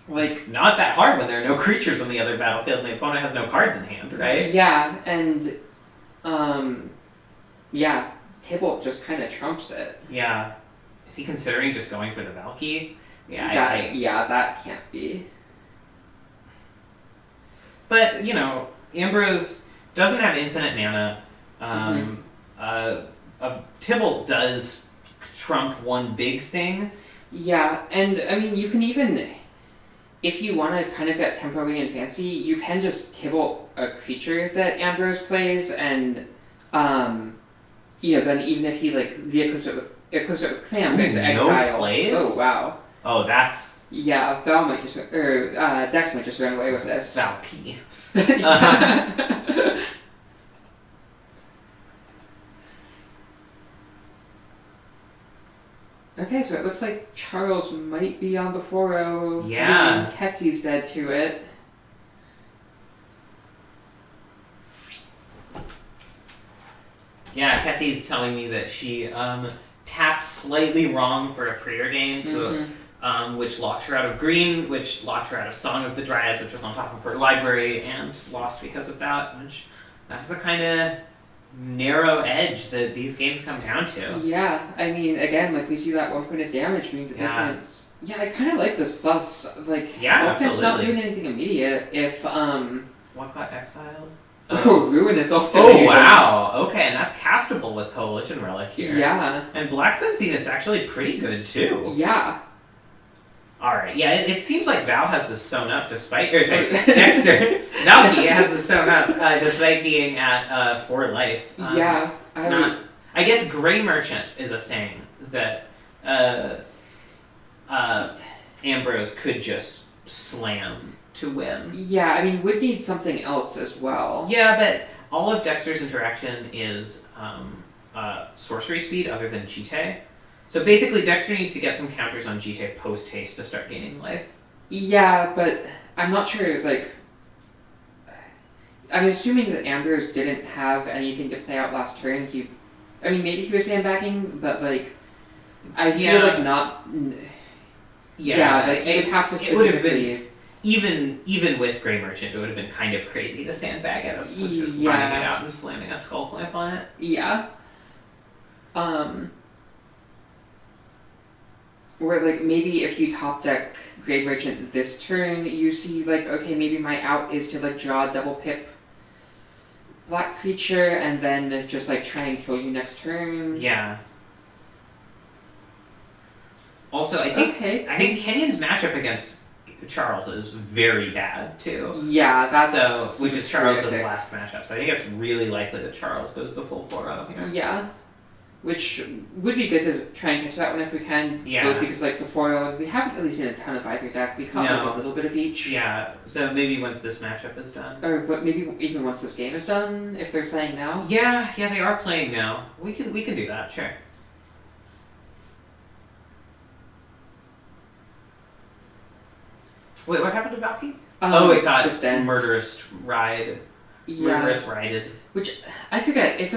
Like, it's not that hard when there are no creatures on the other battlefield and the opponent has no cards in hand, right? Yeah, and Tibble just kind of trumps it. Yeah. Is he considering just going for the Valky? Yeah, that can't be. But, you know, Ambrose doesn't have infinite mana. Tibble does trump one big thing. Yeah, and I mean, you can even, if you want to kind of get temporary and fancy, you can just Tibble a creature that Ambrose plays, and you know, then even if he like equips it with Clamp, it's exile. Plays? Oh wow. Oh, that's Val might just Dex might just run away with this. Val P. Okay, so it looks like Charles might be on the 4-0. Yeah. Ketsy's dead to it. Yeah, Ketsy's telling me that she tapped slightly wrong for a preordain to which locked her out of green, which locked her out of Song of the Dryads, which was on top of her library, and lost because of that, which that's the kind of narrow edge that these games come down to. Yeah, I mean, again, like we see that 1 point of damage being the difference. Yeah, I kind of like this plus. Like, Sultan's not doing anything immediate. If What got exiled? Oh, Ruinous Ultimate. Oh wow. Okay, and that's castable with Coalition Relic here. Yeah. And Black Sun Zenith's actually pretty good too. Yeah. Alright, yeah, it seems like Val has this sewn up despite, Dexter, Valky has this sewn up despite being at 4 life. I guess Grey Merchant is a thing that Ambrose could just slam to win. Yeah, I mean, would need something else as well. Yeah, but all of Dexter's interaction is sorcery speed other than Jite. So basically, Dexter needs to get some counters on Jite post-haste to start gaining life. Yeah, but I'm not sure, like... I'm assuming that Ambrose didn't have anything to play out last turn. I mean, maybe he was sandbagging, but, like... I feel like not... like, you would have to specifically... Even with Grey Merchant, it would have been kind of crazy to sandbag it as opposed to just running it out and slamming a Skull Clamp on it. Yeah. Or, like, maybe if you top deck Grey Merchant this turn, you see, like, okay, maybe my out is to, like, draw a double pip black creature and then just, like, try and kill you next turn. Yeah. Also, I think Kenyon's matchup against Charles is very bad, too. Yeah, that's... which is Charles' last matchup. So I think it's really likely that Charles goes the full 4-0 here. Yeah. Which would be good to try and catch that one if we can. Yeah. Both because, like, the 4-0, we haven't really seen a ton of either deck. We caught like a little bit of each. Yeah, so maybe once this matchup is done. But maybe even once this game is done, if they're playing now. Yeah, they are playing now. We can do that, sure. Wait, what happened to Valky? It got murderous rided. Which, I forget, if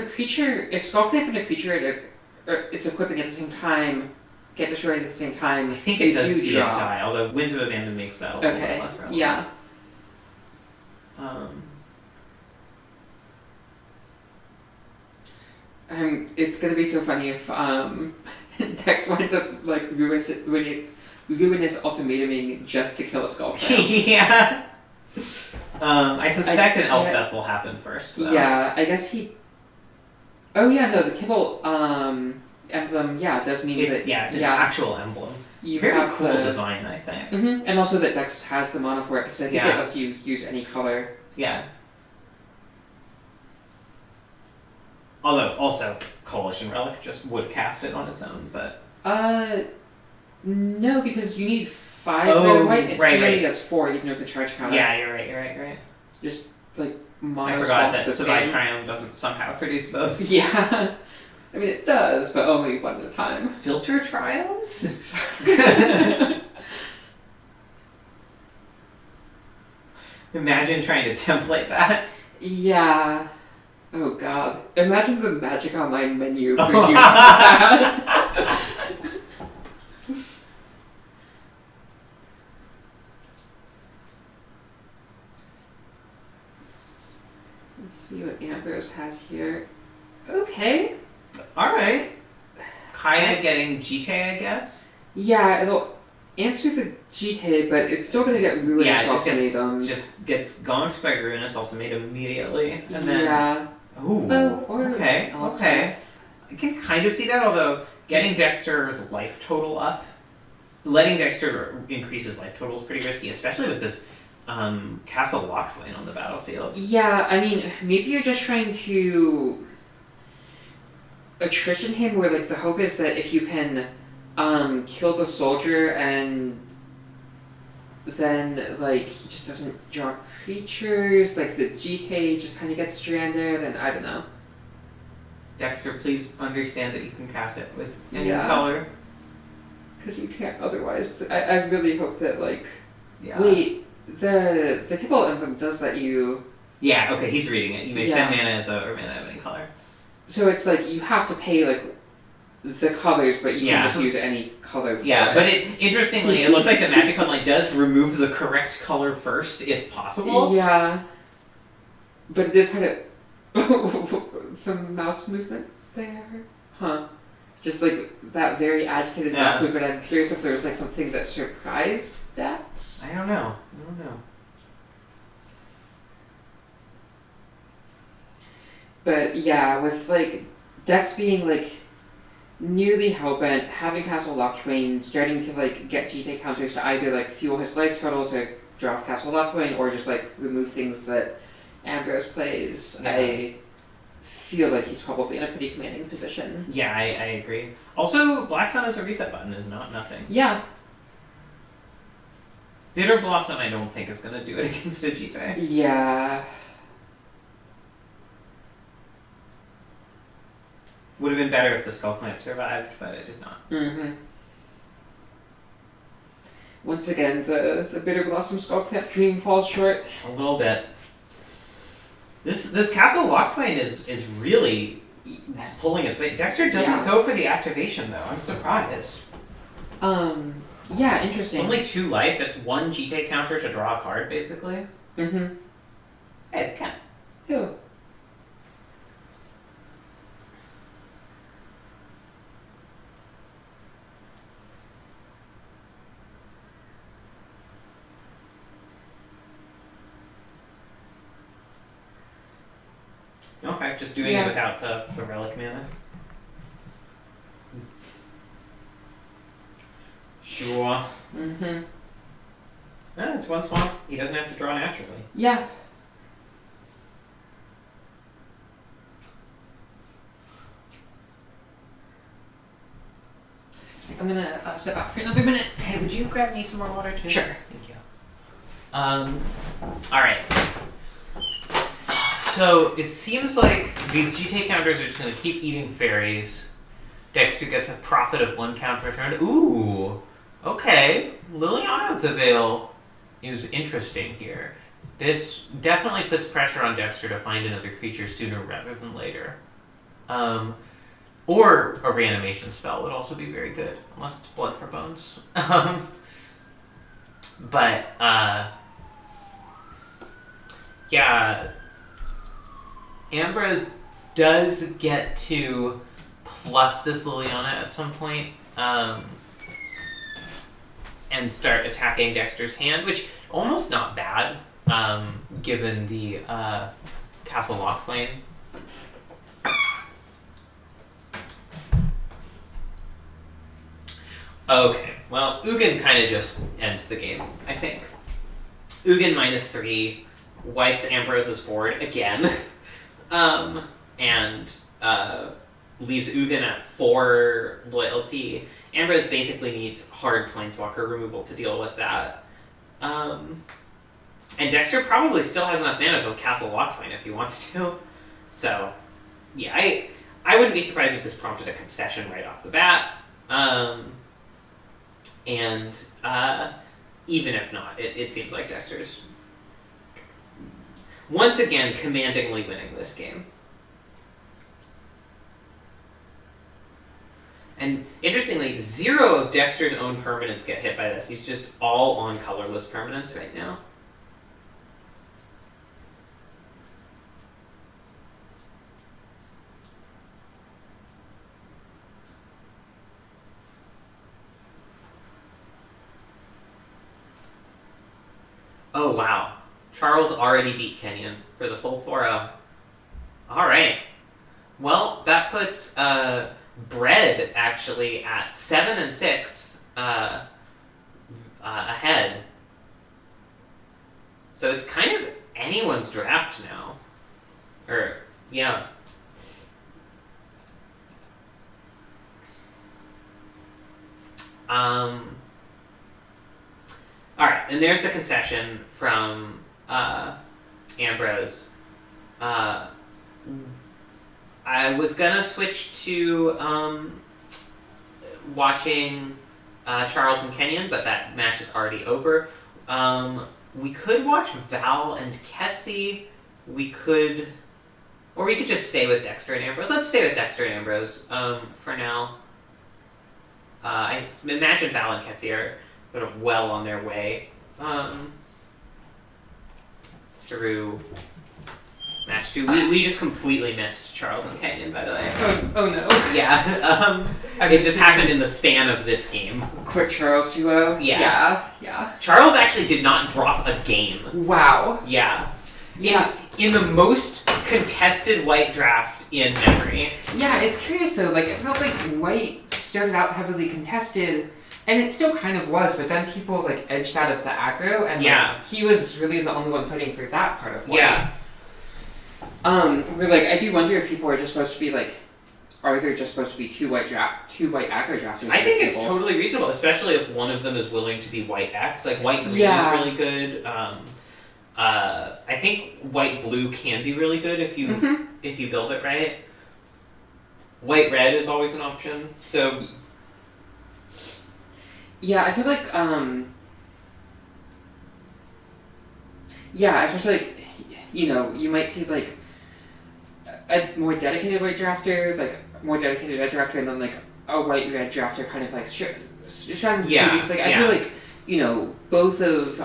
Skull Clamp and a creature it's equipping at the same time, get destroyed at the same time, I think it does see it die, although Winds of Abandon makes that a little bit less relevant. Yeah. It's gonna be so funny if Dex winds up, like, ruinous ultimatuming just to kill a Skull Clamp. Yeah. I suspect an Elspeth will happen first, though. Yeah, I guess he... Oh yeah, no, the Kibble, emblem, does mean It's that it's an actual emblem. you Very have cool the design, I think. and also that Dex has the mana for it because I think it Yeah. lets you use any color. Yeah. Although also Coalition Relic just would cast it on its own, but No, because you need 5 Oh, red and white, and he right. only has 4, even with the charge counter. yeah, you're right. Just like mono I forgot swaps that the Savai same. Triumph doesn't somehow produce both. Yeah. I mean, it does, but only one at a time. Filter trials? Imagine trying to template that. Yeah. Oh god. Imagine the Magic Online menu for using that. Let's see what Ambrose has here. Okay. Alright. Kaya getting Jite, I guess? Yeah, it'll answer the GT, but it's still gonna get Ruinous Yeah, it just Ultimatum. gets gonked by Ruinous Ultimatum immediately. And then Yeah. Ooh. Or Okay. Elspeth. I can kind of see that, although getting Dexter's life total up, letting Dexter increase his life total is pretty risky, especially with this Castle Lockslane on the battlefield. Yeah, I mean, maybe you're just trying to attrition him where, like, the hope is that if you can kill the soldier and then, like, he just doesn't draw creatures, like, the GT just kind of gets stranded, and I don't know. Dexter, please understand that you can cast it with any Yeah. color. Because you can't otherwise. I really hope that, like... Yeah. Wait, the Tybalt Emblem does let you... Yeah, okay, he's reading it. You may Yeah. spend mana or mana of any color. So it's like, you have to pay, like, the colors, but you Yeah. can just use any color for Yeah, it. but interestingly, it looks like the Magic Online does remove the correct color first, if possible. Yeah. But it is kind of... some mouse movement there? Huh. Just, like, that very agitated mouse movement. I'm curious if there was, like, something that surprised Dex? I don't know. But, yeah, with, like, Dex being, like, nearly hellbent, having Castle Lockthwain, starting to, like, get GT counters to either, like, fuel his life total to draw off Castle Lockthwain, or just, like, remove things that Ambrose plays, Yeah. I feel like he's probably in a pretty commanding position. Yeah, I agree. Also, Black Sun as a reset button is not nothing. Yeah. Bitter Blossom, I don't think is going to do it against a GT. Yeah. Would have been better if the Skull Clamp survived, but it did not. Mm-hmm. Once again, the Bitter Blossom Skull Clamp dream falls short. A little bit. This Castle Lockslane is really pulling its weight. Dexter doesn't go for the activation though. I'm surprised. Yeah, interesting. Only 2 life. It's 1 GT counter to draw a card, basically. Mm-hmm. Hey, it's Ken. Who? Okay, just doing it without the relic mana. Sure. Mm-hmm. Yeah, it's 1 swamp. He doesn't have to draw naturally. Yeah. I'm gonna step out for another minute. Hey, would you grab me some more water too? Sure. Thank you. Alright. So, it seems like these GT counters are just going to keep eating fairies. Dexter gets a profit of 1 counter turn. Ooh! Okay. Liliana of the Veil is interesting here. This definitely puts pressure on Dexter to find another creature sooner rather than later. Or a reanimation spell would also be very good, unless it's Blood for Bones. Yeah, Ambrose does get to plus this Liliana at some point, and start attacking Dexter's hand, which almost not bad, given the Castle Lockslane. Okay, well, Ugin kind of just ends the game, I think. Ugin -3 wipes Ambrose's board again, and leaves Ugin at 4 loyalty. Ambrose basically needs hard Planeswalker removal to deal with that. And Dexter probably still has enough mana to castle Lockfine if he wants to. So, yeah, I wouldn't be surprised if this prompted a concession right off the bat. And even if not, it seems like Dexter's once again commandingly winning this game. And interestingly, 0 of Dexter's own permanents get hit by this. He's just all on colorless permanents right now. Oh, wow. Charles already beat Kenyon for the full 4-0. All right. Well, that puts Bread actually at 7 and 6 ahead. So it's kind of anyone's draft now. Or, yeah. Alright, and there's the concession from Ambrose. I was gonna switch to watching Charles and Kenyon, but that match is already over. We could watch Val and Ketsy. We could just stay with Dexter and Ambrose. Let's stay with Dexter and Ambrose for now. I imagine Val and Ketsy are sort of well on their way through match 2. We just completely missed Charles and Kenyon, by the way. Oh no. Yeah. It just happened in the span of this game. Quick Charles duo. Yeah. Yeah. Charles actually did not drop a game. Wow. Yeah. Yeah. In the most contested white draft in memory. Yeah, it's curious though. Like, it felt like white started out heavily contested, and it still kind of was, but then people like edged out of the aggro, and like, he was really the only one fighting for that part of white. Yeah. We're like, I do wonder if people are just supposed to be like, are there just supposed to be two white aggro drafters? I think it's totally reasonable, especially if one of them is willing to be white X. Like white green is really good. I think white blue can be really good if you build it right. White red is always an option. So yeah, I feel like yeah, especially like, you know, you might see like a more dedicated white drafter, like more dedicated red drafter, and then like a white red drafter kind of like straddling weeks. Like I feel like, you know, both of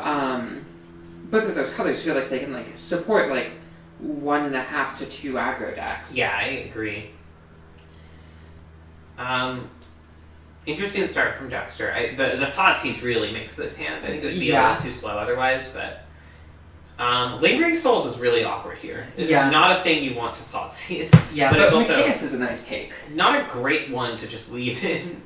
those colors feel like they can like support like 1.5 to 2 aggro decks. Yeah, I agree. Interesting start from Dexter. The Thoughtseize really makes this hand. I think it would be a little too slow otherwise, but Lingering Souls is really awkward here. It's not a thing you want to Thoughtseize. Yeah, but it's also Micaeus is a nice take. Not a great one to just leave in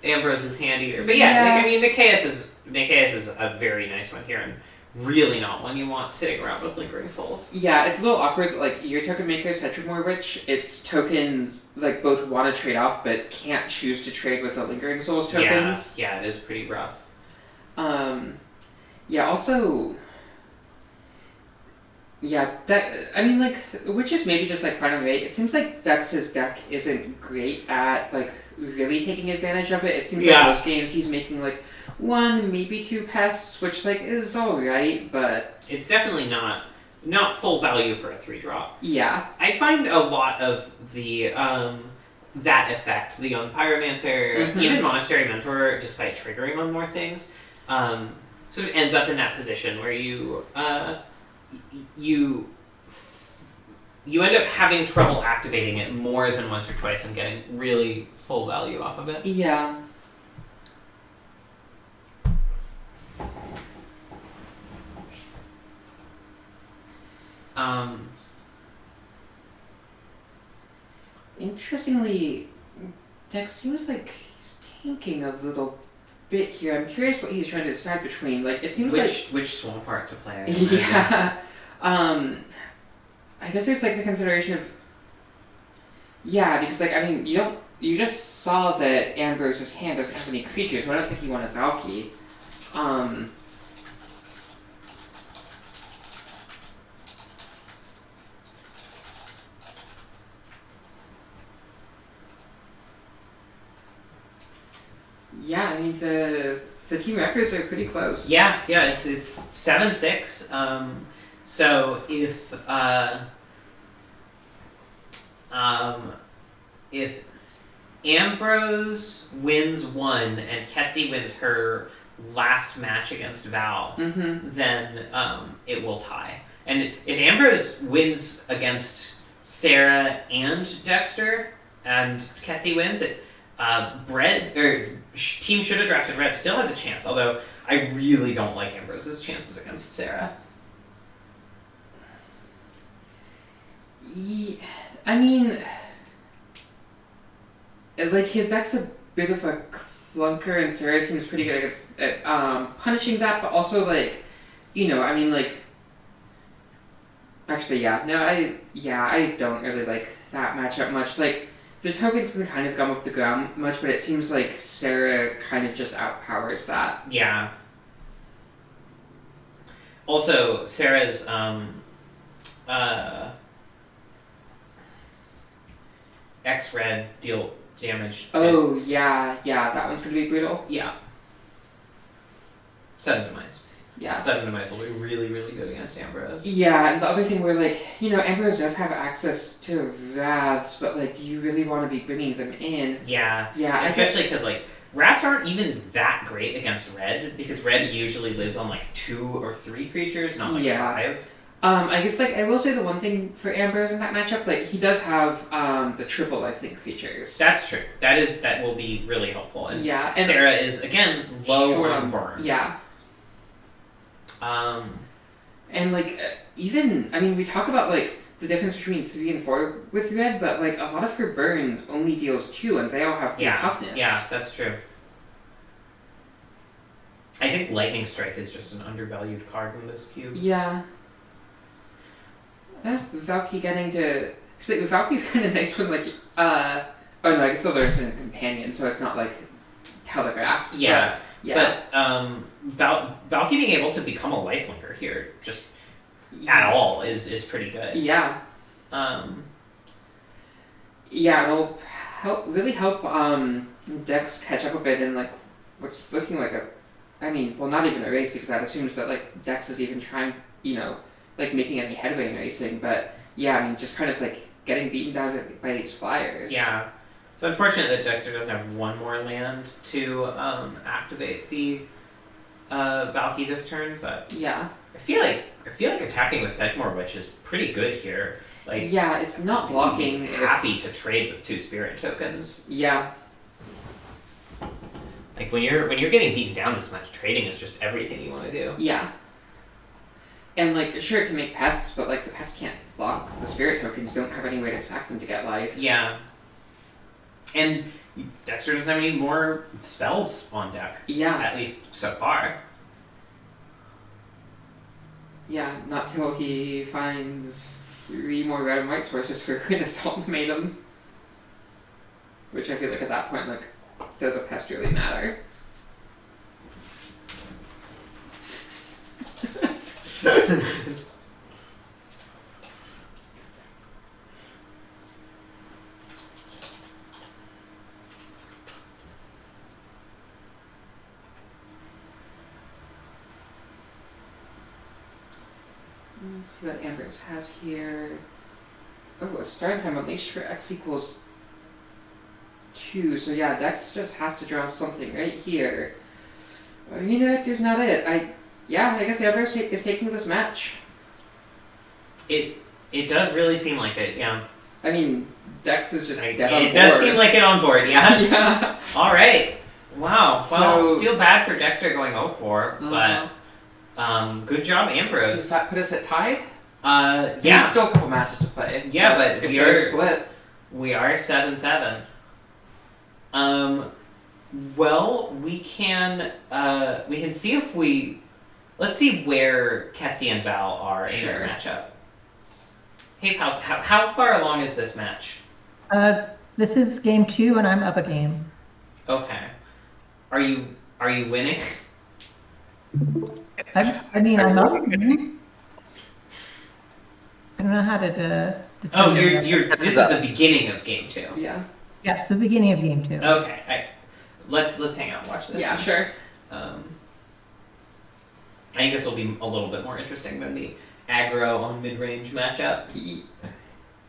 Ambrose's hand either. But yeah. Like, I mean, Micaeus is a very nice one here, and really not one you want sitting around with Lingering Souls. Yeah, it's a little awkward. Like, your token maker is more rich. Its tokens like both want to trade off, but can't choose to trade with the Lingering Souls tokens. Yeah, it is pretty rough. Yeah. Also. Yeah, that, I mean, like, which is maybe just, like, fine on the way. It seems like Dex's deck isn't great at, like, really taking advantage of it. It seems like most games he's making, like, 1, maybe 2 pests, which, like, is alright, but... It's definitely not full value for a 3-drop. Yeah. I find a lot of the, that effect, the Young Pyromancer, even Monastery Mentor, despite triggering on more things, sort of ends up in that position where you end up having trouble activating it more than once or twice and getting really full value off of it. Yeah. Interestingly, Dex seems like he's thinking a little bit here. I'm curious what he's trying to decide between. Like, it seems which swamp art to play. Yeah. I guess there's like the consideration of. Yeah, because like I mean you just saw that Ambrose's hand doesn't have any creatures, so I don't think you want a Valky. Yeah, I mean the team records are pretty close. Yeah, it's 7-6. So if Ambrose wins one and Ketsi wins her last match against Val, then it will tie. And if Ambrose wins against Sarah and Dexter, and Ketsi wins it, Team should have drafted Red still has a chance. Although I really don't like Ambrose's chances against Sarah. Yeah, I mean, like his deck's a bit of a clunker, and Sarah seems pretty good at punishing that. But also, like, I mean, like, actually, I don't really like that matchup much. Like, the tokens can kind of gum up the ground much, but it seems like Sarah kind of just outpowers that. Yeah. Also, Sarah's X-Red deal damage. Oh, yeah, that one's gonna be brutal. Yeah. Sudden Demise. Yeah. Sudden Demise will be really, really good against Ambrose. Yeah, and the other thing where, like, Ambrose does have access to Wraths, but, like, do you really want to be bringing them in? Yeah. Yeah. Especially because, like, Wraths aren't even that great against Red, because Red usually lives on, like, 2 or 3 creatures, not, like, 5. I guess, like, I will say the one thing for Ambrose in that matchup, like, he does have the triple lifelink creatures. That's true. That will be really helpful. And yeah. And Sarah is, again, low on burn. Yeah. And, like, even, I mean, we talk about, like, the difference between 3 and 4 with Red, but, like, a lot of her burn only deals 2, and they all have 3 toughness. Yeah, that's true. I think Lightning Strike is just an undervalued card in this cube. Yeah. Valky getting to... Actually, Valky's kind of nice when, like, oh no, I guess there isn't a companion, so it's not, like, telegraphed. Yeah. Yeah. But Valky being able to become a lifelinker here, just at all, is pretty good. Yeah. It'll really help Dex catch up a bit in, like, what's looking like not even a race, because that assumes that, like, Dex is even trying, like, making any headway in racing, but yeah, I mean, just kind of, like, getting beaten down by these flyers. Yeah. It's unfortunate that Dexter doesn't have one more land to activate the Valky this turn, but yeah, I feel like attacking with Sedgemoor Witch is pretty good here. Like, yeah, it's not blocking. Happy to trade with 2 spirit tokens. Yeah. Like when you're getting beaten down this much, trading is just everything you want to do. Yeah. And, like, sure, it can make pests, but, like, the pests can't block the spirit tokens, don't have any way to sack them to get life. Yeah. And Dexter doesn't have any more spells on deck. Yeah. At least so far. Yeah, not till he finds 3 more red and white sources for Green Assault Maiden. Which I feel like at that point, like, does a pest really matter? Let's see what Ambrose has here. Oh, a starting time unleashed for X equals 2. So yeah, Dex just has to draw something right here. There's not it. I guess Ambrose is taking this match. It does really seem like it, yeah. I mean, Dex is just dead on board. It does seem like it on board, yeah. Yeah. All right. Wow. So, well, feel bad for Dexter going 0-4, but good job, Ambrose. Does that put us at tie? Yeah. Still a couple matches to play. Yeah, but if they're split. We are 7-7. Well, we can see if let's see where Ketsi and Val are in their matchup. Hey, pals, how far along is this match? This is game 2, and I'm up a game. Okay. Are you winning? I mean, I'm up. I don't know how to. Oh, this is the beginning of game 2. Yeah. Yes, the beginning of game 2. Okay. Let's hang out and watch this. Yeah, sure. I think this will be a little bit more interesting than the aggro on mid-range matchup.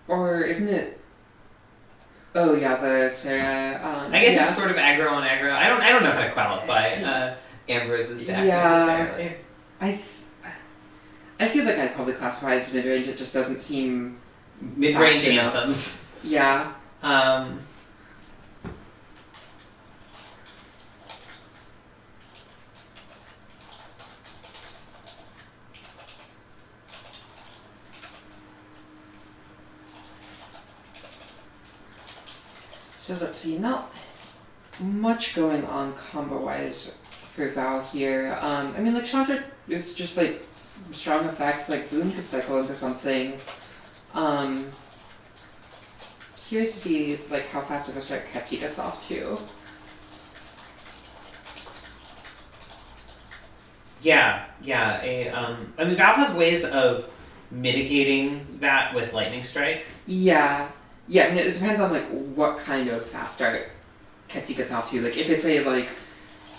Or isn't it? Oh yeah, the Sarah. I guess it's sort of aggro on aggro. I don't know how to qualify Ambrose's deck necessarily. I feel like I'd probably classify it as mid-range. It just doesn't seem mid-range anthems. Yeah. So let's see, not much going on combo-wise for Val here. I mean, like, Chandra is just, like, strong effect, like, Boone could cycle into something. Curious to see, like, how fast of a start Ketsi gets off to. Yeah. I mean, Val has ways of mitigating that with Lightning Strike. Yeah, I mean, it depends on, like, what kind of fast start Ketsi gets off to. Like, if it's a, like,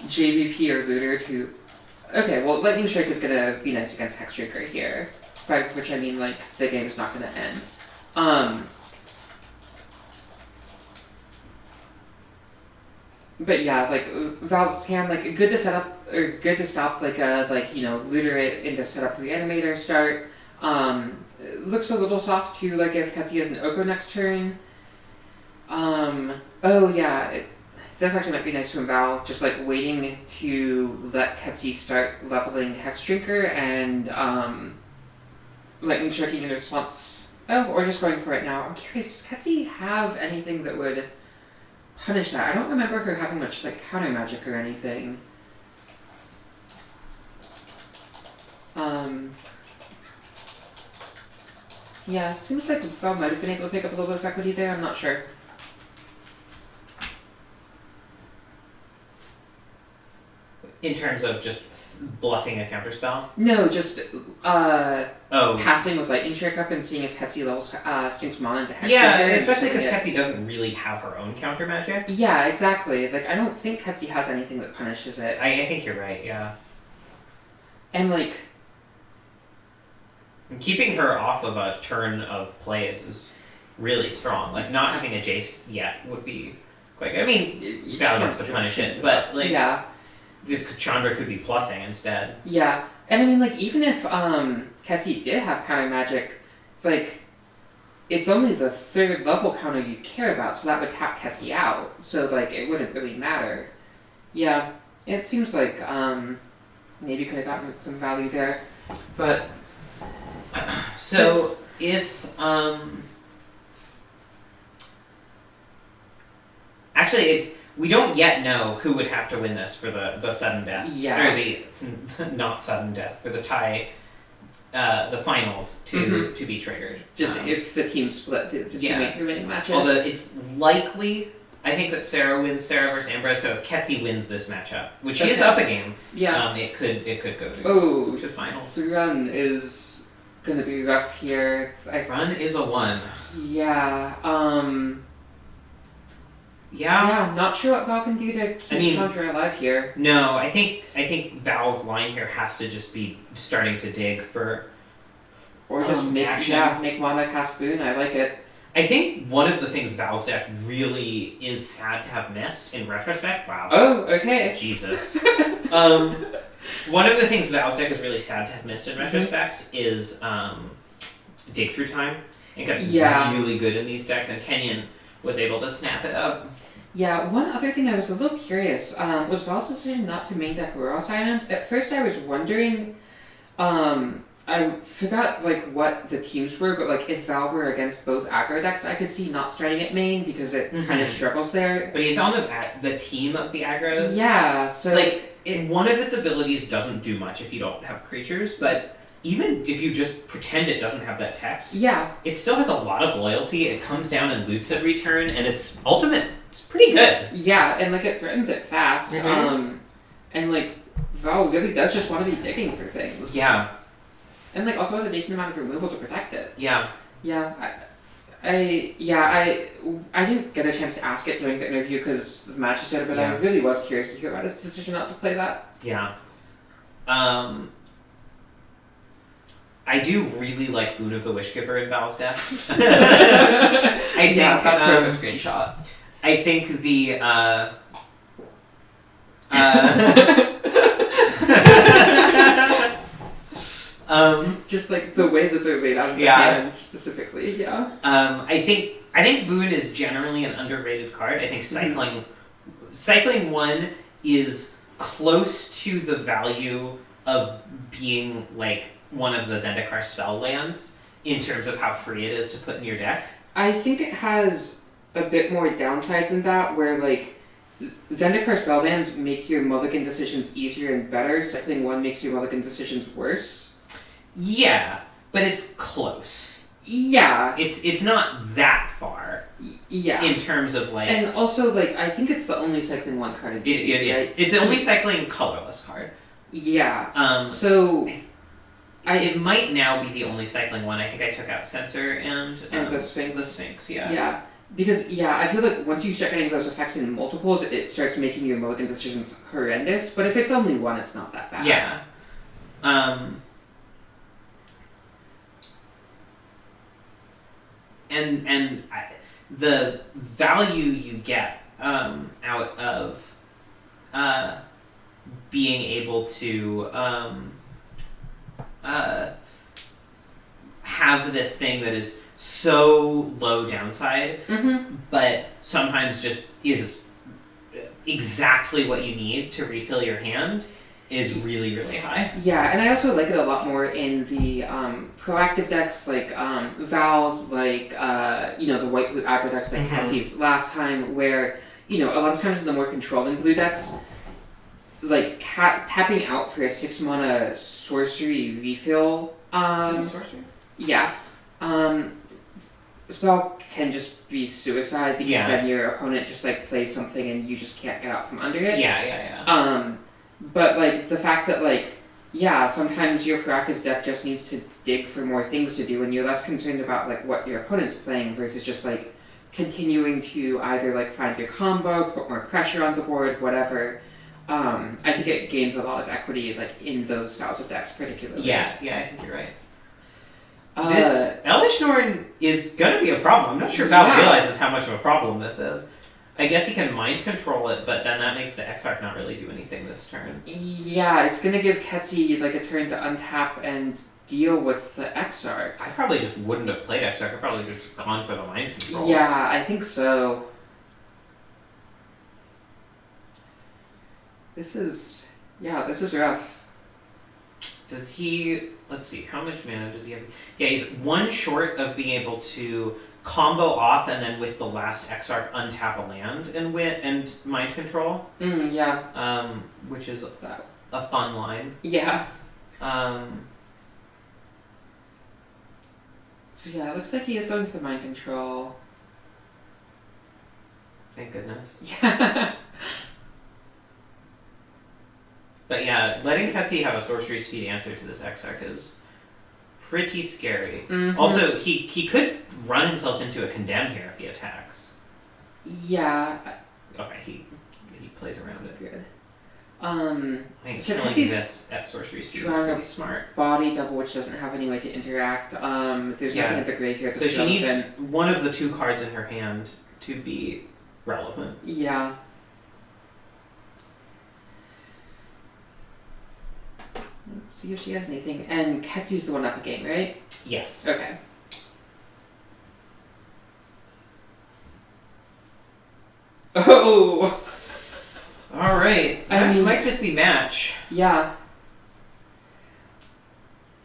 JVP or Looter to... Okay, well, Lightning Strike is gonna be nice against Hexdrinker here. By which I mean, like, the game's not gonna end. But yeah, like, Val's hand, like, good to set up, or good to stop, like, Looter it into set up Reanimator start. Looks a little soft too, like, if Ketsi has an Oko next turn. Oh yeah, this actually might be nice from Val, just, like, waiting to let Ketsi start leveling Hexdrinker and, Lightning Striking in response. Oh, or just going for it now. I'm curious, does Ketsi have anything that would punish that? I don't remember her having much, like, counter magic or anything. Yeah, seems like Val might have been able to pick up a little bit of equity there, I'm not sure. In terms of just bluffing a counterspell? No, just passing with Lightning Strike up and seeing if Ketsi levels sinks mana into Hexdrinker. Yeah, especially because Ketsi doesn't really have her own counter magic. Yeah, exactly. Like, I don't think Ketsi has anything that punishes it. I think you're right, yeah. And, like... keeping her off of a turn of plays is really strong. Like, not having a Jace yet would be quite good. I mean, Val gets to punish it, but, like... Yeah. This Chandra could be plussing instead. Yeah, and I mean, like, even if Ketsi did have counter magic, like, it's only the 3rd level counter you care about, so that would tap Ketsi out. So, like, it wouldn't really matter. Yeah, it seems like maybe could have gotten some value there, but so if actually. We don't yet know who would have to win this for the sudden death. Yeah. Or the not sudden death, for the tie, the finals to be triggered. Just if the team split the two remaining matches. Although it's likely, I think that Sarah wins Sarah versus Ambrose, so if Ketsi wins this matchup, which she is up a game, it could go to the finals. The run is gonna be rough here. Run is a 1. Yeah, Yeah, not sure what Val can do to keep Chandra alive here. No, I think Val's line here has to just be starting to dig for or just make action. make mana cast Boone. I like it. I think one of the things Val's deck really is sad to have missed in retrospect. Wow. Oh, okay. Jesus. One of the things Val's deck is really sad to have missed in retrospect is dig through time. It got really good in these decks, and Kenyon was able to snap it up. Yeah, one other thing I was a little curious was Val's decision not to main deck Aurora Silence. At first I was wondering I forgot like what the teams were, but like if Val were against both aggro decks, I could see not starting at main because it kind of struggles there. But he's on the team of the aggros. Yeah, so like one of its abilities doesn't do much if you don't have creatures, but even if you just pretend it doesn't have that text, it still has a lot of loyalty. It comes down and loots every turn, and its ultimate is pretty good. Yeah, and like it threatens it fast. And like Val really does just want to be digging for things. Yeah. And like also has a decent amount of removal to protect it. Yeah. Yeah. I didn't get a chance to ask it during the interview because the match is started, but I really was curious to hear about his decision not to play that. Yeah. I do really like Boon of the Wishgiver in Val's deck. I think that's worth a screenshot. I think the just like the way that they're laid out in the hand specifically, I think Boon is generally an underrated card. I think cycling 1 is close to the value of being like one of the Zendikar spell lands in terms of how free it is to put in your deck. I think it has a bit more downside than that, where like Zendikar spell lands make your mulligan decisions easier and better. Cycling 1 makes your mulligan decisions worse. Yeah, but it's close. Yeah. It's not that far. Yeah. In terms of like... And also, like, I think it's the only cycling 1 card in the game, It is. It's the only cycling colorless card. Yeah. It might now be the only cycling one. I think I took out Censor and the Sphinx. The Sphinx, yeah. Yeah. Because, I feel like once you start getting those effects in multiples, it starts making your mulligan decisions horrendous. But if it's only 1, it's not that bad. Yeah. The value you get out of being able to have this thing that is so low downside, but sometimes just is exactly what you need to refill your hand is really, really high. Yeah, and I also like it a lot more in the proactive decks like Val's, like the white blue aggro decks like Katsy's last time, where a lot of times in the more controlling blue decks, like tapping out for a 6 mana sorcery refill. Sorcery? Yeah. Spell can just be suicide because then your opponent just like plays something and you just can't get out from under it. Yeah. But like the fact that sometimes your proactive deck just needs to dig for more things to do and you're less concerned about like what your opponent's playing versus just like continuing to either like find your combo, put more pressure on the board, whatever. I think it gains a lot of equity like in those styles of decks particularly. Yeah, I think you're right. This Elvish Norn is going to be a problem. I'm not sure Val realizes how much of a problem this is. I guess he can mind control it, but then that makes the Exarch not really do anything this turn. Yeah, it's going to give Ketsy like a turn to untap and deal with the Exarch. I probably just wouldn't have played Exarch. I'd probably just gone for the mind control. Yeah, I think so. This is rough. Does he... Let's see, how much mana does he have? Yeah, he's 1 short of being able to combo off and then with the last Exarch untap a land and mind control. Yeah. Which is a fun line. Yeah. So yeah, it looks like he is going for mind control. Thank goodness. Yeah. But yeah, letting Ketsy have a sorcery speed answer to this Exarch is pretty scary. Also, he could run himself into a condemn here if he attacks. Yeah. Okay, he plays around it. Good. I think killing this at sorcery speed is pretty smart. Body double, which doesn't have any way to interact. There's nothing at the graveyard. So she needs one of the 2 cards in her hand to be relevant. Yeah. Let's see if she has anything. And Ketsy's the one up a game, right? Yes. Okay. Oh! Alright. That might just be match. Yeah.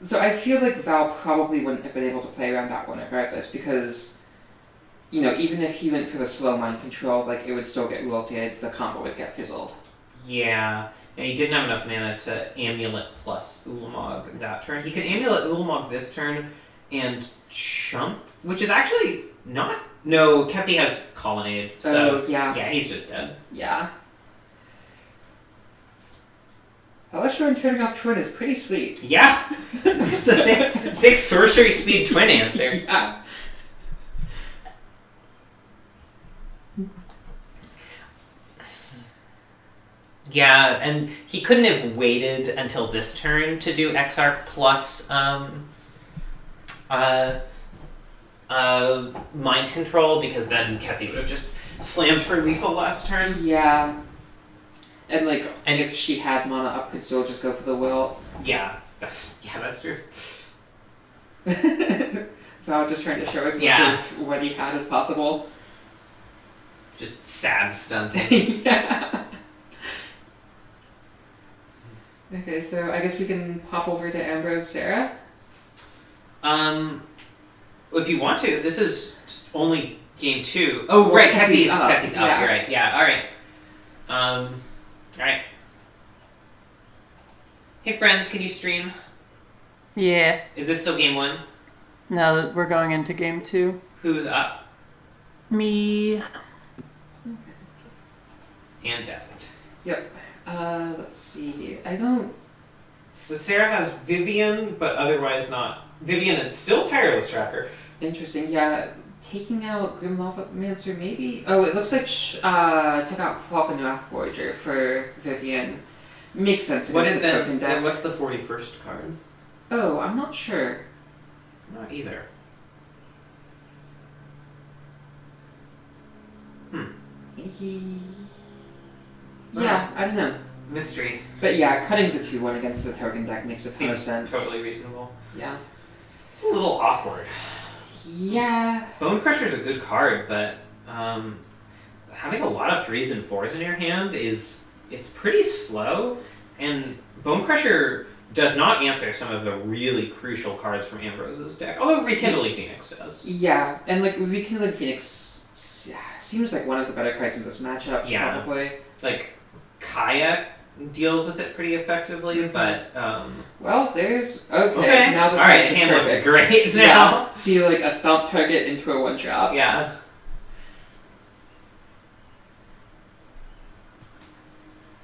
So I feel like Val probably wouldn't have been able to play around that one regardless, because, you know, even if he went for the slow mind control, like, it would still get wilted, the combo would get fizzled. Yeah, and he didn't have enough mana to Amulet plus Ulamog that turn. He could Amulet Ulamog this turn and Chump, which is actually not... No, Ketsy has Colonnade, so yeah, he's just dead. Yeah. Electro and turning off Twin is pretty sweet. Yeah, it's a six sorcery speed Twin answer. Yeah. Yeah, and he couldn't have waited until this turn to do Exarch plus mind control, because then Ketsy would have just slammed for lethal last turn. Yeah. And if she had mana up, could still just go for the will. Yeah, that's true. Val just trying to show as much of what he had as possible. Just sad stunting. Yeah. Okay, so I guess we can pop over to Ambrose Sarah. If you want to, this is only game 2. Oh, right, Ketsy's up. Yeah. You're right. Yeah, alright. Alright. Hey, friends, can you stream? Yeah. Is this still game 1? No, we're going into game 2. Who's up? Me. And Definite. Yep. Let's see. I don't... So Sarah has Vivian, but otherwise not. Vivian and still Tireless Tracker. Interesting, yeah. Taking out Grim Lavamancer, maybe? Oh, it looks like took out Falcon Wrath Voyager for Vivian. Makes sense. What is then? What's the 41st card? Oh, I'm not sure. Not either. Yeah, I don't know. Mystery. But yeah, cutting the 2-1 against the token deck makes a ton of sense. Totally reasonable. Yeah. It's a little awkward. Yeah. Bone Crusher's a good card, but having a lot of 3s and 4s in your hand it's pretty slow, and Bone Crusher does not answer some of the really crucial cards from Ambrose's deck, although Rekindling Phoenix does. Yeah, and Rekindling Phoenix seems like one of the better cards in this matchup, probably. Kaya deals with it pretty effectively, but well, there's okay. Now this hand looks great now. Yeah, see a stomp target into a 1-drop. Yeah.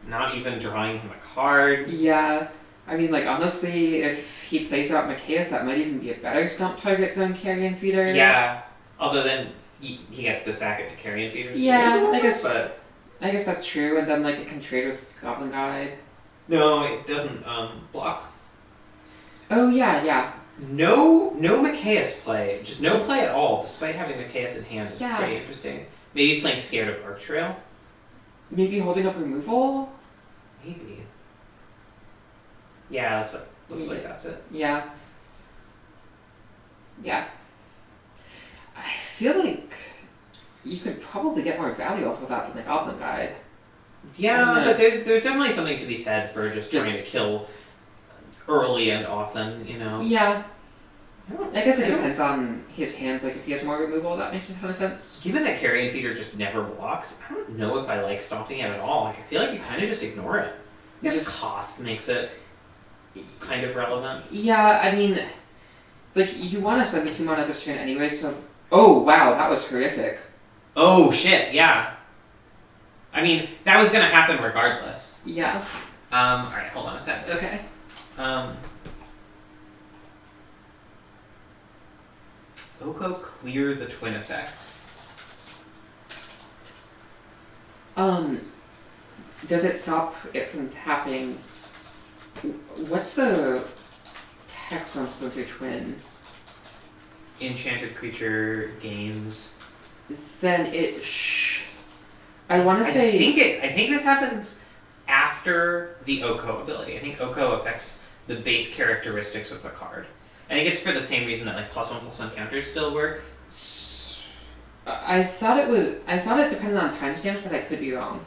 Not even drawing him a card. Yeah, I mean, honestly, if he plays out Mikaeus, that might even be a better stomp target than Carrion Feeder. Yeah, although then he gets to sack it to Carrion Feeders. Yeah, I guess that's true, and then it can trade with Goblin Guide. No, it doesn't block. Oh yeah. No Mikaeus play, just no play at all, despite having Mikaeus in hand is pretty interesting. Maybe playing Scared of Arc Trail. Maybe holding up removal? Maybe. Yeah, looks like that's it. Yeah. Yeah. I feel like you could probably get more value off of that than the Goblin Guide. Yeah, but there's definitely something to be said for just trying to kill early and often, you know? Yeah. I guess it depends on his hand. If he has more removal, that makes a ton of sense. Given that Carrion Feeder just never blocks, I don't know if I like stomping it at all. I feel like you kind of just ignore it. This Koth makes it kind of relevant. Yeah, I mean, you want to spend the 2 mana this turn anyway, so... Oh, wow, that was horrific. Oh, shit, yeah. I mean, that was going to happen regardless. Yeah. Alright, hold on a sec. Okay. Oko clear the twin effect. Does it stop it from tapping? What's the text on Splinter Twin? Enchanted creature gains. Then it I want to say... I think this happens after the Oko ability. I think Oko affects the base characteristics of the card. I think it's for the same reason that +1/+1 counters still work. I thought it depended on timestamps, but I could be wrong.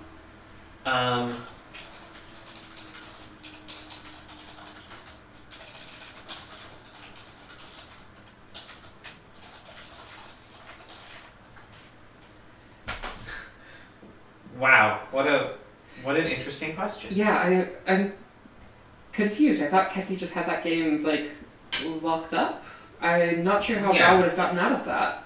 Wow, what an interesting question. Yeah, I'm confused. I thought Ketsi just had that game, like, locked up. I'm not sure how Val would have gotten out of that.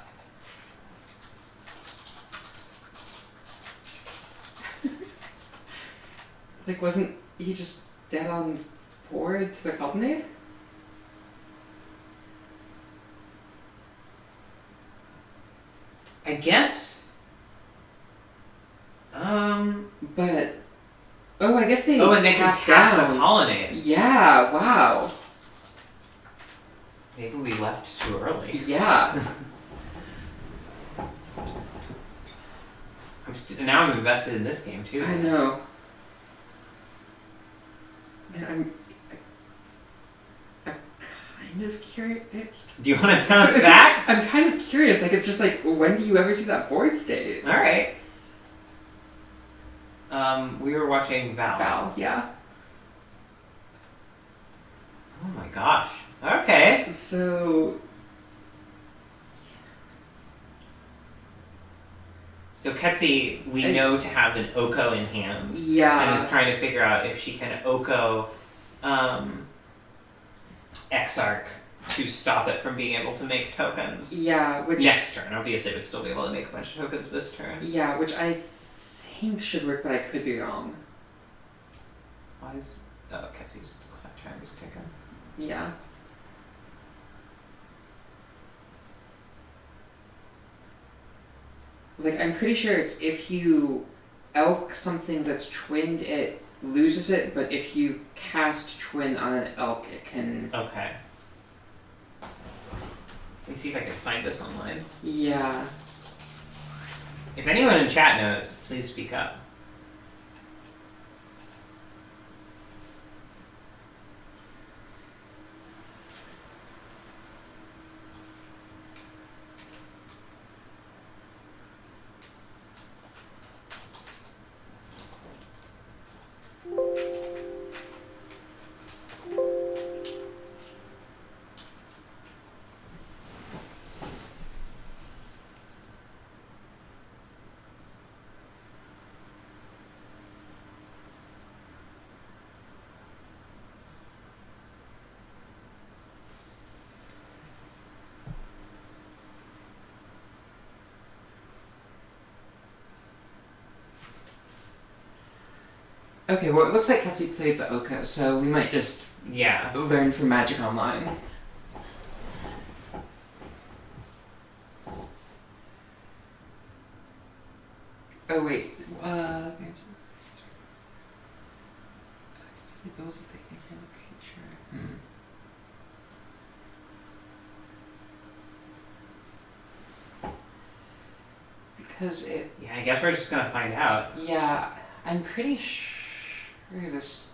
Like, wasn't he just dead on board to the colonnade? I guess. But. Oh, I guess they. Oh, and they can tap the colonnade. Yeah, wow. Maybe we left too early. Yeah. Now I'm invested in this game too. I know. Man, I'm kind of curious. Do you want to bounce back? I'm kind of curious. Like, it's just like, when do you ever see that board state? All right. We were watching Val. Val, yeah. Oh my gosh. Okay. So Ketsi, we know to have an Oko in hand. Yeah. And is trying to figure out if she can Oko Exarch to stop it from being able to make tokens. Yeah, which... Next turn. Obviously, it would still be able to make a bunch of tokens this turn. Yeah, which I think should work, but I could be wrong. Why is... Oh, Ketsi's time is taken. Yeah. Like, I'm pretty sure it's if you elk something that's twinned, it loses it, but if you cast twin on an elk, it can... Okay. Let me see if I can find this online. Yeah. If anyone in chat knows, please speak up. Okay, well, it looks like Ketsi played the Oko, so we might just learn from Magic Online. Oh, wait. Because it... Yeah, I guess we're just gonna find out. Yeah, I'm pretty sure this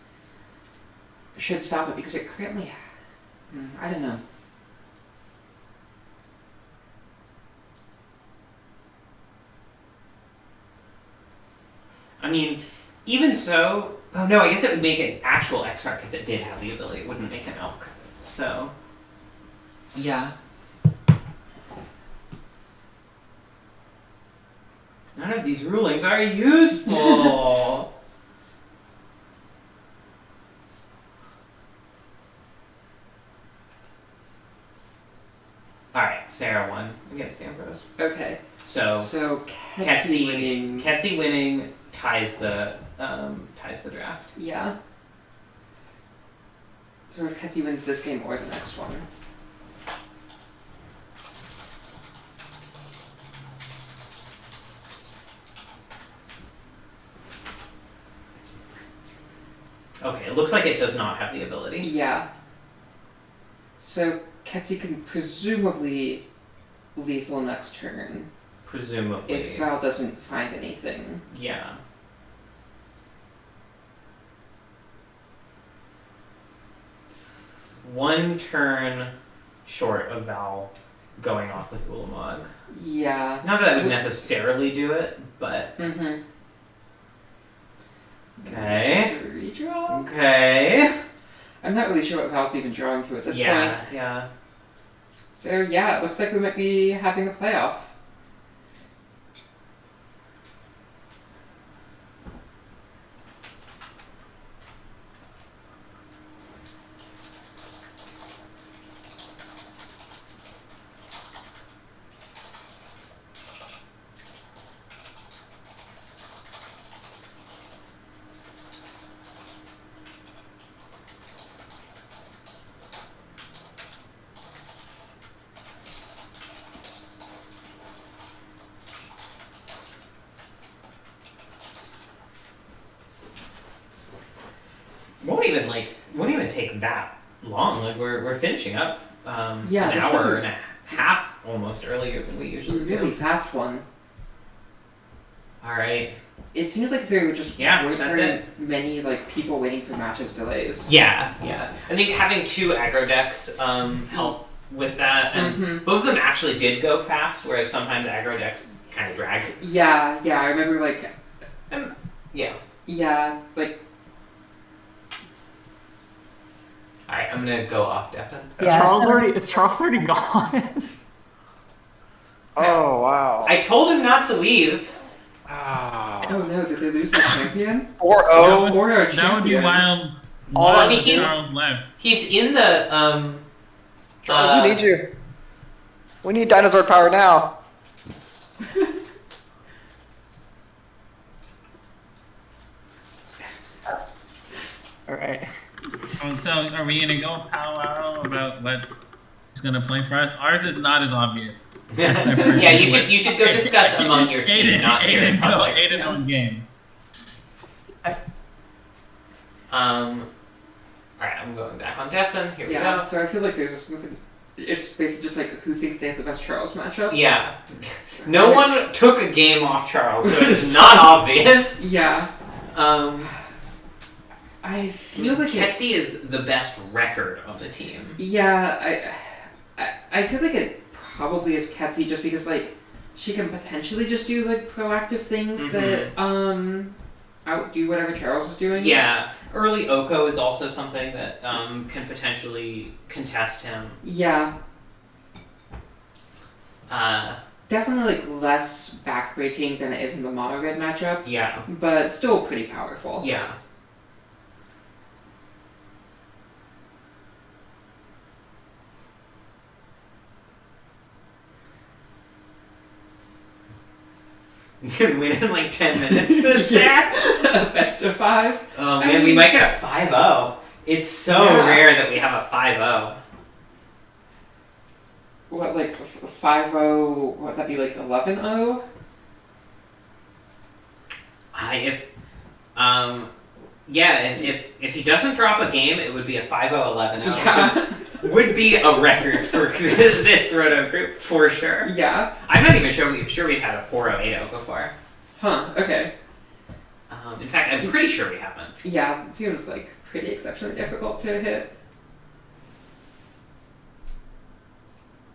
should stop it because it currently... I don't know. I mean, even so... Oh no, I guess it would make an actual Exarch if it did have the ability. It wouldn't make an elk. So... Yeah. None of these rulings are useful! Alright, Sarah won against Ambrose. Okay. So Ketsi winning ties the draft. Yeah. So if Ketsi wins this game or the next one. Okay, it looks like it does not have the ability. Yeah. So Ketsi can presumably lethal next turn. Presumably. If Val doesn't find anything. Yeah. One turn short of Val going off with Ulamog. Yeah. Not that I would necessarily do it, but... Mm-hmm. Okay. Redraw? Okay. I'm not really sure what Val's even drawing to at this point. Yeah. So yeah, it looks like we might be having a playoff. won't even take that long. Like we're finishing up Yeah, an this was hour a- and a half almost earlier than we usually Really do. fast one. All right. It seemed like there just Yeah, weren't that's very it. many like people waiting for matches delays. Yeah. I think having 2 aggro decks help with that, and both of them actually did go fast, whereas sometimes aggro decks kind of drag. Yeah, I remember like Yeah. like All right, I'm gonna go off Devin. Yeah. Is Charles already gone? Oh wow. I told him not to leave. Ah. oh no, did they lose the champion? 4-0. Or our That would be champion. wild. All I mean, if he's- Charles left. He's in the Charles, we need you. We need dinosaur power now. Alright. So are we gonna go powwow about what is gonna play for us? Ours is not as obvious. Yeah, you should go discuss among your team, Aiden, not here in Aiden, go. public. Aiden on games. All right, I'm going back on Devin. Here we Yeah, go. so I feel like there's this. It's basically just like who thinks they have the best Charles matchup. Yeah. No one took a game off Charles, so it's not obvious. Yeah. I I feel mean, like it, Ketsy is the best record of the team. yeah, I feel like it probably is Ketsy just because like she can potentially just do like proactive things that outdo whatever Charles is doing. Yeah. Early Oko is also something that can potentially contest him. Yeah. Uh, Definitely like less backbreaking than it is in the mono red matchup, yeah. but still pretty powerful. Yeah. You can win in like 10 minutes this stack. Best of 5. Oh I man, we mean- might get a 5-0. It's so Yeah. rare that we have a 5-0. What, like 5-0, what, that'd be like 11-0? If he doesn't drop a game, it would be a 5-0-11-0, Yeah. which would be a record for this Roto group for sure. Yeah. I'm not even sure we've had a 4-0-8-0 before. Huh, okay. In fact, I'm pretty sure we haven't. Yeah, it seems like pretty exceptionally difficult to hit.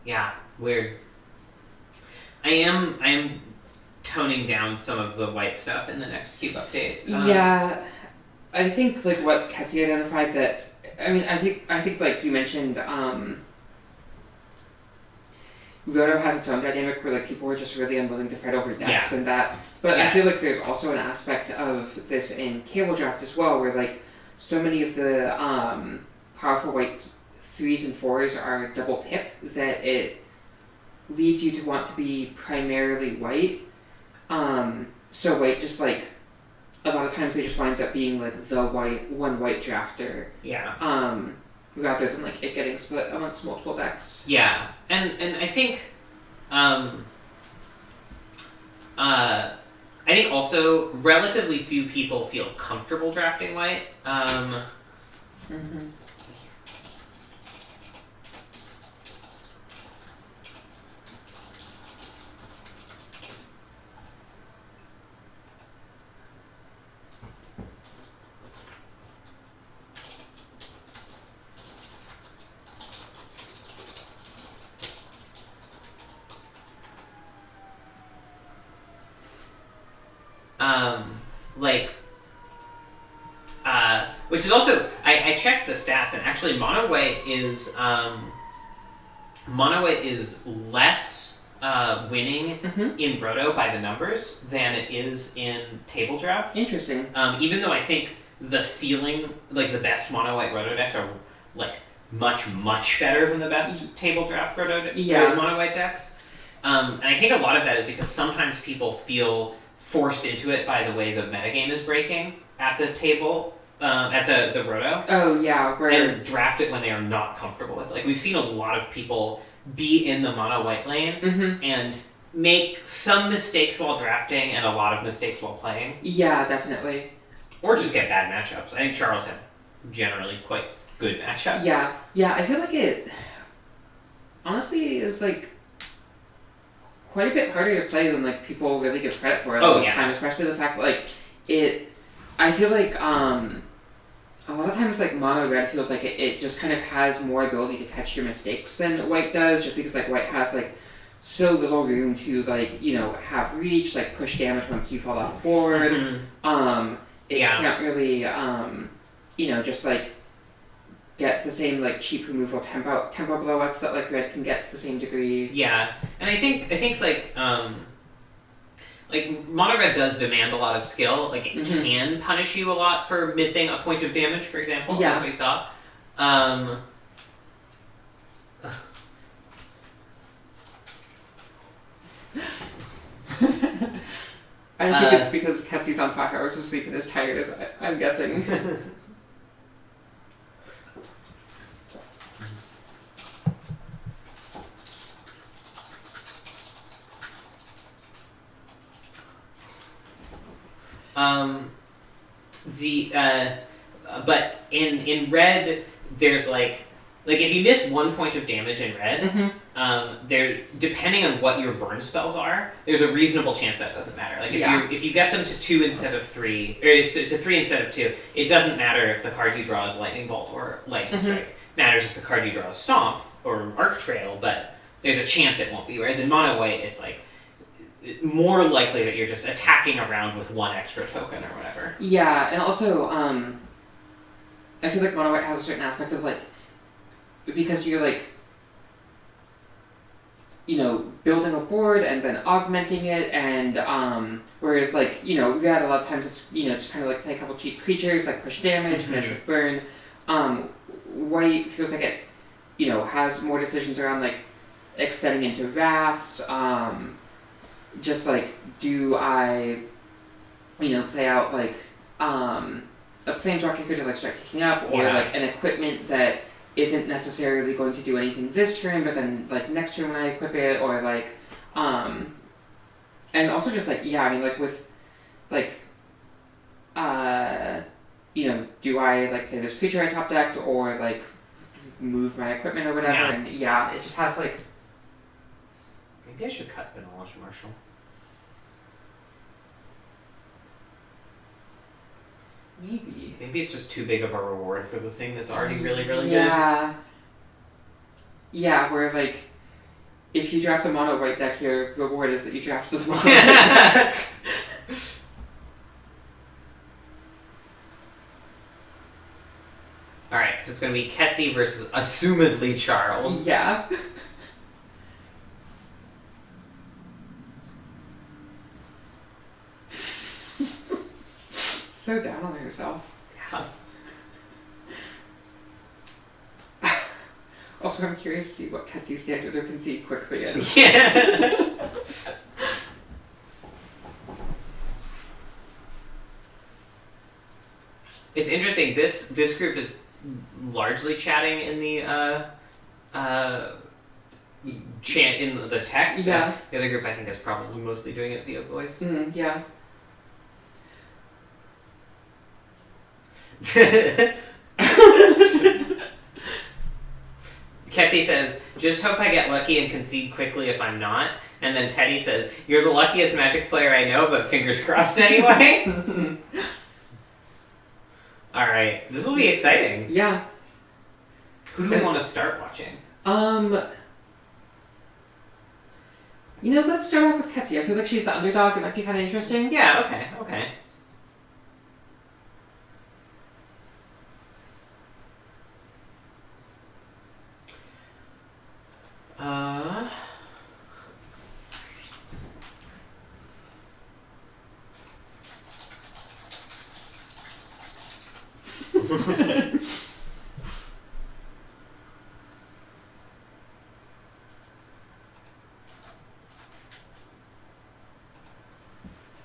Yeah, weird. I am toning down some of the white stuff in the next cube update. Yeah, I think like what Ketsy identified that, I mean, I think like you mentioned, Roto has its own dynamic where like people were just really unwilling to fight over decks and that. But I feel like there's also an aspect of this in table draft as well, where like so many of the powerful white 3s and 4s are double pip that it leads you to want to be primarily white. So white just like a lot of times they just winds up being like the one white drafter. Yeah. Rather than like it getting split amongst multiple decks. Yeah, and I think, I think also relatively few people feel comfortable drafting white. Which is also, I checked the stats, and actually mono white is less winning in Roto by the numbers than it is in table draft. Interesting. Even though I think the ceiling, like the best mono white Roto decks are like much better than the best table draft mono white decks. And I think a lot of that is because sometimes people feel forced into it by the way the metagame is breaking at the table, at the Roto. Oh yeah, where and draft it when they are not comfortable with it. Like we've seen a lot of people be in the mono white lane and make some mistakes while drafting and a lot of mistakes while playing. Yeah, definitely. Or just get bad matchups. I think Charles had generally quite good matchups. Yeah, I feel like it honestly is like quite a bit harder to play than like people really give credit for. Oh, yeah. Especially the fact that like I feel like a lot of times like mono red feels like it just kind of has more ability to catch your mistakes than white does, just because like white has like so little room to like, you know, have reach, like push damage once you fall off board. It can't really you know, just like get the same like cheap removal tempo blowouts that like red can get to the same degree. Yeah, and I think like mono red does demand a lot of skill. Like it can punish you a lot for missing a point of damage, for example, as we saw. I think it's because Ketsy's on 5 hours of sleep and is tired, as I'm guessing. But in red, there's like if you miss 1 point of damage in red, there, depending on what your burn spells are, there's a reasonable chance that doesn't matter. Like if you get them to 2 instead of 3, or to 3 instead of 2, it doesn't matter if the card you draw is Lightning Bolt or Lightning Strike. It matters if the card you draw is Stomp or Arc Trail, but there's a chance it won't be. Whereas in mono white, it's like more likely that you're just attacking around with 1 extra token or whatever. Yeah, and also I feel like mono white has a certain aspect of like, because you're like, you know, building a board and then augmenting it, and whereas like, you know, red a lot of times it's, you know, just kind of like play a couple cheap creatures, like push damage, finish with burn. White feels like it, you know, has more decisions around like extending into wraths, just like, do I, you know, play out like a planeswalker here to like start kicking up, or like an equipment that isn't necessarily going to do anything this turn, but then like next turn when I equip it, or like and also just like, I mean, like with like you know, do I like play this creature I top decked, or like move my equipment or whatever, and it just has like, maybe I should cut Demolish Marshal. Maybe it's just too big of a reward for the thing that's already really, really good. Yeah, where like, if you draft a mono white deck, your reward is that you drafted a mono white deck. Alright, so it's going to be Ketsy versus assumedly Charles. Yeah. So down on herself. Yeah. Also, I'm curious to see what Ketsy's standard of concede quickly is. Yeah. It's interesting. This group is largely chatting in the chant in the text. Yeah. The other group, I think, is probably mostly doing it via voice. Yeah. Ketsy says, "Just hope I get lucky and concede quickly if I'm not." And then Teddy says, "You're the luckiest Magic player I know, but fingers crossed anyway." All right, this will be exciting. Yeah. Who do we want to start watching? You know, let's start off with Ketsy. I feel like she's the underdog. It might be kind of interesting. Yeah. Okay.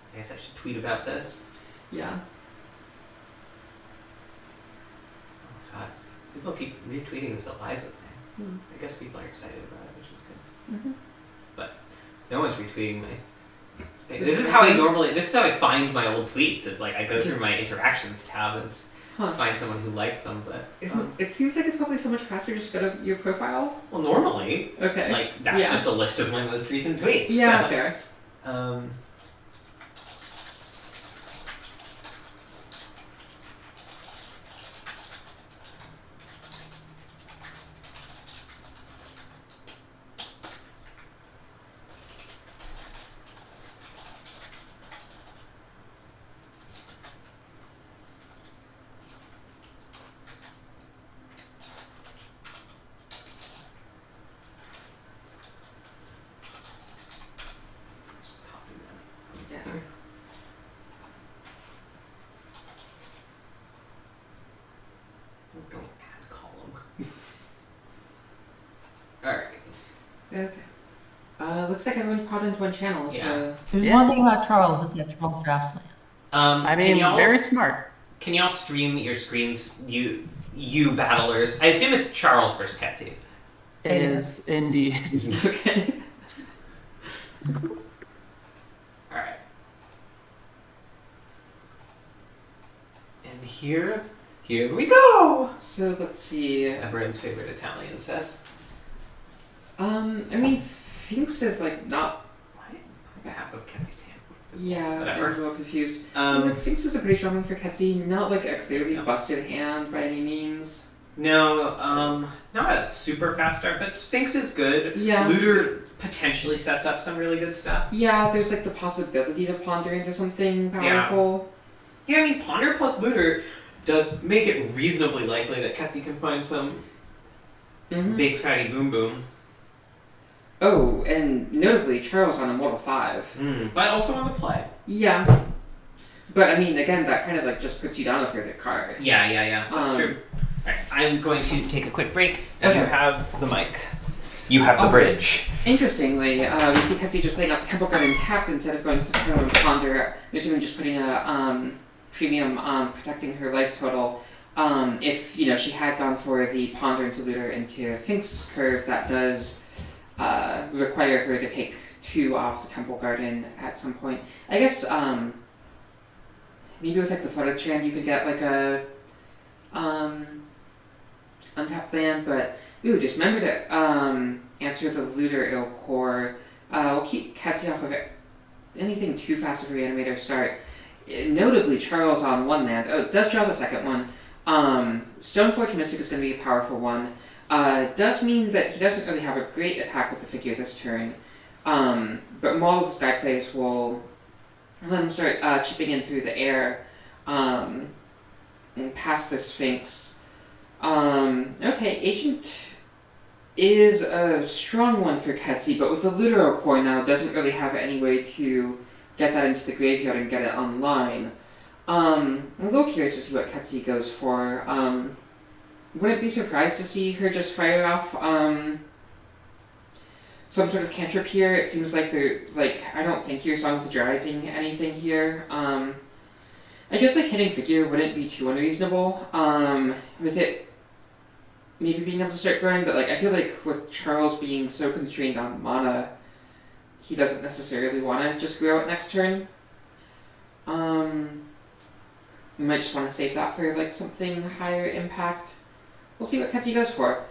I guess I should tweet about this. Yeah. Oh God, people keep retweeting this Eliza thing. I guess people are excited about it, which is good. But no one's retweeting my. This is how I find my old tweets. Is like I go through my interactions tab and find someone who liked them, but It seems like it's probably so much faster just to go to your profile. well, normally, Okay. like that's Yeah. just a list of my most recent tweets. Yeah, so, fair. just copy that from there. Oh, don't add column. All right. Okay. Looks like everyone's caught into one channel, so... There's one thing about Charles, is that Charles drafts land. I Can mean, y'all- very smart. Can y'all stream your screens, you battlers? I assume it's Charles versus Ketsi. It is indeed. Okay. All right. And here we go. So, let's see. Everyone's favorite Italian says. I mean, Finks is, like, not... What? That's half of Ketsi's hand. Yeah, Whatever. I'm a little confused. Like, Finks is a pretty strong one for Ketsi, not, like, a clearly Yeah. busted hand by any means. No, not a super fast start, but Sphinx is good. Yeah. Looter potentially sets up some really good stuff. Yeah, there's, like, the possibility to ponder into something powerful. Yeah, I mean, Ponder plus Looter does make it reasonably likely that Ketsi can find some big fatty boom boom. Oh, and notably, Charles on Immortal 5. But also on the play. Yeah. But, I mean, again, that kind of, like, just puts you down a further card. Yeah. That's true. Alright, I'm going to take a quick break. Okay. You have the mic. You have the Okay. bridge. Interestingly, we see Ketsi just playing out the Temple Garden tapped instead of going for the turn and Ponder. I'm assuming just putting a premium on protecting her life total. If, you know, she had gone for the Ponder into Looter into Finks curve, that does require her to take 2 off the Temple Garden at some point. I guess, maybe with, like, the Flooded Strand you could get, like, a untapped land, but ooh, just remember to answer the Looter ill core. We'll keep Ketsi off of it. Anything too fast of a reanimator start. Notably, Charles on 1 land. Oh, does draw the second one. Stoneforge Mystic is going to be a powerful one. Does mean that he doesn't really have a great attack with the figure this turn. But Maul of the Skyplace will let him start chipping in through the air and past the Sphinx. Okay, Agent is a strong one for Ketsi, but with the Lutero core now, doesn't really have any way to get that into the graveyard and get it online. I'm a little curious to see what Ketsi goes for. Wouldn't be surprised to see her just fire off some sort of cantrip here. It seems like I don't think you're Song of the Dryading anything here. I guess, like, hitting figure wouldn't be too unreasonable. With it maybe being able to start growing, but, like, I feel like with Charles being so constrained on mana, he doesn't necessarily want to just grow it next turn. We might just want to save that for, like, something higher impact. We'll see what Ketsi goes for.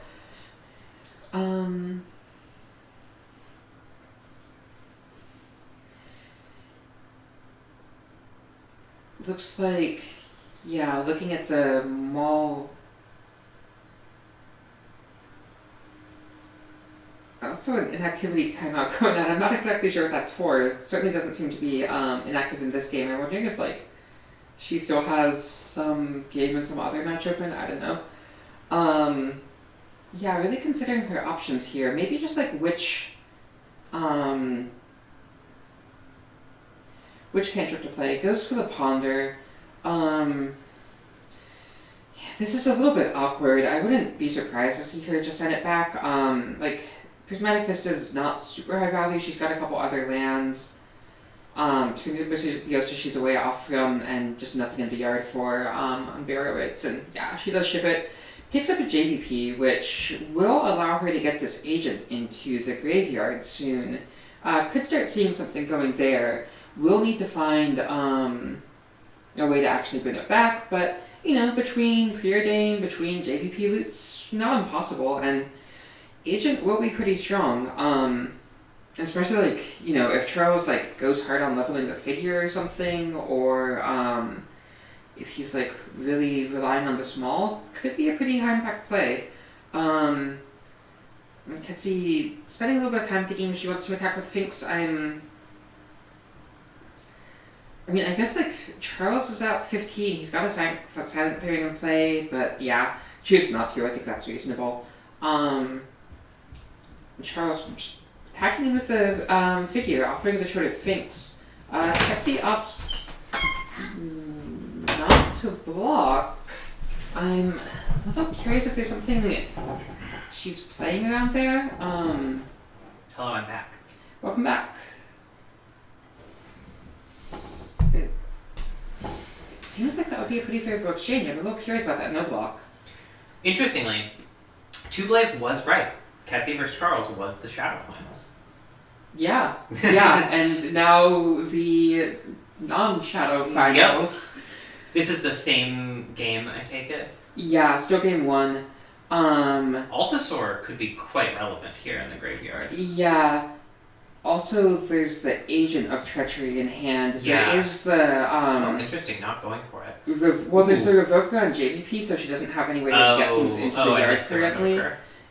Looks like, yeah, looking at the mall. Also an inactivity timeout going on. I'm not exactly sure what that's for. It certainly doesn't seem to be inactive in this game. I'm wondering if, like, she still has some game in some other match open. I don't know. Yeah, really considering her options here. Maybe just, like, which cantrip to play. It goes for the Ponder. Yeah, this is a little bit awkward. I wouldn't be surprised to see her just send it back. Like, Prismatic Vista is not super high value. She's got a couple other lands. So she's away off from, and just nothing in the yard for on Barrowitz. And yeah, she does ship it. Picks up a JVP, which will allow her to get this agent into the graveyard soon. Could start seeing something going there. We'll need to find a way to actually bring it back, but between preordain, between JVP loots, not impossible, and agent will be pretty strong. Especially if Charles goes hard on leveling the figure or something, or if he's really relying on the small, could be a pretty high impact play. Ketsi spending a little bit of time thinking she wants to attack with Finks. I guess Charles is at 15. He's got a silent clearing in play, but yeah, choose not to. I think that's reasonable. Charles just attacking him with the figure, offering the short of Finks. Ketsi opts not to block. I'm a little curious if there's something she's playing around there. Hello, I'm back. Welcome back. It seems like that would be a pretty favorable exchange. I'm a little curious about that no block. Interestingly, Tublave was right. Ketsi vs. Charles was the Shadow Finals. Yeah, and now the non-Shadow Finals. Yep. This is the same game, I take it? Yeah, still game 1. Altasaur could be quite relevant here in the graveyard. Yeah. Also, there's the Agent of Treachery in hand. Yeah. There is the, interesting, not going for it. There's the Revoker on JVP, so she doesn't have any way to get things into the yard currently.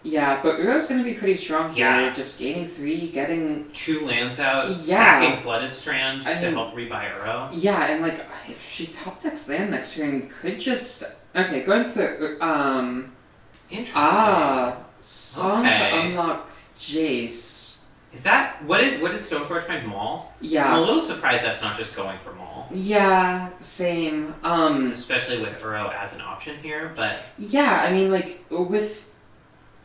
Yeah, but Uro's going to be pretty strong here. Yeah. Just gaining 3, getting 2 lands out, sacking Flooded Strand to help rebuy Uro. Yeah, and if she top decks land next turn, could just... Okay, going for Interesting. Song to unlock Jace. Is that... What did Stoneforge find? Maul? Yeah. I'm a little surprised that's not just going for Maul. Yeah, same. Especially with Uro as an option here, but... Yeah, with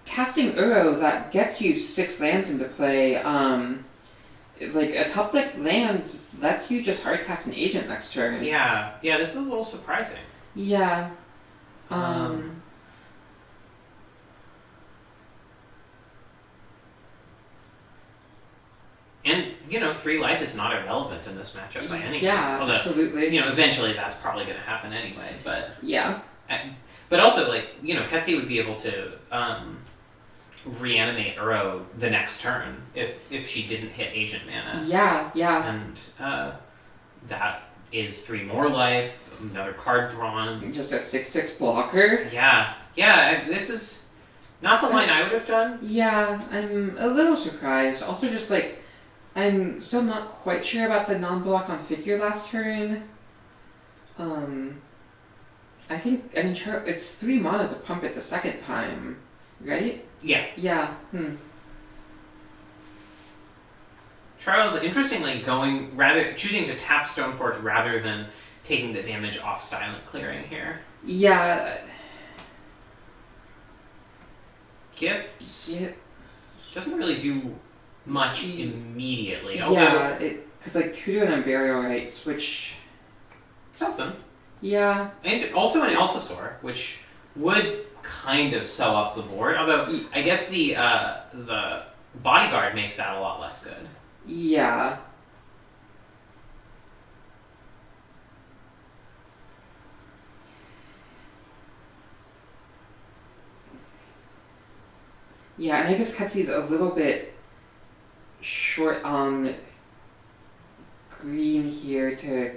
casting Uro, that gets you 6 lands into play. A top deck land lets you just hardcast an agent next turn. Yeah, this is a little surprising. Yeah. And, 3 life is not irrelevant in this matchup by any means. Yeah, Although, absolutely. Eventually that's probably going to happen anyway, but... Yeah. But also, Ketsi would be able to reanimate Uro the next turn if she didn't hit agent mana. Yeah. And that is 3 more life, another card drawn. Just a 6/6 blocker. Yeah, this is not the line I would have done. Yeah, I'm a little surprised. Also, just I'm still not quite sure about the non-block on figure last turn. It's 3 mana to pump it the second time, right? Yeah. Yeah. Charles, interestingly, choosing to tap Stoneforge rather than taking the damage off silent clearing here. Yeah. Gifts. Yeah. Doesn't really do much immediately. Yeah, it could Kudo and Burial Rites, which... Something. Yeah. And also an Altasaur, which would kind of sew up the board, although I guess the Bodyguard makes that a lot less good. Yeah. Yeah, and I guess Ketsi's a little bit short on green here to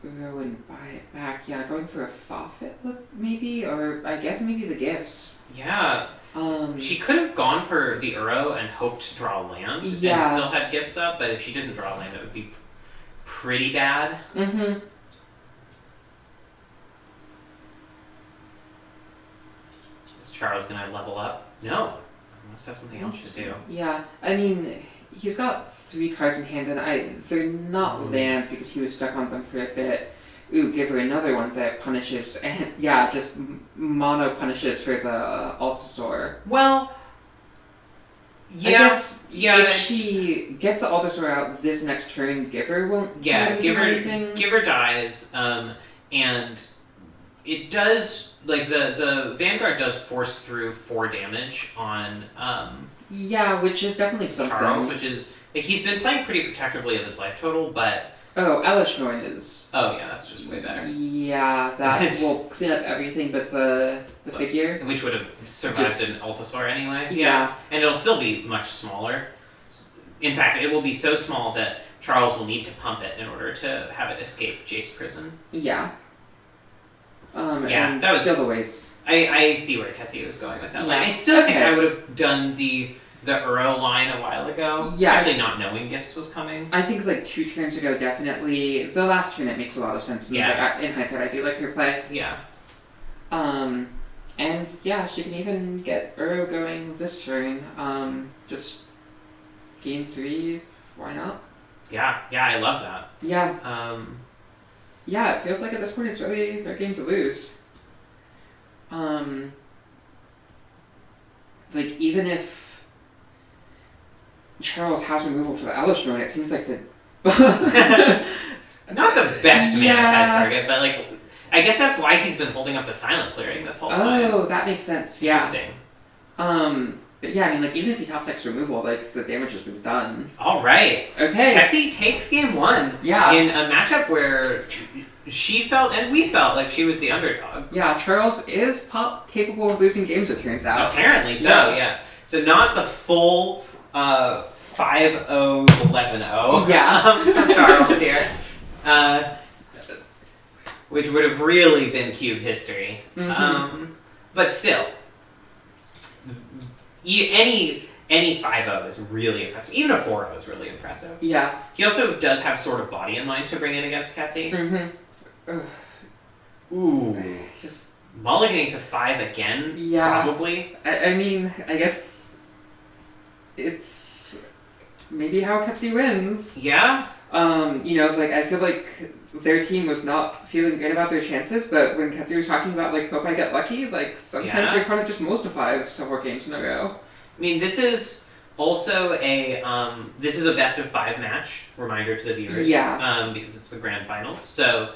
go and buy it back. Yeah, going for a Fawfit look maybe, or I guess maybe the gifts. Yeah. She could have gone for the Uro and hoped to draw land and still had gifts up, but if she didn't draw land, it would be pretty bad. Mm-hmm. Is Charles gonna level up? No. I must have something else to do. Yeah, he's got 3 cards in hand, and they're not lands because he was stuck on them for a bit. Ooh, give her another one that punishes, and just mono punishes for the Altasaur. Well, I guess if she gets the Altasaur out this next turn, Giver won't do anything. Giver dies, and it does, the Vanguard does force through 4 damage on, which is definitely something. Charles, which is, he's been playing pretty protectively of his life total, but Oh, Elishnorn is. Oh yeah, that's just way better. Yeah, that will clean up everything but the figure. Which would have survived an Altasaur anyway. Yeah. And it'll still be much smaller. In fact, it will be so small that Charles will need to pump it in order to have it escape Jace prison. Yeah. Yeah, and that was still the waste. I see where Ketsi was going with that line. Yeah. I still think Okay. I would have done the Uro line a while ago. Yeah. Especially not knowing Gifts was coming. I think like 2 turns ago, definitely. The last turn, it makes a lot of sense to me. Yeah. But in hindsight, I do like her play. Yeah. And yeah, she can even get Uro going this turn. Just gain 3. Why not? Yeah, I love that. Yeah. Yeah, it feels like at this point it's really their game to lose. Like, even if Charles has removal for the Elishnorn, it seems like the... Not the best mana Yeah. type target, but like, I guess that's why he's been holding up the silent clearing this whole time. Oh, that makes sense, yeah. Interesting. But yeah, I mean, like, even if he top decks removal, like, the damage has been done. Alright. Okay. Ketsi takes game 1. Yeah. In a matchup where she felt, and we felt, like she was the underdog. Yeah, Charles is capable of losing games, it turns out. Apparently so, yeah. So not the full 5-0, 11-0 Yeah. from Charles here. Which would have really been cube history. Mhm. But still, any 5-0 is really impressive. Even a 4-0 is really impressive. Yeah. He also does have Sword of Body in mind to bring in against Ketsi. Ooh. Just mulliganing to 5 again? Yeah. Probably. I mean, I guess it's maybe how Ketsi wins. Yeah. You know, like, I feel like their team was not feeling good about their chances, but when Ketsi was talking about, like, hope I get lucky, like, sometimes their opponent just mulls to 5 several games in a row. I mean, this is also a best of 5 match, reminder to the viewers. Yeah. Because it's the grand finals. So,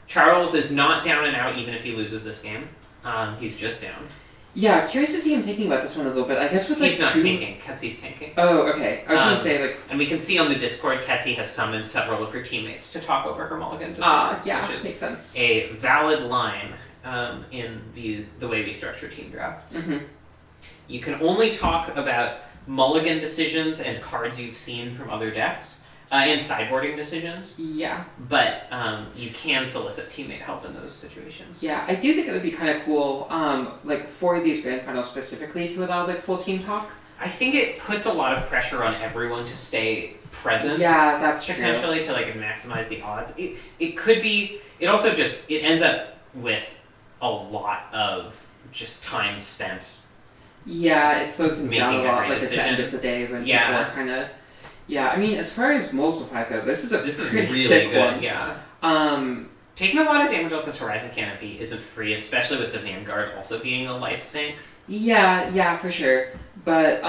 Charles is not down and out even if he loses this game. He's just down. Yeah, curious to see him thinking about this one a little bit. I guess with, like, He's not tanking. Ketsi's tanking. Oh, okay. I was gonna say, like... And we can see on the Discord, Ketsi has summoned several of her teammates to talk over her mulligan decisions. Yeah, which is makes sense. a valid line in the way we structure team drafts. Mm-hmm. You can only talk about mulligan decisions and cards you've seen from other decks, and sideboarding decisions. Yeah. But you can solicit teammate help in those situations. Yeah, I do think it would be kind of cool, like, for these grand finals specifically, to allow, like, full team talk. I think it puts a lot of pressure on everyone to stay present. Yeah, that's true. Potentially to, like, maximize the odds. It could be... It also just... It ends up with a lot of just time spent. Yeah, it slows things down a making lot, every like, at the end decision. of the day when Yeah. people are kind of... Yeah, I mean, as far as multiply go, this is pretty really sick good, one. yeah. Taking a lot of damage off this Horizon Canopy isn't free, especially with the Vanguard also being a life sink. Yeah, for sure. But,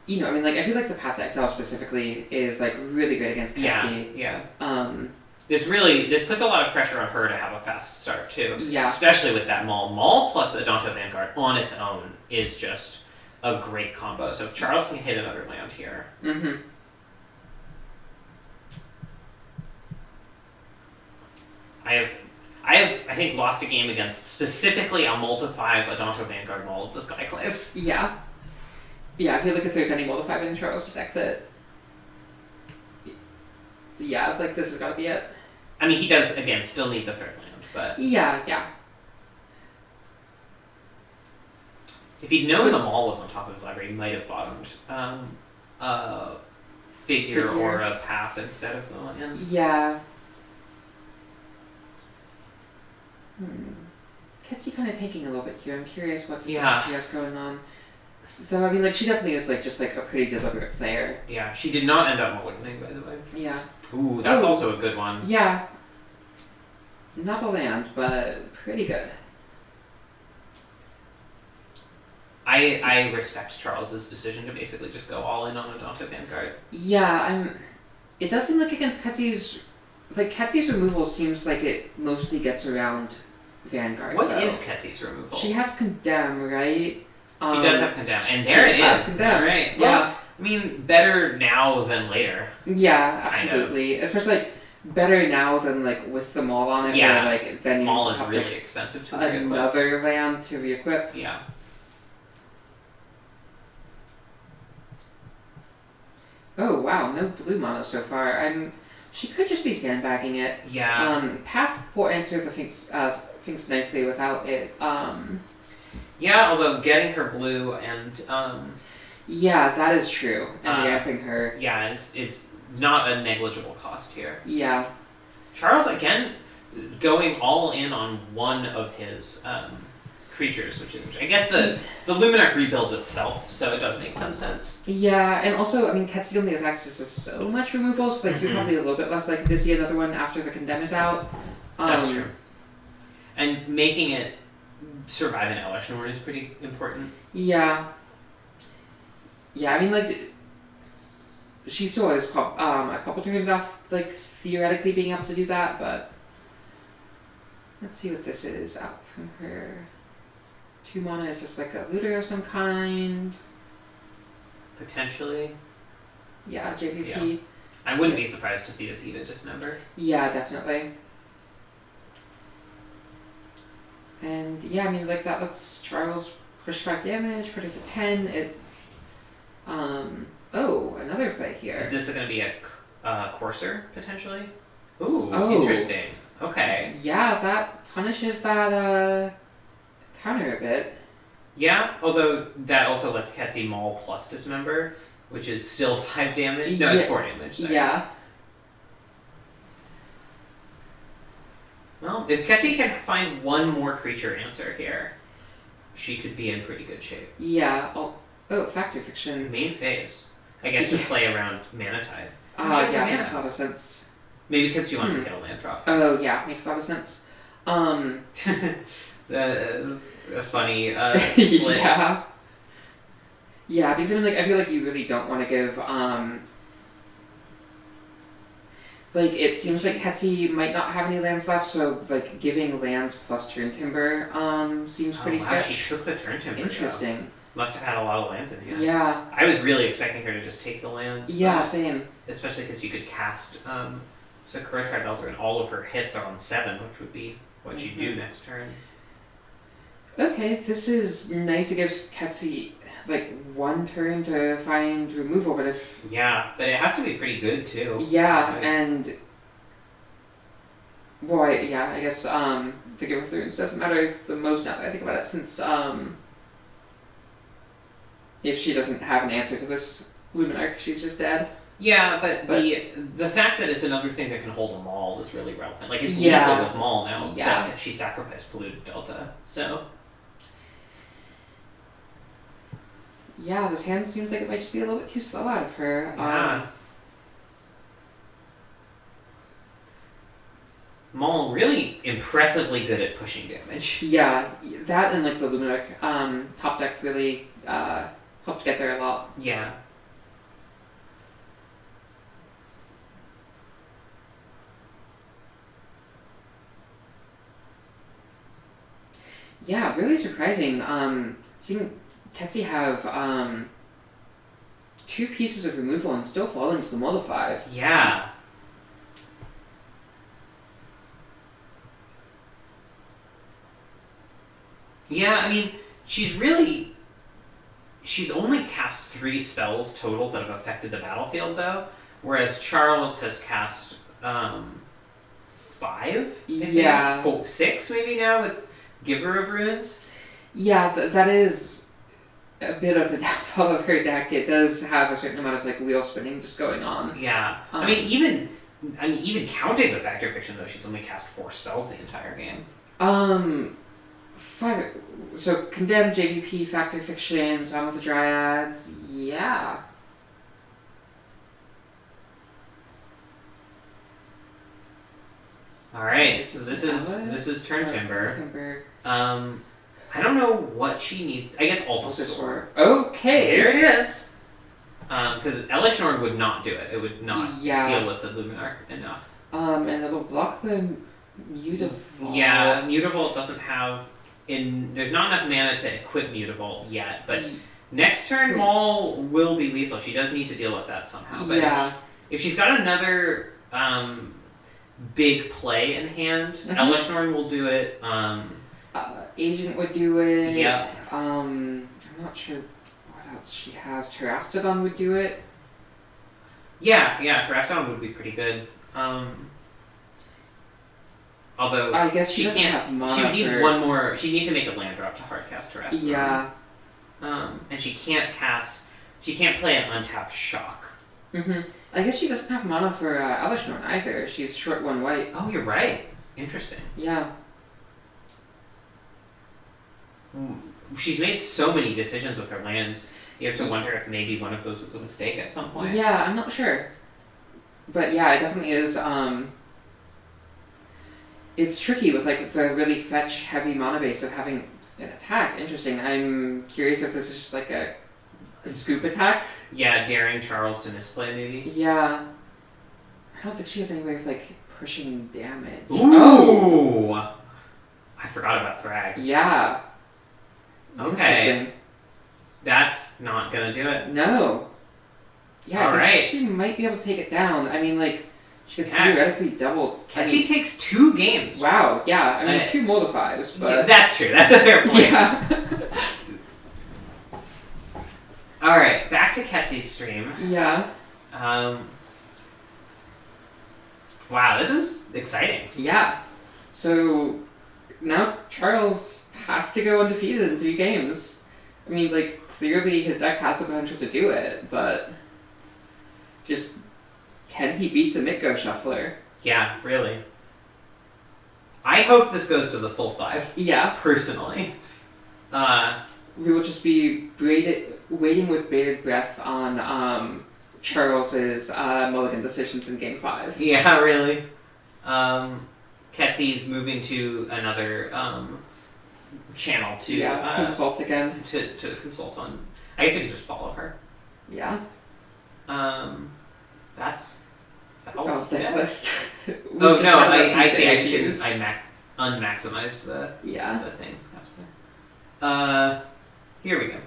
you know, I mean, like, I feel like the Path to Exile specifically is, like, really good against Ketsi. Yeah. This puts a lot of pressure on her to have a fast start, too. Yeah. Especially with that Maul. Maul plus Adonto Vanguard on its own is just a great combo. So if Charles can hit another land here. Mm-hmm. I have, I think, lost a game against specifically a Multi 5 Adonto Vanguard Maul of the Skyclaves. Yeah. Yeah, I feel like if there's any Multi 5 in Charles' deck that... Yeah, like, this has got to be it. I mean, he does, again, still need the third land, but... Yeah. If he'd known the Maul was on top of his library, he might have bottomed a figure or a path instead of the land. Yeah. Ketsi kind of taking a little bit here. I'm curious what she has going on. Though, I mean, like, she definitely is, like, just, like, a pretty deliberate player. Yeah, she did not end up mulliganing, by the way. Yeah. Ooh, that's also a good one. Yeah. Not a land, but pretty good. I respect Charles's decision to basically just go all in on Adonto Vanguard. Yeah, it does seem like against Ketsi's... Like, Ketsi's removal seems like it mostly gets around Vanguard. What is Ketsi's removal? She has Condemn, right? She does have Condemn, and there it is. Condemn. Right. Yeah. I mean, better now than later. Yeah, Kind of. absolutely. Especially like better now than like with the mall on it. Yeah. Where, like then Mall you is have really like, expensive to re-equip. another land to re-equip. Yeah. Oh wow, no blue mono so far. She could just be sandbagging it. Yeah. Path will answer the Finks nicely without it. Yeah, although getting her blue and Yeah, that is true. And Uh, ramping her. yeah, it's not a negligible cost here. Yeah. Charles again going all in on one of his creatures, which I guess the Luminarch rebuilds itself, so it does make some sense. Yeah, and also, I mean, Ketsi only has access to so much removal, so like you're probably a little bit less likely to see another one after the Condemn is out. That's true. And making it survive an Elishnorn is pretty important. Yeah. Yeah, I mean, like, she still has a couple turns off, like, theoretically being able to do that, but let's see what this is out from her. 2 mana, is this like a looter of some kind? Potentially. Yeah, JVP. Yeah. I wouldn't be surprised to see this even dismember. Yeah, definitely. And yeah, I mean, like, that lets Charles push 5 damage, put it to 10. It, oh, another play here. Is this going to be a Courser, potentially? Ooh, Oh. interesting. Okay. Yeah, that punishes that, counter a bit. Yeah, although that also lets Ketsi maul plus dismember, which is still 5 damage. No, it's 4 damage. Sorry. Yeah. Well, if Ketsi can find one more creature answer here, she could be in pretty good shape. Yeah. Oh, Factor Fiction. Main phase. I guess to play around Mana Tithe. Yeah, makes a lot of sense. Maybe because she wants to get a land drop. Oh, yeah, makes a lot of sense. That is a funny split. Yeah. Yeah, because I mean, like, I feel like you really don't want to give, like, it seems like Ketsi might not have any lands left, so, like, giving lands plus Turn Timber, seems pretty sketch. She took the Turn Timber. Interesting. Though. Must have had a lot of lands in hand. Yeah. I was really expecting her to just take the lands. Yeah, same. Especially because you could cast Sakura Tribe Elder and all of her hits are on 7, which would be what you do next turn. Okay, this is nice. It gives Ketsi, like, 1 turn to find removal, but if... Yeah, but it has to be pretty good, too. Yeah, and... Well, I guess, the Give of Runes doesn't matter the most now that I think about it, since, if she doesn't have an answer to this Luminarch, she's just dead. Yeah, but the fact that it's another thing that can hold a Maul is really relevant. Like, it's Yeah. lethal with Maul now. Yeah. That she sacrificed Polluted Delta, so... Yeah, this hand seems like it might just be a little bit too slow out of her. Yeah. Maul really impressively good at pushing damage. Yeah, that and, like, the Luminarch top deck really helped get there a lot. Yeah. Yeah, really surprising. Seeing Ketsi have 2 pieces of removal and still falling to the Mold of 5. Yeah. Yeah, I mean, she's only cast 3 spells total that have affected the battlefield, though, whereas Charles has cast 5? Yeah. 6 maybe now with Giver of Runes? Yeah, that is a bit of the downfall of her deck. It does have a certain amount of, like, wheel spinning just going on. Yeah. I mean, even counting the Factor Fiction, though, she's only cast 4 spells the entire game. 5. So, Condemn, JVP, Factor Fiction, Song of the Dryads. Yeah. Alright, so this is Turn Timber. Timber. I don't know what she needs. I guess Altasaur. Okay. Here it is. Because Elishnorn would not do it. It would not deal with the Luminarch enough. And it'll block the Mutavault. Yeah, Mutavault doesn't have... There's not enough mana to equip Mutavault yet, but Next turn, Maul will be lethal. She does need to deal with that somehow. But Yeah. if she's got another big play in hand, Elishnorn will do it. Agent would do it. Yeah. I'm not sure what else she has. Terastodon would do it. Yeah, Terastodon would be pretty good. Although I guess she doesn't can't. have mana She would need for- one more. She'd need to make a land drop to hardcast Terastodon. Yeah. And she can't cast. She can't play an untapped shock. I guess she doesn't have mana for Elishnorn either. She's short 1 white. Oh, you're right. Interesting. Yeah. She's made so many decisions with her lands. You have to wonder if maybe one of those was a mistake at some point. Yeah, I'm not sure. But yeah, it definitely is. It's tricky with like the really fetch heavy mana base of having an attack. Interesting. I'm curious if this is just like a scoop attack. Yeah, daring Charles to misplay maybe. Yeah. I don't think she has any way of like pushing damage. Ooh! I forgot about Thrags. Yeah. Okay. Interesting. That's not gonna do it. No. Yeah, All I think right. she might be able to take it down. I mean, like, she could theoretically double. Ketsy takes 2 games. Wow, yeah. I mean, 2 multiplies, but... That's true. That's a fair point. Yeah. Alright, back to Ketsy's stream. Yeah. Wow, this is exciting. Yeah. So, now Charles has to go undefeated in 3 games. I mean, like, clearly his deck has the potential to do it, but... Just... Can he beat the Mitgo Shuffler? Yeah, really. I hope this goes to the full 5. Yeah. Personally. We will just be waiting with bated breath on Charles's mulligan decisions in Game 5. Yeah, really. Ketsy's moving to another channel to consult again. To consult on. I guess we can just follow her. Yeah. That's Val's deck list. Oh no, I see. I unmaximized the the thing. That's here we go.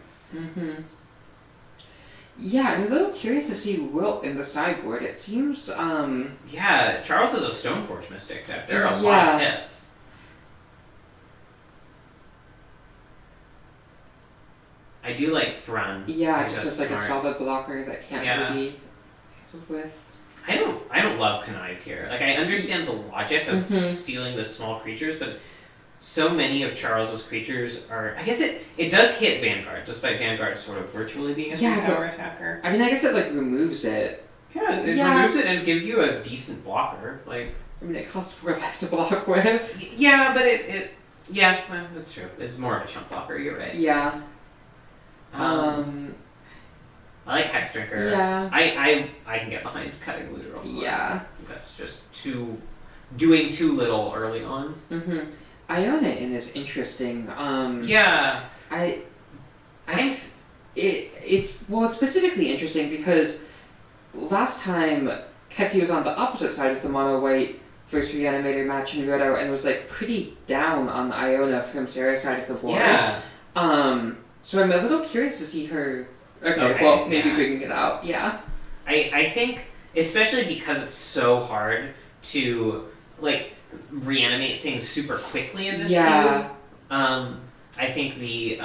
Yeah, I'm a little curious to see Wilt in the sideboard. It seems Yeah, Charles is a Stoneforge Mystic deck. There are a lot of hits. I do like Thrun. Yeah, it's just like a solid blocker that can't really be handled with. I don't love Connive here. Like, I understand the logic of stealing the small creatures, but so many of Charles's creatures are... I guess it does hit Vanguard, despite Vanguard sort of virtually being a 3-power attacker. I mean, I guess it, like, removes it. Yeah, it removes it and gives you a decent blocker. Like, I mean, it costs 4 life to block with. Yeah, but yeah, well, that's true. It's more of a chump blocker, you're right. Yeah. I like Hexdrinker. Yeah. I can get behind cutting Looter. Yeah. That's just doing too little early on. Ionin is interesting. Yeah. It's specifically interesting because last time Ketsy was on the opposite side of the mono white first reanimator match in Roto and was like pretty down on Iona from Sarah's side of the board. Yeah. So I'm a little curious to see her. Okay, well, maybe bringing it out. Yeah. I think, especially because it's so hard to like reanimate things super quickly in this game. I think the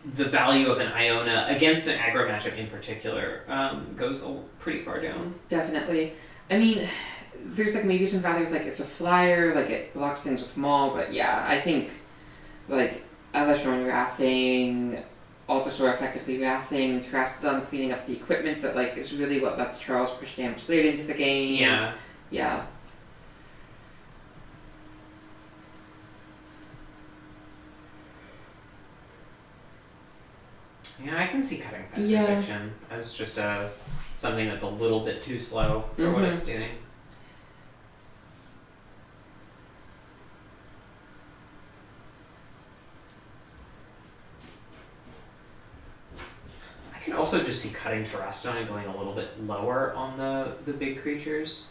value of an Iona against an aggro matchup in particular goes pretty far down. Definitely. I mean, there's like maybe some value like it's a flyer, like it blocks things with Maul, but yeah, I think like Elishnorn Wrathing, Altasaur effectively Wrathing, Terastodon cleaning up the equipment that like is really what lets Charles push damage late into the game. Yeah. Yeah. Yeah, I can see cutting Fat Conviction as just something that's a little bit too slow for what it's doing. I can also just see cutting Terastodon and going a little bit lower on the big creatures,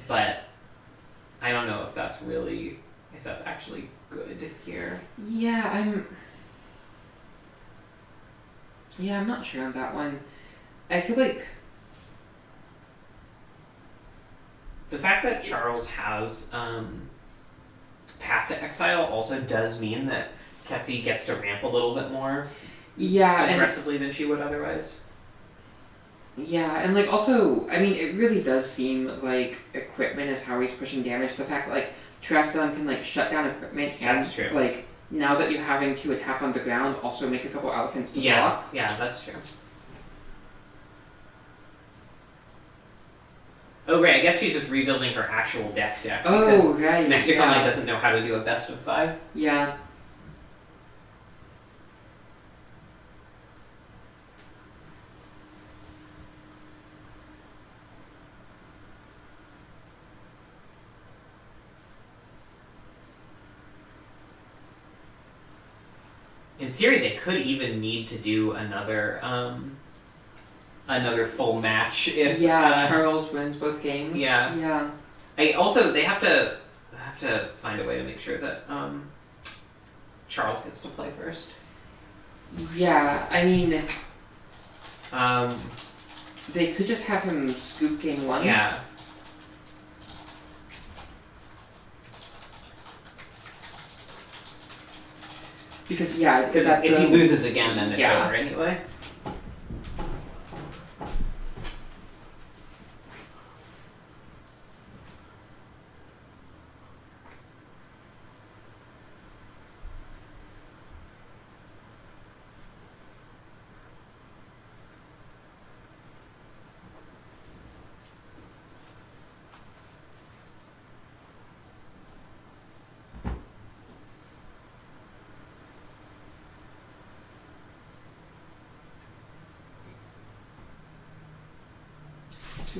but I don't know if that's actually good here. Yeah, Yeah, I'm not sure on that one. I feel like the fact that Charles has Path to Exile also does mean that Ketsi gets to ramp a little bit more aggressively than she would otherwise. Yeah, and like also, I mean, it really does seem like equipment is how he's pushing damage. The fact that like Terrestrial can like shut down equipment and That's true. like now that you're having to attack on the ground, also make a couple elephants to block. Yeah, that's true. Oh right, I guess she's just rebuilding her actual deck. Oh right, Magic Online doesn't know how to do a best of 5. Yeah. In theory, they could even need to do another full match if Charles wins both games. Yeah. They have to find a way to make sure that Charles gets to play first. Yeah, I mean, they could just have him scoop game 1. Yeah. Because if he loses again, then it's over anyway.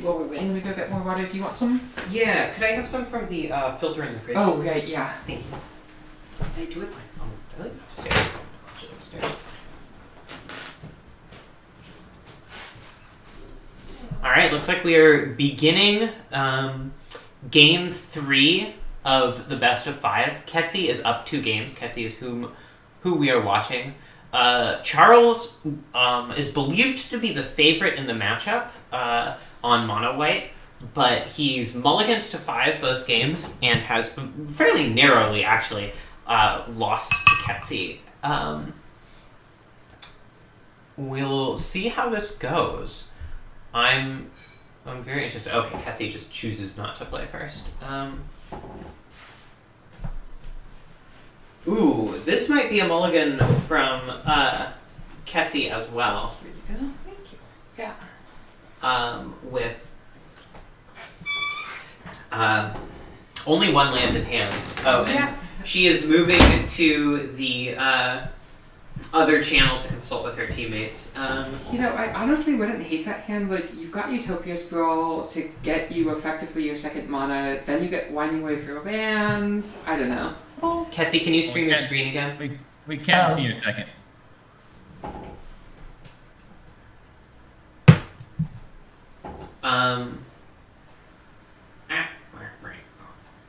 While we're waiting, we go get more water. Do you want some? Yeah, could I have some from the filter in the fridge? Oh, right, yeah. Thank you. What did I do with my phone? Did I leave it upstairs? Upstairs. Alright, looks like we are beginning game 3 of the best of 5. Ketsi is up 2 games. Ketsi is who we are watching. Charles is believed to be the favorite in the matchup on mono white, but he's mulliganed to 5 both games and has fairly narrowly actually lost to Ketsi. We'll see how this goes. I'm very interested. Okay, Ketsi just chooses not to play first. Ooh, this might be a mulligan from Ketsi as well. Here you go. Thank you. Yeah. With only 1 land in hand. Oh, and she is moving to the other channel to consult with her teammates. I honestly wouldn't hate that hand. Like, you've got Utopia Scroll to get you effectively your 2nd mana, then you get Winding Wave for your lands. I don't know. Ketsi, can you stream your screen again? We can't see your 2nd.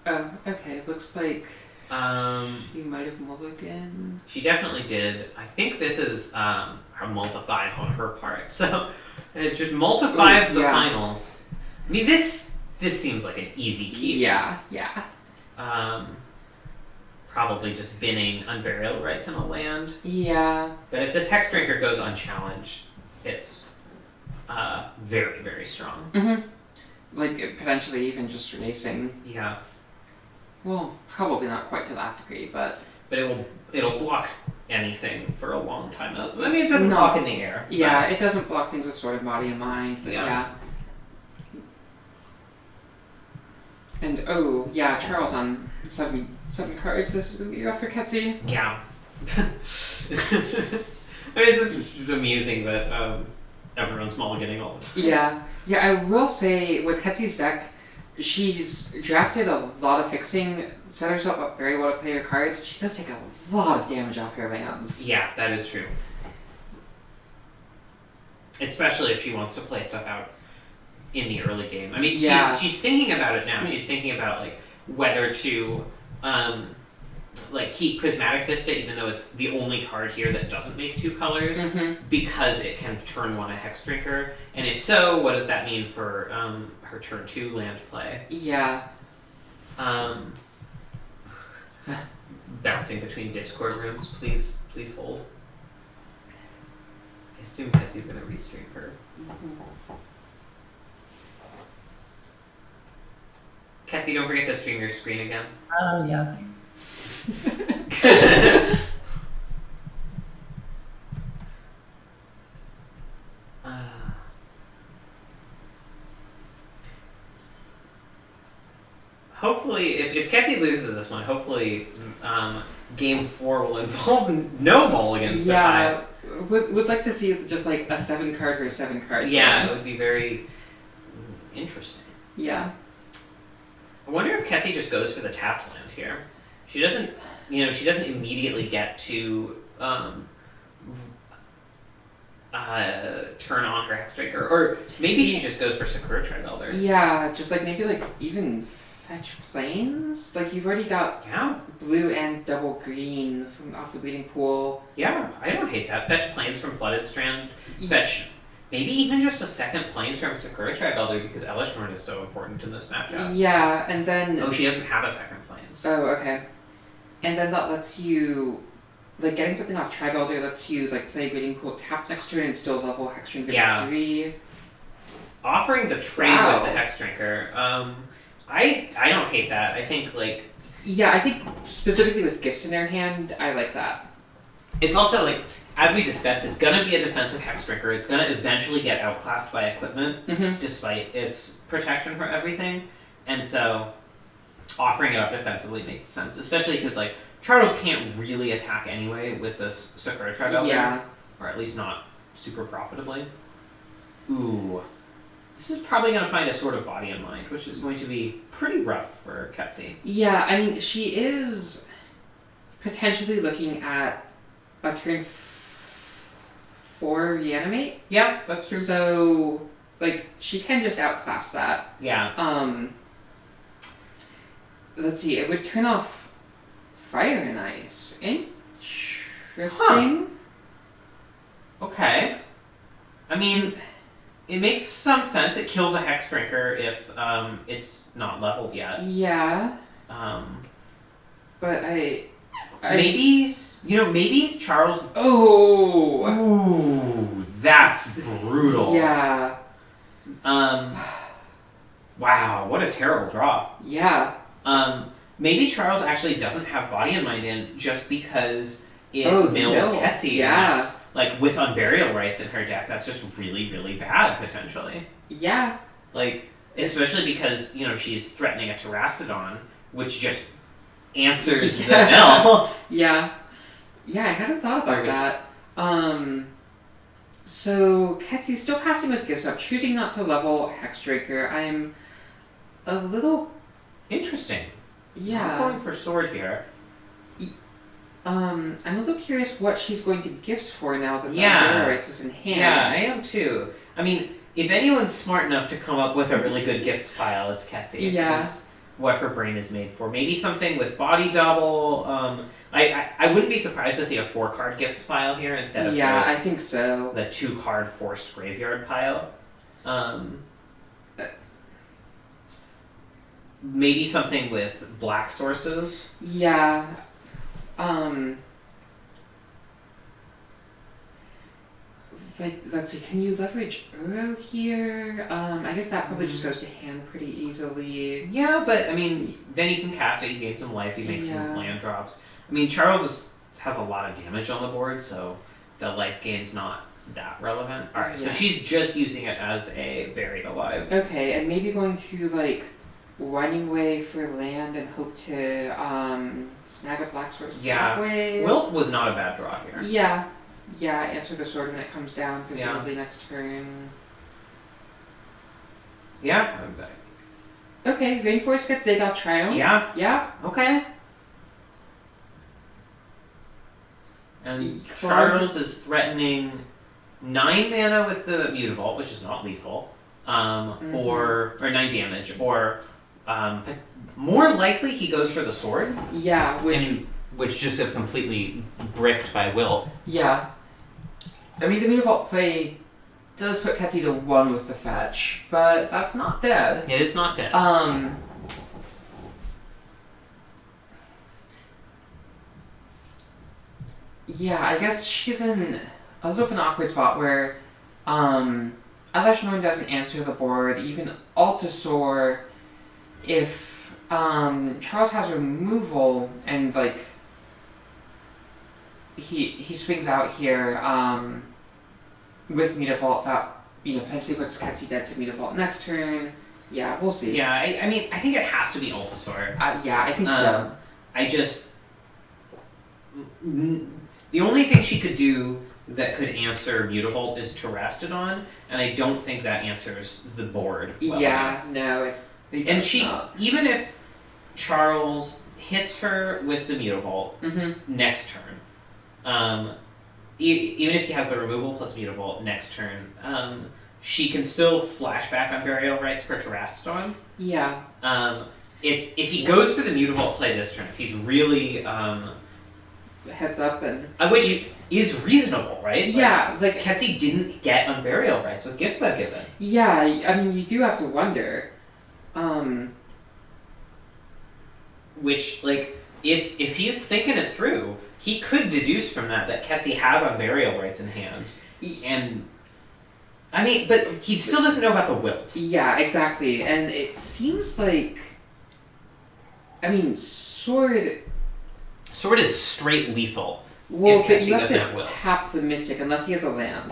Oh, okay. Looks like you might have mulliganed. She definitely did. I think this is her multi-5 on her part. So it's just multi-5 the finals. I mean, this seems like an easy keep. Yeah. Probably just binning Unburial Rights in a land. Yeah. But if this Hex Drinker goes unchallenged, it's very, very strong. Mm-hmm. Like, potentially even just racing. Yeah. Well, probably not quite to that degree, but it'll block anything for a long time. I mean, it doesn't block in the air. Yeah, it doesn't block things with Sword of Moddy in mind, but yeah. And Charles on 7 cards. This is gonna be rough for Ketsi. Yeah. I mean, it's just amusing that everyone's mulliganing all the time. Yeah, I will say with Ketsi's deck, she's drafted a lot of fixing, set herself up very well to play her cards. She does take a lot of damage off her lands. Yeah, that is true. Especially if she wants to play stuff out in the early game. I mean, she's thinking about it now. She's thinking about like whether to like keep Prismatic Vista, even though it's the only card here that doesn't make 2 colors, because it can turn 1 a Hex Drinker? And if so, what does that mean for her turn 2 land play? Yeah. Bouncing between Discord rooms, please hold. I assume Ketsy's gonna restream her. Ketsy, don't forget to stream your screen again. Oh, yeah. Hopefully, if Ketsy loses this one, hopefully game 4 will involve no mulligans to 5. Would like to see just like a 7-card or a 7-card. Yeah, it would be very interesting. Yeah. I wonder if Ketsy just goes for the tapped land here. She doesn't immediately get to turn on her Hex Striker, or maybe she just goes for Sakura Tri-Elder. Yeah, just like maybe like even fetch planes. Like you've already got blue and double green from off the breeding pool. Yeah, I don't hate that. Fetch planes from Flooded Strand. Fetch maybe even just a second planes from Sakura Tri-Elder, because Elishnorn is so important in this matchup. Yeah, and then she doesn't have a second planes. Oh, okay. And then that lets you, like, getting something off Tri-Elder lets you, like, play Breeding Pool tap next turn and still level Hex Drinker 3. Offering the trade with the Hex Drinker, I don't hate that. I think, like... Yeah, I think specifically with gifts in their hand, I like that. It's also, like, as we discussed, it's going to be a defensive Hex Drinker. It's going to eventually get outclassed by equipment, despite its protection for everything. And so, offering it up defensively makes sense, especially because, like, Charles can't really attack anyway with this Sakura Tri-Elder. Yeah. Or at least not super profitably. Ooh. This is probably going to find a sort of Body and Mind, which is going to be pretty rough for Ketsy. Yeah, I mean, she is potentially looking at a turn 4 Reanimate. Yeah, that's true. So, like, she can just outclass that. Yeah. Let's see, it would turn off Fire and Ice. Interesting. Huh. Okay. I mean, it makes some sense. It kills a Hex Drinker if it's not leveled yet. Yeah. But maybe, maybe Charles... Oh! Ooh, that's brutal. Yeah. Wow, what a terrible draw. Yeah. Maybe Charles actually doesn't have Body and Mind in just because it mills Ketsy. Yeah. Like, with Unburial Rights in her deck, that's just really, really bad, potentially. Yeah. Like, especially because, she's threatening a Terastodon, which just answers the mill. Yeah. Yeah, I hadn't thought about that. So, Ketsy's still passing with gifts up, choosing not to level Hex Drinker. I'm a little... Interesting. Yeah. I'm going for sword here. I'm a little curious what she's going to gifts for now that the rights is in hand. Yeah, I am too. I mean, if anyone's smart enough to come up with a really good gifts pile, it's Ketsy. Yeah. It's what her brain is made for. Maybe something with body double. I wouldn't be surprised to see a 4-card gifts pile here instead of I think so. The 2-card forced graveyard pile. Maybe something with black sources. Yeah. Like, let's see, can you leverage Uro here? I guess that probably just goes to hand pretty easily. Yeah, but, I mean, then you can cast it, you gain some life, you make some land drops. I mean, Charles has a lot of damage on the board, so the life gain's not that relevant. Alright, so she's just using it as a Buried Alive. Okay, and maybe going to, like, running away for land and hope to snag a black source that way. Wilt was not a bad draw here. Yeah. Yeah, answer the sword when it comes down, presumably next turn. Yeah, I'm back. Okay, Rainforest gets Zagoth Triumph. Yeah. Yeah. Okay. And Charles is threatening 9 mana with the Mutavault, which is not lethal, or 9 damage, or more likely he goes for the sword. Yeah, which which just gets completely bricked by Wilt. Yeah. I mean, the Mutavault play does put Ketsi to 1 with the fetch, but that's not dead. It is not dead. Yeah, I guess she's in a little of an awkward spot where, Elish Norn doesn't answer the board, even Altasaur, if, Charles has removal, and, like, he swings out here, with Mutavault, that, potentially puts Ketsi dead to Mutavault next turn. Yeah, we'll see. Yeah, I mean, I think it has to be Altasaur. Yeah, I think so. I just... The only thing she could do that could answer Mutavault is Terastodon, and I don't think that answers the board well enough. No. And she, even if Charles hits her with the Mutavault next turn, even if he has the removal plus Mutavault next turn, she can still flashback on Burial Rites for Terastodon. Yeah. If he goes for the Mutavault play this turn, if he's really... heads up and... which is reasonable, right? Yeah, like... Ketsi didn't get on Burial Rites with gifts I've given. Yeah, I mean, you do have to wonder. Which, like, if he's thinking it through, he could deduce from that Ketsi has on Burial Rites in hand. And... I mean, but he still doesn't know about the Wilt. Yeah, exactly. And it seems like... I mean, Sword is straight lethal. Well, but you have to tap the Mystic unless he has a land.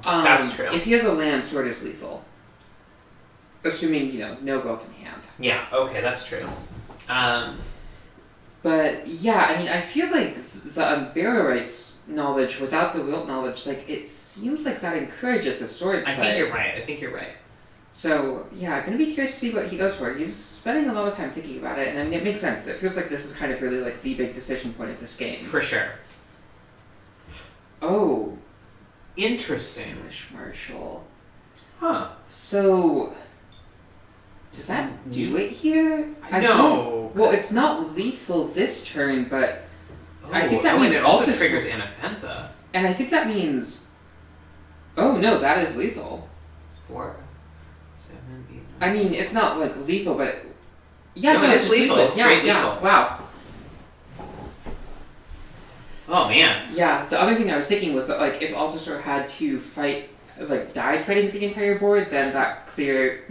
That's true. If he has a land, Sword is lethal. Assuming, no Wilt in hand. Yeah, okay, that's true. But, yeah, I mean, I feel like the Burial Rites knowledge without the Wilt knowledge, like, it seems like that encourages the Sword play. I think you're right. So, yeah, gonna be curious to see what he goes for. He's spending a lot of time thinking about it, and I mean, it makes sense. It feels like this is kind of really, like, the big decision point of this game. For sure. Oh. Interesting. English Marshal. Huh. So, does that do it here? No. Well, it's not lethal this turn, but I think that means means it also triggers Inoffensa. And I think that means... Oh, no, that is lethal. 4, 7, 8, 9. I mean, it's not, like, lethal, but... Yeah, no, it's lethal. It's straight lethal. Yeah, wow. Oh, man. Yeah, the other thing I was thinking was that, like, if Altasaur had to fight, like, died fighting the entire board, then that clears,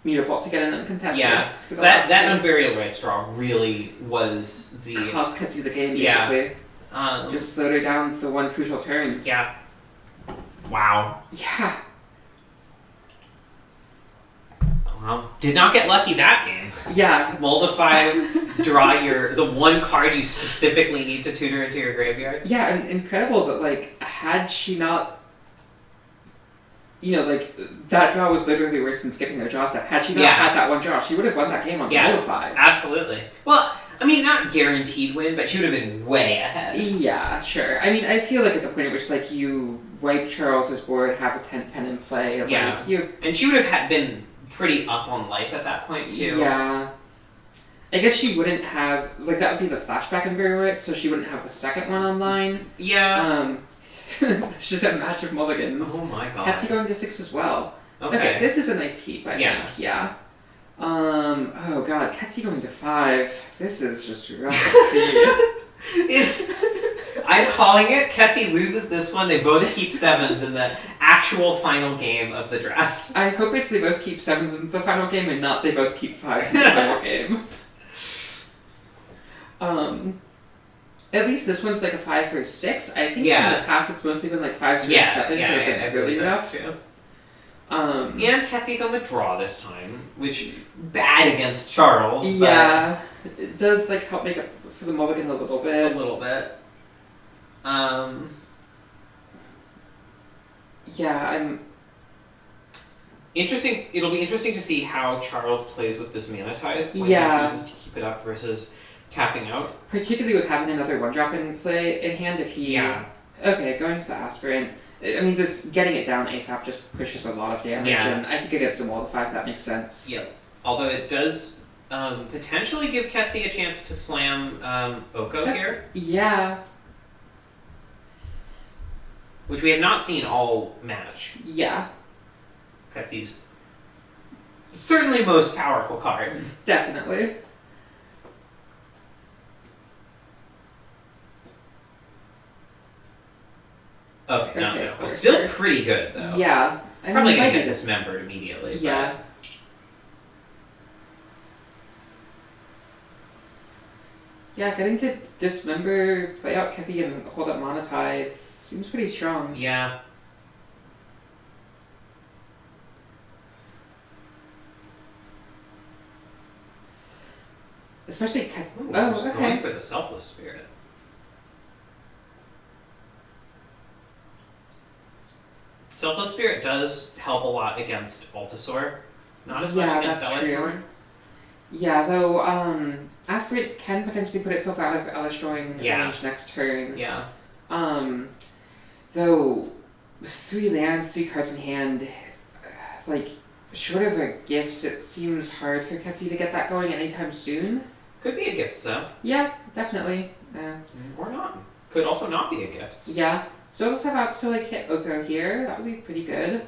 Mutavault to get an uncontested. Yeah, so that Unburial Rites draw really was the... Cost Ketsi the game, basically. Yeah. Just slowed her down the one crucial turn. Yeah. Wow. Yeah. Well, did not get lucky that game. Yeah. Mull to 5, draw the one card you specifically need to tutor into your graveyard. Yeah, and incredible that, like, had she not... like, that draw was literally worse than skipping her draw step. Had she not had that one draw, she would have won that game on Mull to 5. Absolutely. Well, I mean, not guaranteed win, but she would have been way ahead. Yeah, sure. I mean, I feel like at the point at which, like, you wipe Charles's board, have a 10th pen in play, and, like, you... And she would have been pretty up on life at that point, too. Yeah. I guess she wouldn't have... Like, that would be the flashback in Burial Rites, so she wouldn't have the second one online. Yeah. It's just a match of mulligans. Oh my god. Ketsi going to 6 as well. Okay, this is a nice keep, I think. Yeah. Oh god, Ketsi going to 5. This is just rough to see. I'm calling it. Ketsi loses this one. They both keep 7s in the actual final game of the draft. I hope it's they both keep 7s in the final game and not they both keep 5s in the final game. At least this one's like a 5 for 6. I think in the past it's mostly been like 5s for 7s that have been really rough. And Ketsi's on the draw this time, which bad against Charles. Yeah, it does like help make up for the mulligan a little bit. Yeah, I'm... Interesting. It'll be interesting to see how Charles plays with this Mana Tithe when he chooses to keep it up versus tapping out. Particularly with having another 1-drop in play in hand if he... Yeah. Okay, going for the Aspirant. I mean, this getting it down ASAP just pushes a lot of damage, and I think against a Mull to 5 that makes sense. Yeah. Although it does potentially give Ketsi a chance to slam Oko here, Yeah. which we have not seen all match. Yeah. Ketsi's certainly most powerful card. Definitely. Okay, no, Okay, no. of Still course. pretty good though. Yeah. I Probably mean, gonna might get be- dismembered immediately. but- Yeah. Yeah, getting to dismember, play out Kethy, and hold up Monetize seems pretty strong. Yeah. Especially Kethy. Ooh, Oh, just okay. going for the selfless spirit. Selfless spirit does help a lot against Altasaur. Not as much Yeah, against that's true. Elishnorn. Yeah, though, Aspirate can potentially put itself out of Elishnorn Yeah. range next turn. Yeah. Though, with 3 lands, 3 cards in hand, like, short of a gifts, it seems hard for Ketsi to get that going anytime soon. Could be a gift though. Yeah, definitely. Or not. Could also not be a gift. Yeah. So let's have outs to like hit Oko here. That would be pretty good.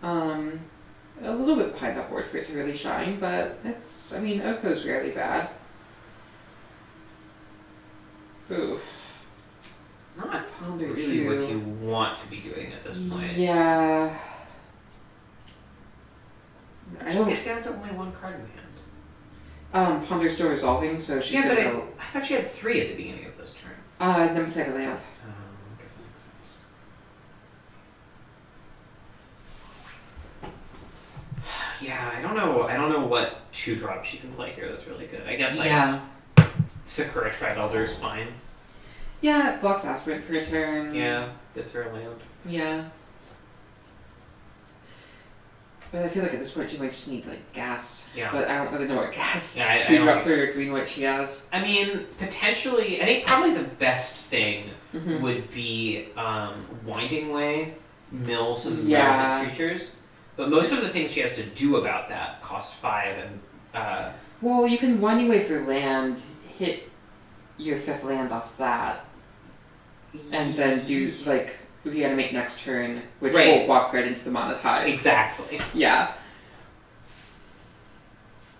A little bit behind up board for it to really shine, but it's, I mean, Oko's rarely bad. Oof. Not Ponder really two. what you want to be doing at this point. Yeah. I don't. Get down to only 1 card in hand. Ponder's still resolving, so she's Yeah, gonna but go. I thought she had 3 at the beginning of this turn. Never played a land. I guess that makes sense. Yeah, I don't know what 2-drop she can play here that's really good. I guess like Yeah. Sakura Tribe Elder is fine. Yeah, it blocks Aspirant for a turn. Yeah, gets her a land. Yeah. But I feel like at this point she might just need like gas. Yeah. But I don't really know what gas Yeah, I two don't drop think- for green white she has. I mean, potentially, I think probably the best thing Mhm. would be Winding Way, mill some Yeah. relevant creatures. But most of the things she has to do about that cost 5 and Well, you can Winding Way for land, hit your 5th land off that, and then do like reanimate next turn, which Right. will walk right into the Monetize. exactly. Yeah.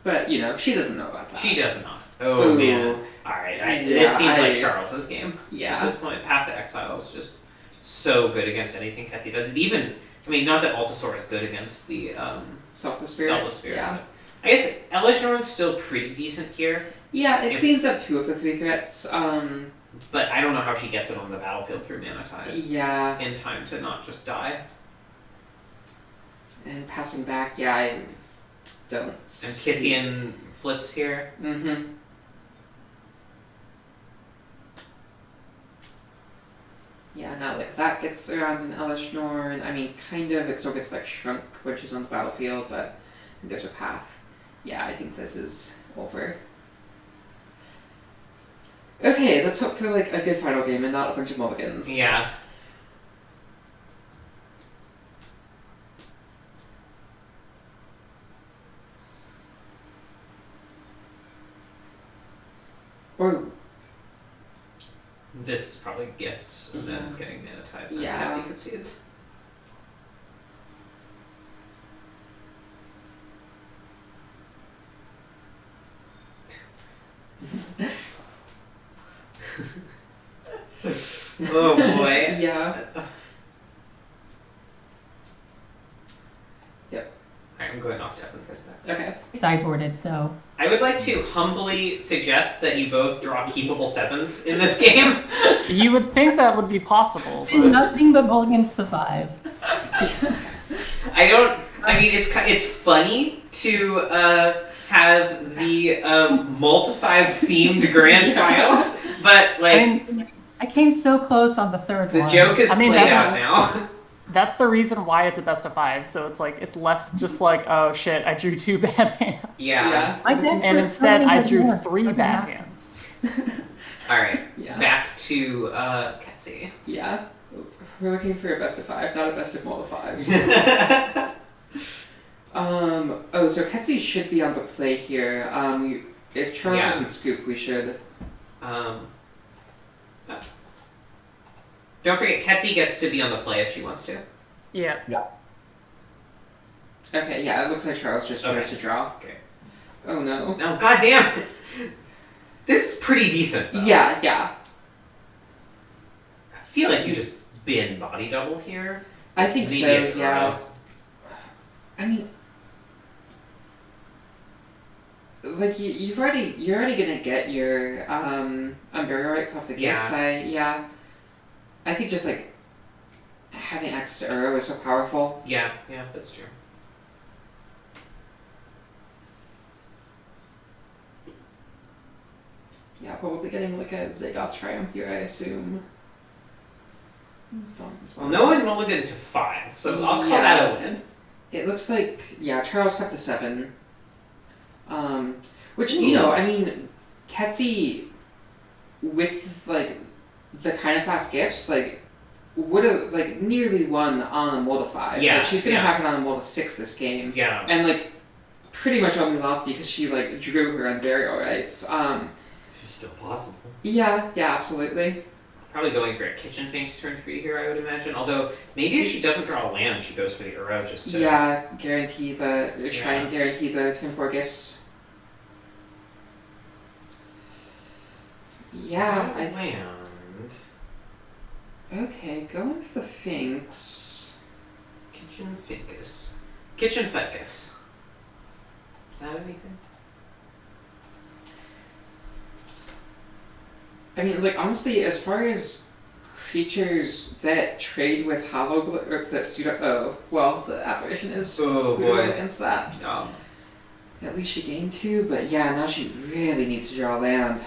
But you know, she doesn't know about that. She does not. Oh Ooh. man. Alright, Yeah, this seems like I- Charles's game. At Yeah. this point, Path to Exile is just so good against anything Ketsi does. It even, I mean, not that Altasaur is good against the Selfless Spirit. Selfless Spirit. Yeah. I guess Elishnorn's still pretty decent here, Yeah, it If- cleans up 2 of the 3 threats. but I don't know how she gets it on the battlefield through Mana Tide Yeah. in time to not just die. And passing back, yeah, I don't. And Kithian flips here. Mm-hmm. Yeah, now like that gets around in Elishnorn. I mean, kind of. It still gets like shrunk when she's on the battlefield, but there's a path. Yeah, I think this is over. Okay, let's hope for like a good final game and not a bunch of mulligans. Yeah. Or This is probably gifts and then Yeah. getting Mana Tide. Yeah. Ketsi concedes. Oh boy. yeah. I'm going off Devin for a second. Okay. Sideboarded, so I would like to humbly suggest that you both draw keepable 7s in this game. You would think that would be possible, but nothing but mulligans to 5. I mean, it's funny to have the multi-5 themed grand finals, but like I came so close on the third the one. joke is I mean, played that's- out now. that's the reason why it's a best of 5. So it's like, it's less just like, oh shit, I drew 2 bad hands. Yeah. I did And for instead, so many I good drew ones. 3 Doesn't bad matter. hands. All right. Yeah. Back to Ketsi. Yeah. We're looking for a best of 5, not a best of all the 5s. So Ketsi should be on the play here. If Charles doesn't scoop, we should. Don't forget, Ketsi gets to be on the play if she wants to. Yeah. Okay, yeah, it looks like Charles just chose to draw. Okay. Oh no. No, goddamn! This is pretty decent, though. Yeah. I feel like you just bin body double here. I think so, yeah. I mean, like you're already gonna get your Umbrella rights off the gift side. Yeah. I think just like having access to Uro is so powerful. Yeah, that's true. Yeah, probably getting like a Zagoth Triumph here, I assume. Well, no one mulliganed to 5, so I'll call that a win. It looks like, Charles got to 7. Which, I mean, Ketsi, with, like, the kind of fast gifts, like, would have, like, nearly won on a Mold of 5. Yeah. Like, she's gonna have it on a Mold of 6 this game. Yeah. And, like, pretty much only lost because she, like, drew her Unburial Rights. It's still possible. Yeah, absolutely. Probably going for a Kitchen Finks turn 3 here, I would imagine. Although, maybe if she doesn't draw a land, she goes for the Uro just to... Yeah, try and guarantee the 10-4 gifts. Yeah, land. Okay, going for the Finks. Kitchen Finkus. Kitchen Fetkus. Is that anything? I mean, like, honestly, as far as creatures that trade with Hollow or that the apparition is against that. At least she gained 2, but yeah, now she really needs to draw land.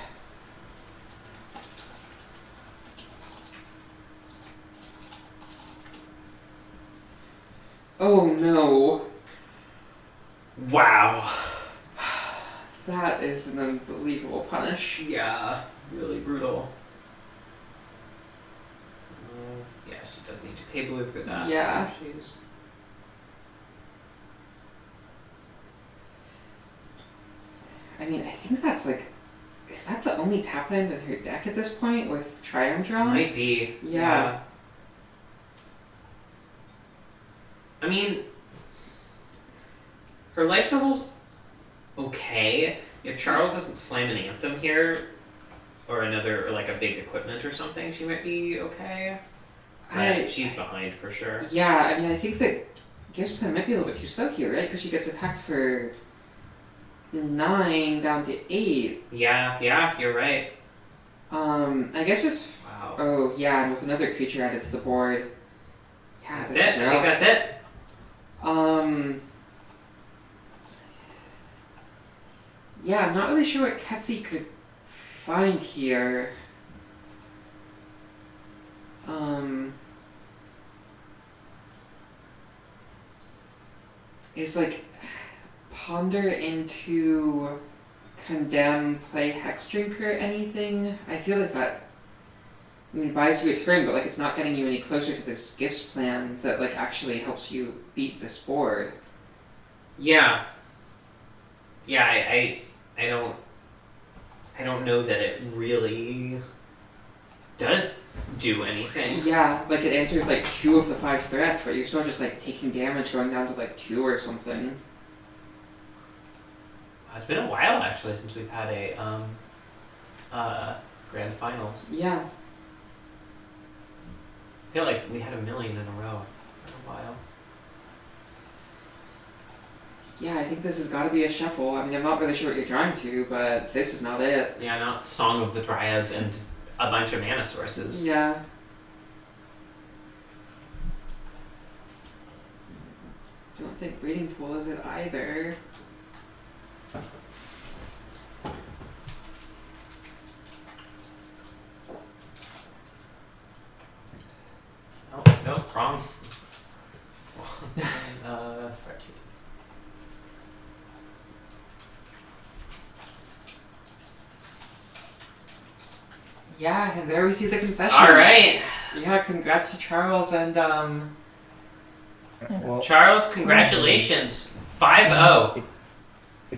Oh no. Wow. That is an unbelievable punish. Yeah, really brutal. Yeah, she does need to pay blue for that. Yeah. I mean, I think that's like... Is that the only tap land in her deck at this point with Triumph Draw? Might be. Yeah. I mean, her life total's okay. If Charles doesn't slam an Anthem here, or like a big equipment or something, she might be okay. But she's behind for sure. Yeah, I mean, I think that Gift Plan might be a little bit too slow here, right? Because she gets attacked for 9 down to 8. Yeah, you're right. I guess it's... Wow. Oh, yeah, and with another creature added to the board. Yeah, that's it. I think that's it. Yeah, I'm not really sure what Ketsi could find here. Is like ponder into condemn, play Hex Drinker, anything? I feel like that buys you a turn, but like it's not getting you any closer to this gifts plan that like actually helps you beat this board. Yeah. Yeah, I don't know that it really does do anything. Yeah, like it answers like 2 of the 5 threats, but you're still just like taking damage going down to like 2 or something. It's been a while actually since we've had a grand finals. Yeah. I feel like we had 1 million in a row for a while. Yeah, I think this has got to be a shuffle. I mean, I'm not really sure what you're drawing to, but this is not it. Yeah, not Song of the Dryads and a bunch of mana sources. Yeah. Don't think Breeding Pool is it either. Nope, wrong. Spreadsheet. Yeah, and there we see the concession. All right. Yeah, congrats to Charles and Well, Charles, congratulations. 5-0. It's